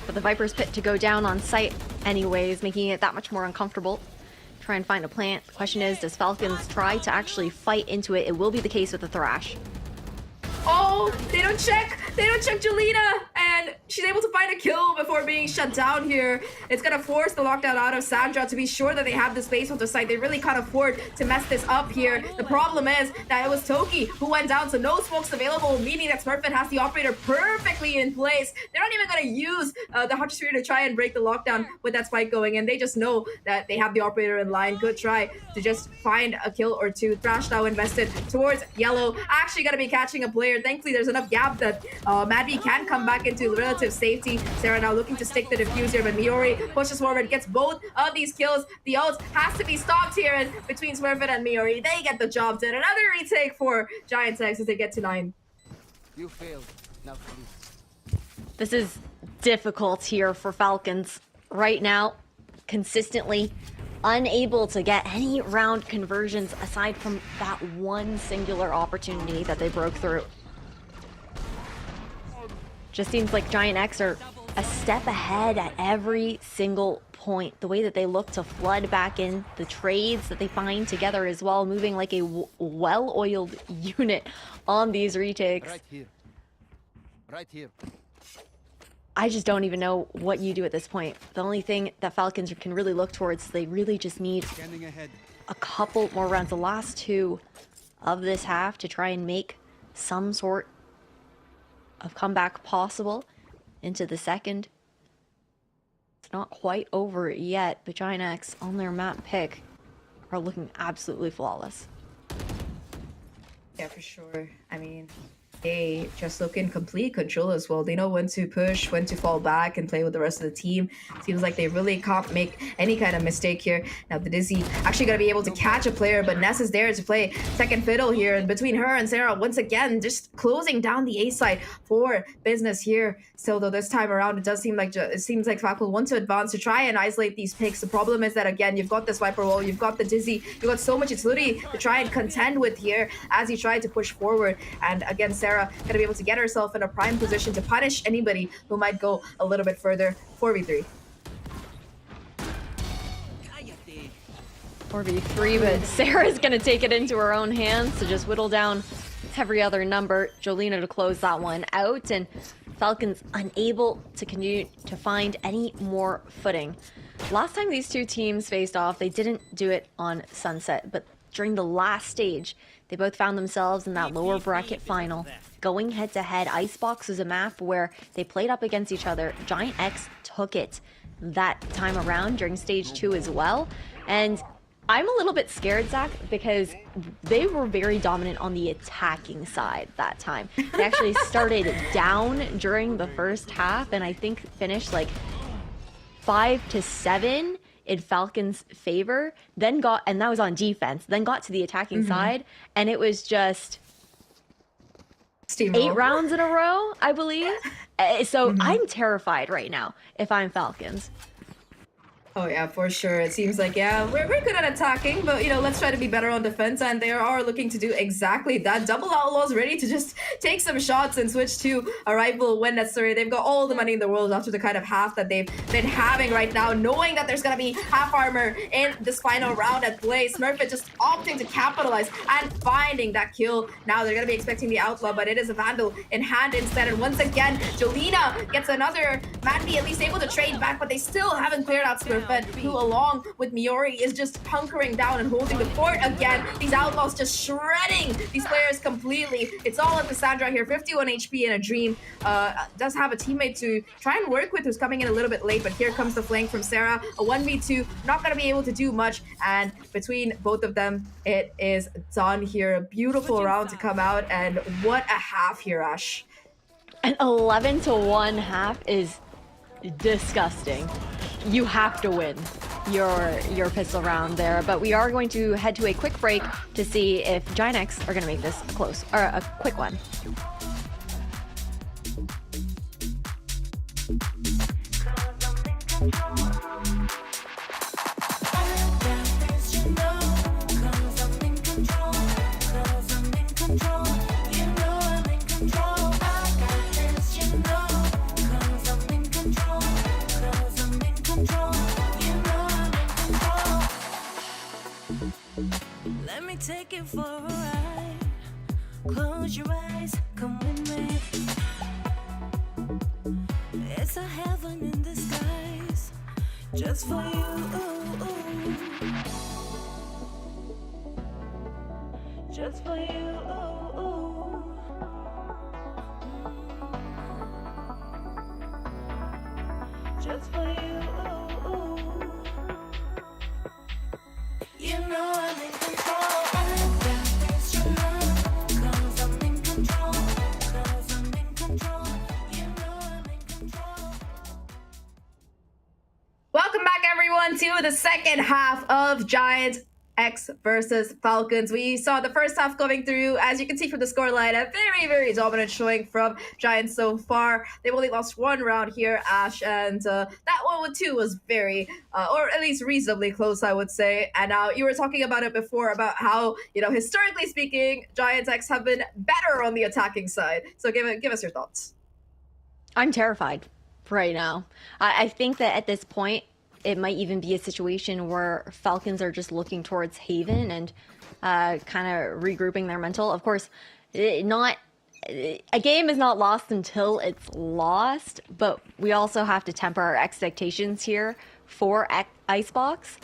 but the Viper's Pit to go down on site anyways, making it that much more uncomfortable. Try and find a plant. The question is, does Falcons try to actually fight into it? It will be the case with the Thrash. Oh, they don't check Jolina, and she's able to find a kill before being shut down here. It's gonna force the lockdown out of Sandra to be sure that they have the space on the side. They really can't afford to mess this up here. The problem is that it was Toki who went down, so no smokes available, meaning that Smurfette has the operator perfectly in place. They're not even gonna use the Hunter Sphere to try and break the lockdown with that spike going, and they just know that they have the operator in line. Good try to just find a kill or two. Thrash now invested towards yellow. Actually gonna be catching a player. Thankfully, there's enough gap that Maddie can come back into relative safety. Sarah now looking to stick the defuse here, but Miori pushes forward, gets both of these kills. The ult has to be stopped here, and between Smurfette and Miori, they get the job done. Another retake for Giant X as they get to 9. You failed. Now please. This is difficult here for Falcons right now. Consistently unable to get any round conversions aside from that one singular opportunity that they broke through. Just seems like Giant X are a step ahead at every single point. The way that they look to flood back in, the trades that they find together as well, moving like a well-oiled unit on these retakes. Right here. Right here. I just don't even know what you do at this point. The only thing that Falcons can really look towards is they really just need a couple more rounds, the last 2 of this half, to try and make some sort of comeback possible into the second. It's not quite over yet, but Giant X on their map pick are looking absolutely flawless. Yeah, for sure. I mean, they just look in complete control as well. They know when to push, when to fall back and play with the rest of the team. Seems like they really can't make any kind of mistake here. Now the Dizzy actually gonna be able to catch a player, but Ness is there to play second fiddle here. And between her and Sarah, once again, just closing down the A side for business here. Still though, this time around, it seems like Falcon want to advance to try and isolate these picks. The problem is that again, you've got this Viper wall, you've got the Dizzy, you've got so much utility to try and contend with here as you try to push forward. And again, Sarah gonna be able to get herself in a prime position to punish anybody who might go a little bit further. 4v3. 4v3, but Sarah's gonna take it into her own hands to just whittle down every other number. Jolina to close that one out, and Falcons unable to continue to find any more footing. Last time these two teams faced off, they didn't do it on Sunset, but during the last stage, they both found themselves in that lower bracket final, going head-to-head. Icebox was a map where they played up against each other. Giant X took it that time around during stage 2 as well. And I'm a little bit scared, Zach, because they were very dominant on the attacking side that time. They actually started down during the first half, and I think finished like 5-7 in Falcons' favor, then got, and that was on defense, then got to the attacking side, and it was just steamroll. 8 rounds in a row, I believe. So I'm terrified right now if I'm Falcons. Oh yeah, for sure. It seems like, yeah, we're good at attacking, but, let's try to be better on defense, and they are looking to do exactly that. Double Outlaws ready to just take some shots and switch to a rifle when necessary. They've got all the money in the world after the kind of half that they've been having right now, knowing that there's going to be half armor in this final round at play. Smurfette just opting to capitalize and finding that kill. Now they're going to be expecting the Outlaw, but it is a Vandal in hand instead, and once again, Jolina gets another Mandy at least able to trade back, but they still haven't cleared out Smurfette. Smurfette, who along with Miori is just hunkering down and holding the fort again. These Outlaws just shredding these players completely. It's all up to Sandra here, 51 HP in a dream. Does have a teammate to try and work with who's coming in a little bit late, but here comes the flank from Sarah. A 1v2, not going to be able to do much, and between both of them, it is done here. A beautiful round to come out, and what a half here, Ash. An 11-1 half is disgusting. You have to win your pistol round there, but we are going to head to a quick break to see if Giant X are going to make this close, or a quick one. Let me take it for a ride. Close your eyes, come with me. It's a heaven in disguise, just for you. Just for you. Just for you. You know I'm in control. I got this, you know, 'cause I'm in control. 'Cause I'm in control. You know I'm in control. Welcome back, everyone, to the second half of Giant X versus Falcons. We saw the first half going through, as you can see from the scoreline, a very, very dominant showing from Giants so far. They've only lost one round here, Ash, and that one too was very, or at least reasonably close, I would say. And now you were talking about it before, about how, you know, historically speaking, Giants X have been better on the attacking side. So give us your thoughts. I'm terrified right now. I think that at this point, it might even be a situation where Falcons are just looking towards Haven and kind of regrouping their mental. Of course, a game is not lost until it's lost, but we also have to temper our expectations here for Icebox.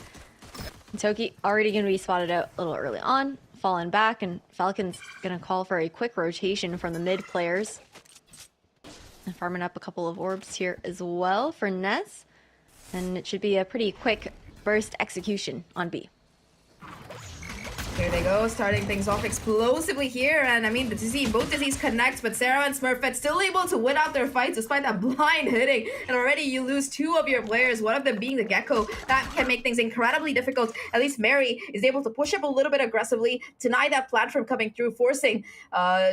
Toki already going to be spotted out a little early on, falling back, and Falcons going to call for a quick rotation from the mid players. And farming up a couple of orbs here as well for Ness. And it should be a pretty quick burst execution on B. Here they go, starting things off explosively here. And I mean, to see both of these connect, but Sarah and Smurfette still able to win out their fights despite that blind hitting. And already you lose two of your players, one of them being the Gecko. That can make things incredibly difficult. At least Mary is able to push up a little bit aggressively, deny that plant from coming through, forcing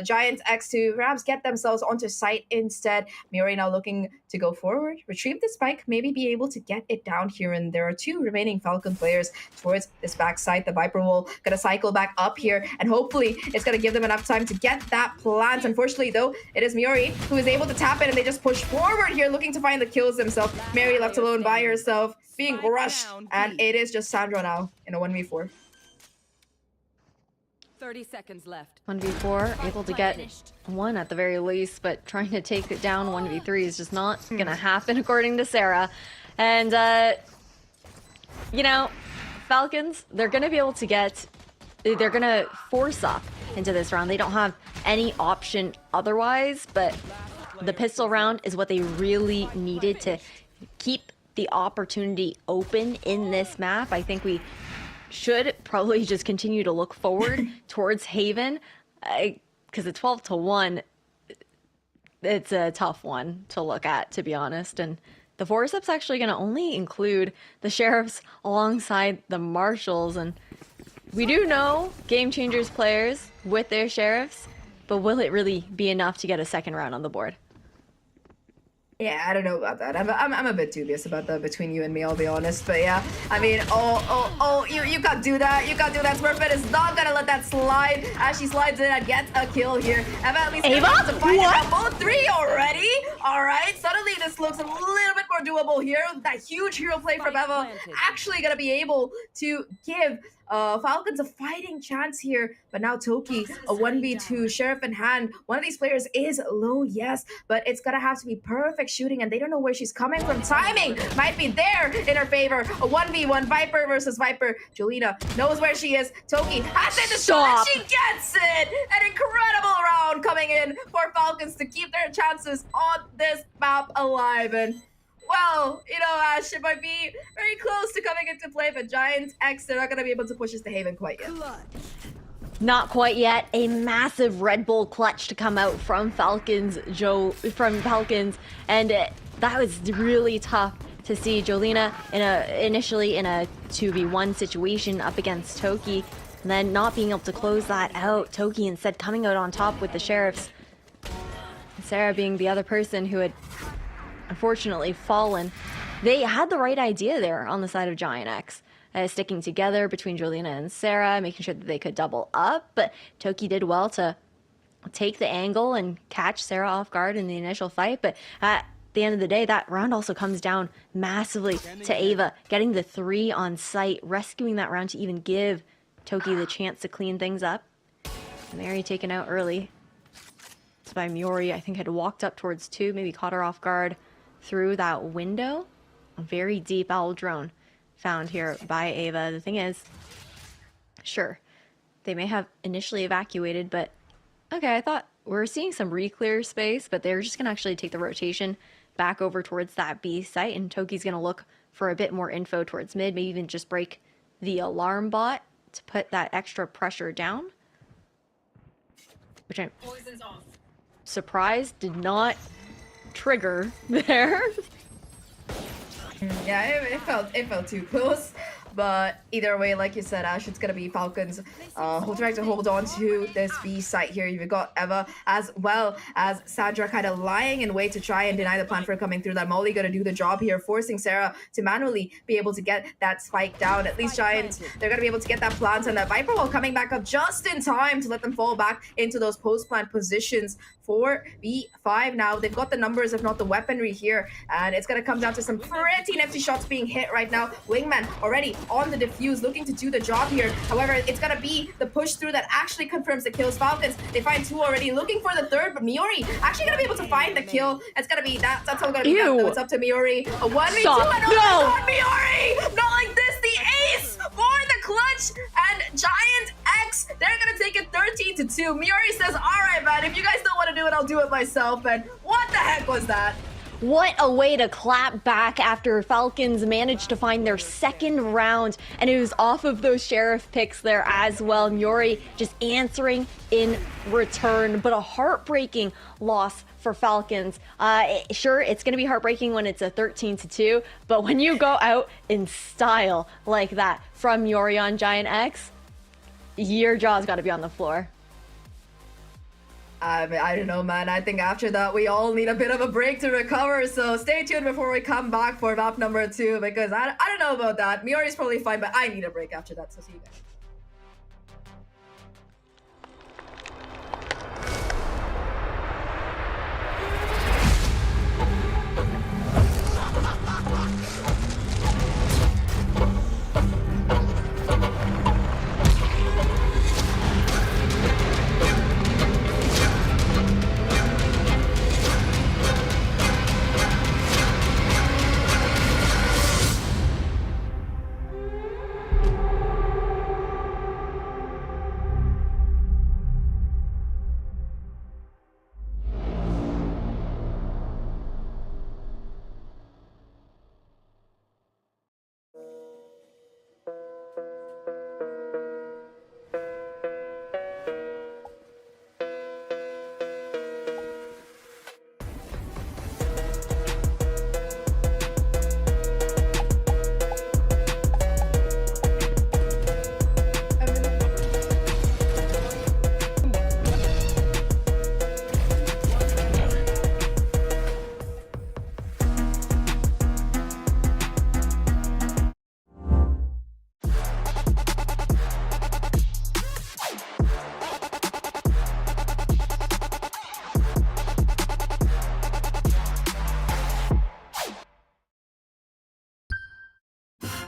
Giant X to perhaps get themselves onto site instead. Mary now looking to go forward, retrieve the spike, maybe be able to get it down here. And there are two remaining Falcon players towards this backside. The Viper will gonna cycle back up here, and hopefully it's gonna give them enough time to get that plant. Unfortunately, though, it is Miori who is able to tap it, and they just push forward here, looking to find the kills themselves. Mary left alone by herself, being rushed, and it is just Sandra now in a 1v4. 30 seconds left. 1v4, able to get one at the very least, but trying to take it down 1v3 is just not gonna happen according to Sarah. And you know, Falcons, they're gonna be able to get, they're gonna force up into this round. They don't have any option otherwise, but the pistol round is what they really needed to keep the opportunity open in this map. I think we should probably just continue to look forward towards Haven, because a 12-1, it's a tough one to look at, to be honest. And the force up's actually going to only include the sheriffs alongside the marshals, and we do know Game Changers players with their sheriffs, but will it really be enough to get a second round on the board? Yeah, I don't know about that. I'm a bit dubious about that between you and me, I'll be honest. But yeah, I mean, you can't do that. You can't do that. Smurfette is not gonna let that slide. As she slides in and gets a kill here. Eva at least Ava? to find What? both three already. All right, suddenly this looks a little bit more doable here. That huge hero play from Eva actually gonna be able to give Falcons a fighting chance here, but now Toki, a 1v2, Sheriff in hand. One of these players is low, yes, but it's gonna have to be perfect like shooting and they don't know where she's coming from. Timing might be there in her favor. A 1v1 Viper versus Viper. Jolina knows where she is. Toki has it the shot. She gets it. An incredible round coming in for Falcons to keep their chances on this map alive. And well, you know, Ash, it might be very close to coming into play, but Giants X, they're not going to be able to push us to Haven quite yet. Not quite yet. A massive Red Bull clutch to come out from Falcons, and that was really tough to see. Jolina initially in a 2v1 situation up against Toki, and then not being able to close that out. Toki instead coming out on top with the Sheriffs. Sarah being the other person who had unfortunately fallen. They had the right idea there on the side of Giant X. Sticking together between Jolina and Sarah, making sure that they could double up, but Toki did well to take the angle and catch Sarah off guard in the initial fight. But at the end of the day, that round also comes down massively to Ava, getting the 3 on site, rescuing that round to even give Toki the chance to clean things up. Mary taken out early. It's by Miori, I think had walked up towards 2, maybe caught her off guard through that window. A very deep owl drone found here by Ava. The thing is, sure, they may have initially evacuated, but okay, I thought we're seeing some re-clear space, but they're just gonna actually take the rotation back over towards that B site, and Toki's gonna look for a bit more info towards mid, maybe even just break the alarm bot to put that extra pressure down, which I'm surprised did not trigger there. Yeah, it felt too close. But either way, like you said, Ash, it's going to be Falcons trying to hold on to this B site here. You've got Eva as well as Sandra kind of lying in wait to try and deny the plan for coming through. That Molly going to do the job here, forcing Sarah to manually be able to get that spike down. At least Giants, they're going to be able to get that plant and that Viper wall coming back up just in time to let them fall back into those post-plant positions for B5 now. They've got the numbers, if not the weaponry here, and it's going to come down to some pretty nifty shots being hit right now. Wingman already on the defuse, looking to do the job here. However, it's going to be the push through that actually confirms the kills. Falcons, they find 2 already, looking for the 3rd, but Miori actually going to be able to find the kill. It's going to be that's all going to be that, though. It's up to Miori. A 1v2 on Miori! Not like this, the ace for the clutch, and Giant X, they're going to take it 13-2. Miori says, all right, man, if you guys don't want to do it, I'll do it myself. And what the heck was that? What a way to clap back after Falcons managed to find their 2nd round, and it was off of those Sheriff picks there as well. Miori just answering in return, but a heartbreaking loss for Falcons. Sure, it's going to be heartbreaking when it's a 13-2, but when you go out in style like that from Miori on Giant X, your jaw's got to be on the floor. I mean, I don't know, man. I think after that, we all need a bit of a break to recover. So stay tuned before we come back for map number 2, because I don't know about that. Miori's probably fine, but I need a break after that. So see you guys.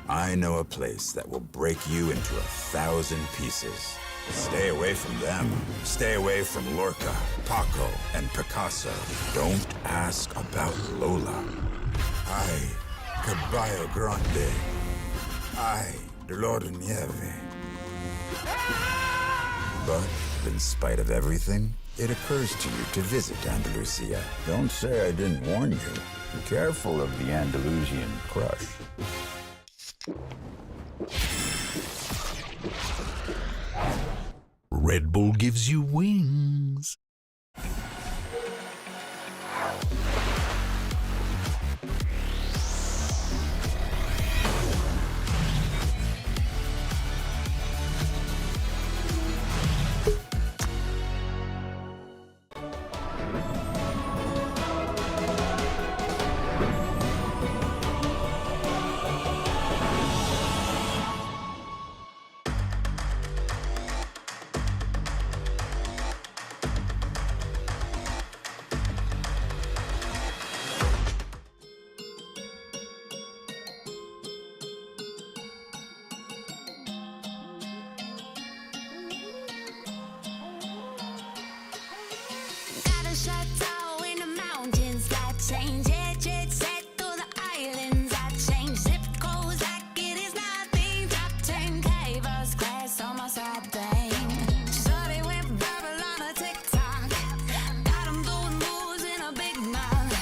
I know a place that will break you into 1,000 pieces. Stay away from them. Stay away from Lorca, Paco, and Picasso. Don't ask about Lola. Ay, Caballo Grande. Ay, Dolor de Nieve. But in spite of everything, it occurs to you to visit Andalusia. Don't say I didn't warn you. Be careful of the Andalusian crush. Red Bull gives you wings. Got a chateau in the mountains that change. Jet set through the islands that change. Zip codes like it is nothing. Top 10K first class on my side thing. Shorty went verbal on a TikTok. Got 'em doing moves in a big mouth.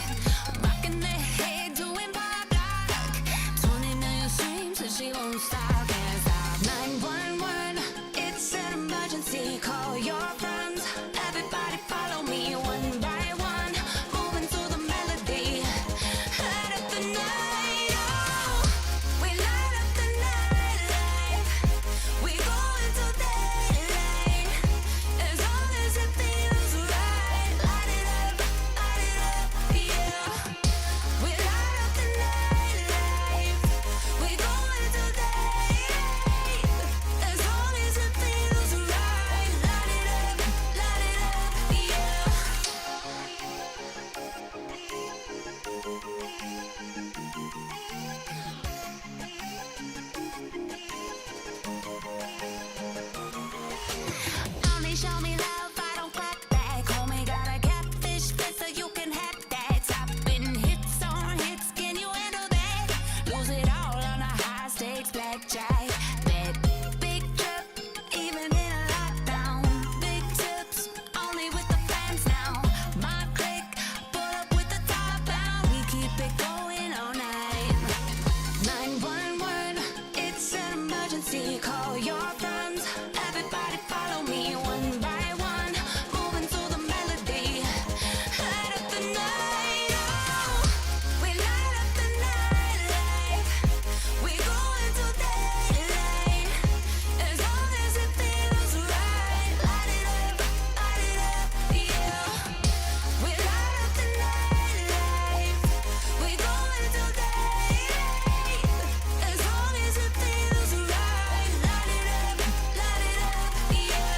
Rocking their head doing pop lock. 20 million streams so she won't stop. Can't stop. 911, it's an emergency. Call your friends. Everybody follow me one by one. Moving to the melody. Light up the night. Oh, we light up the night light. We go into daylight. As long as it feels right. Light it up, yeah. We light up the night light. We go into daylight. As long as it feels right. Light it up, yeah. Only show me love, I don't clap back. Homie got a catfish face so you can have that. Topping hits on hits, can you handle that? Lose it all on a high stakes blackjack. Bet big trip, even in a lockdown. Big tips, only with the fans now. My click, pull up with the top down. We keep it going all night. 911, it's an emergency. Call your friends. Everybody follow me one by one. Moving to the melody. Light up the night. Oh, we light up the night light. We go into daylight. As long as it feels right. Light it up, yeah. We light up the night light. We go into daylight. As long as it feels right. Light it up, yeah.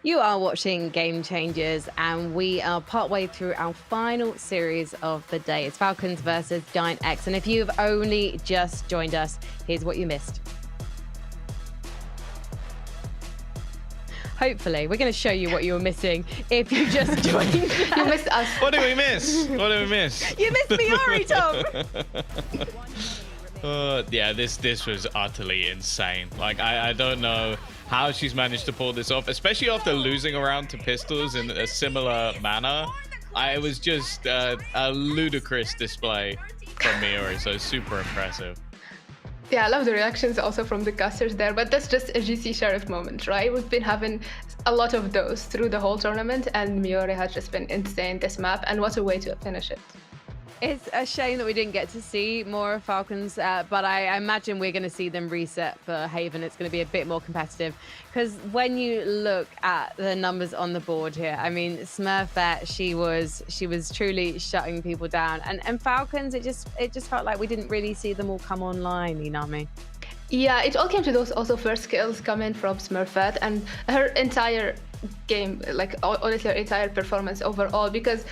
You are watching Game Changers, and we are partway through our final series of the day. It's Falcons versus Giant X. And if you've only just joined us, here's what you missed. hopefully, we're going to show you what you were missing if you just joined. You missed us. What did we miss? What did we miss? You missed Miori, Tom. Yeah, this was utterly insane. Like, I don't know how she's managed to pull this off, especially after losing around to Pistols in a similar manner. It was just a ludicrous display from Miori, so super impressive. Yeah, I love the reactions also from the casters there, but that's just a GC Sheriff moment, right? We've been having a lot of those through the whole tournament, and Miori has just been insane this map, and what a way to finish it. It's a shame that we didn't get to see more of Falcons, but I imagine we're going to see them reset for Haven. It's going to be a bit more competitive, because when you look at the numbers on the board here, I mean, Smurfette, she was truly shutting people down, and Falcons, it just felt like we didn't really see them all come online, Inami. Yeah, it all came to those also first kills coming from Smurfette and her entire game, like honestly her entire performance overall, because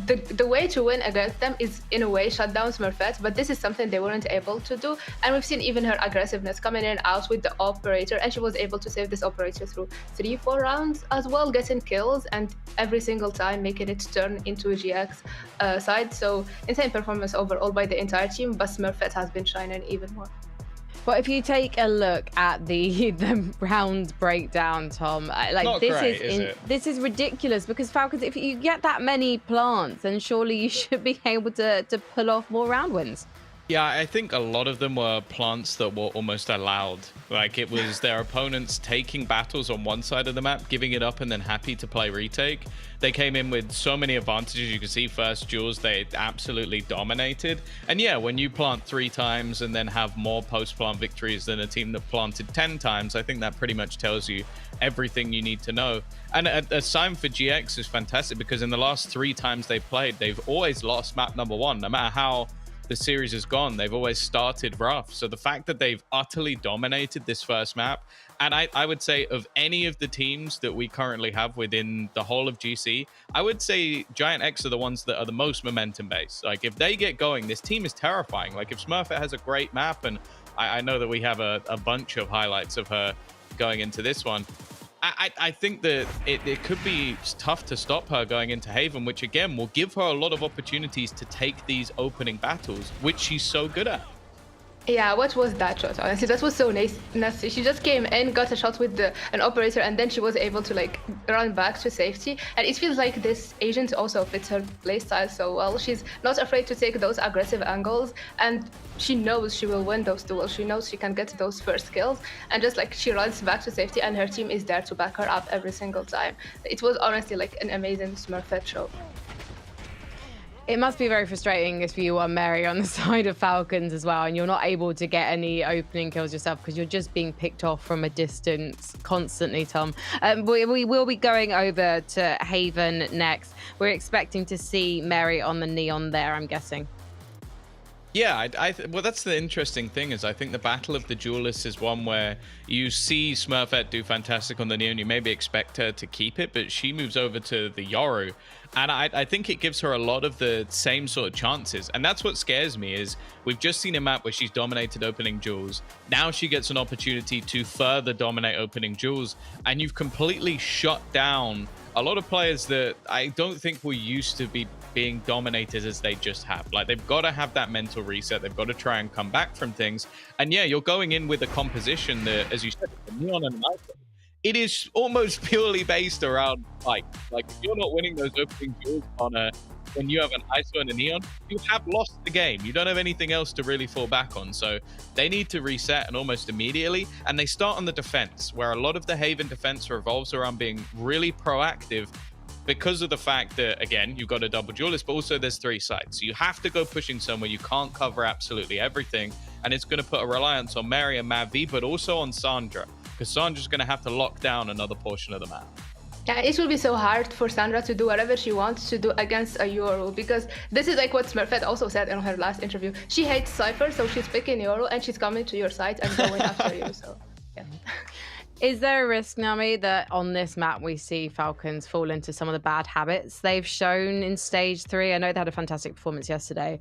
the way to win against them is in a way shut down Smurfette, but this is something they weren't able to do, and we've seen even her aggressiveness coming in and out with the operator, and she was able to save this operator through 3-4 rounds as well, getting kills and every single time making it turn into a GX side. So insane performance overall by the entire team, but Smurfette has been shining even more. But if you take a look at the round breakdown, Tom, like Not this great, is it? This is ridiculous, because Falcons, if you get that many plants, then surely you should be able to pull off more round wins. Yeah, I think a lot of them were plants that were almost allowed. Like, it was their opponents taking battles on one side of the map, giving it up, and then happy to play retake. They came in with so many advantages. You can see first duels, they absolutely dominated. And yeah, when you plant 3 times and then have more post-plant victories than a team that planted 10 times, I think that pretty much tells you everything you need to know. And a sign for GX is fantastic, because in the last 3 times they played, they've always lost map number 1, no matter how the series has gone. They've always started rough. So the fact that they've utterly dominated this first map, and I would say of any of the teams that we currently have within the whole of GC, I would say Giant X are the ones that are the most momentum based. Like, if they get going, this team is terrifying. Like, if Smurfette has a great map, and I know that we have a bunch of highlights of her going into this one, I think that it could be tough to stop her going into Haven, which again will give her a lot of opportunities to take these opening battles, which she's so good at. Yeah, what was that shot? Honestly, that was so nasty. She just came in, got a shot with an operator, and then she was able to like run back to safety. And it feels like this agent also fits her playstyle so well. She's not afraid to take those aggressive angles, and she knows she will win those duels. She knows she can get those first kills, and just like she runs back to safety, and her team is there to back her up every single time. It was honestly like an amazing Smurfette show. It must be very frustrating if you are Mary on the side of Falcons as well, and you're not able to get any opening kills yourself because you're just being picked off from a distance constantly, Tom. We will be going over to Haven next. We're expecting to see Mary on the Neon there, I'm guessing. Yeah, well, that's the interesting thing, is I think the Battle of the Duelists is one where you see Smurfette do fantastic on the Neon. You maybe expect her to keep it, but she moves over to the Yoru. And I think it gives her a lot of the same sort of chances. And that's what scares me, is we've just seen a map where she's dominated opening duels. Now she gets an opportunity to further dominate opening duels. And you've completely shut down a lot of players that I don't think were used to be being dominated as they just have. Like, they've got to have that mental reset. They've got to try and come back from things. And yeah, you're going in with a composition that, as you said, Neon and Icebox, it is almost purely based around fight. Like, if you're not winning those opening duels on when you have an ISO and a Neon, you have lost the game. You don't have anything else to really fall back on. So they need to reset, and almost immediately. And they start on the defense, where a lot of the Haven defense revolves around being really proactive, because of the fact that, again, you've got a double duelist, but also there's 3 sides. So you have to go pushing somewhere. You can't cover absolutely everything. And it's going to put a reliance on Mary and MavV, but also on Sandra, because Sandra's going to have to lock down another portion of the map. Yeah, it will be so hard for Sandra to do whatever she wants to do against a Yoru, because this is like what Smurfette also said in her last interview. She hates Cypher, so she's picking Yoru and she's coming to your side and going after you. So, yeah. Is there a risk, Nami, that on this map we see Falcons fall into some of the bad habits they've shown in stage 3? I know they had a fantastic performance yesterday,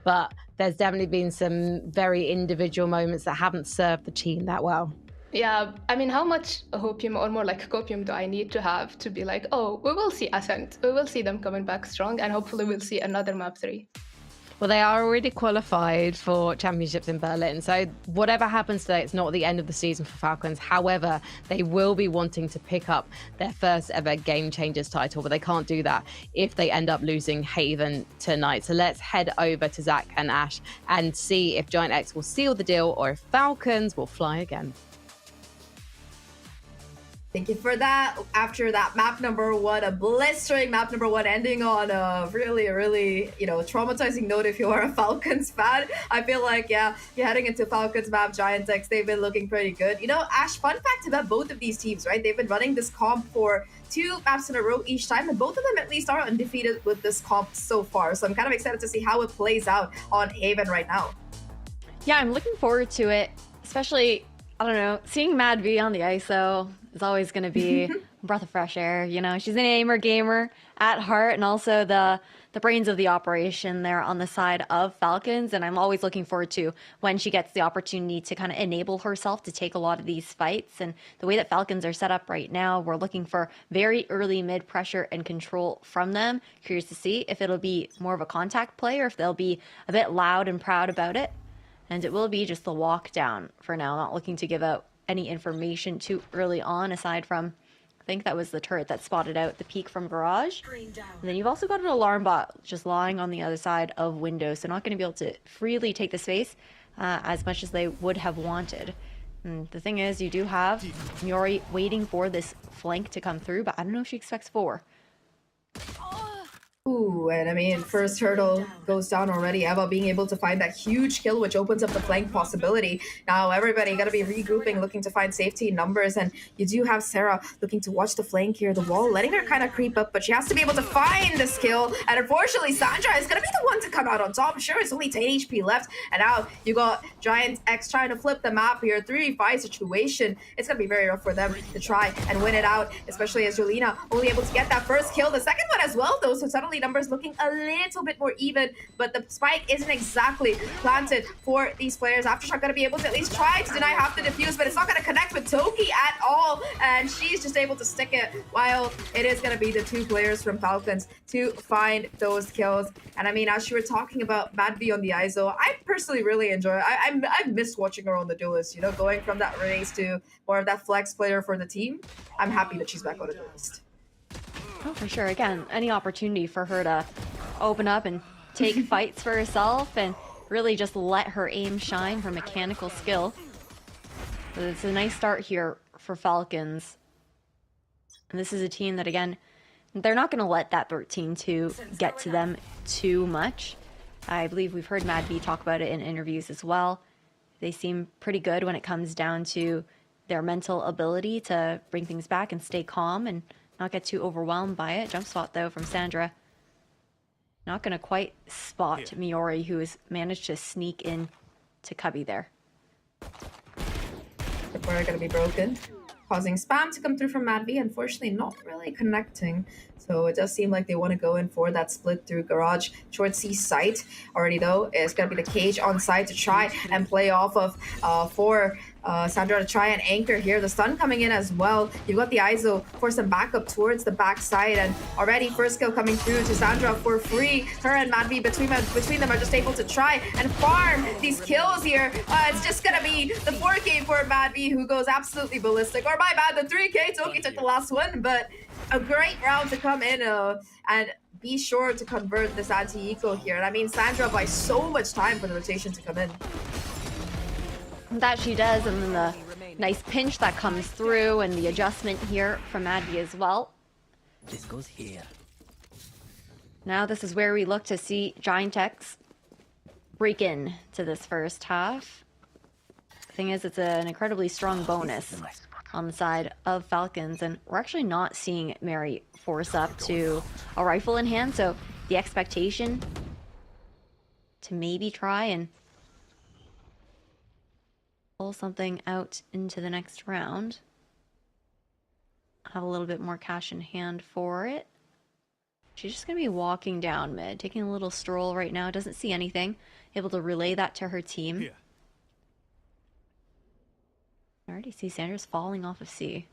but there's definitely been some very individual moments that haven't served the team that well. Yeah, I mean, how much hopium or more like copium do I need to have to be like, oh, we will see Ascent, we will see them coming back strong, and hopefully we'll see another map 3. Well, they are already qualified for championships in Berlin. So whatever happens today, it's not the end of the season for Falcons. However, they will be wanting to pick up their first ever Game Changers title, but they can't do that if they end up losing Haven tonight. So let's head over to Zach and Ash and see if Giant X will seal the deal or if Falcons will fly again. Thank you for that. After that map number 1, a blistering map number 1 ending on a really, traumatizing note if you are a Falcons fan. I feel like, yeah, you're heading into Falcons map, Giant X, they've been looking pretty good. Ash, fun fact about both of these teams, right? They've been running this comp for 2 maps in a row each time, and both of them at least are undefeated with this comp so far. So I'm kind of excited to see how it plays out on Haven right now. Yeah, I'm looking forward to it, especially, I don't know, seeing Mad V on the ISO is always going to be a breath of fresh air. She's an aimer gamer at heart and also the brains of the operation there on the side of Falcons. And I'm always looking forward to when she gets the opportunity to kind of enable herself to take a lot of these fights. And the way that Falcons are set up right now, we're looking for very early mid pressure and control from them. Curious to see if it'll be more of a contact play or if they'll be a bit loud and proud about it. And it will be just the walk down for now, not looking to give out any information too early on, aside from, I think that was the turret that spotted out the peak from Garage. And then you've also got an alarm bot just lying on the other side of window, so not going to be able to freely take the space as much as they would have wanted. And the thing is, you do have Miori waiting for this flank to come through, but I don't know if she expects 4. Ooh, and I mean, first hurdle goes down already. Eva being able to find that huge kill, which opens up the flank possibility. Now, everybody got to be regrouping, looking to find safety in numbers. And you do have Sarah looking to watch the flank here, the wall, letting her kind of creep up, but she has to be able to find this kill. And unfortunately, Sandra is going to be the one to come out on top. Sure, it's only 10 HP left. And now you got Giant X trying to flip the map here. 3v5 situation. It's going to be very rough for them to try and win it out, especially as Jolina only able to get that first kill. The second one as well, though, so suddenly numbers looking a little bit more even, but the spike isn't exactly planted for these players. Aftershock gonna be able to at least try to deny half the defuse, but it's not gonna connect with Toki at all, and she's just able to stick it, while it is gonna be the 2 players from Falcons to find those kills. And I mean, as you were talking about Mad V on the ISO, I personally really enjoy it. I've missed watching her on the duelist, going from that race to more of that flex player for the team. I'm happy that she's back on the duelist. Oh, for sure. Again, any opportunity for her to open up and take fights for herself and really just let her aim shine, her mechanical skill. But it's a nice start here for Falcons. And this is a team that, again, they're not going to let that 13-2 get to them too much. I believe we've heard Mad V talk about it in interviews as well. They seem pretty good when it comes down to their mental ability to bring things back and stay calm and not get too overwhelmed by it. Jump spot, though, from Sandra. Not going to quite spot Miori, who has managed to sneak in to Cubby there. The corner going to be broken, causing spam to come through from Mad V. Unfortunately, not really connecting. So it does seem like they want to go in for that split through Garage. Short C site already, though, is going to be the cage on site to try and play off of for Sandra to try and anchor here. The stun coming in as well. You've got the ISO for some backup towards the backside, and already first kill coming through to Sandra for free. Her and Mad V between them are just able to try and farm these kills here. It's just going to be the 4K for Mad V, who goes absolutely ballistic. Or my bad, the 3K. Toki took the last one, but a great round to come in and be sure to convert this anti-eco here. And I mean, Sandra buys so much time for the rotation to come in. That she does, and then the nice pinch that comes through and the adjustment here from Mad V as well. This goes here. Now this is where we look to see Giant X break in to this first half. The thing is, it's an incredibly strong bonus on the side of Falcons, and we're actually not seeing Mary force up to a rifle in hand, so the expectation to maybe try and pull something out into the next round. Have a little bit more cash in hand for it. She's just going to be walking down mid, taking a little stroll right now, doesn't see anything, able to relay that to her team. already see Sandra's falling off of C.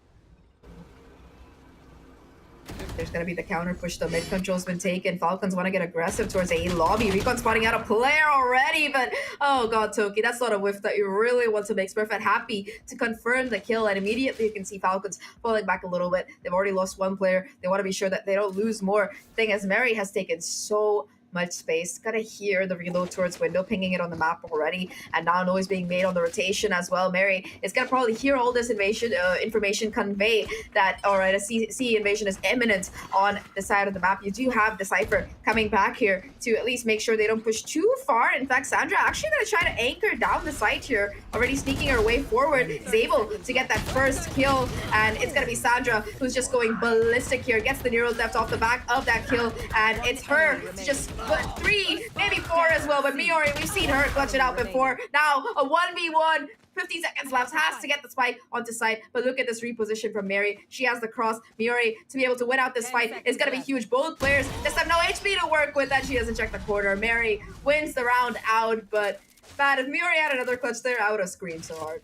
There's gonna be the counter push. The mid control's been taken. Falcons want to get aggressive towards A lobby. Recon spotting out a player already, but oh god, Toki, that's not a whiff that you really want to make Smurfette happy to confirm the kill. And immediately you can see Falcons falling back a little bit. They've already lost one player. They want to be sure that they don't lose more. Thing is, Mary has taken so much space. Gotta hear the reload towards window, pinging it on the map already, and now noise being made on the rotation as well. Mary is gonna probably hear all this information convey that, all right, a C invasion is imminent on the side of the map. You do have the Cypher coming back here to at least make sure they don't push too far. In fact, Sandra actually gonna try to anchor down the site here, already sneaking her way forward, is able to get that first kill, and it's gonna be Sandra who's just going ballistic here, gets the neural theft off the back of that kill, and it's her to just put 3, maybe 4 as well, but Miori, we've seen her clutch it out before. Now a 1v1, 50 seconds left, has to get the spike onto site, but look at this reposition from Mary. She has the cross. Miori, to be able to win out this fight is going to be huge. Both players just have no HP to work with, and she doesn't check the corner. Mary wins the round out, but bad. If Miori had another clutch there, I would have screamed so hard.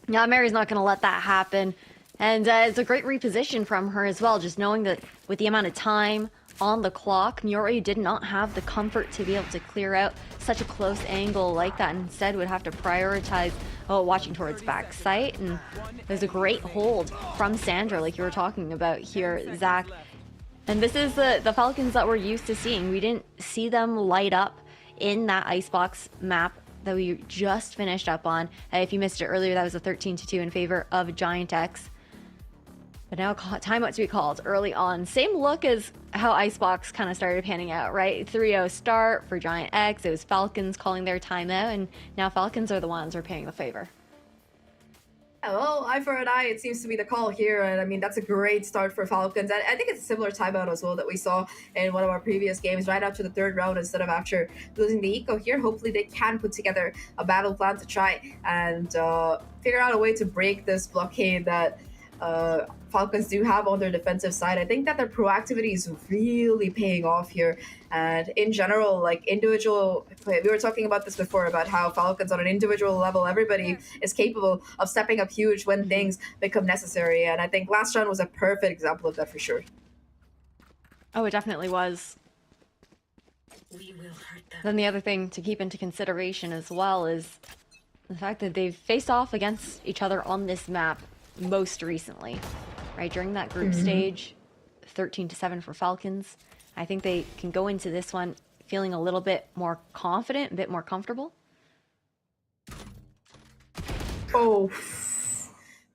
Yeah, Mary's not going to let that happen, and it's a great reposition from her as well, just knowing that with the amount of time on the clock, Miori did not have the comfort to be able to clear out such a close angle like that. Instead would have to prioritize watching towards back sight, and there's a great hold from Sandra like you were talking about here, Zach. And this is the Falcons that we're used to seeing. We didn't see them light up in that Icebox map that we just finished up on. If you missed it earlier, that was a 13-2 in favor of Giant X. But now timeout to be called early on. Same look as how Icebox kind of started panning out, right? 3-0 start for Giant X. It was Falcons calling their timeout, and now Falcons are the ones who are paying the favor. Yeah, well, eye for an eye, it seems to be the call here, and I mean, that's a great start for Falcons. I think it's a similar timeout as well that we saw in one of our previous games, right after the 3rd round instead of after losing the eco here. Hopefully they can put together a battle plan to try and figure out a way to break this blockade that Falcons do have on their defensive side. I think that their proactivity is really paying off here. And in general, like individual, we were talking about this before, about how Falcons on an individual level, everybody is capable of stepping up huge when things become necessary. And I think last round was a perfect example of that for sure. Oh, it definitely was. Then the other thing to keep into consideration as well is the fact that they've faced off against each other on this map most recently, right? During that group stage, 13-7 for Falcons. I think they can go into this one feeling a little bit more confident, a bit more comfortable. Oh,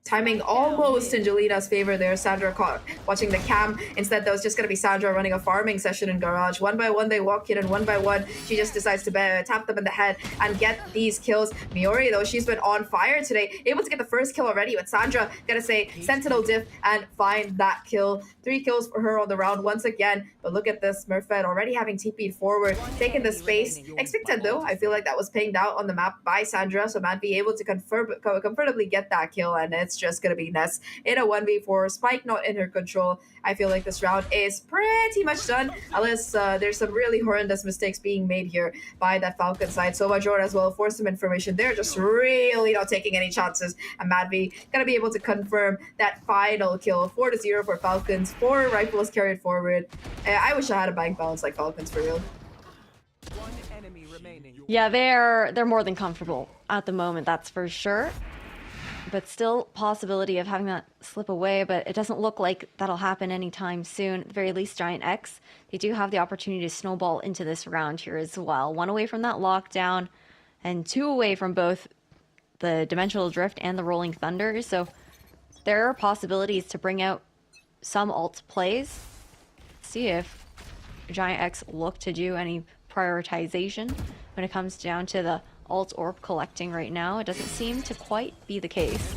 timing almost in Jolina's favor there. Sandra caught watching the cam. Instead, that was just going to be Sandra running a farming session in Garage. One by one, they walk in, and one by one, she just decides to tap them in the head and get these kills. Miori, though, she's been on fire today, able to get the first kill already, but Sandra gonna say Sentinel diff and find that kill. 3 kills for her on the round once again. But look at this, Smurfette already having TP'd forward, taking the space. Expected, though. I feel like that was pinged out on the map by Sandra, so might be able to comfortably get that kill, and it's just gonna be Ness in a 1v4. Spike not in her control. I feel like this round is pretty much done, unless there's some really horrendous mistakes being made here by that Falcon side. So Major as well for some information. They're just really not taking any chances, and Madvi gonna be able to confirm that final kill. 4-0 for Falcons. 4 rifles carried forward. I wish I had a bank balance like Falcons for real. Yeah, they're more than comfortable at the moment, that's for sure. But still possibility of having that slip away, but it doesn't look like that'll happen anytime soon. At the very least, Giant X, they do have the opportunity to snowball into this round here as well. 1 away from that lockdown, and 2 away from both the Dimensional Drift and the Rolling Thunder. So there are possibilities to bring out some alt plays. See if Giant X look to do any prioritization when it comes down to the alt orb collecting right now. It doesn't seem to quite be the case.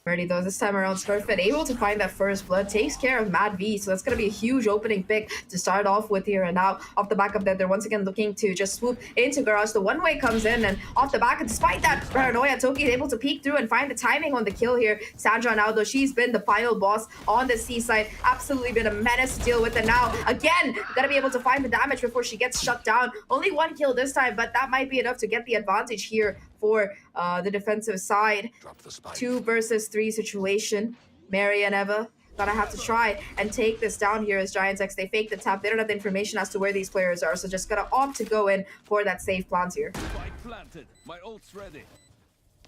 Ready though, this time around Smurfette able to find that first blood, takes care of Mad V, so that's going to be a huge opening pick to start off with here. And now off the back of that, they're once again looking to just swoop into Garage. The one-way comes in, and off the back, and despite that paranoia, Toki is able to peek through and find the timing on the kill here. Sandra now, though, she's been the final boss on the seaside, absolutely been a menace to deal with. And now again, gotta be able to find the damage before she gets shut down. Only 1 kill this time, but that might be enough to get the advantage here for the defensive side. 2 versus 3 situation. Mary and Eva gonna have to try and take this down here as Giants X. They fake the tap. They don't have the information as to where these players are, so just gonna opt to go in for that safe plant here. My ult's ready.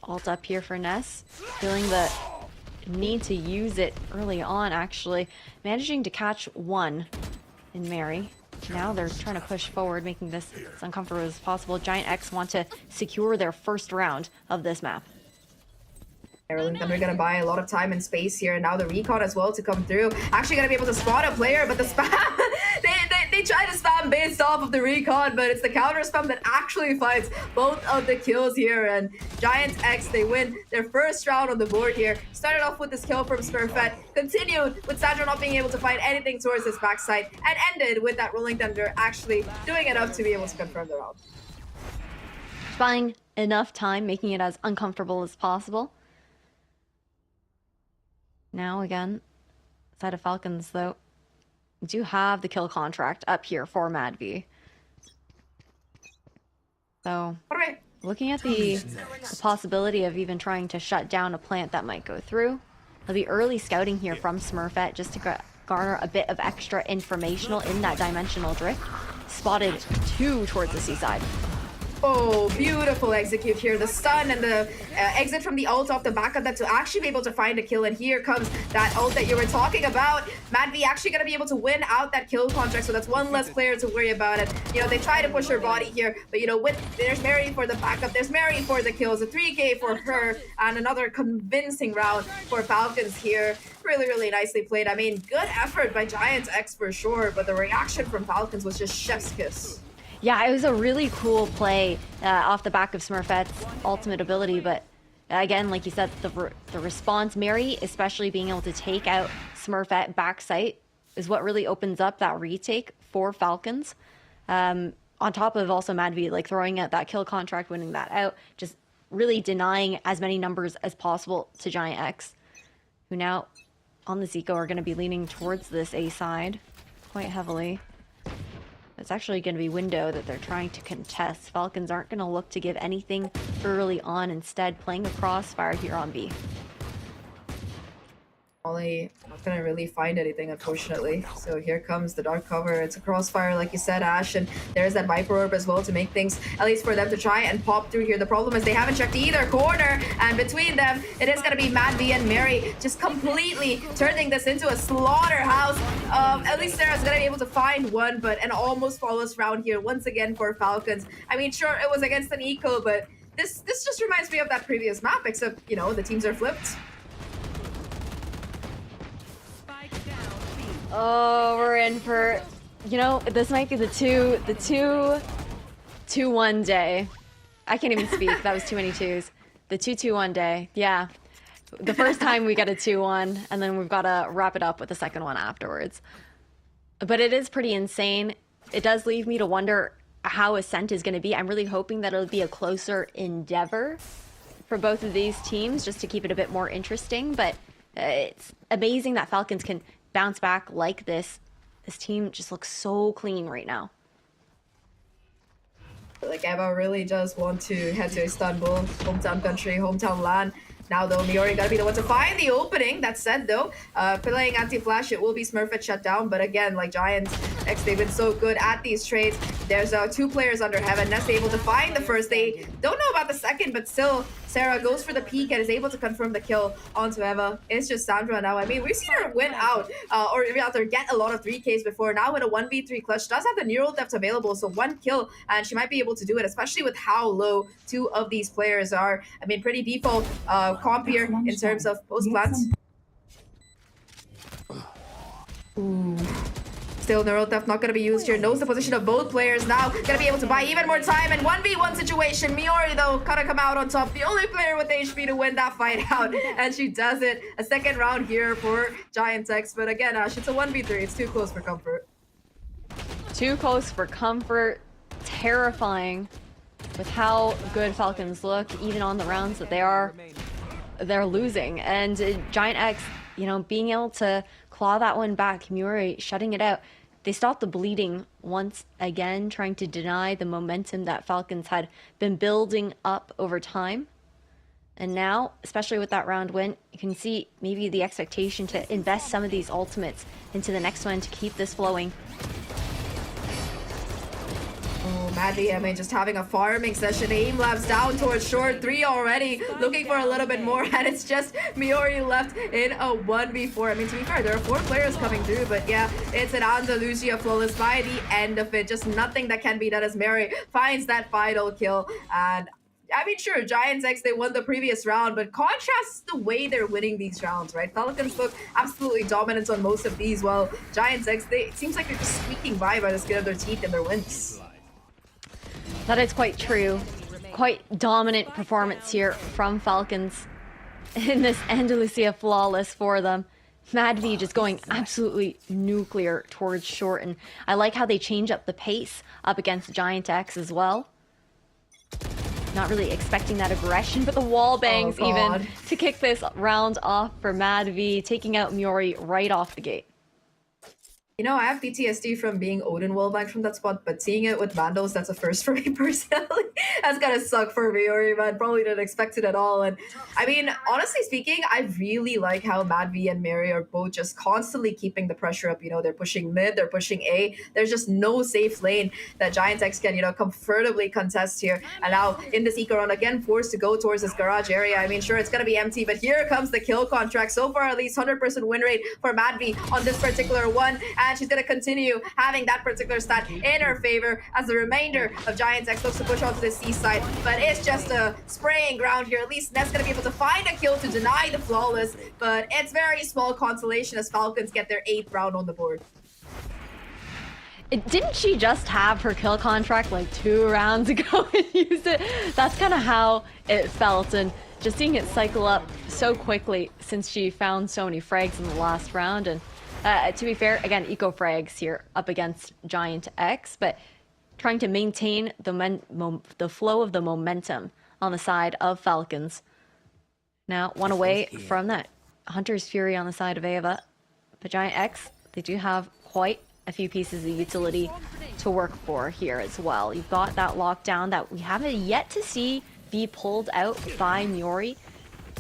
Ult up here for Ness. Feeling the need to use it early on, actually. Managing to catch one in Mary. Now they're trying to push forward, making this as uncomfortable as possible. Giant X want to secure their first round of this map. Rolling Thunder gonna buy a lot of time and space here, and now the recon as well to come through. Actually gonna be able to spot a player, but the spam they try to spam based off of the recon, but it's the counter spam that actually finds both of the kills here. And Giants X, they win their first round on the board here. Started off with this kill from Smurfette, continued with Sandro not being able to find anything towards his backside, and ended with that Rolling Thunder actually doing enough to be able to confirm the round. Buying enough time, making it as uncomfortable as possible. Now again, side of Falcons though, do have the kill contract up here for MadV. So looking at the possibility of even trying to shut down a plant that might go through. The early scouting here from Smurfette just to garner a bit of extra informational in that dimensional drift. Spotted 2 towards the seaside. Oh, beautiful execute here. The stun and the exit from the ult off the back of that to actually be able to find a kill. And here comes that ult that you were talking about. MadV actually going to be able to win out that kill contract. So that's one less player to worry about it. You know, they try to push her body here. But, you know, there's Mary for the backup. There's Mary for the kills. A 3K for her. And another convincing round for Falcons here. Really, really nicely played. I mean, good effort by Giants X for sure. But the reaction from Falcons was just chef's kiss. Yeah, it was a really cool play off the back of Smurfette's ultimate ability, but again, like you said, the response, Mary especially being able to take out Smurfette backside is what really opens up that retake for Falcons. On top of also MadV like throwing out that kill contract, winning that out, just really denying as many numbers as possible to Giant X, who now on the Zico are going to be leaning towards this A side quite heavily. It's actually going to be window that they're trying to contest. Falcons aren't going to look to give anything early on, instead playing a crossfire here on B. Molly not gonna really find anything, unfortunately. So here comes the dark cover. It's a crossfire, like you said, Ash, and there's that Viper Orb as well to make things, at least for them to try and pop through here. The problem is they haven't checked either corner, and between them, it is gonna be MadV and Mary just completely turning this into a slaughterhouse. At least Sarah's gonna be able to find one, but an almost flawless round here once again for Falcons. I mean, sure, it was against an eco, but this just reminds me of that previous map, except, you know, the teams are flipped. Oh, we're in for, you know, this might be the 2-2-1 day. I can't even speak. That was too many twos. The 2-2-1 day. Yeah. The first time we get a 2-1, and then we've got to wrap it up with the second one afterwards. But it is pretty insane. It does leave me to wonder how Ascent is going to be. I'm really hoping that it'll be a closer endeavor for both of these teams, just to keep it a bit more interesting. But it's amazing that Falcons can bounce back like this. This team just looks so clean right now. Like, Eva really does want to head to Istanbul, hometown country, hometown land. Now, though, Miori gotta be the one to find the opening. That said, though, playing anti-flash, it will be Smurfette shut down. But again, like Giants X, they've been so good at these trades. There's 2 players under Heaven. Ness able to find the first. They don't know about the second, but still, Sarah goes for the peek and is able to confirm the kill onto Eva. It's just Sandra now. I mean, we've seen her win out, or rather get a lot of 3Ks before. Now with a 1v3 clutch, she does have the neural depth available, so 1 kill, and she might be able to do it, especially with how low 2 of these players are. I mean, pretty default comp here in terms of post plants. Ooh. Still, neural theft not going to be used here. Knows the position of both players now. Going to be able to buy even more time. And 1v1 situation. Miori, though, kind of come out on top. The only player with HP to win that fight out. And she does it. A second round here for Giants X. But again, Ash, it's a 1v3. It's too close for comfort. Too close for comfort. Terrifying with how good Falcons look, even on the rounds that they're losing. And Giant X, you know, being able to claw that one back, Miori shutting it out. They stopped the bleeding once again, trying to deny the momentum that Falcons had been building up over time. And now, especially with that round win, you can see maybe the expectation to invest some of these ultimates into the next one to keep this flowing. Oh, Mad VMA just having a farming session. Aim labs down towards short. 3 already. Looking for a little bit more. And it's just Miori left in a 1v4. I mean, to be fair, there are 4 players coming through. But yeah, it's an Andalusia flawless by the end of it. Just nothing that can be done as Mary finds that final kill. And I mean, sure, Giants X, they won the previous round, but contrasts the way they're winning these rounds, right? Falcons look absolutely dominant on most of these, while Giants X, it seems like they're just squeaking by the skin of their teeth in their wins. That is quite true. Quite dominant performance here from Falcons in this Andalusia flawless for them. Mad V just going absolutely nuclear towards short, and I like how they change up the pace up against Giant X as well. Not really expecting that aggression, but the wall bangs even to kick this round off for Mad V, taking out Miori right off the gate. You know, I have PTSD from being Odin wallbanged from that spot, but seeing it with Vandals, that's a first for me personally. That's gonna suck for Miori, man. Probably didn't expect it at all. And I mean, honestly speaking, I really like how Mad V and Mary are both just constantly keeping the pressure up. You know, they're pushing mid, they're pushing A. There's just no safe lane that Giant X can, you know, comfortably contest here. And now in this eco round, again, forced to go towards this garage area. I mean, sure, it's gonna be empty, but here comes the kill contract. So far, at least 100% win rate for Mad V on this particular one. And she's going to continue having that particular stat in her favor as the remainder of Giants X looks to push onto the C side. But it's just a spraying ground here. At least Ness going to be able to find a kill to deny the flawless. But it's very small consolation as Falcons get their 8th round on the board. Didn't she just have her kill contract like 2 rounds ago and use it? That's kind of how it felt. And just seeing it cycle up so quickly since she found so many frags in the last round. And to be fair, again, eco frags here up against Giant X, but trying to maintain the flow of the momentum on the side of Falcons. Now, one away from that Hunter's Fury on the side of Ava. But Giant X, they do have quite a few pieces of utility to work for here as well. You've got that lockdown that we haven't yet to see be pulled out by Miori.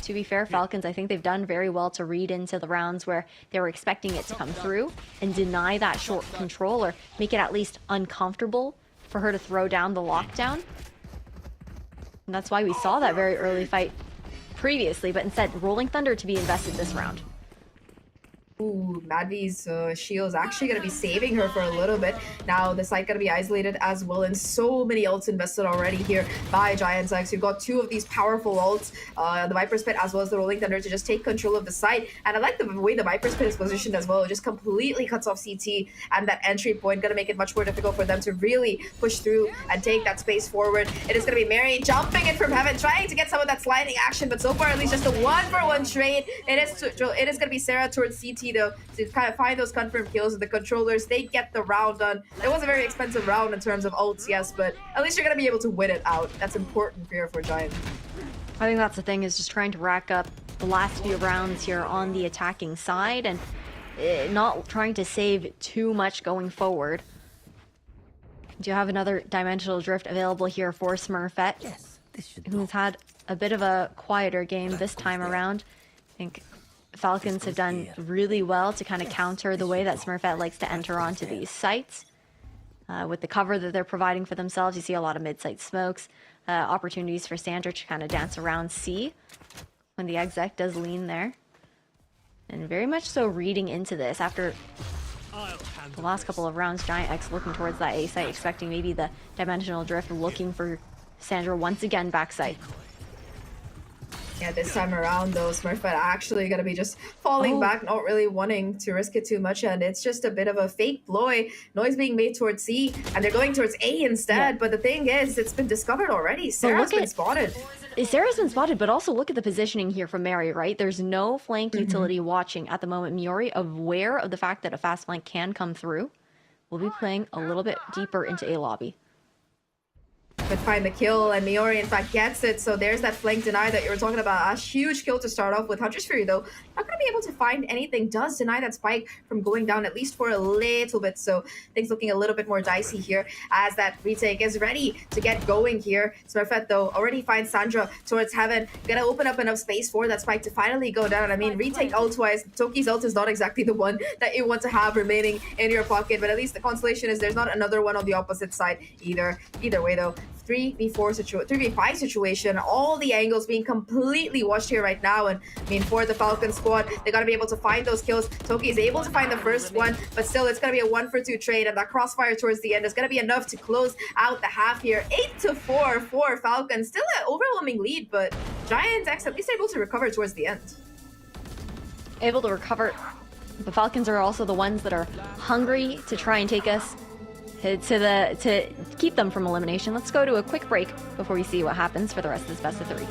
To be fair, Falcons, I think they've done very well to read into the rounds where they were expecting it to come through and deny that short control or make it at least uncomfortable for her to throw down the lockdown. And that's why we saw that very early fight previously, but instead Rolling Thunder to be invested this round. Ooh, Mad V's shield is actually going to be saving her for a little bit. Now the site going to be isolated as well, and so many ults invested already here by Giants X. You've got 2 of these powerful ults, the Viper's Pit as well as the Rolling Thunder, to just take control of the site. And I like the way the Viper's Pit is positioned as well. It just completely cuts off CT, and that entry point going to make it much more difficult for them to really push through and take that space forward. It is going to be Mary jumping in from heaven, trying to get some of that sliding action, but so far at least just a 1-for-1 trade. It is going to be Sarah towards CT though, to kind of find those confirmed kills with the controllers. They get the round done. It was a very expensive round in terms of ults, yes, but at least you're going to be able to win it out. That's important here for Giant. I think that's the thing, is just trying to rack up the last few rounds here on the attacking side and not trying to save too much going forward. Do you have another Dimensional Drift available here for Smurfette? Yes, this should who's had a bit of a quieter game this time around. I think Falcons have done really well to kind of counter the way that Smurfette likes to enter onto these sites. With the cover that they're providing for themselves, you see a lot of mid-site smokes, opportunities for Sandra to kind of dance around C when the exec does lean there. And very much so reading into this after the last couple of rounds, Giant X looking towards that A site, expecting maybe the Dimensional Drift, looking for Sandra once again backside. Yeah, this time around though, Smurfette actually gonna be just falling back, not really wanting to risk it too much, and it's just a bit of a fake ploy. Noise being made towards C, and they're going towards A instead, but the thing is, it's been discovered already. Sarah's been spotted. Sarah's been spotted, but also look at the positioning here from Mary, right? There's no flank utility watching at the moment. Miori, aware of the fact that a fast flank can come through, will be playing a little bit deeper into A lobby. But but find the kill, and Miori in fact gets it. So there's that flank deny that you were talking about. A huge kill to start off with. Hunter's Fury though, not going to be able to find anything. Does deny that spike from going down at least for a little bit. So things looking a little bit more dicey here as that retake is ready to get going here. Smurfette though already finds Sandra towards heaven. Gonna open up enough space for that spike to finally go down. I mean, retake ult-wise, Toki's ult is not exactly the one that you want to have remaining in your pocket, but at least the consolation is there's not another one on the opposite side either. Either way though, 3v5 situation, all the angles being completely watched here right now. And I mean, for the Falcon squad, they got to be able to find those kills. Toki is able to find the first one, but still it's going to be a 1-for-2 trade, and that crossfire towards the end is going to be enough to close out the half here. 8-4 for Falcon, still an overwhelming lead, but Giant X at least able to recover towards the end. Able to recover. The Falcons are also the ones that are hungry to try and take us to keep them from elimination. Let's go to a quick break before we see what happens for the rest of this best of 3.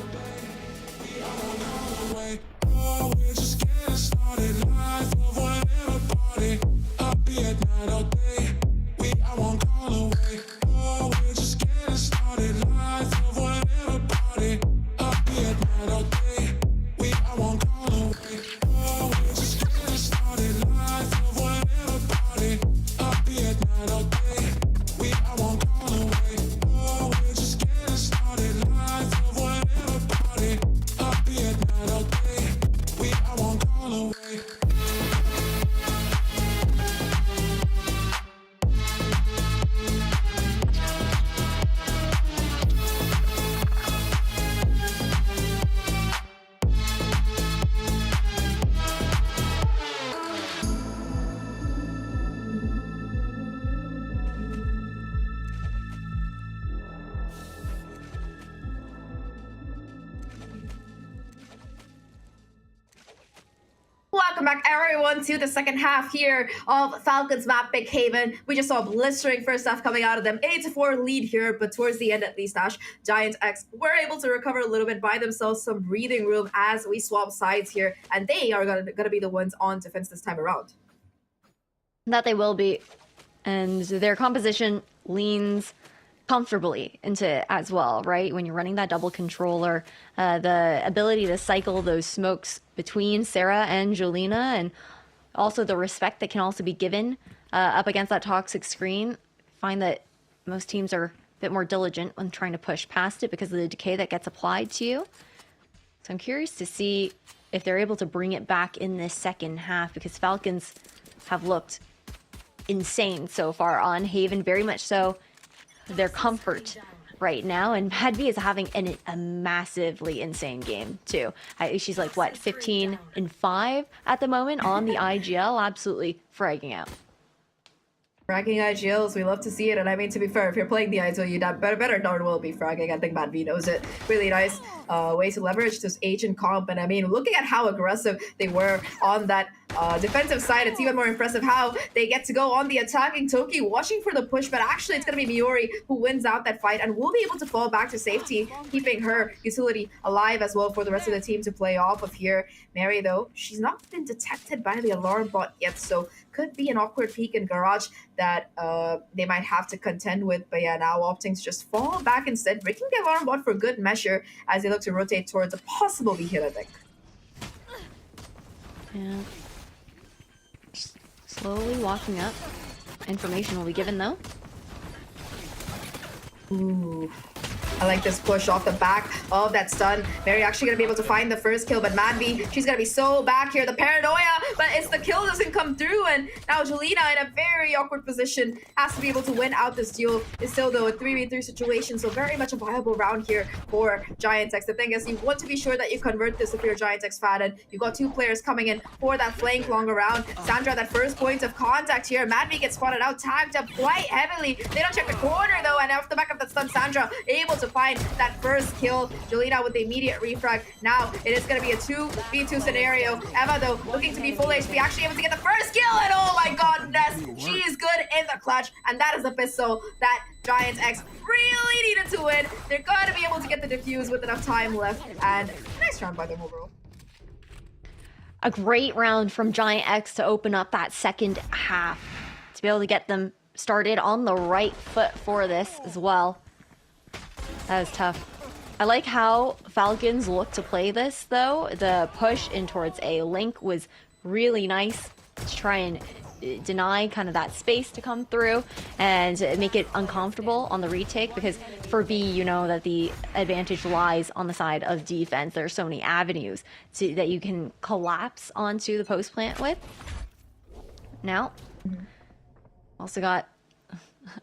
Welcome back, everyone, to the second half here of Falcons map Big Haven. We just saw a blistering first half coming out of them. 8-4 lead here, but towards the end, at least, Ash, Giant X were able to recover a little bit, buy themselves some breathing room as we swap sides here, and they are gonna be the ones on defense this time around. That they will be, and their composition leans comfortably into it as well, right? When you're running that double controller, the ability to cycle those smokes between Sarah and Jolina, and also the respect that can also be given up against that toxic screen. I find that most teams are a bit more diligent when trying to push past it because of the decay that gets applied to you. So I'm curious to see if they're able to bring it back in this second half, because Falcons have looked insane so far on Haven, very much so their comfort right now, and Mad V is having a massively insane game too. She's like, what, 15-5 at the moment on the IGL, absolutely fragging out. Fragging IGLs, we love to see it, and I mean, to be fair, if you're playing the IGL, you better darn well be fragging. I think Mad V knows it. Really nice way to leverage this agent comp, and I mean, looking at how aggressive they were on that defensive side, it's even more impressive how they get to go on the attacking. Toki watching for the push, but actually it's going to be Miori who wins out that fight and will be able to fall back to safety, keeping her utility alive as well for the rest of the team to play off of here. Mary, though, she's not been detected by the alarm bot yet, so could be an awkward peek in Garage that they might have to contend with. But yeah, now opting to just fall back instead, breaking the alarm bot for good measure as they look to rotate towards a possible V-hit, I think. Yeah. Slowly walking up. Information will be given, though. Ooh. I like this push off the back of that stun. Mary actually going to be able to find the first kill, but Madvi, she's going to be so back here. The paranoia, but it's the kill doesn't come through, and now Jelena in a very awkward position has to be able to win out this duel. It's still, though, a 3v3 situation, so very much a viable round here for Giant X. The thing is, you want to be sure that you convert this if you're a Giant X fan, and you've got two players coming in for that flank long around. Sandra, that first point of contact here. Madvi gets spotted out, tagged up quite heavily. They don't check the corner, though, and off the back of that stun, Sandra able to find that first kill. Jelena with the immediate refrag. Now it is going to be a 2v2 scenario. Emma, though, looking to be full HP, actually able to get the first kill, and oh my godness, she is good in the clutch, and that is the pistol that Giant X really needed to win. They're going to be able to get the defuse with enough time left, and nice round by them overall. A great round from Giant X to open up that second half, to be able to get them started on the right foot for this as well. That was tough. I like how Falcons look to play this, though. The push in towards A Link was really nice to try and deny kind of that space to come through and make it uncomfortable on the retake, because for B, you know that the advantage lies on the side of defense. There are so many avenues that you can collapse onto the post plant with. Now, also got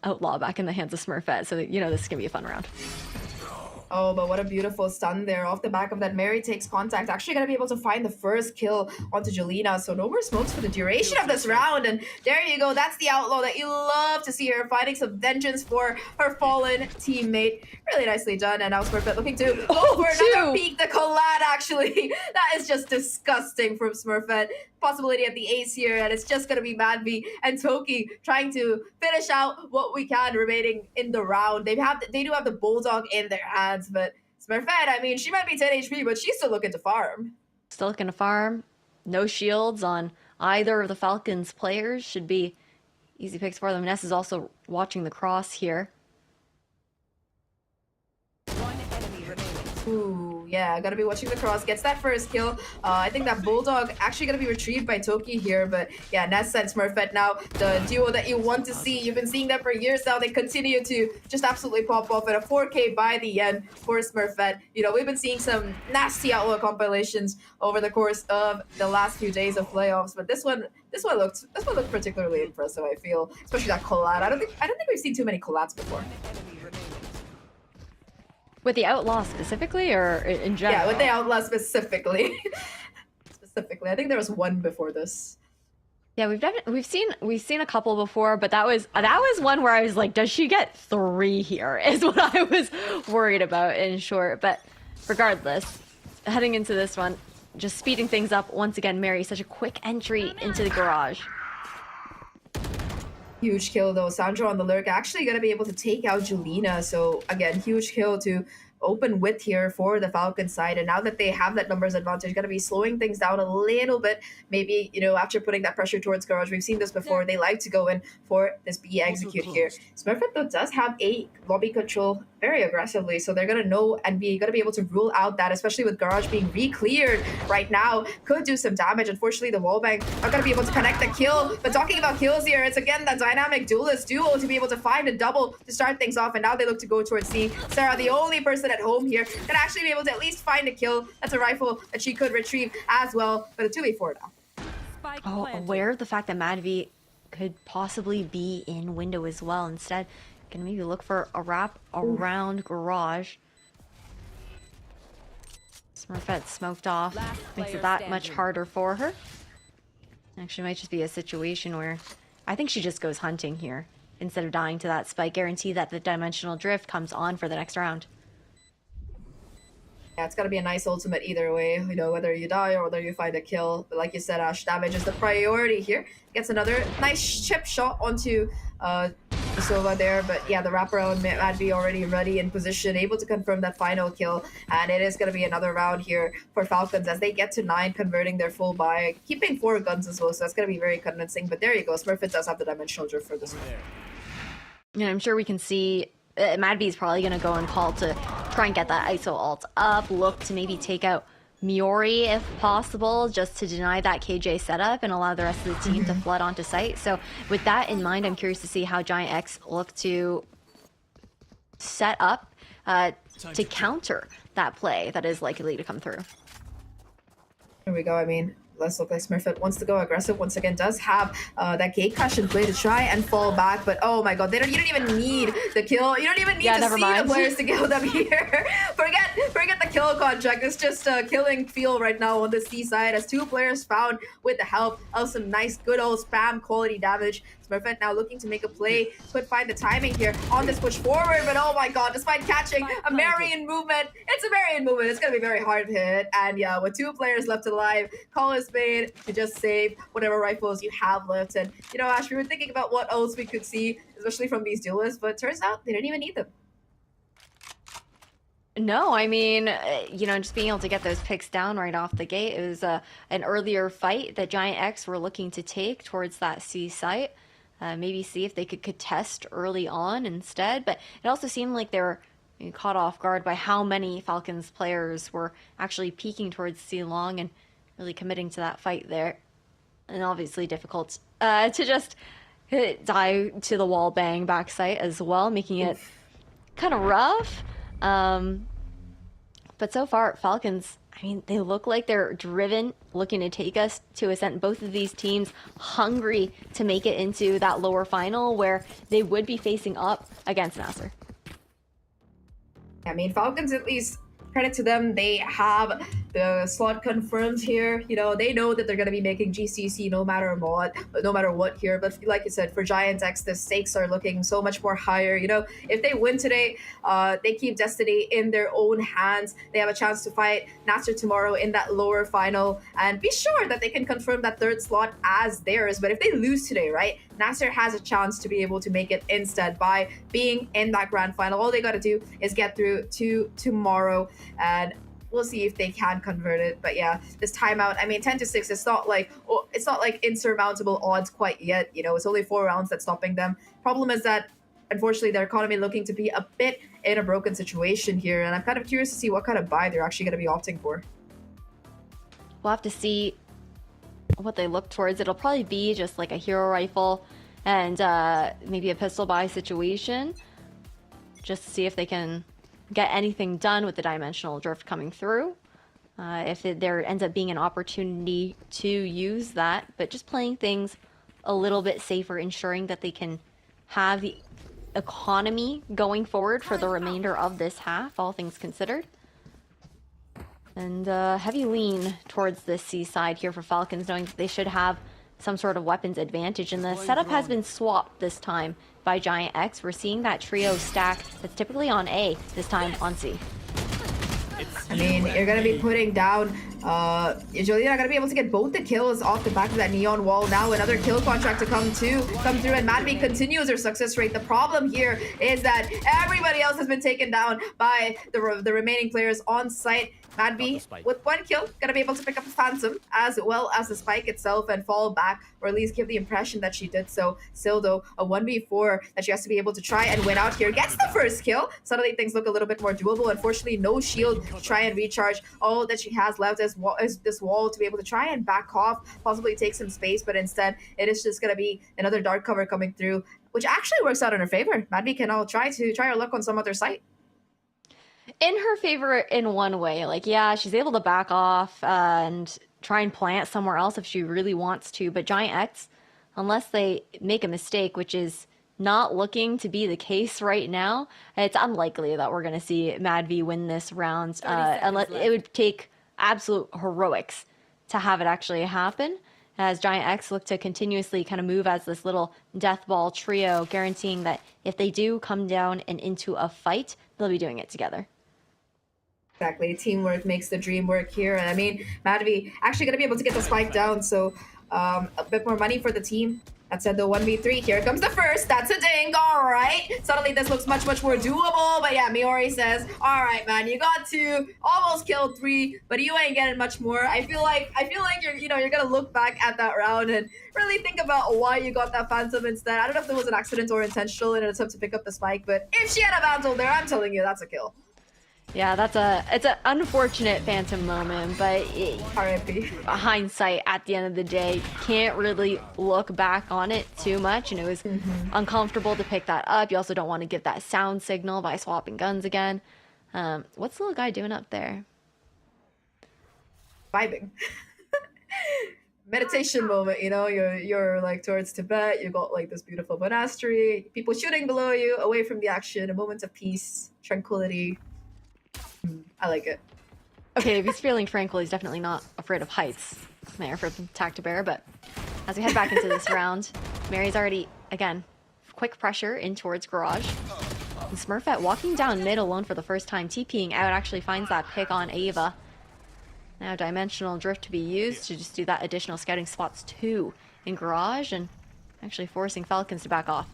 Outlaw back in the hands of Smurfette, so you know this is gonna be a fun round. Oh, but what a beautiful stun there off the back of that. Mary takes contact. Actually going to be able to find the first kill onto Jelena. So no more smokes for the duration of this round. And there you go. That's the Outlaw that you love to see her finding some vengeance for her fallen teammate. Really nicely done. And now Smurfette looking to go for another peek. The collab, actually. That is just disgusting from Smurfette. Possibility at the ace here, and it's just going to be Madvi and Toki trying to finish out what we can remaining in the round. They do have the Bulldog in their hands, but Smurfette, I mean, she might be 10 HP, but she's still looking to farm. Still looking to farm. No shields on either of the Falcons players. Should be easy picks for them. Ness is also watching the cross here. Ooh, yeah, gotta be watching the cross. Gets that first kill. I think that Bulldog actually gonna be retrieved by Toki here, but yeah, Ness and Smurfette now, the duo that you want to see. You've been seeing them for years now. They continue to just absolutely pop off at a 4K by the end for Smurfette. You know, we've been seeing some nasty Outlaw compilations over the course of the last few days of playoffs, but this one looked particularly impressive, I feel. Especially that collab. I don't think we've seen too many collabs before. With the Outlaw specifically, or in general? Yeah, with the Outlaw specifically. I think there was one before this. Yeah, we've seen a couple before, but that was one where I was like, does she get 3 here? Is what I was worried about in short. But regardless, heading into this one, just speeding things up once again. Mary, such a quick entry into the garage. Huge kill though. Sandra on the lurk actually going to be able to take out Jelena. So again, huge kill to open with here for the Falcon side. And now that they have that numbers advantage, going to be slowing things down a little bit. Maybe, you know, after putting that pressure towards Garage, we've seen this before. They like to go in for this B execute here. Smurfette though does have a lobby control very aggressively, so they're gonna know and be gonna be able to rule out that, especially with Garage being re-cleared right now, could do some damage. Unfortunately, the wallbang not gonna be able to connect the kill. But talking about kills here, it's again that dynamic duelist duo to be able to find a double to start things off, and now they look to go towards C. Sarah, the only person at home here, can actually be able to at least find a kill. That's a rifle that she could retrieve as well, but a 2v4 now. Oh, aware of the fact that Madvi could possibly be in window as well. Instead, can maybe look for a wrap around Garage. Smurfette smoked off. Makes it that much harder for her. Actually, might just be a situation where I think she just goes hunting here instead of dying to that spike. Guarantee that the dimensional drift comes on for the next round. Yeah, it's got to be a nice ultimate either way, you know, whether you die or whether you find a kill. But like you said, Ash, damage is the priority here. Gets another nice chip shot onto Sova there, but yeah, the wraparound Madvi already ready in position, able to confirm that final kill, and it is going to be another round here for Falcons as they get to 9, converting their full buy, keeping 4 guns as well, so that's going to be very convincing. But there you go, Smurfette does have the dimensional drift for this one. Yeah, I'm sure we can see Madvi is probably going to go and call to try and get that ISO ult up, look to maybe take out Miori if possible, just to deny that KJ setup and allow the rest of the team to flood onto site. So with that in mind, I'm curious to see how Giant X look to set up to counter that play that is likely to come through. Here we go. I mean, let's look like Smurfette wants to go aggressive once again, does have that gate crash in play to try and fall back, but oh my god, you don't even need the kill. You don't even need to see the players to kill them here. Forget the kill contract. It's just a killing feel right now on the C side as 2 players found with the help of some nice good old spam quality damage. Smurfette now looking to make a play, could find the timing here on this push forward, but oh my god, despite catching a Marion movement, it's going to be very hard to hit. And yeah, with 2 players left alive, call is made to just save whatever rifles you have left. And you know, Ash, we were thinking about what else we could see, especially from these duelists, but turns out they didn't even need them. No, I mean, you know, just being able to get those picks down right off the gate. It was an earlier fight that Giant X were looking to take towards that C site. Maybe see if they could contest early on instead. But it also seemed like they were caught off guard by how many Falcons players were actually peeking towards C long and really committing to that fight there. And obviously difficult to just die to the wall bang backside as well, making it kind of rough. But so far, Falcons, I mean, they look like they're driven, looking to take us to Ascent. Both of these teams hungry to make it into that lower final where they would be facing up against Nasser. I mean, Falcons, at least, credit to them, they have the slot confirmed here. You know, they know that they're going to be making GCC no matter what here. But like you said, for Giant X, the stakes are looking so much more higher. You know, if they win today, they keep destiny in their own hands. They have a chance to fight Nasser tomorrow in that lower final and be sure that they can confirm that third slot as theirs. But if they lose today, right, Nasser has a chance to be able to make it instead by being in that grand final. All they got to do is get through to tomorrow, and we'll see if they can convert it. But yeah, this timeout, I mean, 10-6, it's not like insurmountable odds quite yet. You know, it's only 4 rounds that's stopping them. Problem is that, unfortunately, their economy looking to be a bit in a broken situation here, and I'm kind of curious to see what kind of buy they're actually going to be opting for. We'll have to see what they look towards. It'll probably be just like a hero rifle and maybe a pistol buy situation, just to see if they can get anything done with the dimensional drift coming through. If there ends up being an opportunity to use that, but just playing things a little bit safer, ensuring that they can have the economy going forward for the remainder of this half, all things considered. And heavy lean towards the C side here for Falcons, knowing that they should have some sort of weapons advantage. And the setup has been swapped this time by Giant X. We're seeing that trio stack that's typically on A, this time on C. I mean, you're going to be putting down, usually you're not going to be able to get both the kills off the back of that neon wall. Now another kill contract to come through, and Madby continues her success rate. The problem here is that everybody else has been taken down by the remaining players on site. Madby, with 1 kill, gonna be able to pick up a Phantom as well as the spike itself and fall back, or at least give the impression that she did so. Still though, a 1v4 that she has to be able to try and win out here. Gets the first kill. Suddenly things look a little bit more doable. Unfortunately, no shield to try and recharge. All that she has left is this wall to be able to try and back off, possibly take some space, but instead it is just gonna be another dark cover coming through, which actually works out in her favor. Madby can all try her luck on some other site. In her favor in one way, like, yeah, she's able to back off and try and plant somewhere else if she really wants to, but Giant X, unless they make a mistake, which is not looking to be the case right now, it's unlikely that we're going to see Madby win this round, unless it would take absolute heroics to have it actually happen, as Giant X look to continuously kind of move as this little death ball trio, guaranteeing that if they do come down and into a fight, they'll be doing it together. Exactly. Teamwork makes the dream work here. And I mean, Madby actually going to be able to get the spike down, so a bit more money for the team. That said, though, 1v3. Here comes the first. That's a ding. All right. Suddenly, this looks much more doable. But yeah, Miori says, all right, man, you got 2, almost killed 3, but you ain't getting much more. I feel like you're going to look back at that round and really think about why you got that Phantom instead. I don't know if there was an accident or intentional in an attempt to pick up the spike, but if she had a Vandal there, I'm telling you, that's a kill. Yeah, it's an unfortunate Phantom moment, but RIP. Hindsight at the end of the day, can't really look back on it too much, and it was uncomfortable to pick that up. You also don't want to give that sound signal by swapping guns again. What's the little guy doing up there? Vibing. Meditation moment, you know, you're like towards Tibet, you got like this beautiful monastery, people shooting below you, away from the action, a moment of peace, tranquility. I like it. Okay, if he's feeling tranquil, he's definitely not afraid of heights. There for Tac to Bear, but as we head back into this round, Mary's already, again, quick pressure in towards Garage. And Smurfette walking down mid alone for the first time, TPing out, actually finds that pick on Ava. Now Dimensional Drift to be used to just do that additional scouting spots too in Garage, and actually forcing Falcons to back off.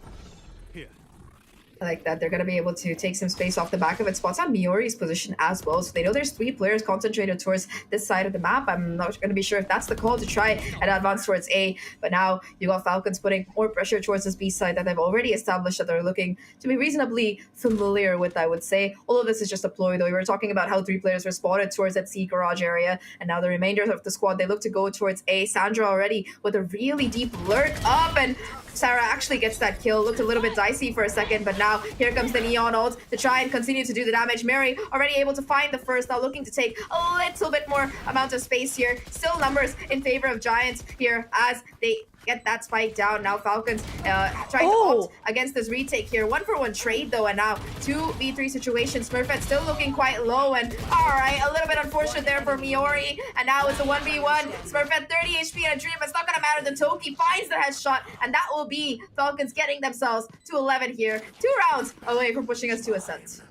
I like that. They're going to be able to take some space off the back of it. Spots on Miori's position as well. So they know there's 3 players concentrated towards this side of the map. I'm not going to be sure if that's the call to try and advance towards A. But now you got Falcons putting more pressure towards this B side that they've already established that they're looking to be reasonably familiar with, I would say. All of this is just a ploy, though. We were talking about how 3 players were spotted towards that C garage area. And now the remainder of the squad, they look to go towards A. Sandra already with a really deep lurk up, and Sarah actually gets that kill. Looked a little bit dicey for a second, but now here comes the Neon ult to try and continue to do the damage. Mary already able to find the first, now looking to take a little bit more amount of space here. Still numbers in favor of Giants here as they get that spike down. Now Falcons trying to opt against this retake here. 1-for-1 trade though, and now 2v3 situation. Smurfette still looking quite low, and all right, a little bit unfortunate there for Miori. And now it's a 1v1. Smurfette 30 HP and a dream. It's not gonna matter. The Toki finds the headshot, and that will be Falcons getting themselves to 11 here. 2 rounds away from pushing us to Ascent.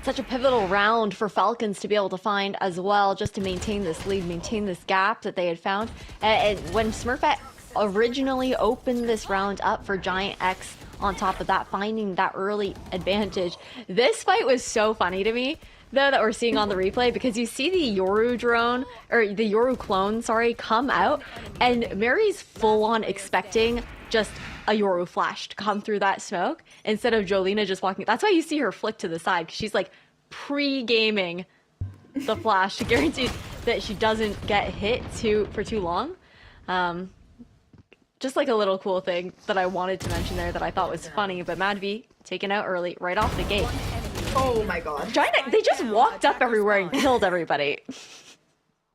Such a pivotal round for Falcons to be able to find as well, just to maintain this lead, maintain this gap that they had found. And when Smurfette originally opened this round up for Giant X, on top of that, finding that early advantage, this fight was so funny to me, though, that we're seeing on the replay, because you see the Yoru drone, or the Yoru clone, sorry, come out, and Mary's full-on expecting just a Yoru flash to come through that smoke instead of Jolina just walking. That's why you see her flick to the side, because she's like pre-gaming the flash to guarantee that she doesn't get hit for too long. Just like a little cool thing that I wanted to mention there that I thought was funny, but Mad V taken out early, right off the gate. Oh my god. Giant, they just walked up everywhere and killed everybody.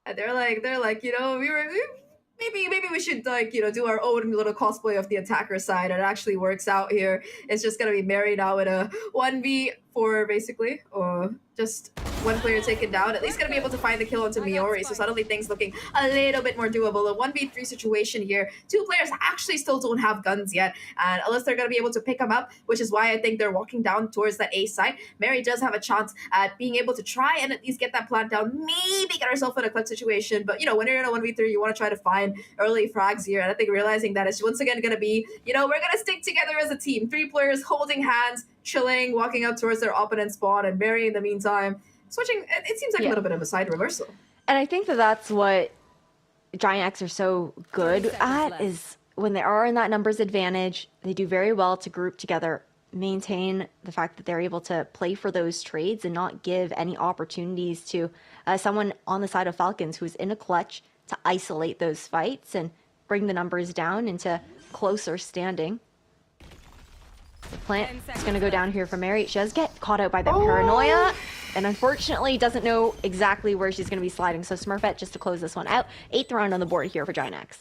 And they're like, you know, maybe we should, like, you know, do our own little cosplay of the attacker side. It actually works out here. It's just gonna be Mary now with a 1v4 basically, or just 1 player taken down. At least gonna be able to find the kill onto Miori, so suddenly things looking a little bit more doable. A 1v3 situation here. 2 players actually still don't have guns yet, and unless they're gonna be able to pick them up, which is why I think they're walking down towards that A side, Mary does have a chance at being able to try and at least get that plant down, maybe get herself in a clutch situation. But you know, when you're in a 1v3, you want to try to find early frags here, and I think realizing that it's once again gonna be, you know, we're gonna stick together as a team. 3 players holding hands, chilling, walking up towards their opponent spawn, and Mary in the meantime switching. It seems like a little bit of a side reversal. And I think that that's what Giant X are so good at, is when they are in that numbers advantage, they do very well to group together, maintain the fact that they're able to play for those trades and not give any opportunities to someone on the side of Falcons who's in a clutch to isolate those fights and bring the numbers down into closer standing. The plant is going to go down here for Mary. She does get caught out by the paranoia, and unfortunately doesn't know exactly where she's going to be sliding. So Smurfette, just to close this one out, 8th round on the board here for Giant X.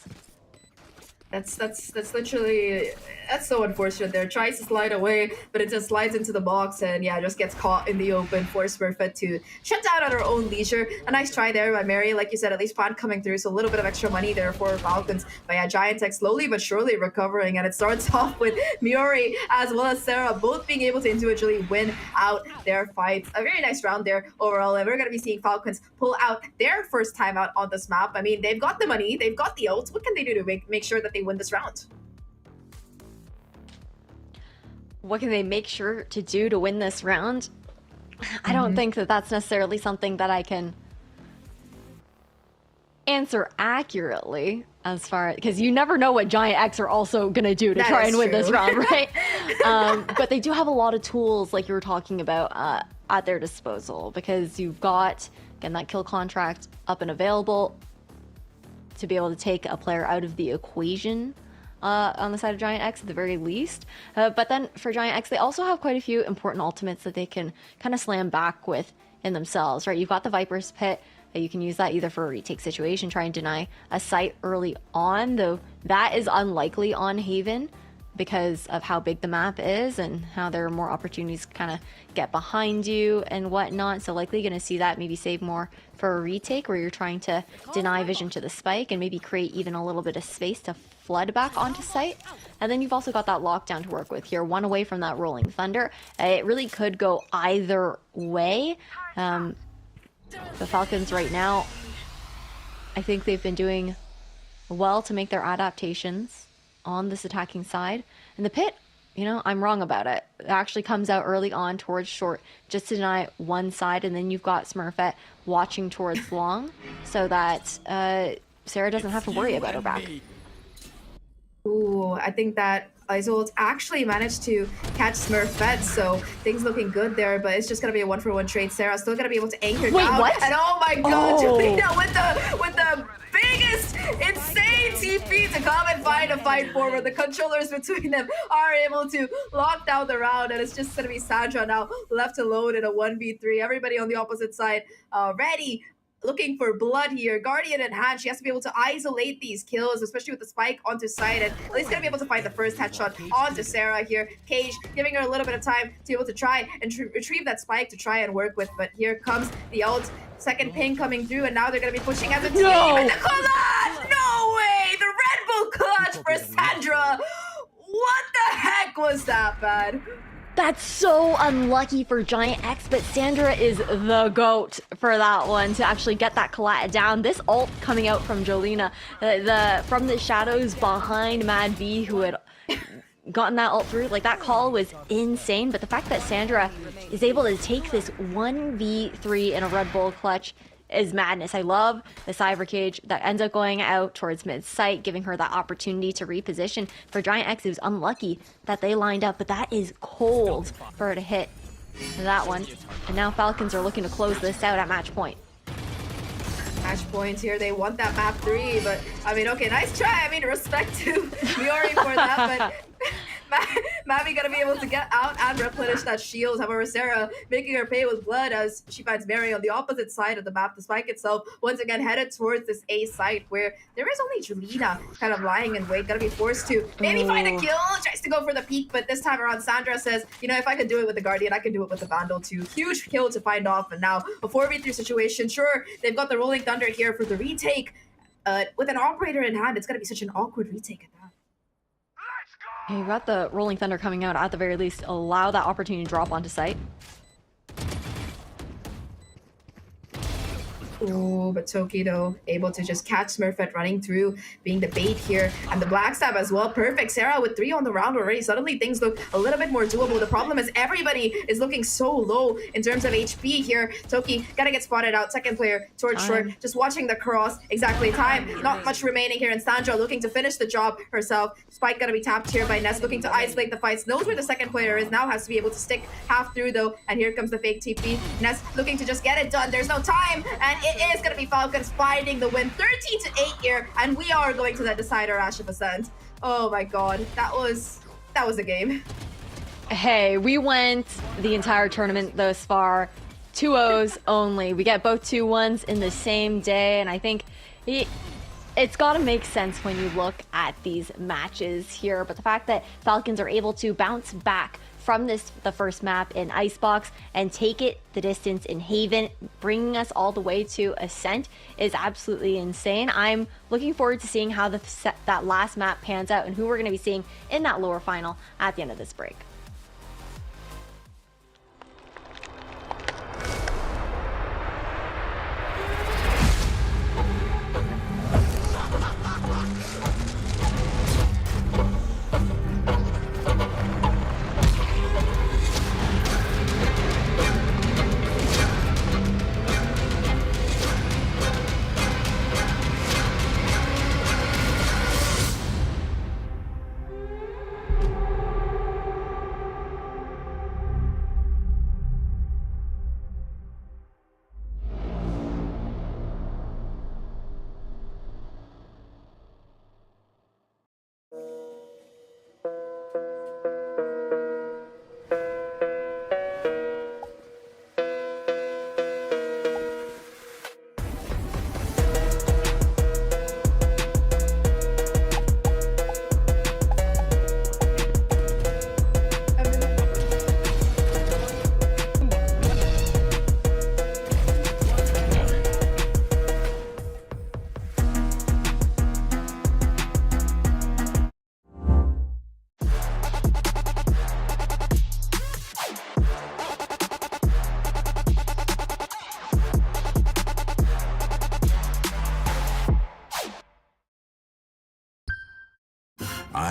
That's literally, that's so unfortunate there. Tries to slide away, but it just slides into the box and yeah, just gets caught in the open for Smurfette to shut down at her own leisure. A nice try there by Mary, like you said, at least plant coming through, so a little bit of extra money there for Falcons. But yeah, Giant Tech slowly but surely recovering, and it starts off with Miori as well as Sarah both being able to individually win out their fights. A very nice round there overall, and we're going to be seeing Falcons pull out their first time out on this map. I mean, they've got the money, they've got the ults. What can they do to make sure that they win this round? What can they make sure to do to win this round? I don't think that that's necessarily something that I can answer accurately, as far as, because you never know what Giant X are also gonna do to try and win this round, right? But they do have a lot of tools, like you were talking about, at their disposal, because you've got, again, that kill contract up and available to be able to take a player out of the equation on the side of Giant X at the very least. But then for Giant X, they also have quite a few important ultimates that they can kind of slam back with in themselves, right? You've got the Viper's Pit. You can use that either for a retake situation, try and deny a site early on, though that is unlikely on Haven because of how big the map is and how there are more opportunities to kind of get behind you and whatnot. So likely going to see that maybe save more for a retake where you're trying to deny vision to the spike and maybe create even a little bit of space to flood back onto site. And then you've also got that lockdown to work with here, 1 away from that Rolling Thunder. It really could go either way. The Falcons right now, I think they've been doing well to make their adaptations on this attacking side. And the Pit you know, I'm wrong about it. It actually comes out early on towards short just to deny one side, and then you've got Smurfette watching towards long so that Sarah doesn't have to worry about her back. Ooh, I think that Isolt actually managed to catch Smurfette, so things looking good there, but it's just gonna be a 1-for-1 trade. Sarah's still gonna be able to anchor down. What? And oh my god, Jelena with the biggest insane TP to come and find a fight forward. The controllers between them are able to lock down the round, and it's just gonna be Sandra now left alone in a 1v3. Everybody on the opposite side ready, looking for blood here. Guardian in hand, she has to be able to isolate these kills, especially with the spike onto side, and at least gonna be able to find the first headshot onto Sarah here. Cage giving her a little bit of time to be able to try and retrieve that spike to try and work with, but here comes the ult. Second ping coming through, and now they're gonna be pushing as a team. And the collage! No way! The Red Bull clutch for Sandra! What the heck was that, man? That's so unlucky for Giant X, but Sandra is the GOAT for that one to actually get that collat down. This ult coming out from Jolena, from the shadows behind Mad V, who had gotten that ult through, like that call was insane. But the fact that Sandra is able to take this 1v3 in a Red Bull clutch is madness. I love the Cyber Cage that ends up going out towards mid-site, giving her that opportunity to reposition. For Giant X, it was unlucky that they lined up, but that is cold for her to hit that one. And now Falcons are looking to close this out at match point. Match point here, they want that map 3, but I mean, okay, nice try. I mean, respect to Miori for that, but Mavi gonna be able to get out and replenish that shield. However, Sarah making her pay with blood as she finds Mary on the opposite side of the map. The spike itself once again headed towards this A site where there is only Jelena kind of lying in wait, gonna be forced to maybe find a kill, tries to go for the peak, but this time around Sandra says, you know, if I could do it with the Guardian, I can do it with the Vandal too. Huge kill to find off, and now a 4v3 situation. Sure, they've got the Rolling Thunder here for the retake. With an operator in hand, it's gonna be such an awkward retake at that. Hey, you got the Rolling Thunder coming out, at the very least allow that opportunity to drop onto site. Ooh, but Toki though, able to just catch Smurfette running through, being the bait here, and the Black Stab as well. Perfect. Sarah with 3 on the round already. Suddenly things look a little bit more doable. The problem is everybody is looking so low in terms of HP here. Toki gotta get spotted out. Second player towards short, just watching the cross. Exactly time. Not much remaining here, and Sandra looking to finish the job herself. Spike gonna be tapped here by Ness, looking to isolate the fights. Knows where the second player is, now has to be able to stick half through though, and here comes the fake TP. Ness looking to just get it done. There's no time, and it is going to be Falcons finding the win 13-8 here, and we are going to the decider Ash of Ascent. Oh my god, that was a game. Hey, we went the entire tournament thus far 2-0s only. We get both 2-1s in the same day, and I think it's got to make sense when you look at these matches here. But the fact that Falcons are able to bounce back from the first map in Icebox and take it the distance in Haven, bringing us all the way to Ascent, is absolutely insane. I'm looking forward to seeing how that last map pans out and who we're going to be seeing in that lower final at the end of this break.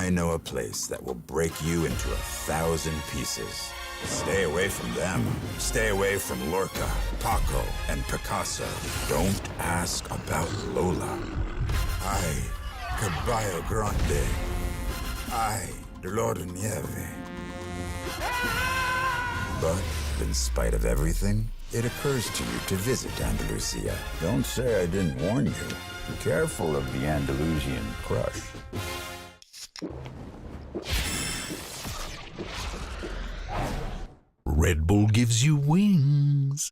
I know a place that will break you into 1,000 pieces. Stay away from them. Stay away from Lorca, Paco, and Picasso. Don't ask about Lola. Ay, Caballo Grande. Ay, Dolor de Nieve. But in spite of everything, it occurs to you to visit Andalusia. Don't say I didn't warn you. Be careful of the Andalusian crush. Red Bull gives you wings.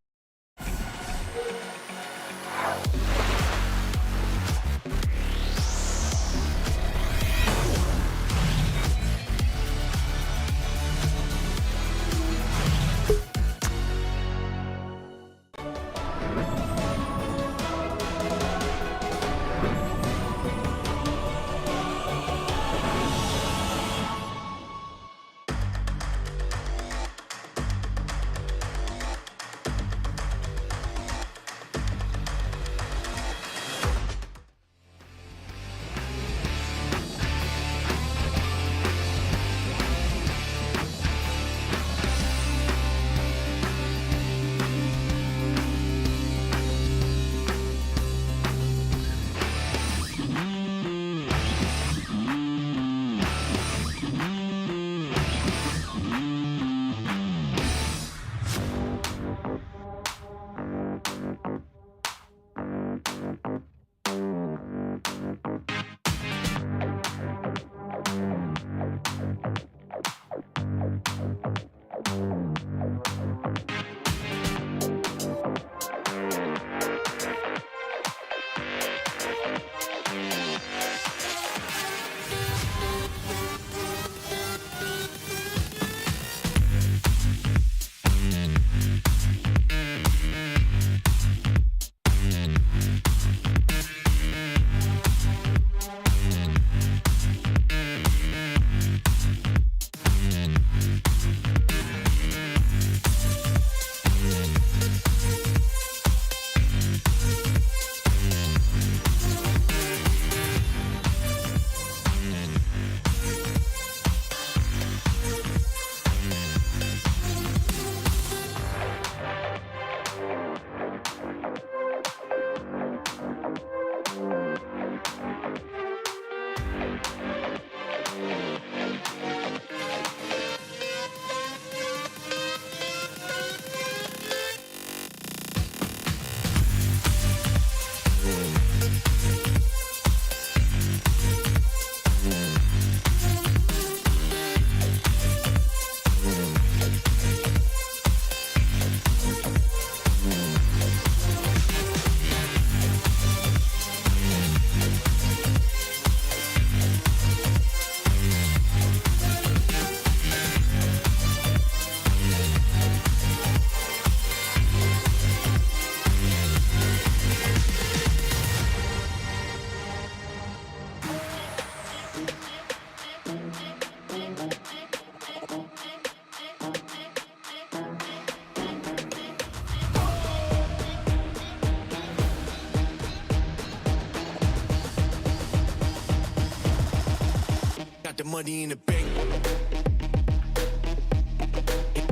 Got the money in the bank.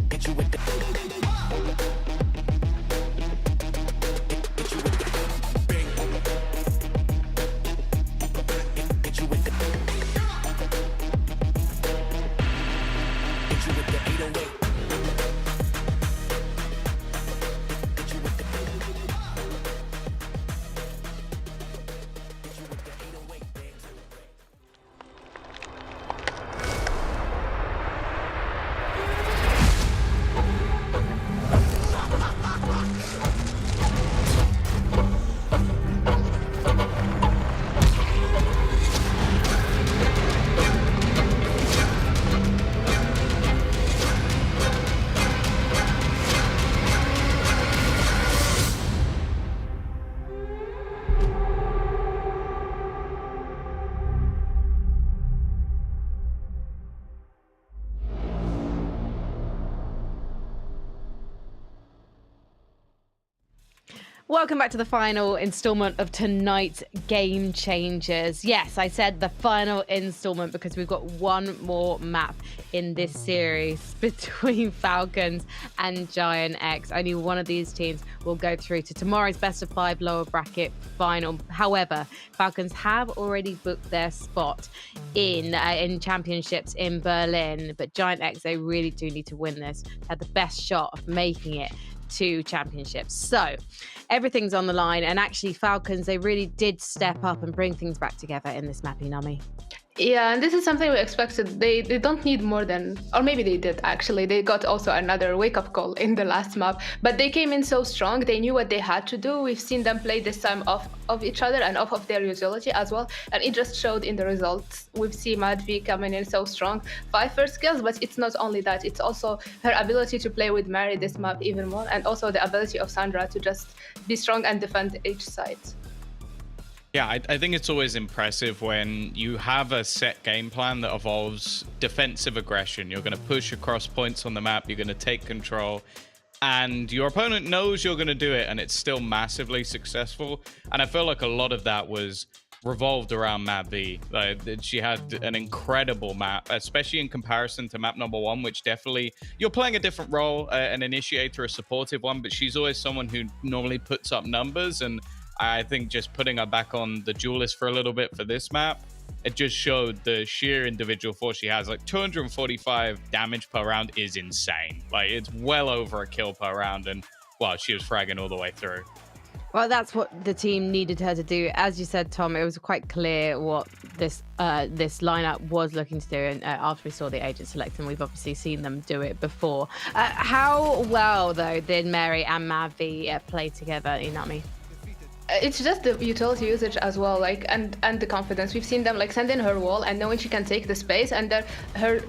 Hit you with the. Hit you with the bank. Hit you with the. Hit you with the 808. Hit you with the. Hit you with the 808 bands. Welcome back to the final installment of tonight's Game Changers. Yes, I said the final installment because we've got one more map in this series between Falcons and Giant X. Only one of these teams will go through to tomorrow's best of 5 lower bracket final. However, Falcons have already booked their spot in championships in Berlin, but Giant X, they really do need to win this. They had the best shot of making it to championships. So everything's on the line, and actually Falcons, they really did step up and bring things back together in this map, Inami. Yeah, and this is something we expected. They don't need more than, or maybe they did actually. They got also another wake-up call in the last map, but they came in so strong. They knew what they had to do. We've seen them play this time off of each other and off of their utility as well, and it just showed in the results. We've seen Madvi coming in so strong, 5 first kills, but it's not only that. It's also her ability to play with Mary this map even more, and also the ability of Sandra to just be strong and defend each side. Yeah, I think it's always impressive when you have a set game plan that involves defensive aggression. You're going to push across points on the map, you're going to take control, and your opponent knows you're going to do it, and it's still massively successful. And I feel like a lot of that was revolved around map B. Like, she had an incredible map, especially in comparison to map number 1, which definitely, you're playing a different role, an initiator, a supportive one, but she's always someone who normally puts up numbers, and I think just putting her back on the duelist for a little bit for this map, it just showed the sheer individual force she has. Like 245 damage per round is insane. Like, it's well over a kill per round, and well, she was fragging all the way through. Well, that's what the team needed her to do. As you said, Tom, it was quite clear what this lineup was looking to do. And after we saw the agent select, and we've obviously seen them do it before. How well, though, did Mary and Mavi play together, Inami? It's just the utility usage as well, like, and the confidence. We've seen them like send in her wall and knowing she can take the space, and then her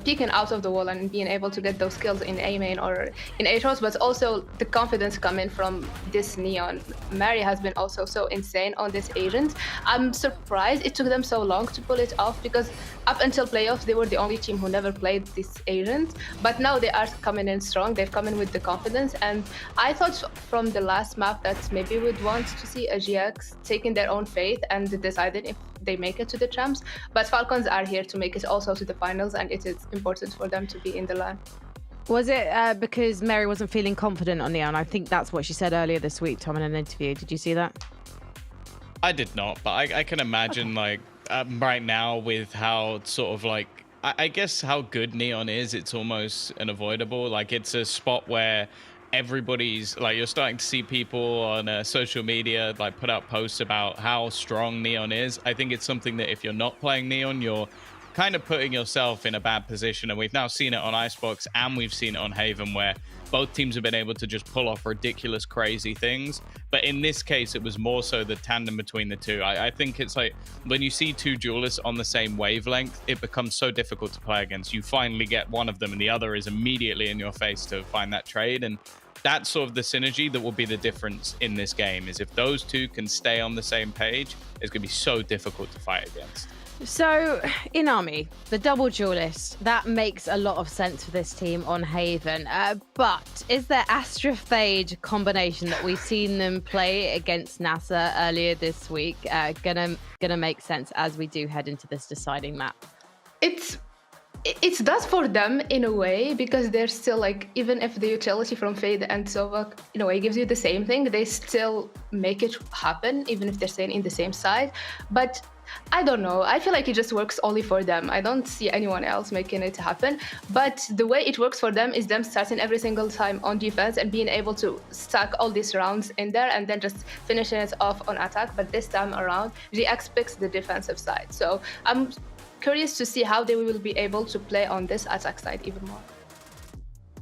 peeking out of the wall and being able to get those kills in A main or in A shots, but also the confidence coming from this Neon. Mary has been also so insane on this agent. I'm surprised it took them so long to pull it off, because up until playoffs they were the only team who never played this agent, but now they are coming in strong. They've come in with the confidence, and I thought from the last map that maybe we'd want to see a GX taking their own fate and deciding if they make it to the champs, but Falcons are here to make it also to the finals, and it is important for them to be in the line. Was it because Mary wasn't feeling confident on Neon? I think that's what she said earlier this week, Tom, in an interview. Did you see that? I did not, but I can imagine, like, right now with how sort of like, I guess how good Neon is, it's almost unavoidable. Like, it's a spot where everybody's like, you're starting to see people on social media like put out posts about how strong Neon is. I think it's something that if you're not playing Neon, you're kind of putting yourself in a bad position. And we've now seen it on Icebox and we've seen it on Haven, where both teams have been able to just pull off ridiculous, crazy things. But in this case, it was more so the tandem between the two. I think it's like when you see two duelists on the same wavelength, it becomes so difficult to play against. You finally get one of them and the other is immediately in your face to find that trade. And that's sort of the synergy that will be the difference in this game, is if those two can stay on the same page, it's going to be so difficult to fight against. So, Inami, the double duelist, that makes a lot of sense for this team on Haven. But is there Astrophage combination that we've seen them play against NASA earlier this week gonna make sense as we do head into this deciding map? It does for them in a way, because they're still like, even if the utility from Fade and Sova in a way gives you the same thing, they still make it happen, even if they're staying in the same side. But I don't know, I feel like it just works only for them. I don't see anyone else making it happen. But the way it works for them is them starting every single time on defense and being able to stack all these rounds in there and then just finishing it off on attack. But this time around, GX picks the defensive side. So I'm curious to see how they will be able to play on this attack side even more.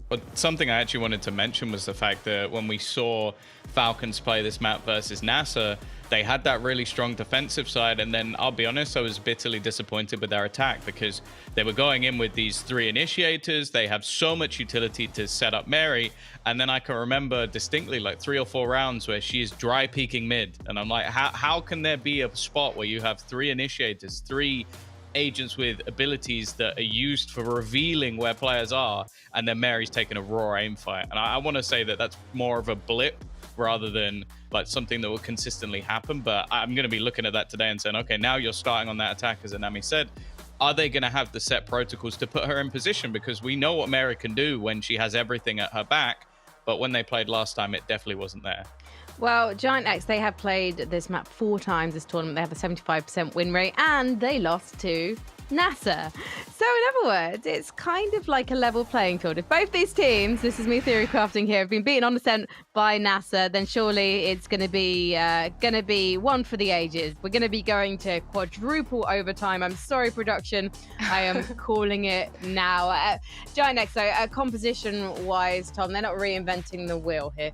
But something I actually wanted to mention was the fact that when we saw Falcons play this map versus NASA, they had that really strong defensive side, and then I'll be honest, I was bitterly disappointed with their attack, because they were going in with these 3 initiators. They have so much utility to set up Mary, and then I can remember distinctly like 3 or 4 rounds where she is dry peeking mid, and I'm like, how can there be a spot where you have 3 initiators, 3 agents with abilities that are used for revealing where players are, and then Mary's taking a raw aim fight? And I want to say that that's more of a blip rather than like something that will consistently happen. But I'm going to be looking at that today and saying, okay, now you're starting on that attack, as Anami said. Are they going to have the set protocols to put her in position? Because we know what Mary can do when she has everything at her back. But when they played last time, it definitely wasn't there. Well, Giant X, they have played this map 4 times this tournament. They have a 75% win rate, and they lost to NASA. So in other words, it's kind of like a level playing field. If both these teams, this is me theory crafting here, have been beaten on ascent by NASA, then surely it's going to be one for the ages. We're going to be going to quadruple overtime. I'm sorry, production. I am calling it now. Giant X, so composition-wise, Tom, they're not reinventing the wheel here.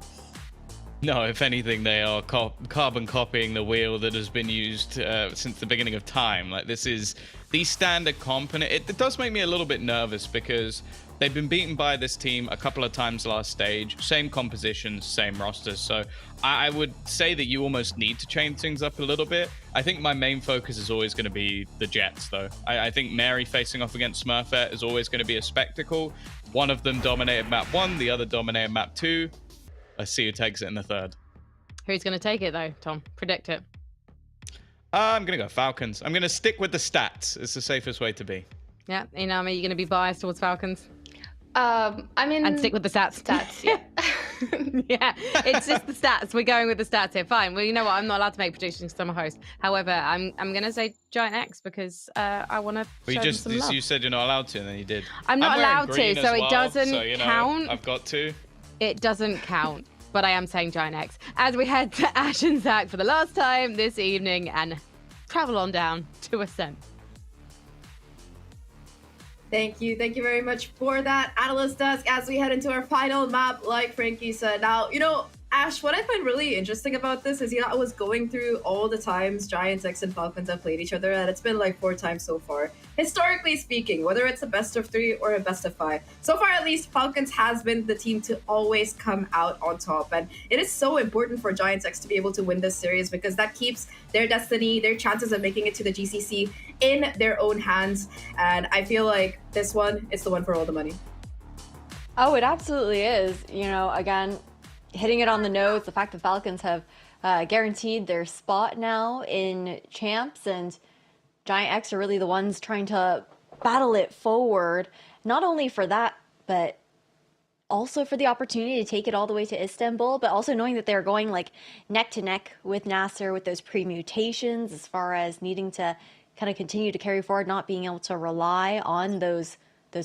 No, if anything, they are carbon copying the wheel that has been used since the beginning of time. Like, this is the standard comp, and it does make me a little bit nervous because they've been beaten by this team a couple of times last stage, same compositions, same rosters. So I would say that you almost need to change things up a little bit. I think my main focus is always going to be the Jets, though. I think Mary facing off against Smurfette is always going to be a spectacle. One of them dominated map 1, the other dominated map 2. Let's see who takes it in the third. Who's going to take it, though, Tom? Predict it. I'm going to go Falcons. I'm going to stick with the stats. It's the safest way to be. Yeah, Inami, you're going to be biased towards Falcons? I mean... And stick with the stats. Stats, yeah. Yeah, it's just the stats. We're going with the stats here. Fine. Well, you know what? I'm not allowed to make predictions because I'm a host. However, I'm going to say Giant X because I want to show them some love. You said you're not allowed to, and then you did. I'm not allowed to, so it doesn't so, you know, count. I've got to. It doesn't count, but I am saying Giant X. As we head to Ash and Zach for the last time this evening and travel on down to Ascent. Thank you very much for that, Analyst Desk, as we head into our final map, like Frankie said. Now, Ash, what I find really interesting about this is, I was going through all the times Giants X and Falcons have played each other, and it's been like 4 times so far. Historically speaking, whether it's a best of 3 or a best of 5, so far at least, Falcons has been the team to always come out on top. And it is so important for Giants X to be able to win this series because that keeps their destiny, their chances of making it to the GCC in their own hands. And I feel like this one is the one for all the money. Oh, it absolutely is. Again, hitting it on the nose, the fact that Falcons have guaranteed their spot now in champs, and Giant X are really the ones trying to battle it forward, not only for that, but also for the opportunity to take it all the way to Istanbul, but also knowing that they're going like neck to neck with Nasser with those pre-mutations as far as needing to kind of continue to carry forward, not being able to rely on those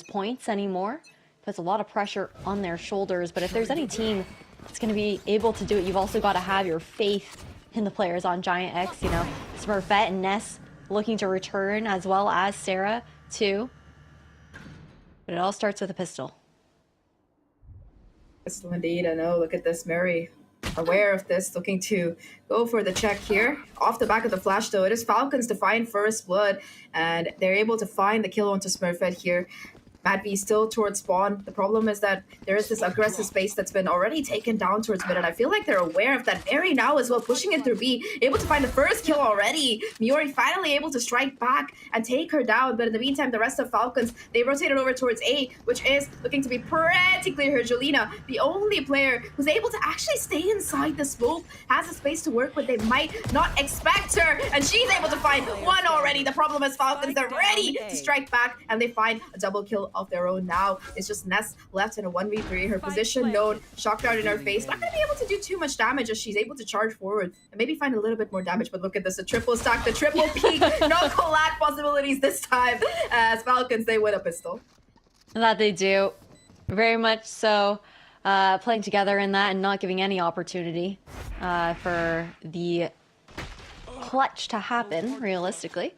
points anymore. Puts a lot of pressure on their shoulders, but if there's any team that's going to be able to do it, you've also got to have your faith in the players on Giant X. Smurfette and Ness looking to return, as well as Sarah too. But it all starts with a pistol. Pistol indeed. I know. Look at this, Mary. Aware of this, looking to go for the check here. Off the back of the flash, though, it is Falcons to find first blood, and they're able to find the kill onto Smurfette here. Mad V still towards spawn. The problem is that there is this aggressive space that's been already taken down towards mid, and I feel like they're aware of that. Mary now as well, pushing it through B, able to find the first kill already. Miori finally able to strike back and take her down, but in the meantime, the rest of Falcons, they rotated over towards A, which is looking to be pretty clear here. Jolina, the only player who's able to actually stay inside the smoke, has a space to work with. They might not expect her, and she's able to find one already. The problem is Falcons, they're ready to strike back, and they find a double kill of their own now. It's just Ness left in a 1v3. Her position known, shocked out in her face. Not going to be able to do too much damage as she's able to charge forward and maybe find a little bit more damage. But look at this, a triple stack, the triple peak. No collab possibilities this time as Falcons, they win a pistol. That they do. Very much so. Playing together in that and not giving any opportunity for the clutch to happen, realistically.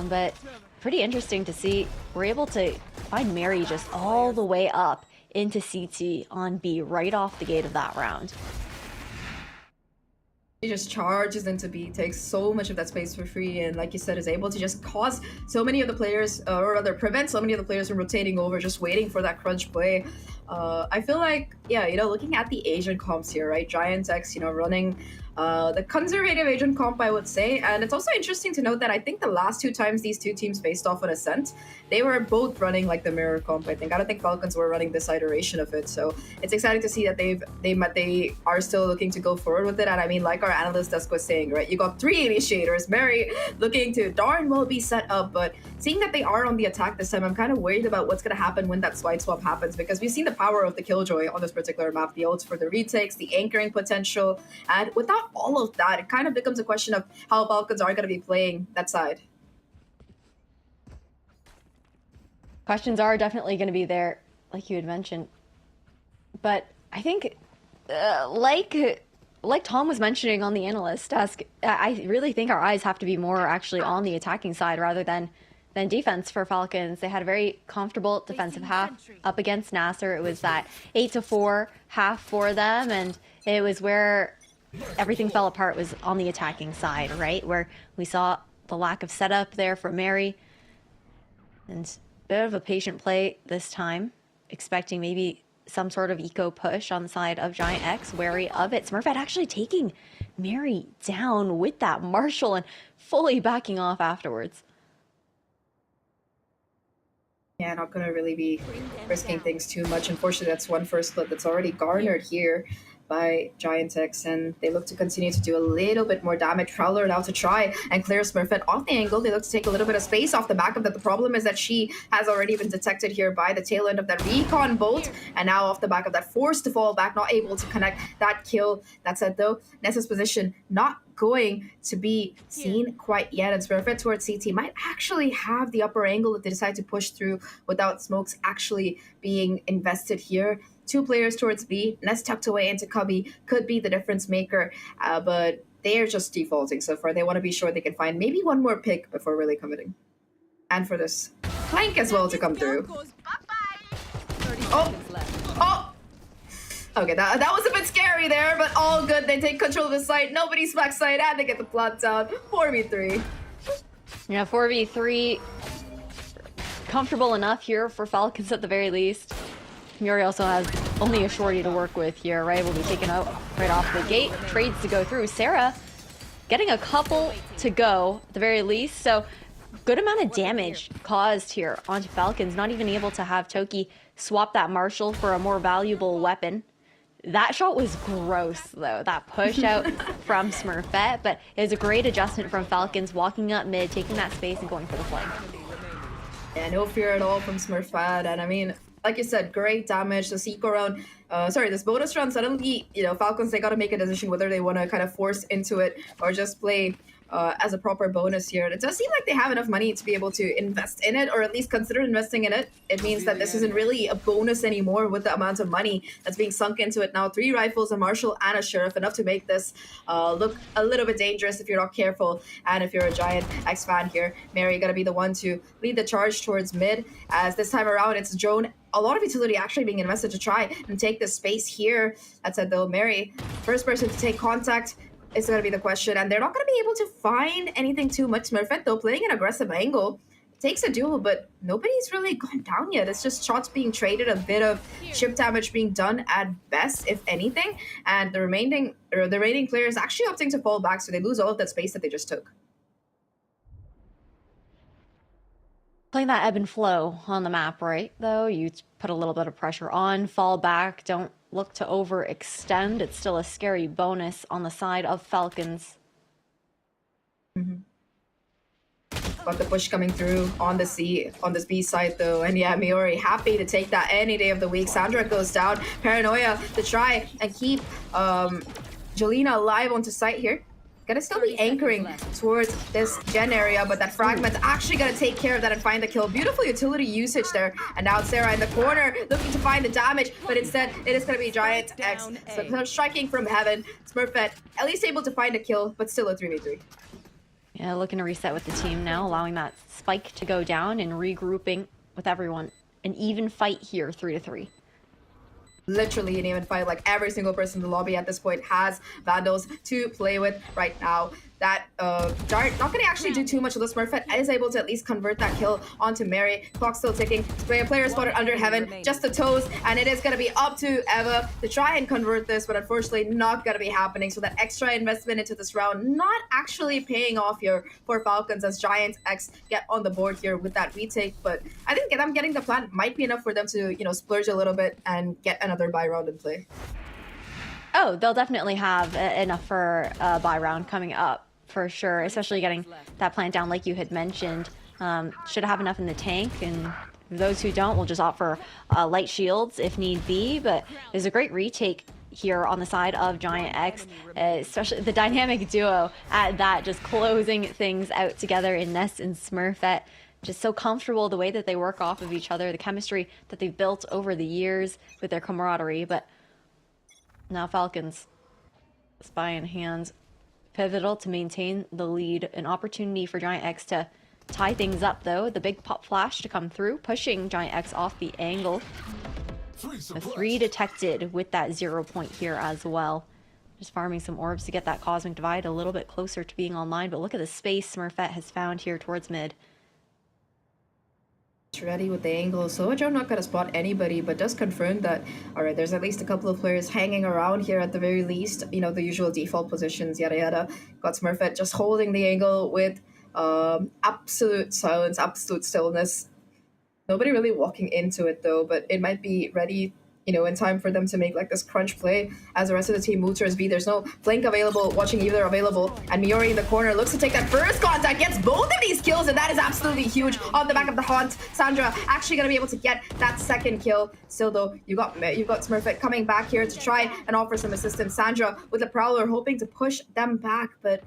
But pretty interesting to see. We're able to find Mary just all the way up into CT on B right off the gate of that round. He just charges into B, takes so much of that space for free, and like you said, is able to just cause so many of the players, or rather prevent so many of the players from rotating over, just waiting for that crunch play. I feel like, yeah, looking at the Asian comps here, right? Giant X, running the conservative Asian comp, I would say. And it's also interesting to note that I think the last 2 times these 2 teams faced off on Ascent, they were both running like the mirror comp, I think. I don't think Falcons were running this iteration of it. So it's exciting to see that they are still looking to go forward with it. And I mean, like our analyst Dusk was saying, right? You got 3 initiators, Mary looking to darn well be set up, but seeing that they are on the attack this time, I'm kind of worried about what's going to happen when that side swap happens, because we've seen the power of the Killjoy on this particular map, the ults for the retakes, the anchoring potential, and without all of that, it kind of becomes a question of how Falcons are going to be playing that side. Questions are definitely going to be there, like you had mentioned. But I think, like Tom was mentioning on the analyst desk, I really think our eyes have to be more actually on the attacking side rather than defense for Falcons. They had a very comfortable defensive half up against Nasser. It was that 8-4 half for them, and it was where everything fell apart was on the attacking side, right? Where we saw the lack of setup there for Mary. And a bit of a patient play this time, expecting maybe some sort of eco push on the side of Giant X, wary of it. Smurfette actually taking Mary down with that Marshall and fully backing off afterwards. Yeah, not going to really be risking things too much. Unfortunately, that's one first split that's already garnered here by Giant X, and they look to continue to do a little bit more damage. Prowler now to try and clear Smurfette off the angle. They look to take a little bit of space off the back of that. The problem is that she has already been detected here by the tail end of that recon bolt, and now off the back of that, forced to fall back, not able to connect that kill. That said though, Nessa's position not going to be seen quite yet, and Smurfette towards CT might actually have the upper angle if they decide to push through without smokes actually being invested here. 2 players towards B. Ness tucked away into Cubby could be the difference maker, but they are just defaulting so far. They want to be sure they can find maybe one more pick before really committing. And for this flank as well to come through. Oh! Okay, that was a bit scary there, but all good. They take control of the site. Nobody's backside, and they get the plot down. 4v3. Yeah, 4v3. Comfortable enough here for Falcons at the very least. Muri also has only a shorty to work with here, right? Will be taken out right off the gate. Trades to go through. Sarah getting a couple to go at the very least. So good amount of damage caused here onto Falcons. Not even able to have Toki swap that Marshall for a more valuable weapon. That shot was gross though, that push out from Smurfette, but it was a great adjustment from Falcons, walking up mid, taking that space and going for the flank. Yeah, no fear at all from Smurfette, and I mean, like you said, great damage. This eco round, this bonus round, suddenly, Falcons, they got to make a decision whether they want to kind of force into it or just play as a proper bonus here. And it does seem like they have enough money to be able to invest in it, or at least consider investing in it. It means that this isn't really a bonus anymore with the amount of money that's being sunk into it now. 3 rifles, a Marshall, and a Sheriff, enough to make this look a little bit dangerous if you're not careful. And if you're a Giant X fan here, Mary got to be the one to lead the charge towards mid, as this time around it's drone. A lot of utility actually being invested to try and take this space here. That said though, Mary, first person to take contact is going to be the question, and they're not going to be able to find anything too much. Smurfette though, playing an aggressive angle, takes a duel, but nobody's really gone down yet. It's just shots being traded, a bit of chip damage being done at best, if anything, and the remaining players actually opting to fall back, so they lose all of that space that they just took. Playing that ebb and flow on the map, right? Though you put a little bit of pressure on, fall back, don't look to overextend. It's still a scary bonus on the side of Falcons. Got the push coming through on the C, on this B side though, and yeah, Miori happy to take that any day of the week. Sandra goes down. Paranoia to try and keep Jolina alive onto site here. Gonna still be anchoring towards this gen area, but that fragment's actually gonna take care of that and find the kill. Beautiful utility usage there. And now Sarah in the corner looking to find the damage, but instead it is gonna be Giant X. So striking from heaven. Smurfette at least able to find a kill, but still a 3v3. Yeah, looking to reset with the team now, allowing that spike to go down and regrouping with everyone. An even fight here, 3-3. Literally an even fight. Like every single person in the lobby at this point has Vandals to play with right now. that Dart not going to actually do too much. The Smurfette is able to at least convert that kill onto Mary. Clock still ticking. Player spotted under Heaven, just the toes, and it is going to be up to Eva to try and convert this, but unfortunately not going to be happening. So that extra investment into this round not actually paying off here for Falcons as Giants X get on the board here with that retake. But I think them getting the plant might be enough for them to, you know, splurge a little bit and get another buy round in play. Oh, they'll definitely have enough for a buy round coming up for sure, especially getting that plant down like you had mentioned. Should have enough in the tank, and those who don't will just opt for light shields if need be. But there's a great retake here on the side of Giant X, especially the dynamic duo at that, just closing things out together in Ness and Smurfette. Just so comfortable the way that they work off of each other, the chemistry that they've built over the years with their camaraderie. But now Falcons, spy in hands, pivotal to maintain the lead. An opportunity for Giant X to tie things up though. The big pop flash to come through, pushing Giant X off the angle. A 3 detected with that 0 point here as well. Just farming some orbs to get that Cosmic Divide a little bit closer to being online. But look at the space Smurfette has found here towards mid. Ready with the angle. So Joe not gonna spot anybody, but does confirm that, all right, there's at least a couple of players hanging around here at the very least. You know, the usual default positions, yada yada. Got Smurfette just holding the angle with absolute silence, absolute stillness. Nobody really walking into it though, but it might be ready, you know, in time for them to make like this crunch play as the rest of the team moves towards B. There's no flank available, watching either available, and Miori in the corner looks to take that first contact, gets both of these kills, and that is absolutely huge on the back of the Haunt. Sandra actually gonna be able to get that second kill. Still though, you've got Smurfette coming back here to try and offer some assistance. Sandra with the Prowler hoping to push them back, but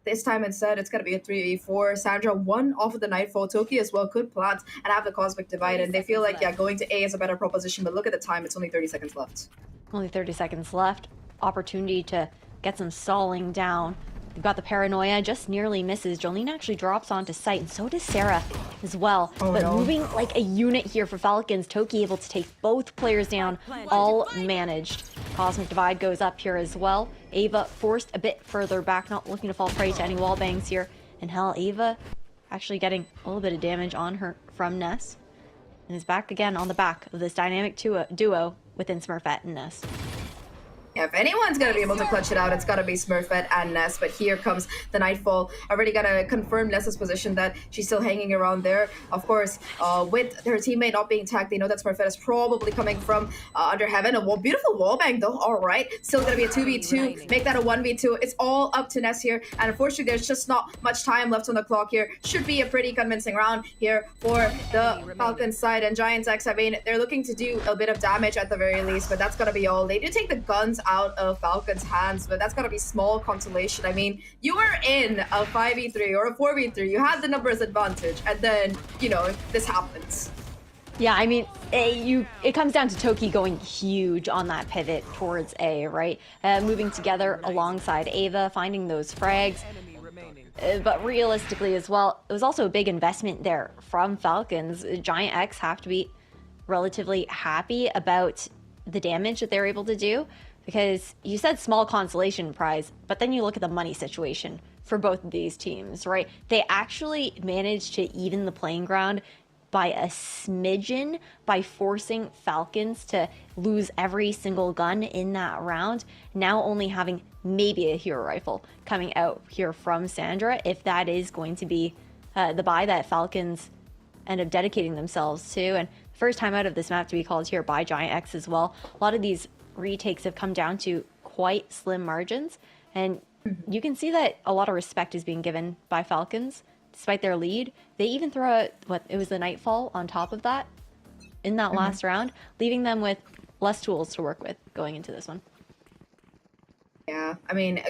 this time instead, it's going to be a 3v4. Sandra one off of the Nightfall. Toki as well could plant and have the Cosmic Divide, and they feel like, yeah, going to A is a better proposition, but look at the time. It's only 30 seconds left. Only 30 seconds left. Opportunity to get some stalling down. You've got the Paranoia, just nearly misses. Jolene actually drops onto site, and so does Sarah as well. But moving like a unit here for Falcons. Toki able to take both players down, all managed. Cosmic Divide goes up here as well. Ava forced a bit further back, not looking to fall prey to any wall bangs here. And hell, Ava actually getting a little bit of damage on her from Ness. And is back again on the back of this dynamic duo within Smurfette and Ness. Yeah, if anyone's going to be able to clutch it out, it's got to be Smurfette and Ness. But here comes the Nightfall. Already going to confirm Ness's position that she's still hanging around there. Of course, with her teammate not being tagged, they know that Smurfette is probably coming from under Heaven. A beautiful wallbang, though. All right. Still going to be a 2v2. Make that a 1v2. It's all up to Ness here. And unfortunately, there's just not much time left on the clock here. Should be a pretty convincing round here for the Falcons side. And Giants X, I mean, they're looking to do a bit of damage at the very least, but that's going to be all. They do take the guns out of Falcons' hands, but that's gotta be small consolation. I mean, you were in a 5v3 or a 4v3, you had the numbers advantage, and then, you know, this happens. Yeah, I mean, it comes down to Toki going huge on that pivot towards A, right? Moving together alongside Ava, finding those frags. But realistically as well, it was also a big investment there from Falcons. Giant X have to be relatively happy about the damage that they're able to do, because you said small consolation prize, but then you look at the money situation for both of these teams, right? They actually managed to even the playing ground by a smidgen by forcing Falcons to lose every single gun in that round, now only having maybe a hero rifle coming out here from Sandra, if that is going to be the buy that Falcons end up dedicating themselves to. And first time out of this map to be called here by Giant X as well. A lot of these retakes have come down to quite slim margins, and you can see that a lot of respect is being given by Falcons despite their lead. They even throw it was the Nightfall on top of that in that last round, leaving them with less tools to work with going into this one. Yeah, I mean,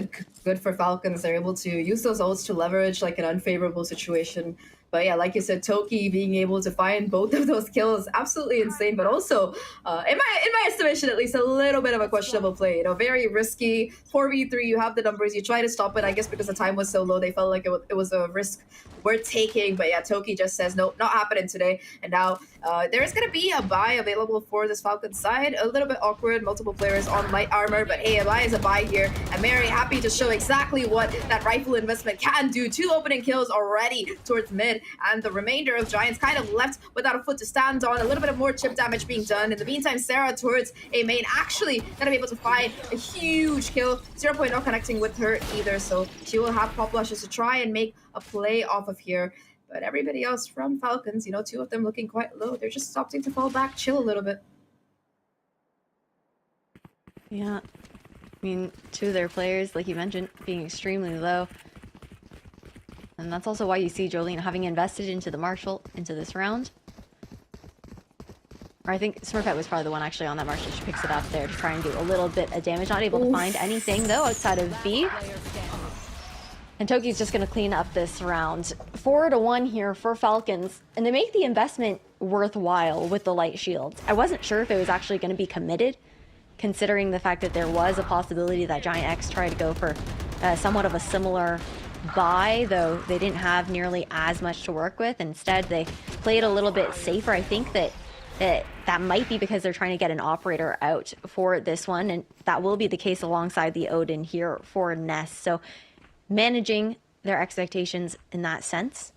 good for Falcons. They're able to use those ults to leverage like an unfavorable situation But yeah, like you said, Toki being able to find both of those kills, absolutely insane. But also, in my estimation, at least a little bit of a questionable play. You know, very risky. 4v3, you have the numbers. You try to stop it. I guess because the time was so low, they felt like it was a risk worth taking. But yeah, Toki just says, nope, not happening today. And now there is going to be a buy available for this Falcons side. A little bit awkward, multiple players on light armor. But hey, a buy is a buy here. And Mary happy to show exactly what that rifle investment can do. 2 opening kills already towards mid. And the remainder of Giants kind of left without a foot to stand on. A little bit of more chip damage being done. In the meantime, Sarah towards a main actually gonna be able to find a huge kill. 0 Point not connecting with her either, so she will have pop flashes to try and make a play off of here. But everybody else from Falcons, you know, 2 of them looking quite low. They're just opting to fall back, chill a little bit. Yeah, I mean, 2 of their players, like you mentioned, being extremely low. And that's also why you see Jolene having invested into the Marshall into this round. Or I think Smurfette was probably the one actually on that Marshall. She picks it up there to try and do a little bit of damage. Not able to find anything though outside of B. And Toki's just going to clean up this round. 4-1 here for Falcons. And they make the investment worthwhile with the light shields. I wasn't sure if it was actually going to be committed, considering the fact that there was a possibility that Giant X tried to go for somewhat of a similar buy, though they didn't have nearly as much to work with. Instead, they played a little bit safer. I think that might be because they're trying to get an operator out for this one, and that will be the case alongside the Odin here for Ness. So managing their expectations in that sense.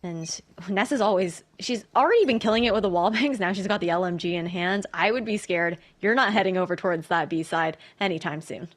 And Ness is always, she's already been killing it with the wall bangs. Now she's got the LMG in hand. I would be scared you're not heading over towards that B side anytime soon.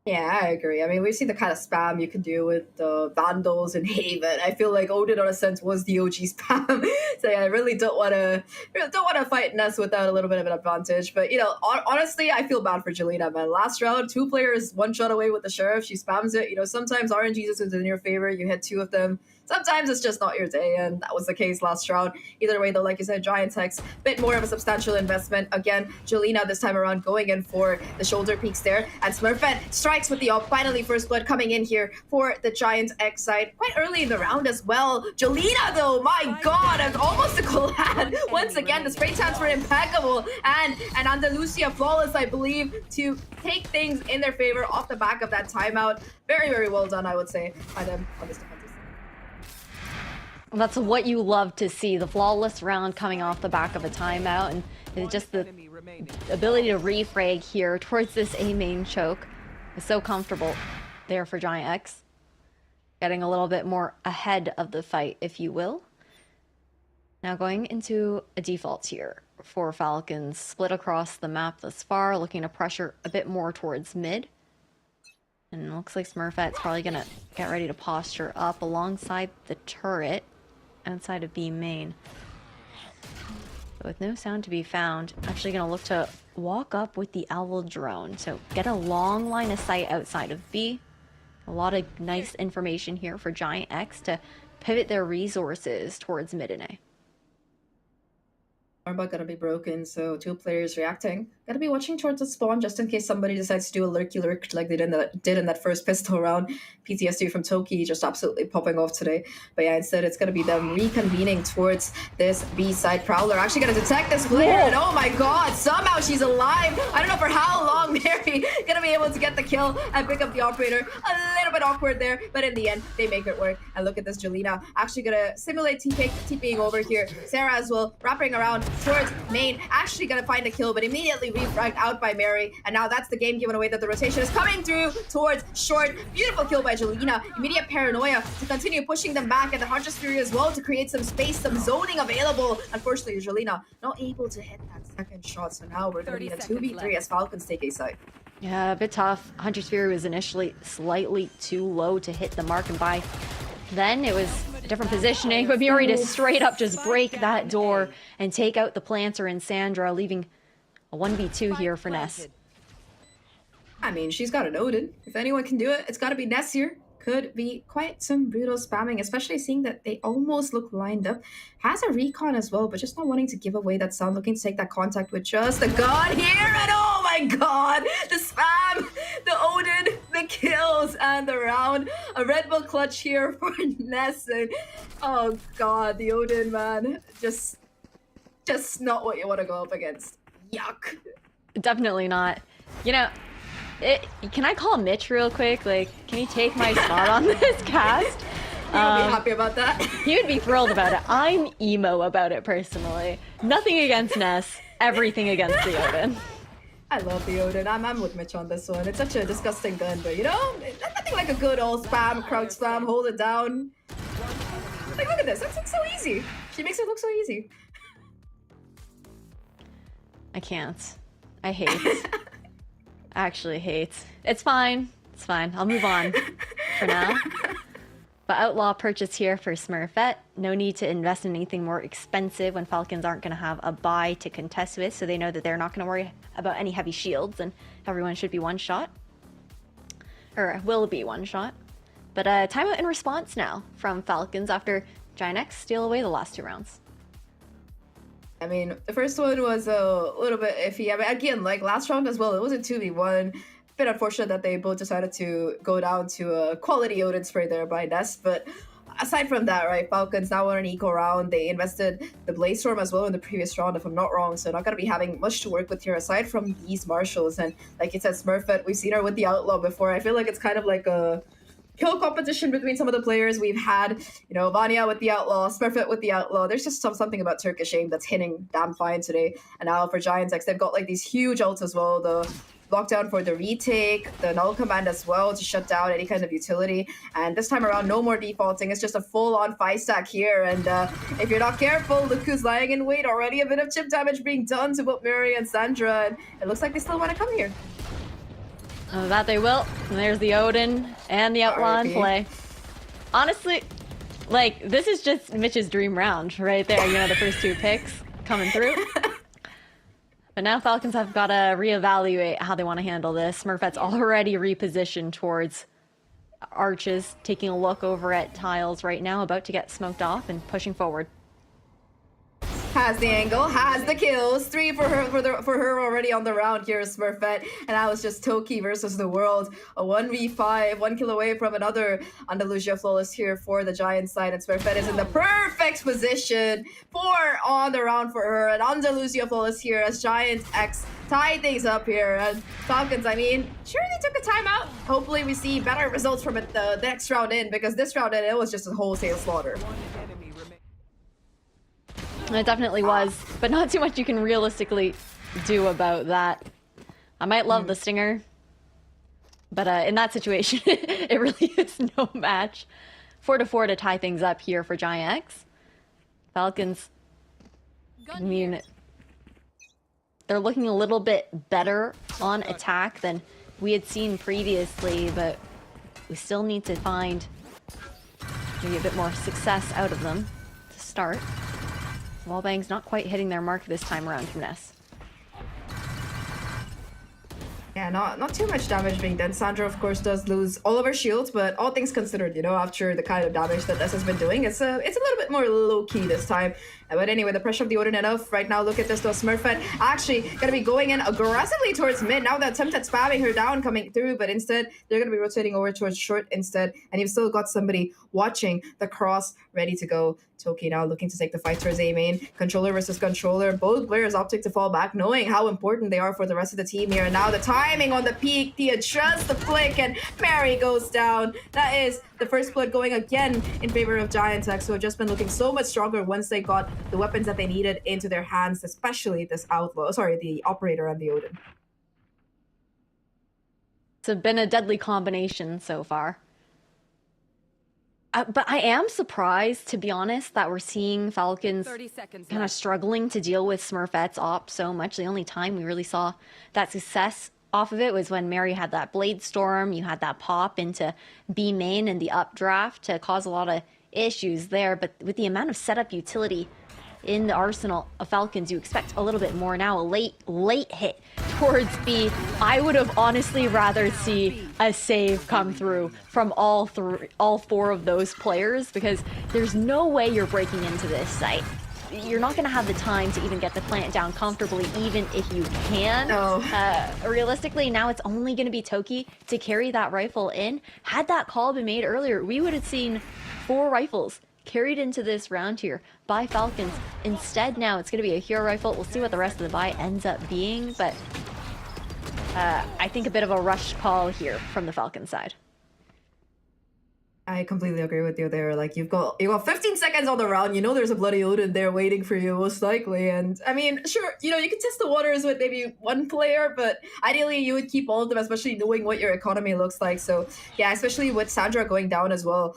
Yeah, I agree. I mean, we've seen the kind of spam you can do with the Vandals and Haven. I feel like Odin, in a sense, was the OG spam. So yeah, I really don't want to fight Ness without a little bit of an advantage. But you know, honestly, I feel bad for Jelena, man. Last round, 2 players, 1 shot away with the Sheriff. She spams it. You know, sometimes RNGs is in your favor. You hit 2 of them. Sometimes it's just not your day, and that was the case last round. Either way, though, like you said, Giant X, bit more of a substantial investment. Again, Jelena this time around going in for the shoulder peaks there, and Smurfette strikes with the op. Finally, first blood coming in here for the Giant X side. Quite early in the round as well. Jelena, though, my god, and almost a collab. Once again, the spray tans were impeccable, and Andalusia flawless, I believe, to take things in their favor off the back of that timeout. Very, very well done, I would say, by them on this defensive. That's what you love to see, the flawless round coming off the back of a timeout, and just the ability to refrag here towards this A main choke is so comfortable there for Giant X. Getting a little bit more ahead of the fight, if you will. Now going into a default here for Falcons, split across the map thus far, looking to pressure a bit more towards mid. And it looks like Smurfette's probably going to get ready to posture up alongside the turret outside of B main. But with no sound to be found, actually going to look to walk up with the Owl drone. So get a long line of sight outside of B. A lot of nice information here for Giant X to pivot their resources towards mid and A. Armba gonna be broken, so 2 players reacting. Gotta be watching towards the spawn just in case somebody decides to do a lurky lurk like they did in that first pistol round. PTSD from Toki just absolutely popping off today. But yeah, instead it's gonna be them reconvening towards this B side. Prowler actually gonna detect this player, and oh my god, somehow she's alive. I don't know for how long Mary gonna be able to get the kill and pick up the operator. A little bit awkward there, but in the end they make it work. And look at this, Jelena actually gonna simulate TPing over here. Sarah as well, wrapping around towards main, actually gonna find a kill, but immediately refragged out by Mary. And now that's the game given away that the rotation is coming through towards short. Beautiful kill by Jelena. Immediate paranoia to continue pushing them back, and the Huntress Fury as well to create some space, some zoning available. Unfortunately, Jelena not able to hit that second shot, so now we're gonna need a 2v3 as Falcons take A side. Yeah, a bit tough. Hunter's Fury was initially slightly too low to hit the mark, and by then it was a different positioning, but Miri to straight up just break that door and take out the planter and Sandra, leaving a 1v2 here for Ness. I mean, she's got an Odin. If anyone can do it, it's got to be Ness here. Could be quite some brutal spamming, especially seeing that they almost look lined up. Has a recon as well, but just not wanting to give away that sound, looking to take that contact with just the gun here. And oh my god, the spam, the Odin, the kills, and the round. A Red Bull clutch here for Ness. And, oh god, the Odin, man. Just not what you want to go up against. Yuck. Definitely not. You know, can I call Mitch real quick? Like, can he take my spot on this cast? He would be happy about that. He would be thrilled about it. I'm emo about it personally. Nothing against Ness, everything against the Odin. I love the Odin. I'm with Mitch on this one. It's such a disgusting gun, but you know, nothing like a good old spam, crouch spam, hold it down. Like, look at this. That's so easy. She makes it look so easy. I can't. I hate. I actually hate. It's fine. It's fine. I'll move on for now. But Outlaw purchase here for Smurfette. No need to invest in anything more expensive when Falcons aren't going to have a buy to contest with, so they know that they're not going to worry about any heavy shields, and everyone should be one shot. Or will be one shot. But timeout in response now from Falcons after Giant X steal away the last 2 rounds. I mean, the first one was a little bit iffy. I mean, again, like last round as well, it was a 2v1. Bit unfortunate that they both decided to go down to a quality Odin spray there by Ness, but aside from that, right, Falcons now on an eco round. They invested the Blaze Storm as well in the previous round, if I'm not wrong, so not going to be having much to work with here aside from these marshals. And like you said, Smurfette, we've seen her with the Outlaw before. I feel like it's kind of like a kill competition between some of the players. We've had, you know, Vanya with the Outlaw, Smurfette with the Outlaw. There's just something about Turkish aim that's hitting damn fine today. And now for Giants X, they've got like these huge ults as well. The lockdown for the retake, the null command as well to shut down any kind of utility. And this time around, no more defaulting. It's just a full-on 5-stack here. And if you're not careful, Luku's lying in wait. Already a bit of chip damage being done to both Mary and Sandra. And it looks like they still want to come here. Oh, that they will. And there's the Odin and the Outlaw in play. Honestly, like, this is just Mitch's dream round right there. You know, the first 2 picks coming through. But now Falcons have got to reevaluate how they want to handle this. Smurfette's already repositioned towards arches, taking a look over at tiles right now, about to get smoked off and pushing forward. Has the angle, has the kills. 3 for her already on the round here, Smurfette. And that was just Toki versus the world. A 1v5, 1 kill away from another Andalusia Flawless here for the Giant side. And Smurfette is in the perfect position. 4 on the round for her. And Andalusia Flawless here as Giant X tie things up here. And Falcons, I mean, sure they took a timeout. Hopefully we see better results from it the next round in, because this round in, it was just a wholesale slaughter. It definitely was, but not too much you can realistically do about that. I might love the Stinger, but in that situation, it really is no match. 4-4 to tie things up here for Giant X. Falcons, I mean, they're looking a little bit better on attack than we had seen previously, but we still need to find maybe a bit more success out of them to start. Wallbang's not quite hitting their mark this time around from Ness. Yeah, not too much damage being done. Sandra, of course, does lose all of her shields, but all things considered, you know, after the kind of damage that Ness has been doing, it's a little bit more low-key this time. But anyway, the pressure of the Odin enough. Right now, look at this, though. Smurfette actually going to be going in aggressively towards mid. Now the attempt at spamming her down coming through, but instead, they're going to be rotating over towards short instead. And you've still got somebody watching the cross ready to go. Toki now looking to take the fight towards A main. Controller versus controller. Both players opting to fall back, knowing how important they are for the rest of the team here. And now the timing on the peak, the adjust, the flick, and Mary goes down. That is the first split going again in favor of Giant X, who have just been looking so much stronger once they got the weapons that they needed into their hands, especially this Outlaw, sorry, the Operator and the Odin. It's been a deadly combination so far. But I am surprised, to be honest, that we're seeing Falcons kind of struggling to deal with Smurfette's op so much. The only time we really saw that success off of it was when Mary had that Blade Storm, you had that pop into B main and the updraft to cause a lot of issues there. But with the amount of setup utility in the arsenal of Falcons, you expect a little bit more now. A late hit towards B. I would have honestly rather see a save come through from all 4 of those players, because there's no way you're breaking into this site you're not going to have the time to even get the plant down comfortably, even if you can. No. Realistically, now it's only going to be Toki to carry that rifle in. Had that call been made earlier, we would have seen 4 rifles carried into this round here by Falcons. Instead, now it's going to be a hero rifle. We'll see what the rest of the buy ends up being, but I think a bit of a rush call here from the Falcon side. I completely agree with you there. Like, you got 15 seconds on the round. You know there's a bloody Odin there waiting for you, most likely. And I mean, sure, you know, you can test the waters with maybe one player, but ideally you would keep all of them, especially knowing what your economy looks like. So yeah, especially with Sandra going down as well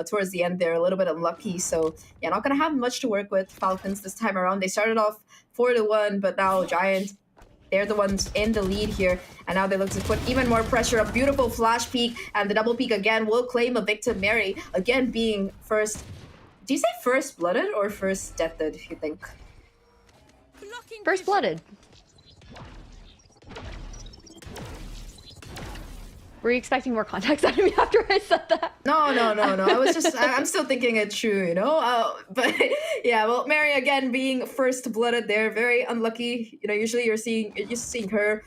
towards the end there, a little bit unlucky. So yeah, not gonna have much to work with Falcons this time around. They started off 4-1, but now Giant, they're the ones in the lead here, and now they look to put even more pressure. A beautiful flash peek, and the double peek again will claim a victim. Mary, again being first. Do you say first blooded or first deathed, you think? First blooded. Were you expecting more context out of me after I said that? No. I was just, I'm still thinking it true, you know? But yeah, well, Mary again being first blooded there, very unlucky. You know, usually you're just seeing her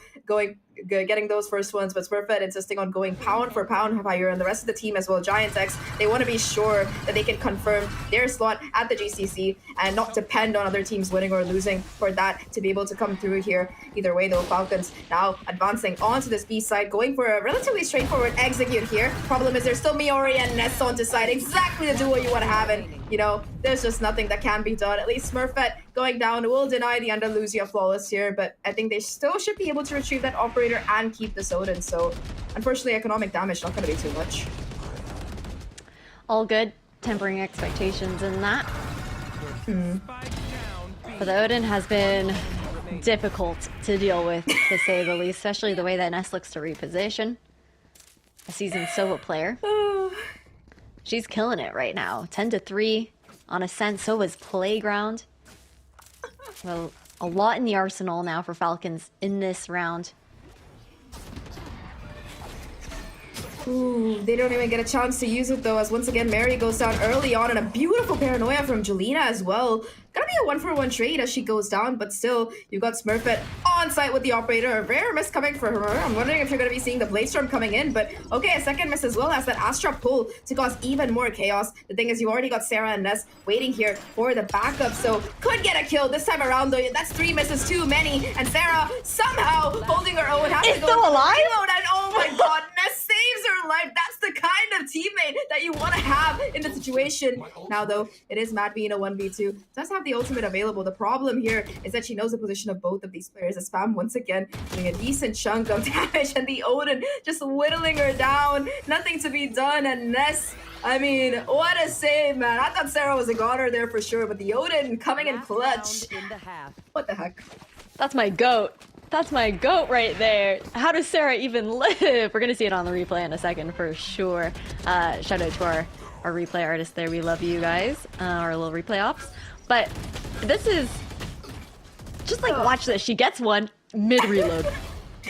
getting those first ones, but Smurfette insisting on going pound for pound higher, and the rest of the team as well. Giants X, they want to be sure that they can confirm their slot at the GCC and not depend on other teams winning or losing for that to be able to come through here. Either way though, Falcons now advancing onto this B side, going for a relatively straightforward execute here. Problem is there's still Miori and Ness on to side, exactly the duo you want to have, and you know, there's just nothing that can be done. At least Smurfette going down will deny the Andalusia flawless here, but I think they still should be able to retrieve that operator and keep the Odin. So unfortunately, economic damage not going to be too much. All good. Tempering expectations in that. But the Odin has been difficult to deal with, to say the least, especially the way that Ness looks to reposition. A seasoned Sova player. She's killing it right now. 10-3 on Ascent. Sova's Playground. Well, a lot in the arsenal now for Falcons in this round. Ooh, they don't even get a chance to use it though, as once again Mary goes down early on, and a beautiful paranoia from Jelena as well. Gonna be a 1-for-1 trade as she goes down, but still, you've got Smurfette on site with the operator. A rare miss coming for her. I'm wondering if you're gonna be seeing the Blade Storm coming in, but okay, a second miss as well as that Astra pull to cause even more chaos. The thing is, you already got Sarah and Ness waiting here for the backup, so could get a kill this time around though. That's 3 misses too many, and Sarah somehow holding her own. Is still alive? And oh my god, Ness saves her life. That's the kind of teammate that you want to have in the situation. Now though, it is Mad B in a 1v2. Does have the ultimate available. The problem here is that she knows the position of both of these players. As Spam once again doing a decent chunk of damage, and the Odin just whittling her down. Nothing to be done, and Ness, I mean, what a save, man. I thought Sarah was a goner there for sure, but the Odin coming in clutch. What the heck? That's my goat. That's my goat right there. How does Sarah even live? We're gonna see it on the replay in a second for sure. Shout out to our replay artists there. We love you guys. Our little replay ops. But this is just like, watch this. She gets one mid-reload.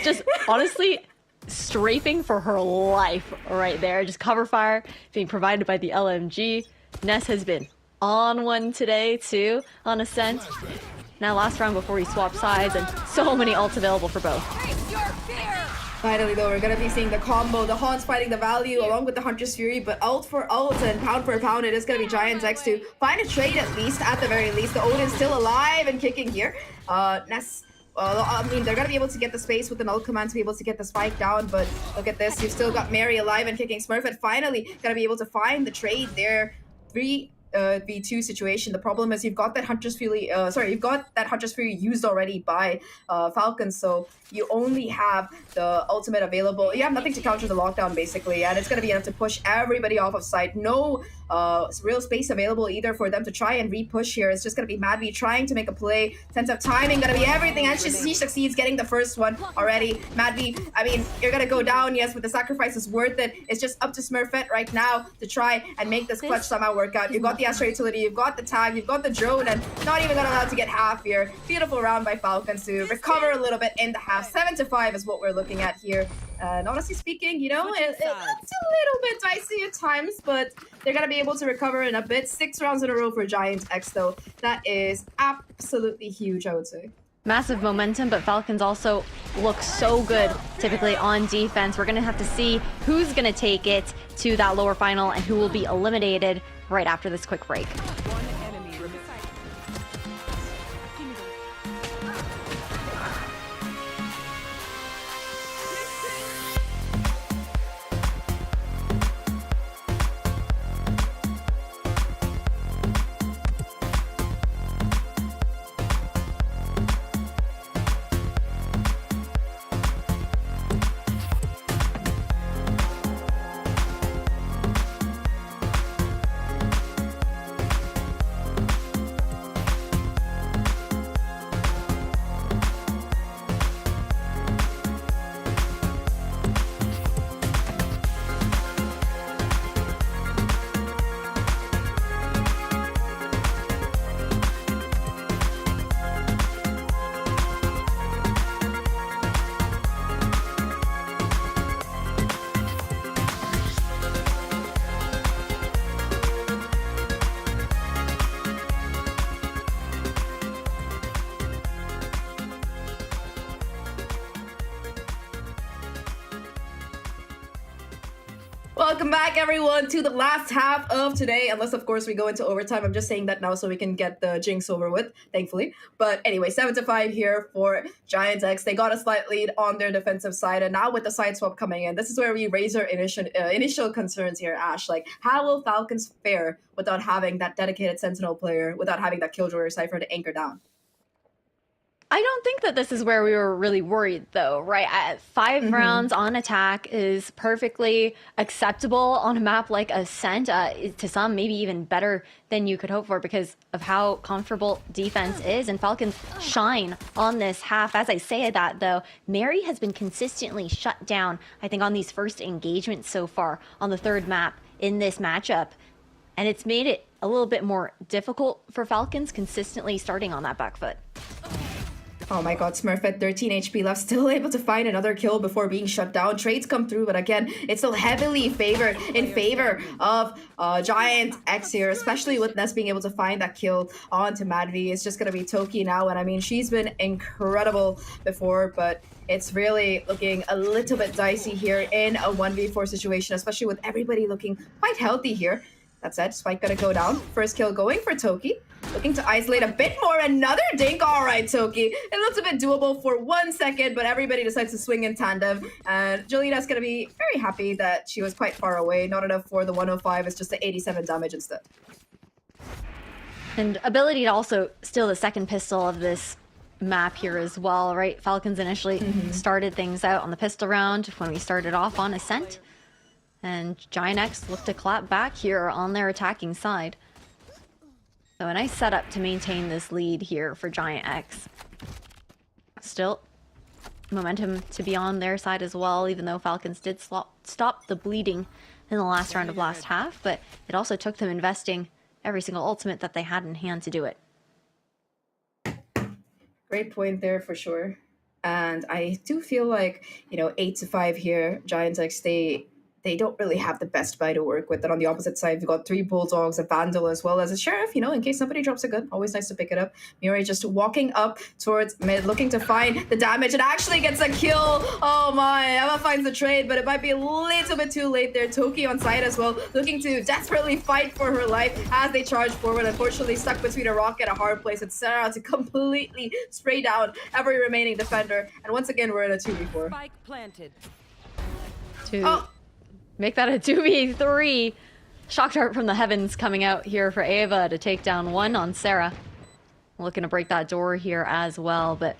Just honestly strafing for her life right there. Just cover fire being provided by the LMG. Ness has been on one today too, on Ascent. Now last round before he swapped sides, and so many ults available for both. Finally though, we're gonna be seeing the combo, the Haunts fighting the value along with the Hunter's Fury, but ult for ult and pound for pound, it is gonna be Giants X to find a trade at least, at the very least. The Odin's still alive and kicking here. Ness, I mean, they're gonna be able to get the space with an ult command to be able to get the spike down, but look at this, you've still got Mary alive and kicking. Smurfette finally gonna be able to find the trade there. 3v2 situation. The problem is you've got that Hunter's Fury, used already by Falcons, so you only have the ultimate available. You have nothing to counter the lockdown basically, and it's going to be enough to push everybody off of site. No real space available either for them to try and re-push here. It's just going to be Mad B trying to make a play. Sense of timing going to be everything, and she succeeds getting the first one already. Mad B, I mean, you're going to go down, yes, but the sacrifice is worth it. It's just up to Smurfette right now to try and make this clutch somehow work out. You've got the Astra utility, you've got the tag, you've got the drone, and not even gonna allow to get half here. Beautiful round by Falcons to recover a little bit in the half. 7-5 is what we're looking at here. And honestly speaking, you know, it's a little bit dicey at times, but they're going to be able to recover in a bit. 6 rounds in a row for Giant X, though. That is absolutely huge, I would say. Massive momentum, but Falcons also look so good typically on defense. We're going to have to see who's going to take it to that lower final and who will be eliminated right after this quick break. Welcome back, everyone, to the last half of today. Unless, of course, we go into overtime. I'm just saying that now so we can get the jinx over with, thankfully. But anyway, 7-5 here for Giants X. They got a slight lead on their defensive side. And now with the side swap coming in, this is where we raise our initial concerns here, Ash. Like, how will Falcons fare without having that dedicated Sentinel player, without having that Killjoy Cypher to anchor down? I don't think that this is where we were really worried, though, right? At 5 rounds on attack is perfectly acceptable on a map like Ascent, to some, maybe even better than you could hope for because of how comfortable defense is. And Falcons shine on this half. As I say that, though, Mary has been consistently shut down, I think, on these first engagements so far on the third map in this matchup. And it's made it a little bit more difficult for Falcons consistently starting on that back foot. Oh my god, Smurf at 13 HP left, still able to find another kill before being shut down. Trades come through, but again, it's still heavily favored in favor of Giant X here, especially with Ness being able to find that kill onto Madvi. It's just going to be Toki now, and I mean, she's been incredible before, but it's really looking a little bit dicey here in a 1v4 situation, especially with everybody looking quite healthy here. That said, Spike gonna go down. First kill going for Toki. Looking to isolate a bit more. Another dink. All right, Toki. It looks a bit doable for 1 second, but everybody decides to swing in tandem. And Joliena's gonna be very happy that she was quite far away. Not enough for the 105. It's just the 87 damage instead. And ability to also steal the second pistol of this map here as well, right? Falcons initially started things out on the pistol round when we started off on Ascent. And Giant X looked to clap back here on their attacking side. So a nice setup to maintain this lead here for Giant X. Still, momentum to be on their side as well, even though Falcons did stop the bleeding in the last round of last half, but it also took them investing every single ultimate that they had in hand to do it. Great point there for sure. And I do feel like, 8-5 here, Giant X, they don't really have the best buy to work with. And on the opposite side, we've got 3 Bulldogs, a Vandal, as well as a Sheriff, in case somebody drops a gun. Always nice to pick it up. Miori just walking up towards mid, looking to find the damage. It actually gets a kill. Oh my, Emma finds the trade, but it might be a little bit too late there. Toki on side as well, looking to desperately fight for her life as they charge forward. Unfortunately, stuck between a rock and a hard place. It's Sarah to completely spray down every remaining defender. And once again, we're in a 2v4. Spike planted. Make that a 2v3. Shock dart from the heavens coming out here for Ava to take down one on Sarah. Looking to break that door here as well, but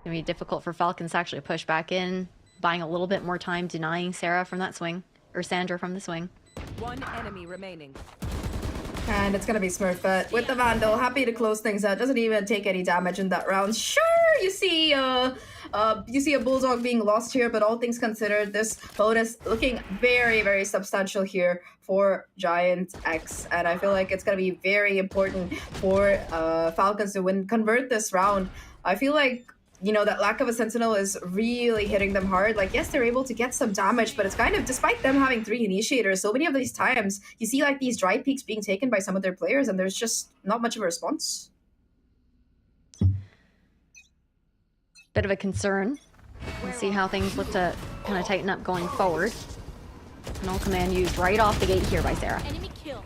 gonna be difficult for Falcons to actually push back in, buying a little bit more time, denying Sarah from that swing, or Sandra from the swing. One enemy remaining. And it's gonna be Smurfette with the Vandal, happy to close things out. Doesn't even take any damage in that round. Sure, you see a Bulldog being lost here, but all things considered, this bonus looking very, very substantial here for Giant X. And I feel like it's gonna be very important for Falcons to convert this round. I feel like you know, that lack of a sentinel is really hitting them hard. Like, yes, they're able to get some damage, but it's kind of, despite them having 3 initiators, so many of these times you see like these dry peaks being taken by some of their players, and there's just not much of a response. Bit of a concern. We'll see how things look to kind of tighten up going forward. Null command used right off the gate here by Sarah. Enemy kill.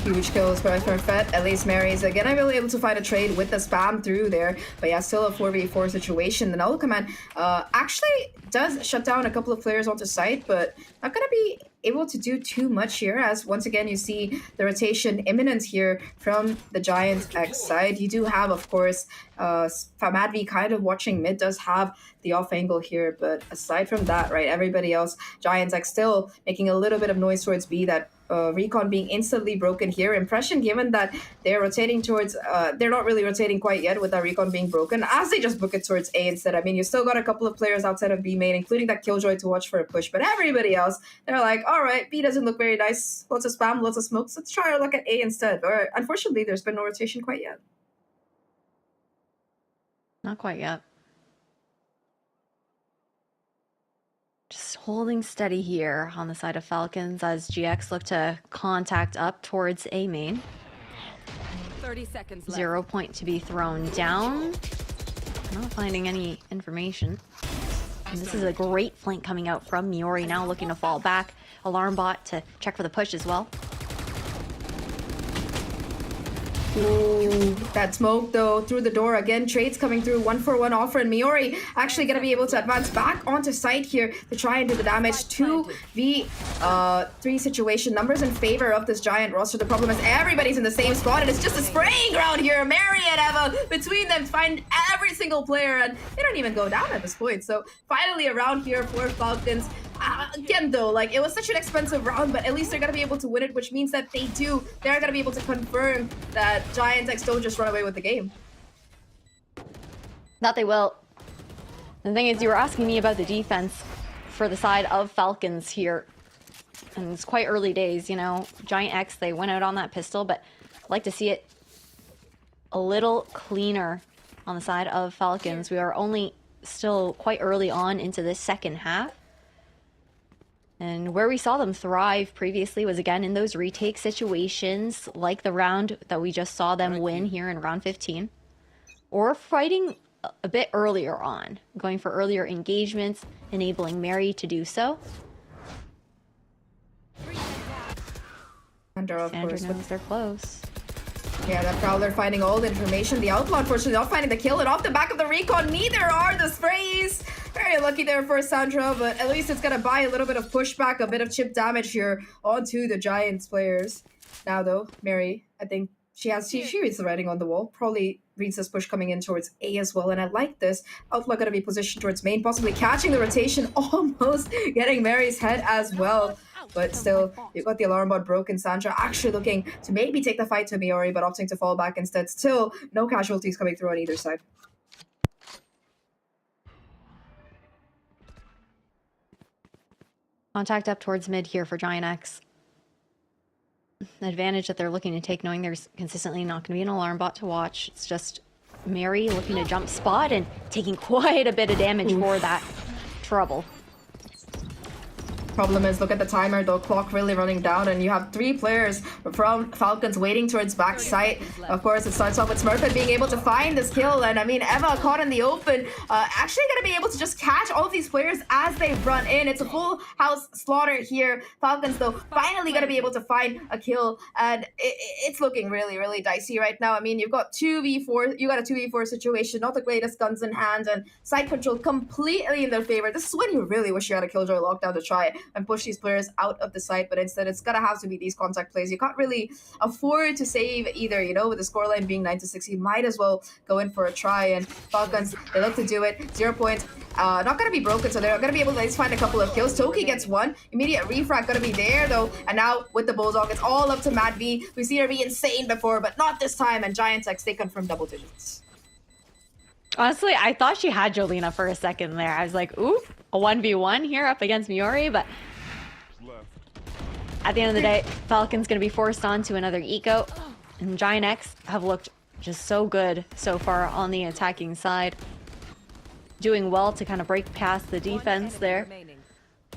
Huge kills by Farfet. At least Mary's again able to find a trade with the spam through there. But yeah, still a 4v4 situation. The Null command actually does shut down a couple of players onto site, but not going to be able to do too much here, as once again you see the rotation imminent here from the Giant X side. You do have, of course, Madvi kind of watching mid, does have the off angle here, but aside from that, right, everybody else, Giant X still making a little bit of noise towards B. That recon being instantly broken here. Impression given that they're rotating towards, they're not really rotating quite yet with that recon being broken, as they just book it towards A instead. I mean, you still got a couple of players outside of B main, including that Killjoy to watch for a push, but everybody else, they're like, all right, B doesn't look very nice, lots of spam, lots of smokes, let's try to look at A instead. Or unfortunately, there's been no rotation quite yet. Not quite yet. Just holding steady here on the side of Falcons as GX look to contact up towards A main. 30 seconds left. 0 point to be thrown down. Not finding any information. And this is a great flank coming out from Miori, now looking to fall back. Alarm bot to check for the push as well. Ooh, that smoke though through the door again. Trades coming through, 1-for-1 offer, and Miori actually gonna be able to advance back onto site here to try and do the damage. 2v3 situation. Numbers in favor of this Giant roster. The problem is everybody's in the same spot, and it's just a spraying ground here. Mary and Eva between them find every single player, and they don't even go down at this point. So finally a round here for Falcons. Again though, like, it was such an expensive round, but at least they're gonna be able to win it, which means that they're gonna be able to confirm that Giant X don't just run away with the game. That they will. The thing is, you were asking me about the defense for the side of Falcons here, and it's quite early days, you know. Giant X, they went out on that pistol, but I'd like to see it a little cleaner on the side of Falcons. We are only still quite early on into this second half. And where we saw them thrive previously was, again, in those retake situations, like the round that we just saw them win here in round 15. Or fighting a bit earlier on, going for earlier engagements, enabling Mary to do so. Sandra, of course, knows they're close. Yeah, that Prowler finding all the information. The Outlaw, unfortunately, not finding the kill. And off the back of the recon, neither are the sprays. Very lucky there for Sandra, but at least it's going to buy a little bit of pushback, a bit of chip damage here onto the Giants players. Now, though, Mary, I think she reads the writing on the wall. Probably reads this push coming in towards A as well. And I like this. Outlaw going to be positioned towards main, possibly catching the rotation, almost getting Mary's head as well. But still, you've got the alarm bot broken. Sandra actually looking to maybe take the fight to Miori, but opting to fall back instead. Still, no casualties coming through on either side. Contact up towards mid here for Giant X. The advantage that they're looking to take, knowing there's consistently not going to be an alarm bot to watch. It's just Mary looking to jump spot and taking quite a bit of damage for that trouble. Problem is, look at the timer, the clock really running down, and you have 3 players from Falcons waiting towards back site. Of course, it starts off with Smurfett being able to find this kill, and I mean, Eva caught in the open, actually going to be able to just catch all of these players as they run in. It's a full house slaughter here. Falcons, though, finally going to be able to find a kill, and it's looking really, really dicey right now. I mean, you've got 2v4, you got a 2v4 situation, not the greatest guns in hand, and side control completely in their favor. This is when you really wish you had a Killjoy lockdown to try it and push these players out of the site, but instead it's gonna have to be these contact plays. You can't really afford to save either, you know, with the scoreline being 9-6, you might as well go in for a try, and Falcons, they look to do it. 0 point, not gonna be broken, so they're gonna be able to at least find a couple of kills. Toki gets one, immediate refrag gonna be there though, and now with the Bulldog, it's all up to Mad V. We've seen her be insane before, but not this time, and Giant X, they confirm double digits. Honestly, I thought she had Jolina for a second there. I was like, ooh, a 1v1 here up against Miori, but at the end of the day, Falcon's going to be forced onto another eco, and Giant X have looked just so good so far on the attacking side. doing well to kind of break past the defense there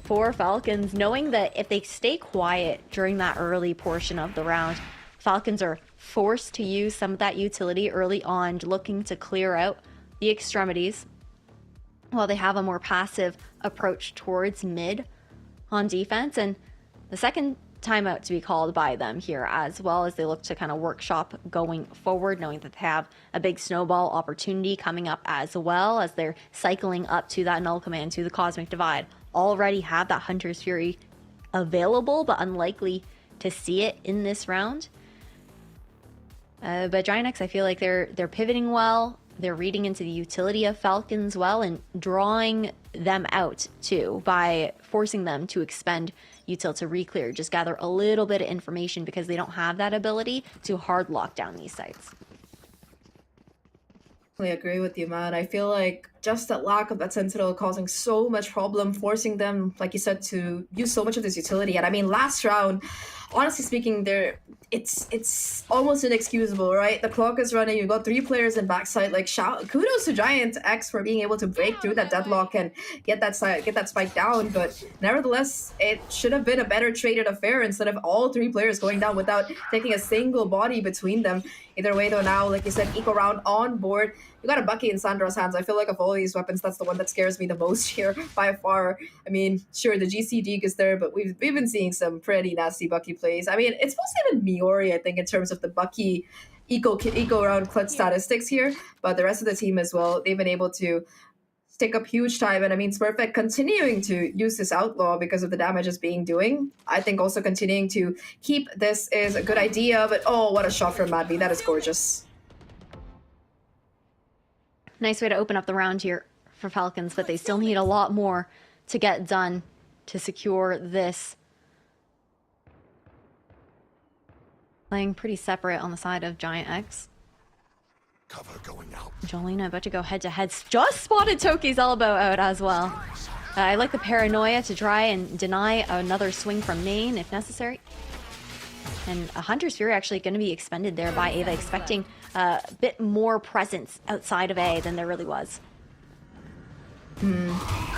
for Falcons, knowing that if they stay quiet during that early portion of the round, Falcons are forced to use some of that utility early on, looking to clear out the extremities, while they have a more passive approach towards mid on defense. And the second timeout to be called by them here, as well as they look to kind of workshop going forward, knowing that they have a big snowball opportunity coming up, as well as they're cycling up to that null command, to the Cosmic Divide. Already have that Hunter's Fury available, but unlikely to see it in this round. But Giant X, I feel like they're pivoting well. They're reading into the utility of Falcons well, and drawing them out too by forcing them to expend util to re-clear, just gather a little bit of information, because they don't have that ability to hard lock down these sites. I agree with you, man. I feel like just that lack of that Sentinel causing so much problem, forcing them, like you said, to use so much of this utility. And I mean, last round, honestly speaking, it's almost inexcusable, right? The clock is running. You've got 3 players in backside. Like, kudos to Giant X for being able to break through that deadlock and get that spike down. But nevertheless, it should have been a better traded affair instead of all 3 players going down without taking a single body between them. Either way, though, now, like you said, eco round on board. You got a Bucky in Sandra's hands. I feel like of all these weapons, that's the one that scares me the most here by far. I mean, sure, the GC Deke is there, but we've been seeing some pretty nasty Bucky plays. I mean, it's mostly been Miori, I think, in terms of the Bucky eco round clutch statistics here, but the rest of the team as well, they've been able to take up huge time. And I mean, Smurfette continuing to use this outlaw because of the damage it's being doing. I think also continuing to keep this is a good idea, but oh, what a shot from Madby. That is gorgeous. Nice way to open up the round here for Falcons, but they still need a lot more to get done to secure this. Playing pretty separate on the side of Giant X. Cover going out. Jolina about to go head to head. Just spotted Toki's elbow out as well. I like the paranoia to try and deny another swing from main if necessary. And a Hunter's Fury actually going to be expended there by Ava, expecting a bit more presence outside of A than there really was.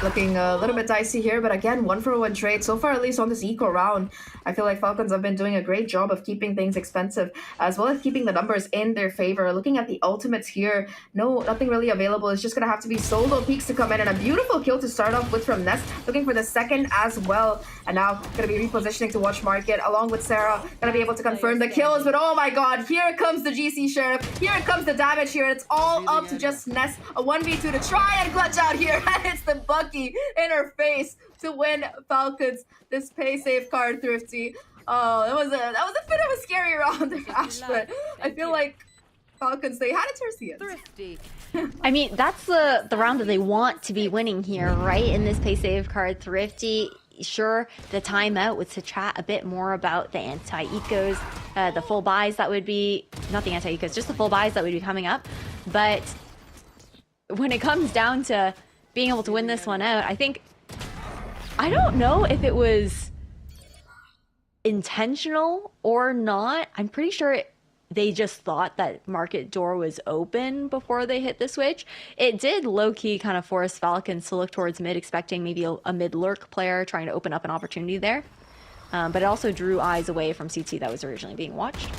Looking a little bit dicey here, but again, 1-for-1 trade. So far, at least on this eco round, I feel like Falcons have been doing a great job of keeping things expensive, as well as keeping the numbers in their favor. Looking at the ultimates here, nothing really available. It's just going to have to be solo peaks to come in, and a beautiful kill to start off with from Ness, looking for the second as well. And now going to be repositioning to watch market, along with Sarah, going to be able to confirm the kills. But oh my god, here comes the GC Sheriff. Here comes the damage here. It's all up to just Ness, a 1v2 to try and clutch out here. It's the Bucky in her face to win Falcons this pay safe card, Thrifty. Oh, that was a bit of a scary round there, Ash, but I feel like Falcons, they had it towards the end. I mean, that's the round that they want to be winning here, right? In this pay save card, Thrifty. Sure, the timeout was to chat a bit more about the anti-ecos, the full buys that would be, not the anti-ecos, just the full buys that would be coming up. But when it comes down to being able to win this one out, I don't know if it was intentional or not. I'm pretty sure they just thought that market door was open before they hit the switch. It did low-key kind of force Falcons to look towards mid, expecting maybe a mid-lurk player trying to open up an opportunity there. But it also drew eyes away from CT that was originally being watched.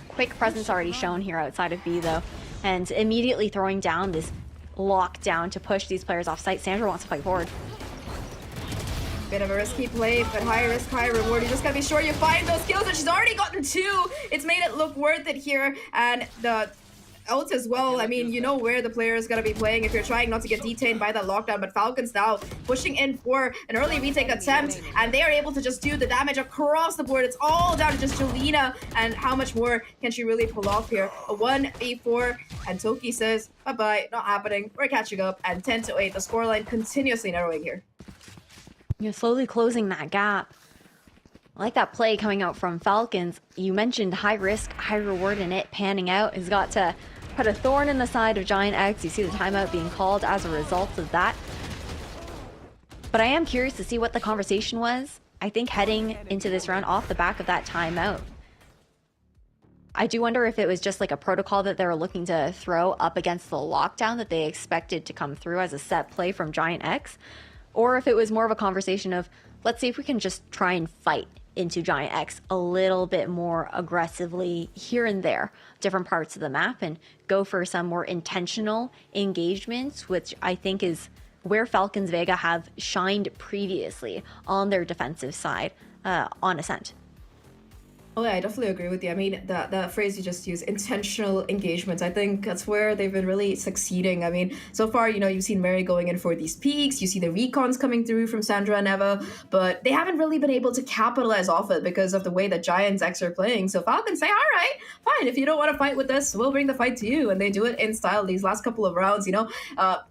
Quick presence already shown here outside of B, though, and immediately throwing down this lockdown to push these players off site. Sandra wants to fight forward. Bit of a risky play, but high risk, high reward. You just gotta be sure you find those kills, and she's already gotten 2. It's made it look worth it here, and the ult as well. I mean, you know where the player is gonna be playing if you're trying not to get detained by that lockdown, but Falcons now pushing in for an early retake attempt, and they are able to just do the damage across the board. It's all down to just Jolina, and how much more can she really pull off here? A 1v4, and Toki says, bye-bye, not happening. We're catching up, and 10-8. The scoreline continuously narrowing here. You're slowly closing that gap. I like that play coming out from Falcons. You mentioned high risk, high reward in it. Panning out has got to put a thorn in the side of Giant X. You see the timeout being called as a result of that. But I am curious to see what the conversation was. I think heading into this round off the back of that timeout. I do wonder if it was just like a protocol that they were looking to throw up against the lockdown that they expected to come through as a set play from Giant X, or if it was more of a conversation of, let's see if we can just try and fight into Giant X a little bit more aggressively here and there, different parts of the map, and go for some more intentional engagements, which I think is where Falcons Vega have shined previously on their defensive side on Ascent. Oh yeah, I definitely agree with you. I mean, that phrase you just used, intentional engagements, I think that's where they've been really succeeding. I mean, so far, you know, you've seen Mary going in for these peaks, you see the recons coming through from Sandra and Eva, but they haven't really been able to capitalize off it because of the way that Giants X are playing. So Falcons say, all right, fine, if you don't want to fight with us, we'll bring the fight to you. And they do it in style these last couple of rounds, you know.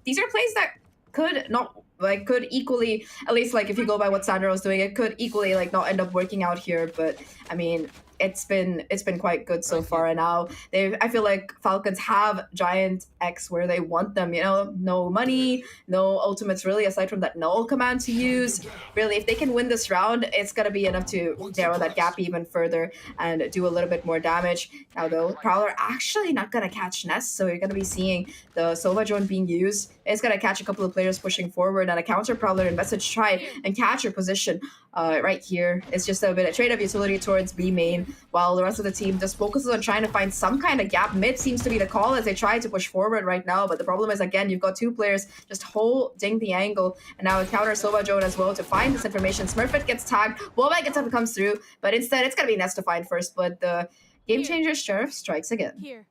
These are plays that could equally, at least like if you go by what Sandra was doing, it could equally like not end up working out here. But I mean, it's been quite good so far. And now I feel like Falcons have Giant X where they want them, you know, no money, no ultimates really, aside from that null command to use. Really, if they can win this round, it's gonna be enough to narrow that gap even further and do a little bit more damage. Now though, Prowler actually not gonna catch Nest, so you're gonna be seeing the Sova drone being used. It's gonna catch a couple of players pushing forward, and a counter Prowler invested to try and catch your position right here. It's just a bit of trade of utility towards B main, while the rest of the team just focuses on trying to find some kind of gap. Mid seems to be the call as they try to push forward right now, but the problem is, again, you've got two players just holding the angle, and now a counter Sova drone as well to find this information. Smurfette gets tagged, Wobite gets up and comes through, but instead it's gonna be Nest to find first, but the game changer Sheriff strikes again.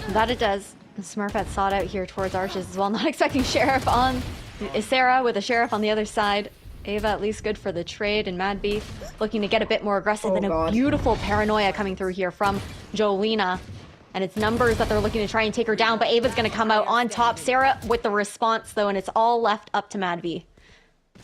That it does. Smurfette sought out here towards Arches as well, not expecting Sheriff on Sarah with a Sheriff on the other side. Ava at least good for the trade, and Mad Beef looking to get a bit more aggressive, and a beautiful paranoia coming through here from Jolina. And it's numbers that they're looking to try and take her down, but Ava's going to come out on top. Sarah with the response though, and it's all left up to Mad V.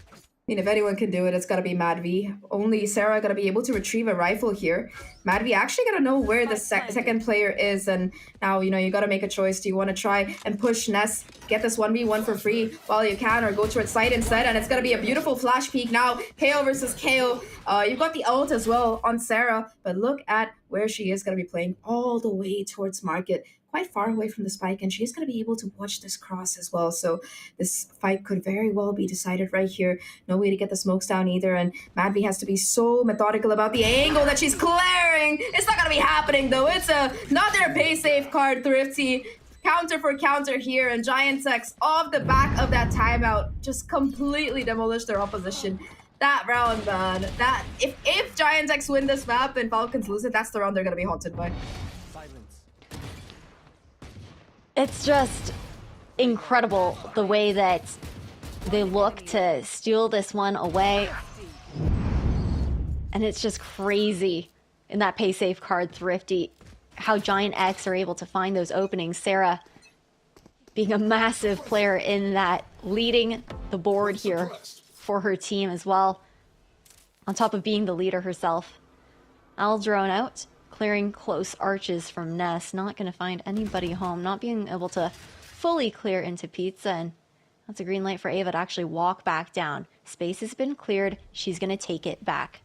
I mean, if anyone can do it, it's gotta be Mad V. Only Sarah gonna be able to retrieve a rifle here. Mad V actually gonna know where the second player is, and now, you know, you gotta make a choice. Do you want to try and push Ness, get this 1v1 for free while you can, or go towards site instead? And it's gonna be a beautiful flash peek now. KO versus KO. You've got the ult as well on Sarah, but look at where she is gonna be playing all the way towards Market, quite far away from the spike, and she's going to be able to watch this cross as well. So this fight could very well be decided right here. No way to get the smokes down either, and Mad V has to be so methodical about the angle that she's clearing. It's not going to be happening though. It's another pay safe card, Thrifty. Counter for counter here, and Giant X off the back of that timeout just completely demolished their opposition. That round, man. That if Giant X win this map and Falcons lose it, that's the round they're going to be haunted by. It's just incredible the way that they look to steal this one away. And it's just crazy in that pay safe card, Thrifty, how Giant X are able to find those openings. Sarah being a massive player in that, leading the board here for her team as well, on top of being the leader herself. I'll drone out. Clearing close arches from Ness, not going to find anybody home, not being able to fully clear into Pizza, and that's a green light for Ava to actually walk back down. Space has been cleared, she's going to take it back.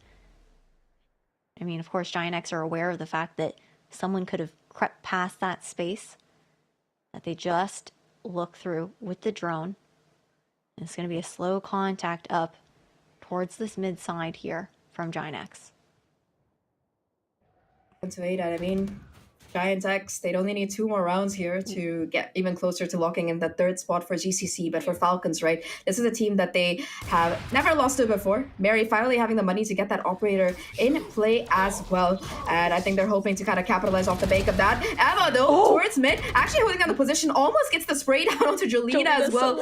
I mean, of course, Giant X are aware of the fact that someone could have crept past that space that they just looked through with the drone. And it's going to be a slow contact up towards this mid side here from Giant X. To wait at. I mean, Giant X, they'd only need 2 more rounds here to get even closer to locking in the 3rd spot for GCC. But for Falcons, right, this is a team that they have never lost to before. Mary finally having the money to get that operator in play as well, and I think they're hoping to kind of capitalize off the bake of that. Eva though, towards mid, actually holding down the position, almost gets the spray down onto Jolina as well.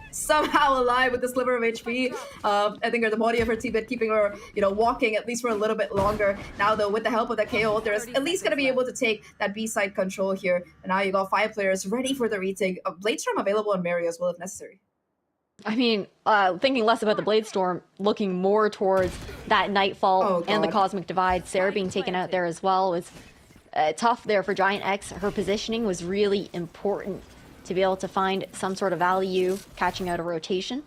Somehow alive with the sliver of HP. I think, or the body of her teammate, keeping her, you know, walking at least for a little bit longer. Now though, with the help of the KO, there's at least going to be able to take that B side control here. And now you got 5 players ready for the retake. A Bladestorm available on Mary as well if necessary. I mean, thinking less about the Bladestorm, looking more towards that Nightfall and the Cosmic Divide. Sarah being taken out there as well was tough there for Giant X. Her positioning was really important to be able to find some sort of value catching out a rotation.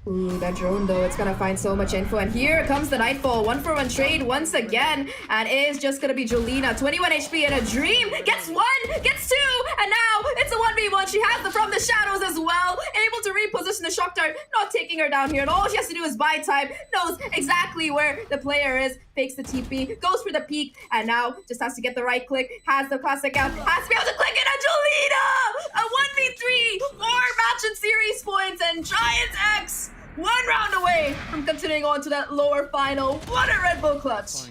Ooh, that drone though, it's gonna find so much info. And here comes the Nightfall. 1-for-1 trade once again. And it is just gonna be Jolina. 21 HP and a dream. Gets 1, gets 2, and now it's a 1v1. She has the From the Shadows as well. Able to reposition the Shock Dart, not taking her down here. And all she has to do is buy time. Knows exactly where the player is. Fakes the TP, goes for the peek, and now just has to get the right click. Has the classic out, has to be able to click it. And Jolina! A 1v3, 4 match and series points, and Giant X 1 round away from continuing on to that lower final. What a Red Bull clutch.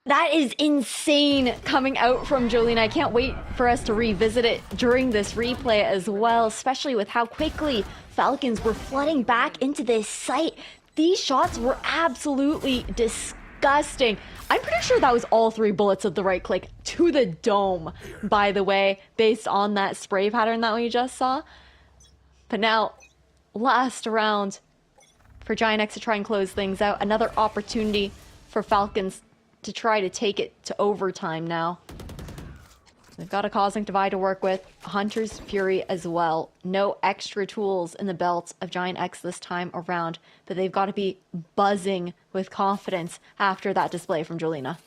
That is insane coming out from Jolina. I can't wait for us to revisit it during this replay as well, especially with how quickly Falcons were flooding back into this site. These shots were absolutely disgusting. I'm pretty sure that was all 3 bullets of the right click to the dome, by the way, based on that spray pattern that we just saw. But now, last round for Giant X to try and close things out. Another opportunity for Falcons to try to take it to overtime now. They've got a Cosmic Divide to work with, Hunter's Fury as well. No extra tools in the belt of Giant X this time around, but they've got to be buzzing with confidence after that display from Jolina.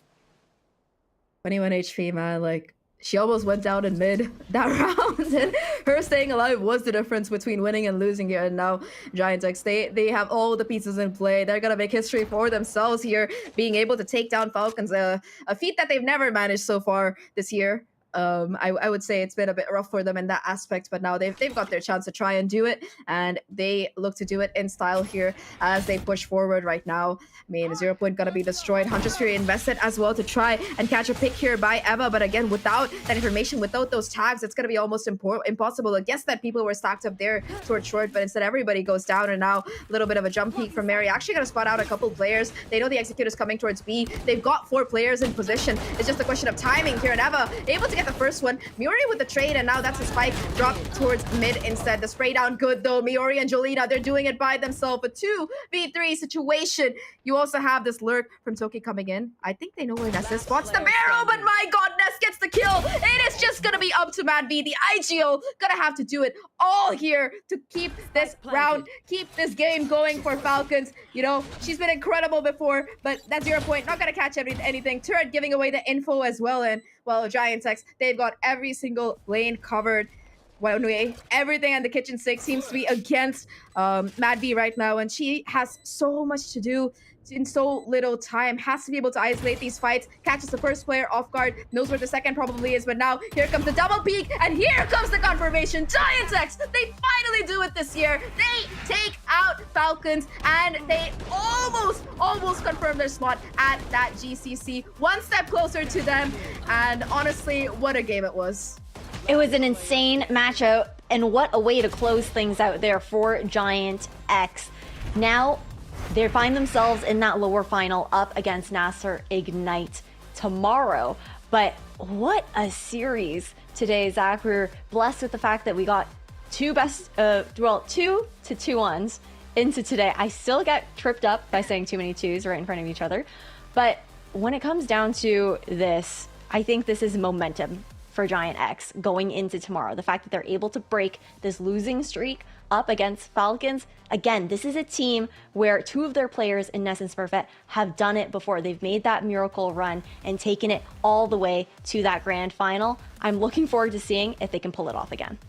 21 HP, man, like, she almost went down in mid that round, and her staying alive was the difference between winning and losing here. And now Giant X, they have all the pieces in play. They're gonna make history for themselves here, being able to take down Falcons, a feat that they've never managed so far this year. I would say it's been a bit rough for them in that aspect, but now they've got their chance to try and do it, and they look to do it in style here as they push forward right now. I mean, 0 point gonna be destroyed. Hunter's Fury invested as well to try and catch a pick here by Eva, but again, without that information, without those tags, it's gonna be almost impossible. I guess that people were stacked up there towards short, but instead everybody goes down, and now a little bit of a jump peek from Mary. Actually gonna spot out a couple players. They know the Executor's coming towards B. They've got 4 players in position. It's just a question of timing here, and Eva able to get the first one. Miori with the trade, and now that's a spike drop towards mid instead. The spray down good though. Miori and Jolina, they're doing it by themselves. A 2v3 situation. You also have this lurk from Toki coming in. I think they know where Ness is. Spots the barrel, but my god, Ness gets the kill. It is just gonna be up to Mad B. The IGO gonna have to do it all here to keep this round, keep this game going for Falcons. You know, she's been incredible before, but that 0 point not gonna catch anything. Turret giving away the info as well, and well, Giant X, they've got every single lane covered. One way, everything on the kitchen sink seems to be against Mad B right now, and she has so much to do in so little time. Has to be able to isolate these fights, catches the first player off guard, knows where the second probably is, but now here comes the double peek, and here comes the confirmation. Giant X, they finally do it this year. They take out Falcons, and they almost confirm their spot at that GCC. One step closer to them, and honestly, what a game it was. It was an insane matchup, and what a way to close things out there for Giant X. Now, they find themselves in that lower final up against Nasser Ignite tomorrow. But what a series today, Zach. We're blessed with the fact that we got 2 to 2-1s into today. I still get tripped up by saying too many 2s right in front of each other. But when it comes down to this, I think this is momentum for Giant X going into tomorrow. The fact that they're able to break this losing streak up against Falcons. Again, this is a team where 2 of their players in Ness and Smurfette have done it before. They've made that miracle run and taken it all the way to that grand final. I'm looking forward to seeing if they can pull it off again.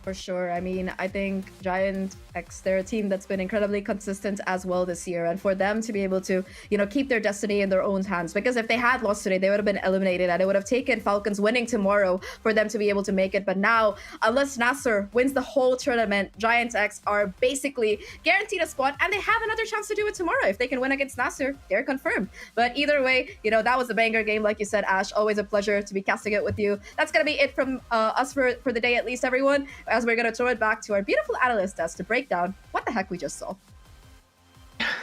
For sure. I mean, I think Giant X, they're a team that's been incredibly consistent as well this year. And for them to be able to, you know, keep their destiny in their own hands. Because if they had lost today, they would have been eliminated. And it would have taken Falcons winning tomorrow for them to be able to make it. But now, unless Nasser wins the whole tournament, Giant X are basically guaranteed a spot. And they have another chance to do it tomorrow. If they can win against Nasser, they're confirmed. But either way, you know, that was a banger game. Like you said, Ash, always a pleasure to be casting it with you. That's going to be it from us for the day, at least, everyone. As we're going to throw it back to our beautiful analyst desk to break down what the heck we just saw.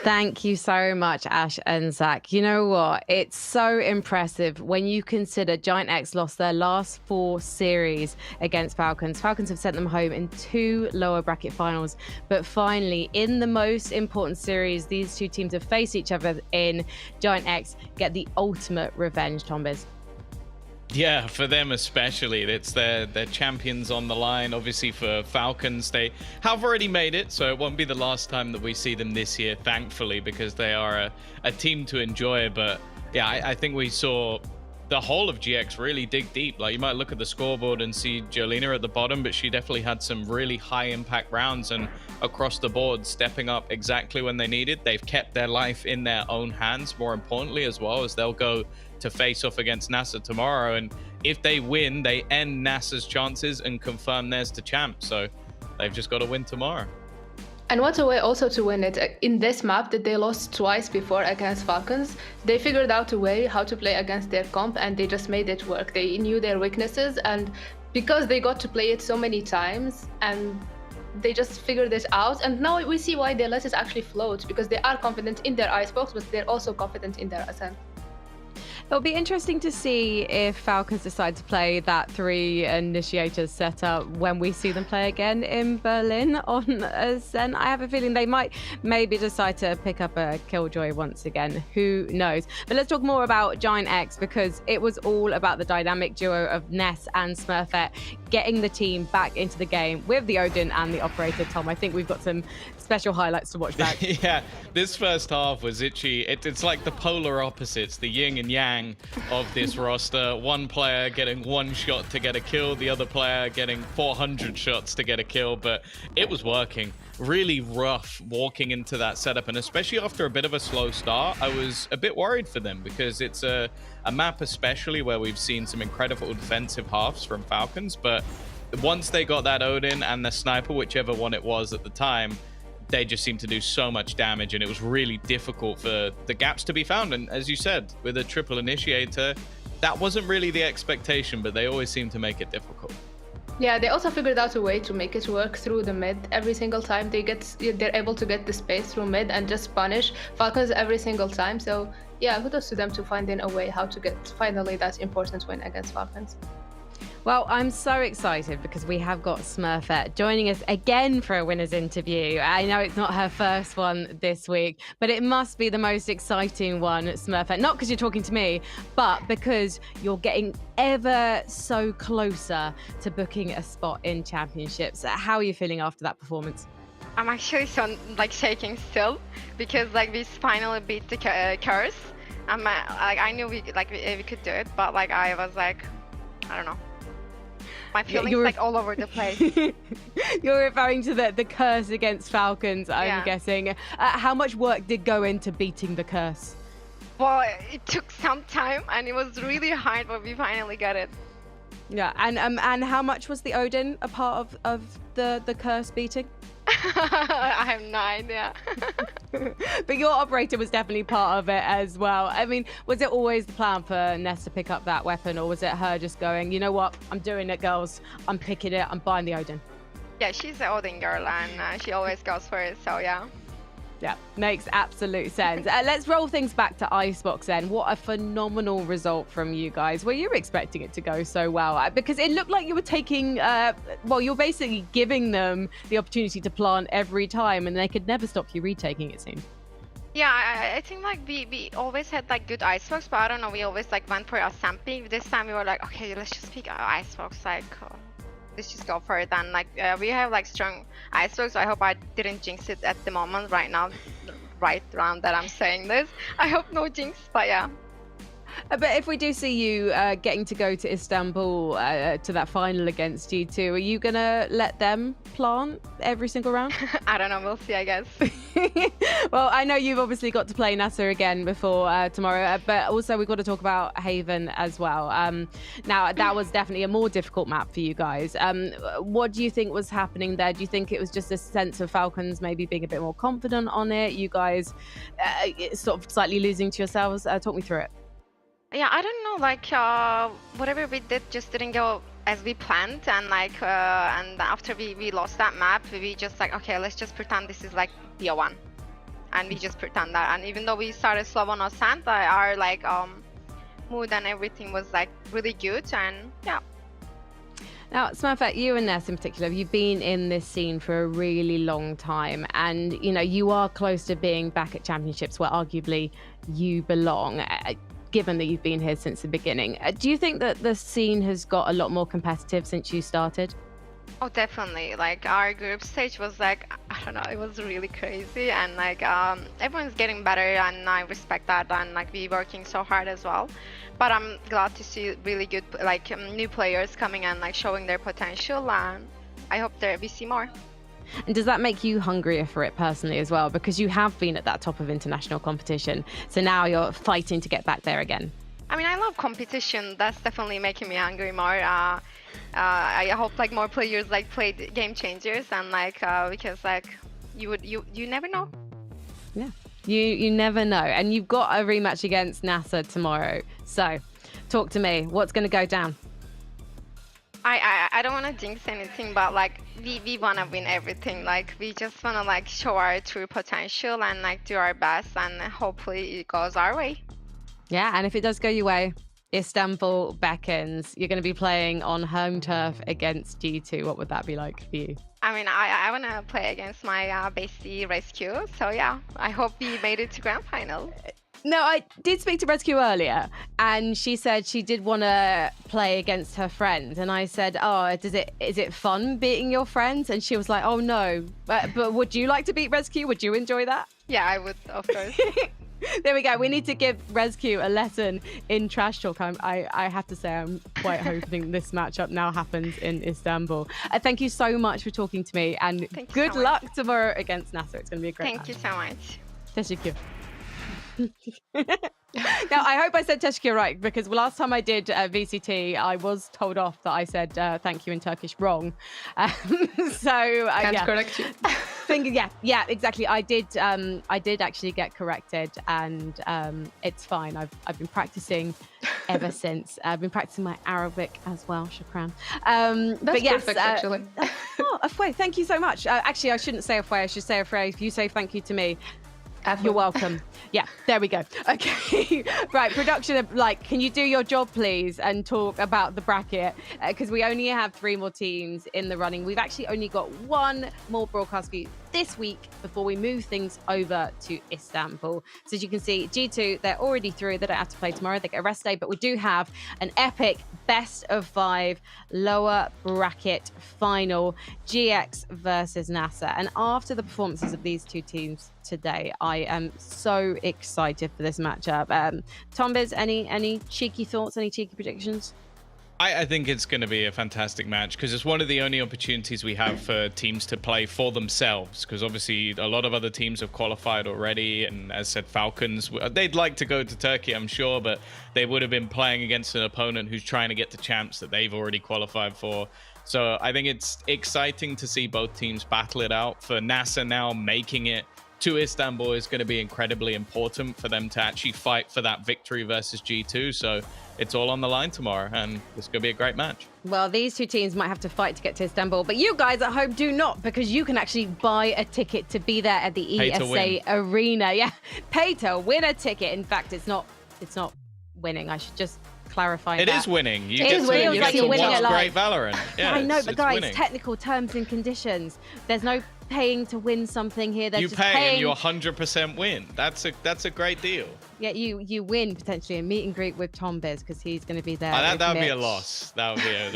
Thank you so much, Ash and Zach. You know what? It's so impressive when you consider Giant X lost their last 4 series against Falcons. Falcons have sent them home in 2 lower bracket finals. But finally, in the most important series these 2 teams have faced each other in, Giant X get the ultimate revenge, Tombiz. Yeah, for them especially. It's their champions on the line. Obviously for Falcons, they have already made it, so it won't be the last time that we see them this year, thankfully, because they are a team to enjoy. But yeah, I think we saw the whole of GX really dig deep. Like, you might look at the scoreboard and see Jolina at the bottom, but she definitely had some really high impact rounds, and across the board stepping up exactly when they needed. They've kept their life in their own hands, more importantly, as well, as they'll go to face off against NASA tomorrow, and if they win, they end NASA's chances and confirm theirs to champ. So they've just got to win tomorrow. And what a way also to win it. In this map that they lost twice before against Falcons, they figured out a way how to play against their comp, and they just made it work. They knew their weaknesses, and because they got to play it so many times, and they just figured it out, and now we see why they let it actually float, because they are confident in their Icebox, but they're also confident in their Ascent. It'll be interesting to see if Falcons decide to play that 3 initiators setup when we see them play again in Berlin on Ascent. I have a feeling they might maybe decide to pick up a Killjoy once again. Who knows? But let's talk more about Giant X, because it was all about the dynamic duo of Ness and Smurfette getting the team back into the game with the Odin and the Operator. Tom, I think we've got some special highlights to watch back. Yeah, this first half was itchy. It's like the polar opposites, the yin and yang of this roster. One player getting 1 shot to get a kill, the other player getting 400 shots to get a kill, but it was working. Really rough walking into that setup, and especially after a bit of a slow start, I was a bit worried for them, because it's a map especially where we've seen some incredible defensive halves from Falcons, but once they got that Odin and the sniper, whichever one it was at the time, they just seemed to do so much damage, and it was really difficult for the gaps to be found. And as you said, with a triple initiator, that wasn't really the expectation, but they always seem to make it difficult. Yeah, they also figured out a way to make it work through the mid. Every single time they're able to get the space through mid and just punish Falcons every single time. So yeah, kudos to them to finding a way how to get finally that important win against Falcons. Well, I'm so excited because we have got Smurfette joining us again for a winner's interview. I know it's not her first one this week, but it must be the most exciting one, Smurfette. Not because you're talking to me, but because you're getting ever so closer to booking a spot in championships. How are you feeling after that performance? I'm actually so shaking still, because we finally beat the curse. I knew we could do it, but I was I don't know. My feelings all over the place. You're referring to the curse against Falcons, I'm guessing. How much work did go into beating the curse? Well, it took some time, and it was really hard, but we finally got it. Yeah, and how much was the Odin a part of the curse beating? I have no idea. But your Operator was definitely part of it as well. I mean, was it always the plan for Ness to pick up that weapon, or was it her just going, you know what, I'm doing it, girls, I'm picking it, I'm buying the Odin? Yeah, she's an Odin girl, and she always goes for it, so yeah. Yeah, makes absolute sense. Let's roll things back to Icebox then. What a phenomenal result from you guys. Were you expecting it to go so well? Because it looked like you were taking, you're basically giving them the opportunity to plant every time, and they could never stop you retaking, it seems. Yeah, I think we always had good Icebox, but I don't know, we always went for a Stamping. This time we were okay, let's just pick Icebox, let's just go for it. And we have strong Icebox, so I hope I didn't jinx it at the moment right now, right around that I'm saying this. I hope no jinx, but yeah. But if we do see you getting to go to Istanbul to that final against G2, are you going to let them plant every single round? I don't know, we'll see, I guess. Well, I know you've obviously got to play NASA again before tomorrow, but also we've got to talk about Haven as well. Now, that was definitely a more difficult map for you guys. What do you think was happening there? Do you think it was just a sense of Falcons maybe being a bit more confident on it? You guys sort of slightly losing to yourselves? Talk me through it. Yeah, I don't know, whatever we did just didn't go as we planned, and and after we lost that map, we just okay, let's just pretend this is BO1, and we just pretend that. And even though we started slow on Ascent, our mood and everything was really good, and yeah. Now, Smurfette, you and Ness in particular, you've been in this scene for a really long time, and you are close to being back at championships where arguably you belong. given that you've been here since the beginning. Do you think that the scene has got a lot more competitive since you started? Oh, definitely. Like our group stage was like, I don't know, it was really crazy, and like everyone's getting better, and I respect that, and like we working so hard as well. But I'm glad to see really good like new players coming and like showing their potential, and I hope we see more. And does that make you hungrier for it personally as well? Because you have been at that top of international competition, so now you're fighting to get back there again. I mean, I love competition. That's definitely making me hungry more. I hope like more players like play game changers, and like because like you never know. Yeah, you never know. And you've got a rematch against NASA tomorrow. So, talk to me. What's going to go down? I don't want to jinx anything, but like we want to win everything. Like we just want to like show our true potential and like do our best, and hopefully it goes our way. Yeah, and if it does go your way, Istanbul beckons. You're going to be playing on home turf against G2. What would that be like for you? I mean, I want to play against my bestie Rescue. So yeah, I hope we made it to grand final. No, I did speak to Rescue earlier, and she said she did want to play against her friends. And I said, "Oh, is it fun beating your friends?" And she was like, "Oh no, but would you like to beat Rescue? Would you enjoy that?" Yeah, I would, of course. There we go. We need to give Rescue a lesson in trash talk. I have to say, I'm quite hoping this matchup now happens in Istanbul. Thank you so much for talking to me, and good luck tomorrow against NASA. It's going to be a great match. Thank you so much. Teşekkür. Now, I hope I said teşekkür right, because last time I did VCT, I was told off that I said thank you in Turkish wrong. So Can't correct you. Yeah, exactly. I did actually get corrected, and it's fine. I've been practicing ever since. I've been practicing my Arabic as well. Shukran. That's but yes, perfect, actually. Oh, Afwe, thank you so much. Actually, I shouldn't say Afwe. I should say Afwe. If you say thank you to me, you're welcome. Yeah, there we go. Okay, right. Production, can you do your job, please, and talk about the bracket? Because we only have 3 more teams in the running. We've actually only got 1 more broadcast view this week before we move things over to Istanbul. So as you can see, G2, they're already through. They don't have to play tomorrow. They get a rest day, but we do have an epic best of 5 lower bracket final, GX versus NASA. And after the performances of these 2 teams today, I am so excited for this matchup. Tombiz, any cheeky thoughts, any cheeky predictions? I think it's going to be a fantastic match, because it's one of the only opportunities we have for teams to play for themselves, because obviously a lot of other teams have qualified already, and as said, Falcons, they'd like to go to Turkey, I'm sure, but they would have been playing against an opponent who's trying to get to champs that they've already qualified for. So I think it's exciting to see both teams battle it out. For NASA now, making it to Istanbul is going to be incredibly important for them to actually fight for that victory versus G2. So it's all on the line tomorrow, and it's going to be a great match. Well, these 2 teams might have to fight to get to Istanbul, but you guys at home do not, because you can actually buy a ticket to be there at the ESA Arena. Yeah, pay to win a ticket. In fact, it's not winning. I should just clarify that. It is winning. You it get is to, winning. you Like get to you're winning watch it live. great Valorant. Yeah, I know, but guys, winning. technical terms and conditions. There's no paying to win something here. They're You just pay paying. and you 100% win. That's a great deal. Yeah, you win potentially a meet and greet with Tombiz, because he's going to be there. That would be a Mitch. loss. That would be a.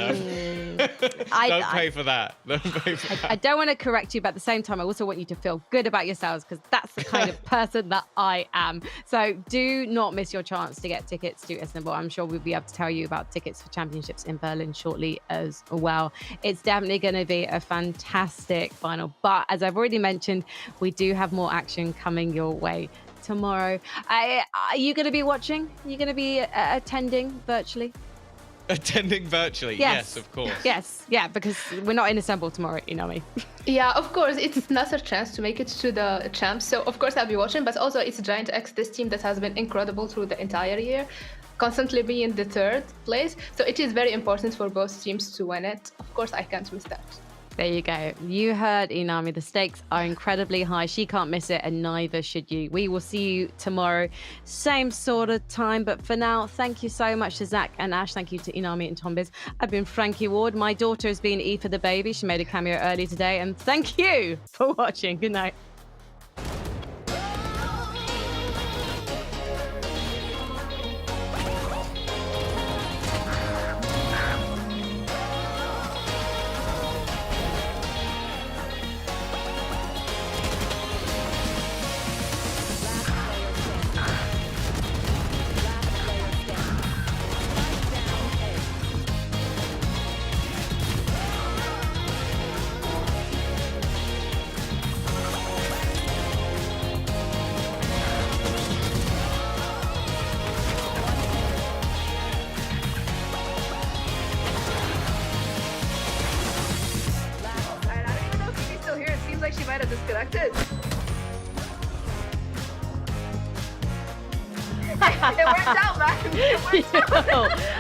Don't pay for that. Don't pay for that. I don't want to correct you, but at the same time, I also want you to feel good about yourselves, because that's the kind of person that I am. So do not miss your chance to get tickets to Istanbul. I'm sure we'll be able to tell you about tickets for championships in Berlin shortly as well. It's definitely going to be a fantastic final. But as I've already mentioned, we do have more action coming your way tomorrow. Are you going to be watching? Are you going to be attending virtually? Attending virtually? Yes, of course. Yes, yeah, because we're not in Istanbul tomorrow, you know me. Yeah, of course, it's another chance to make it to the champs. So of course I'll be watching, but also it's Giant X, this team that has been incredible through the entire year, constantly being in the 3rd place. So it is very important for both teams to win it. Of course, I can't miss that. There you go. You heard Inami. The stakes are incredibly high. She can't miss it, and neither should you. We will see you tomorrow, same sort of time. But for now, thank you so much to Zach and Ash. Thank you to Inami and Tombiz. I've been Frankie Ward. My daughter has been E for the baby. She made a cameo earlier today. And thank you for watching. Good night. might have disconnected. It worked out, man. It worked out.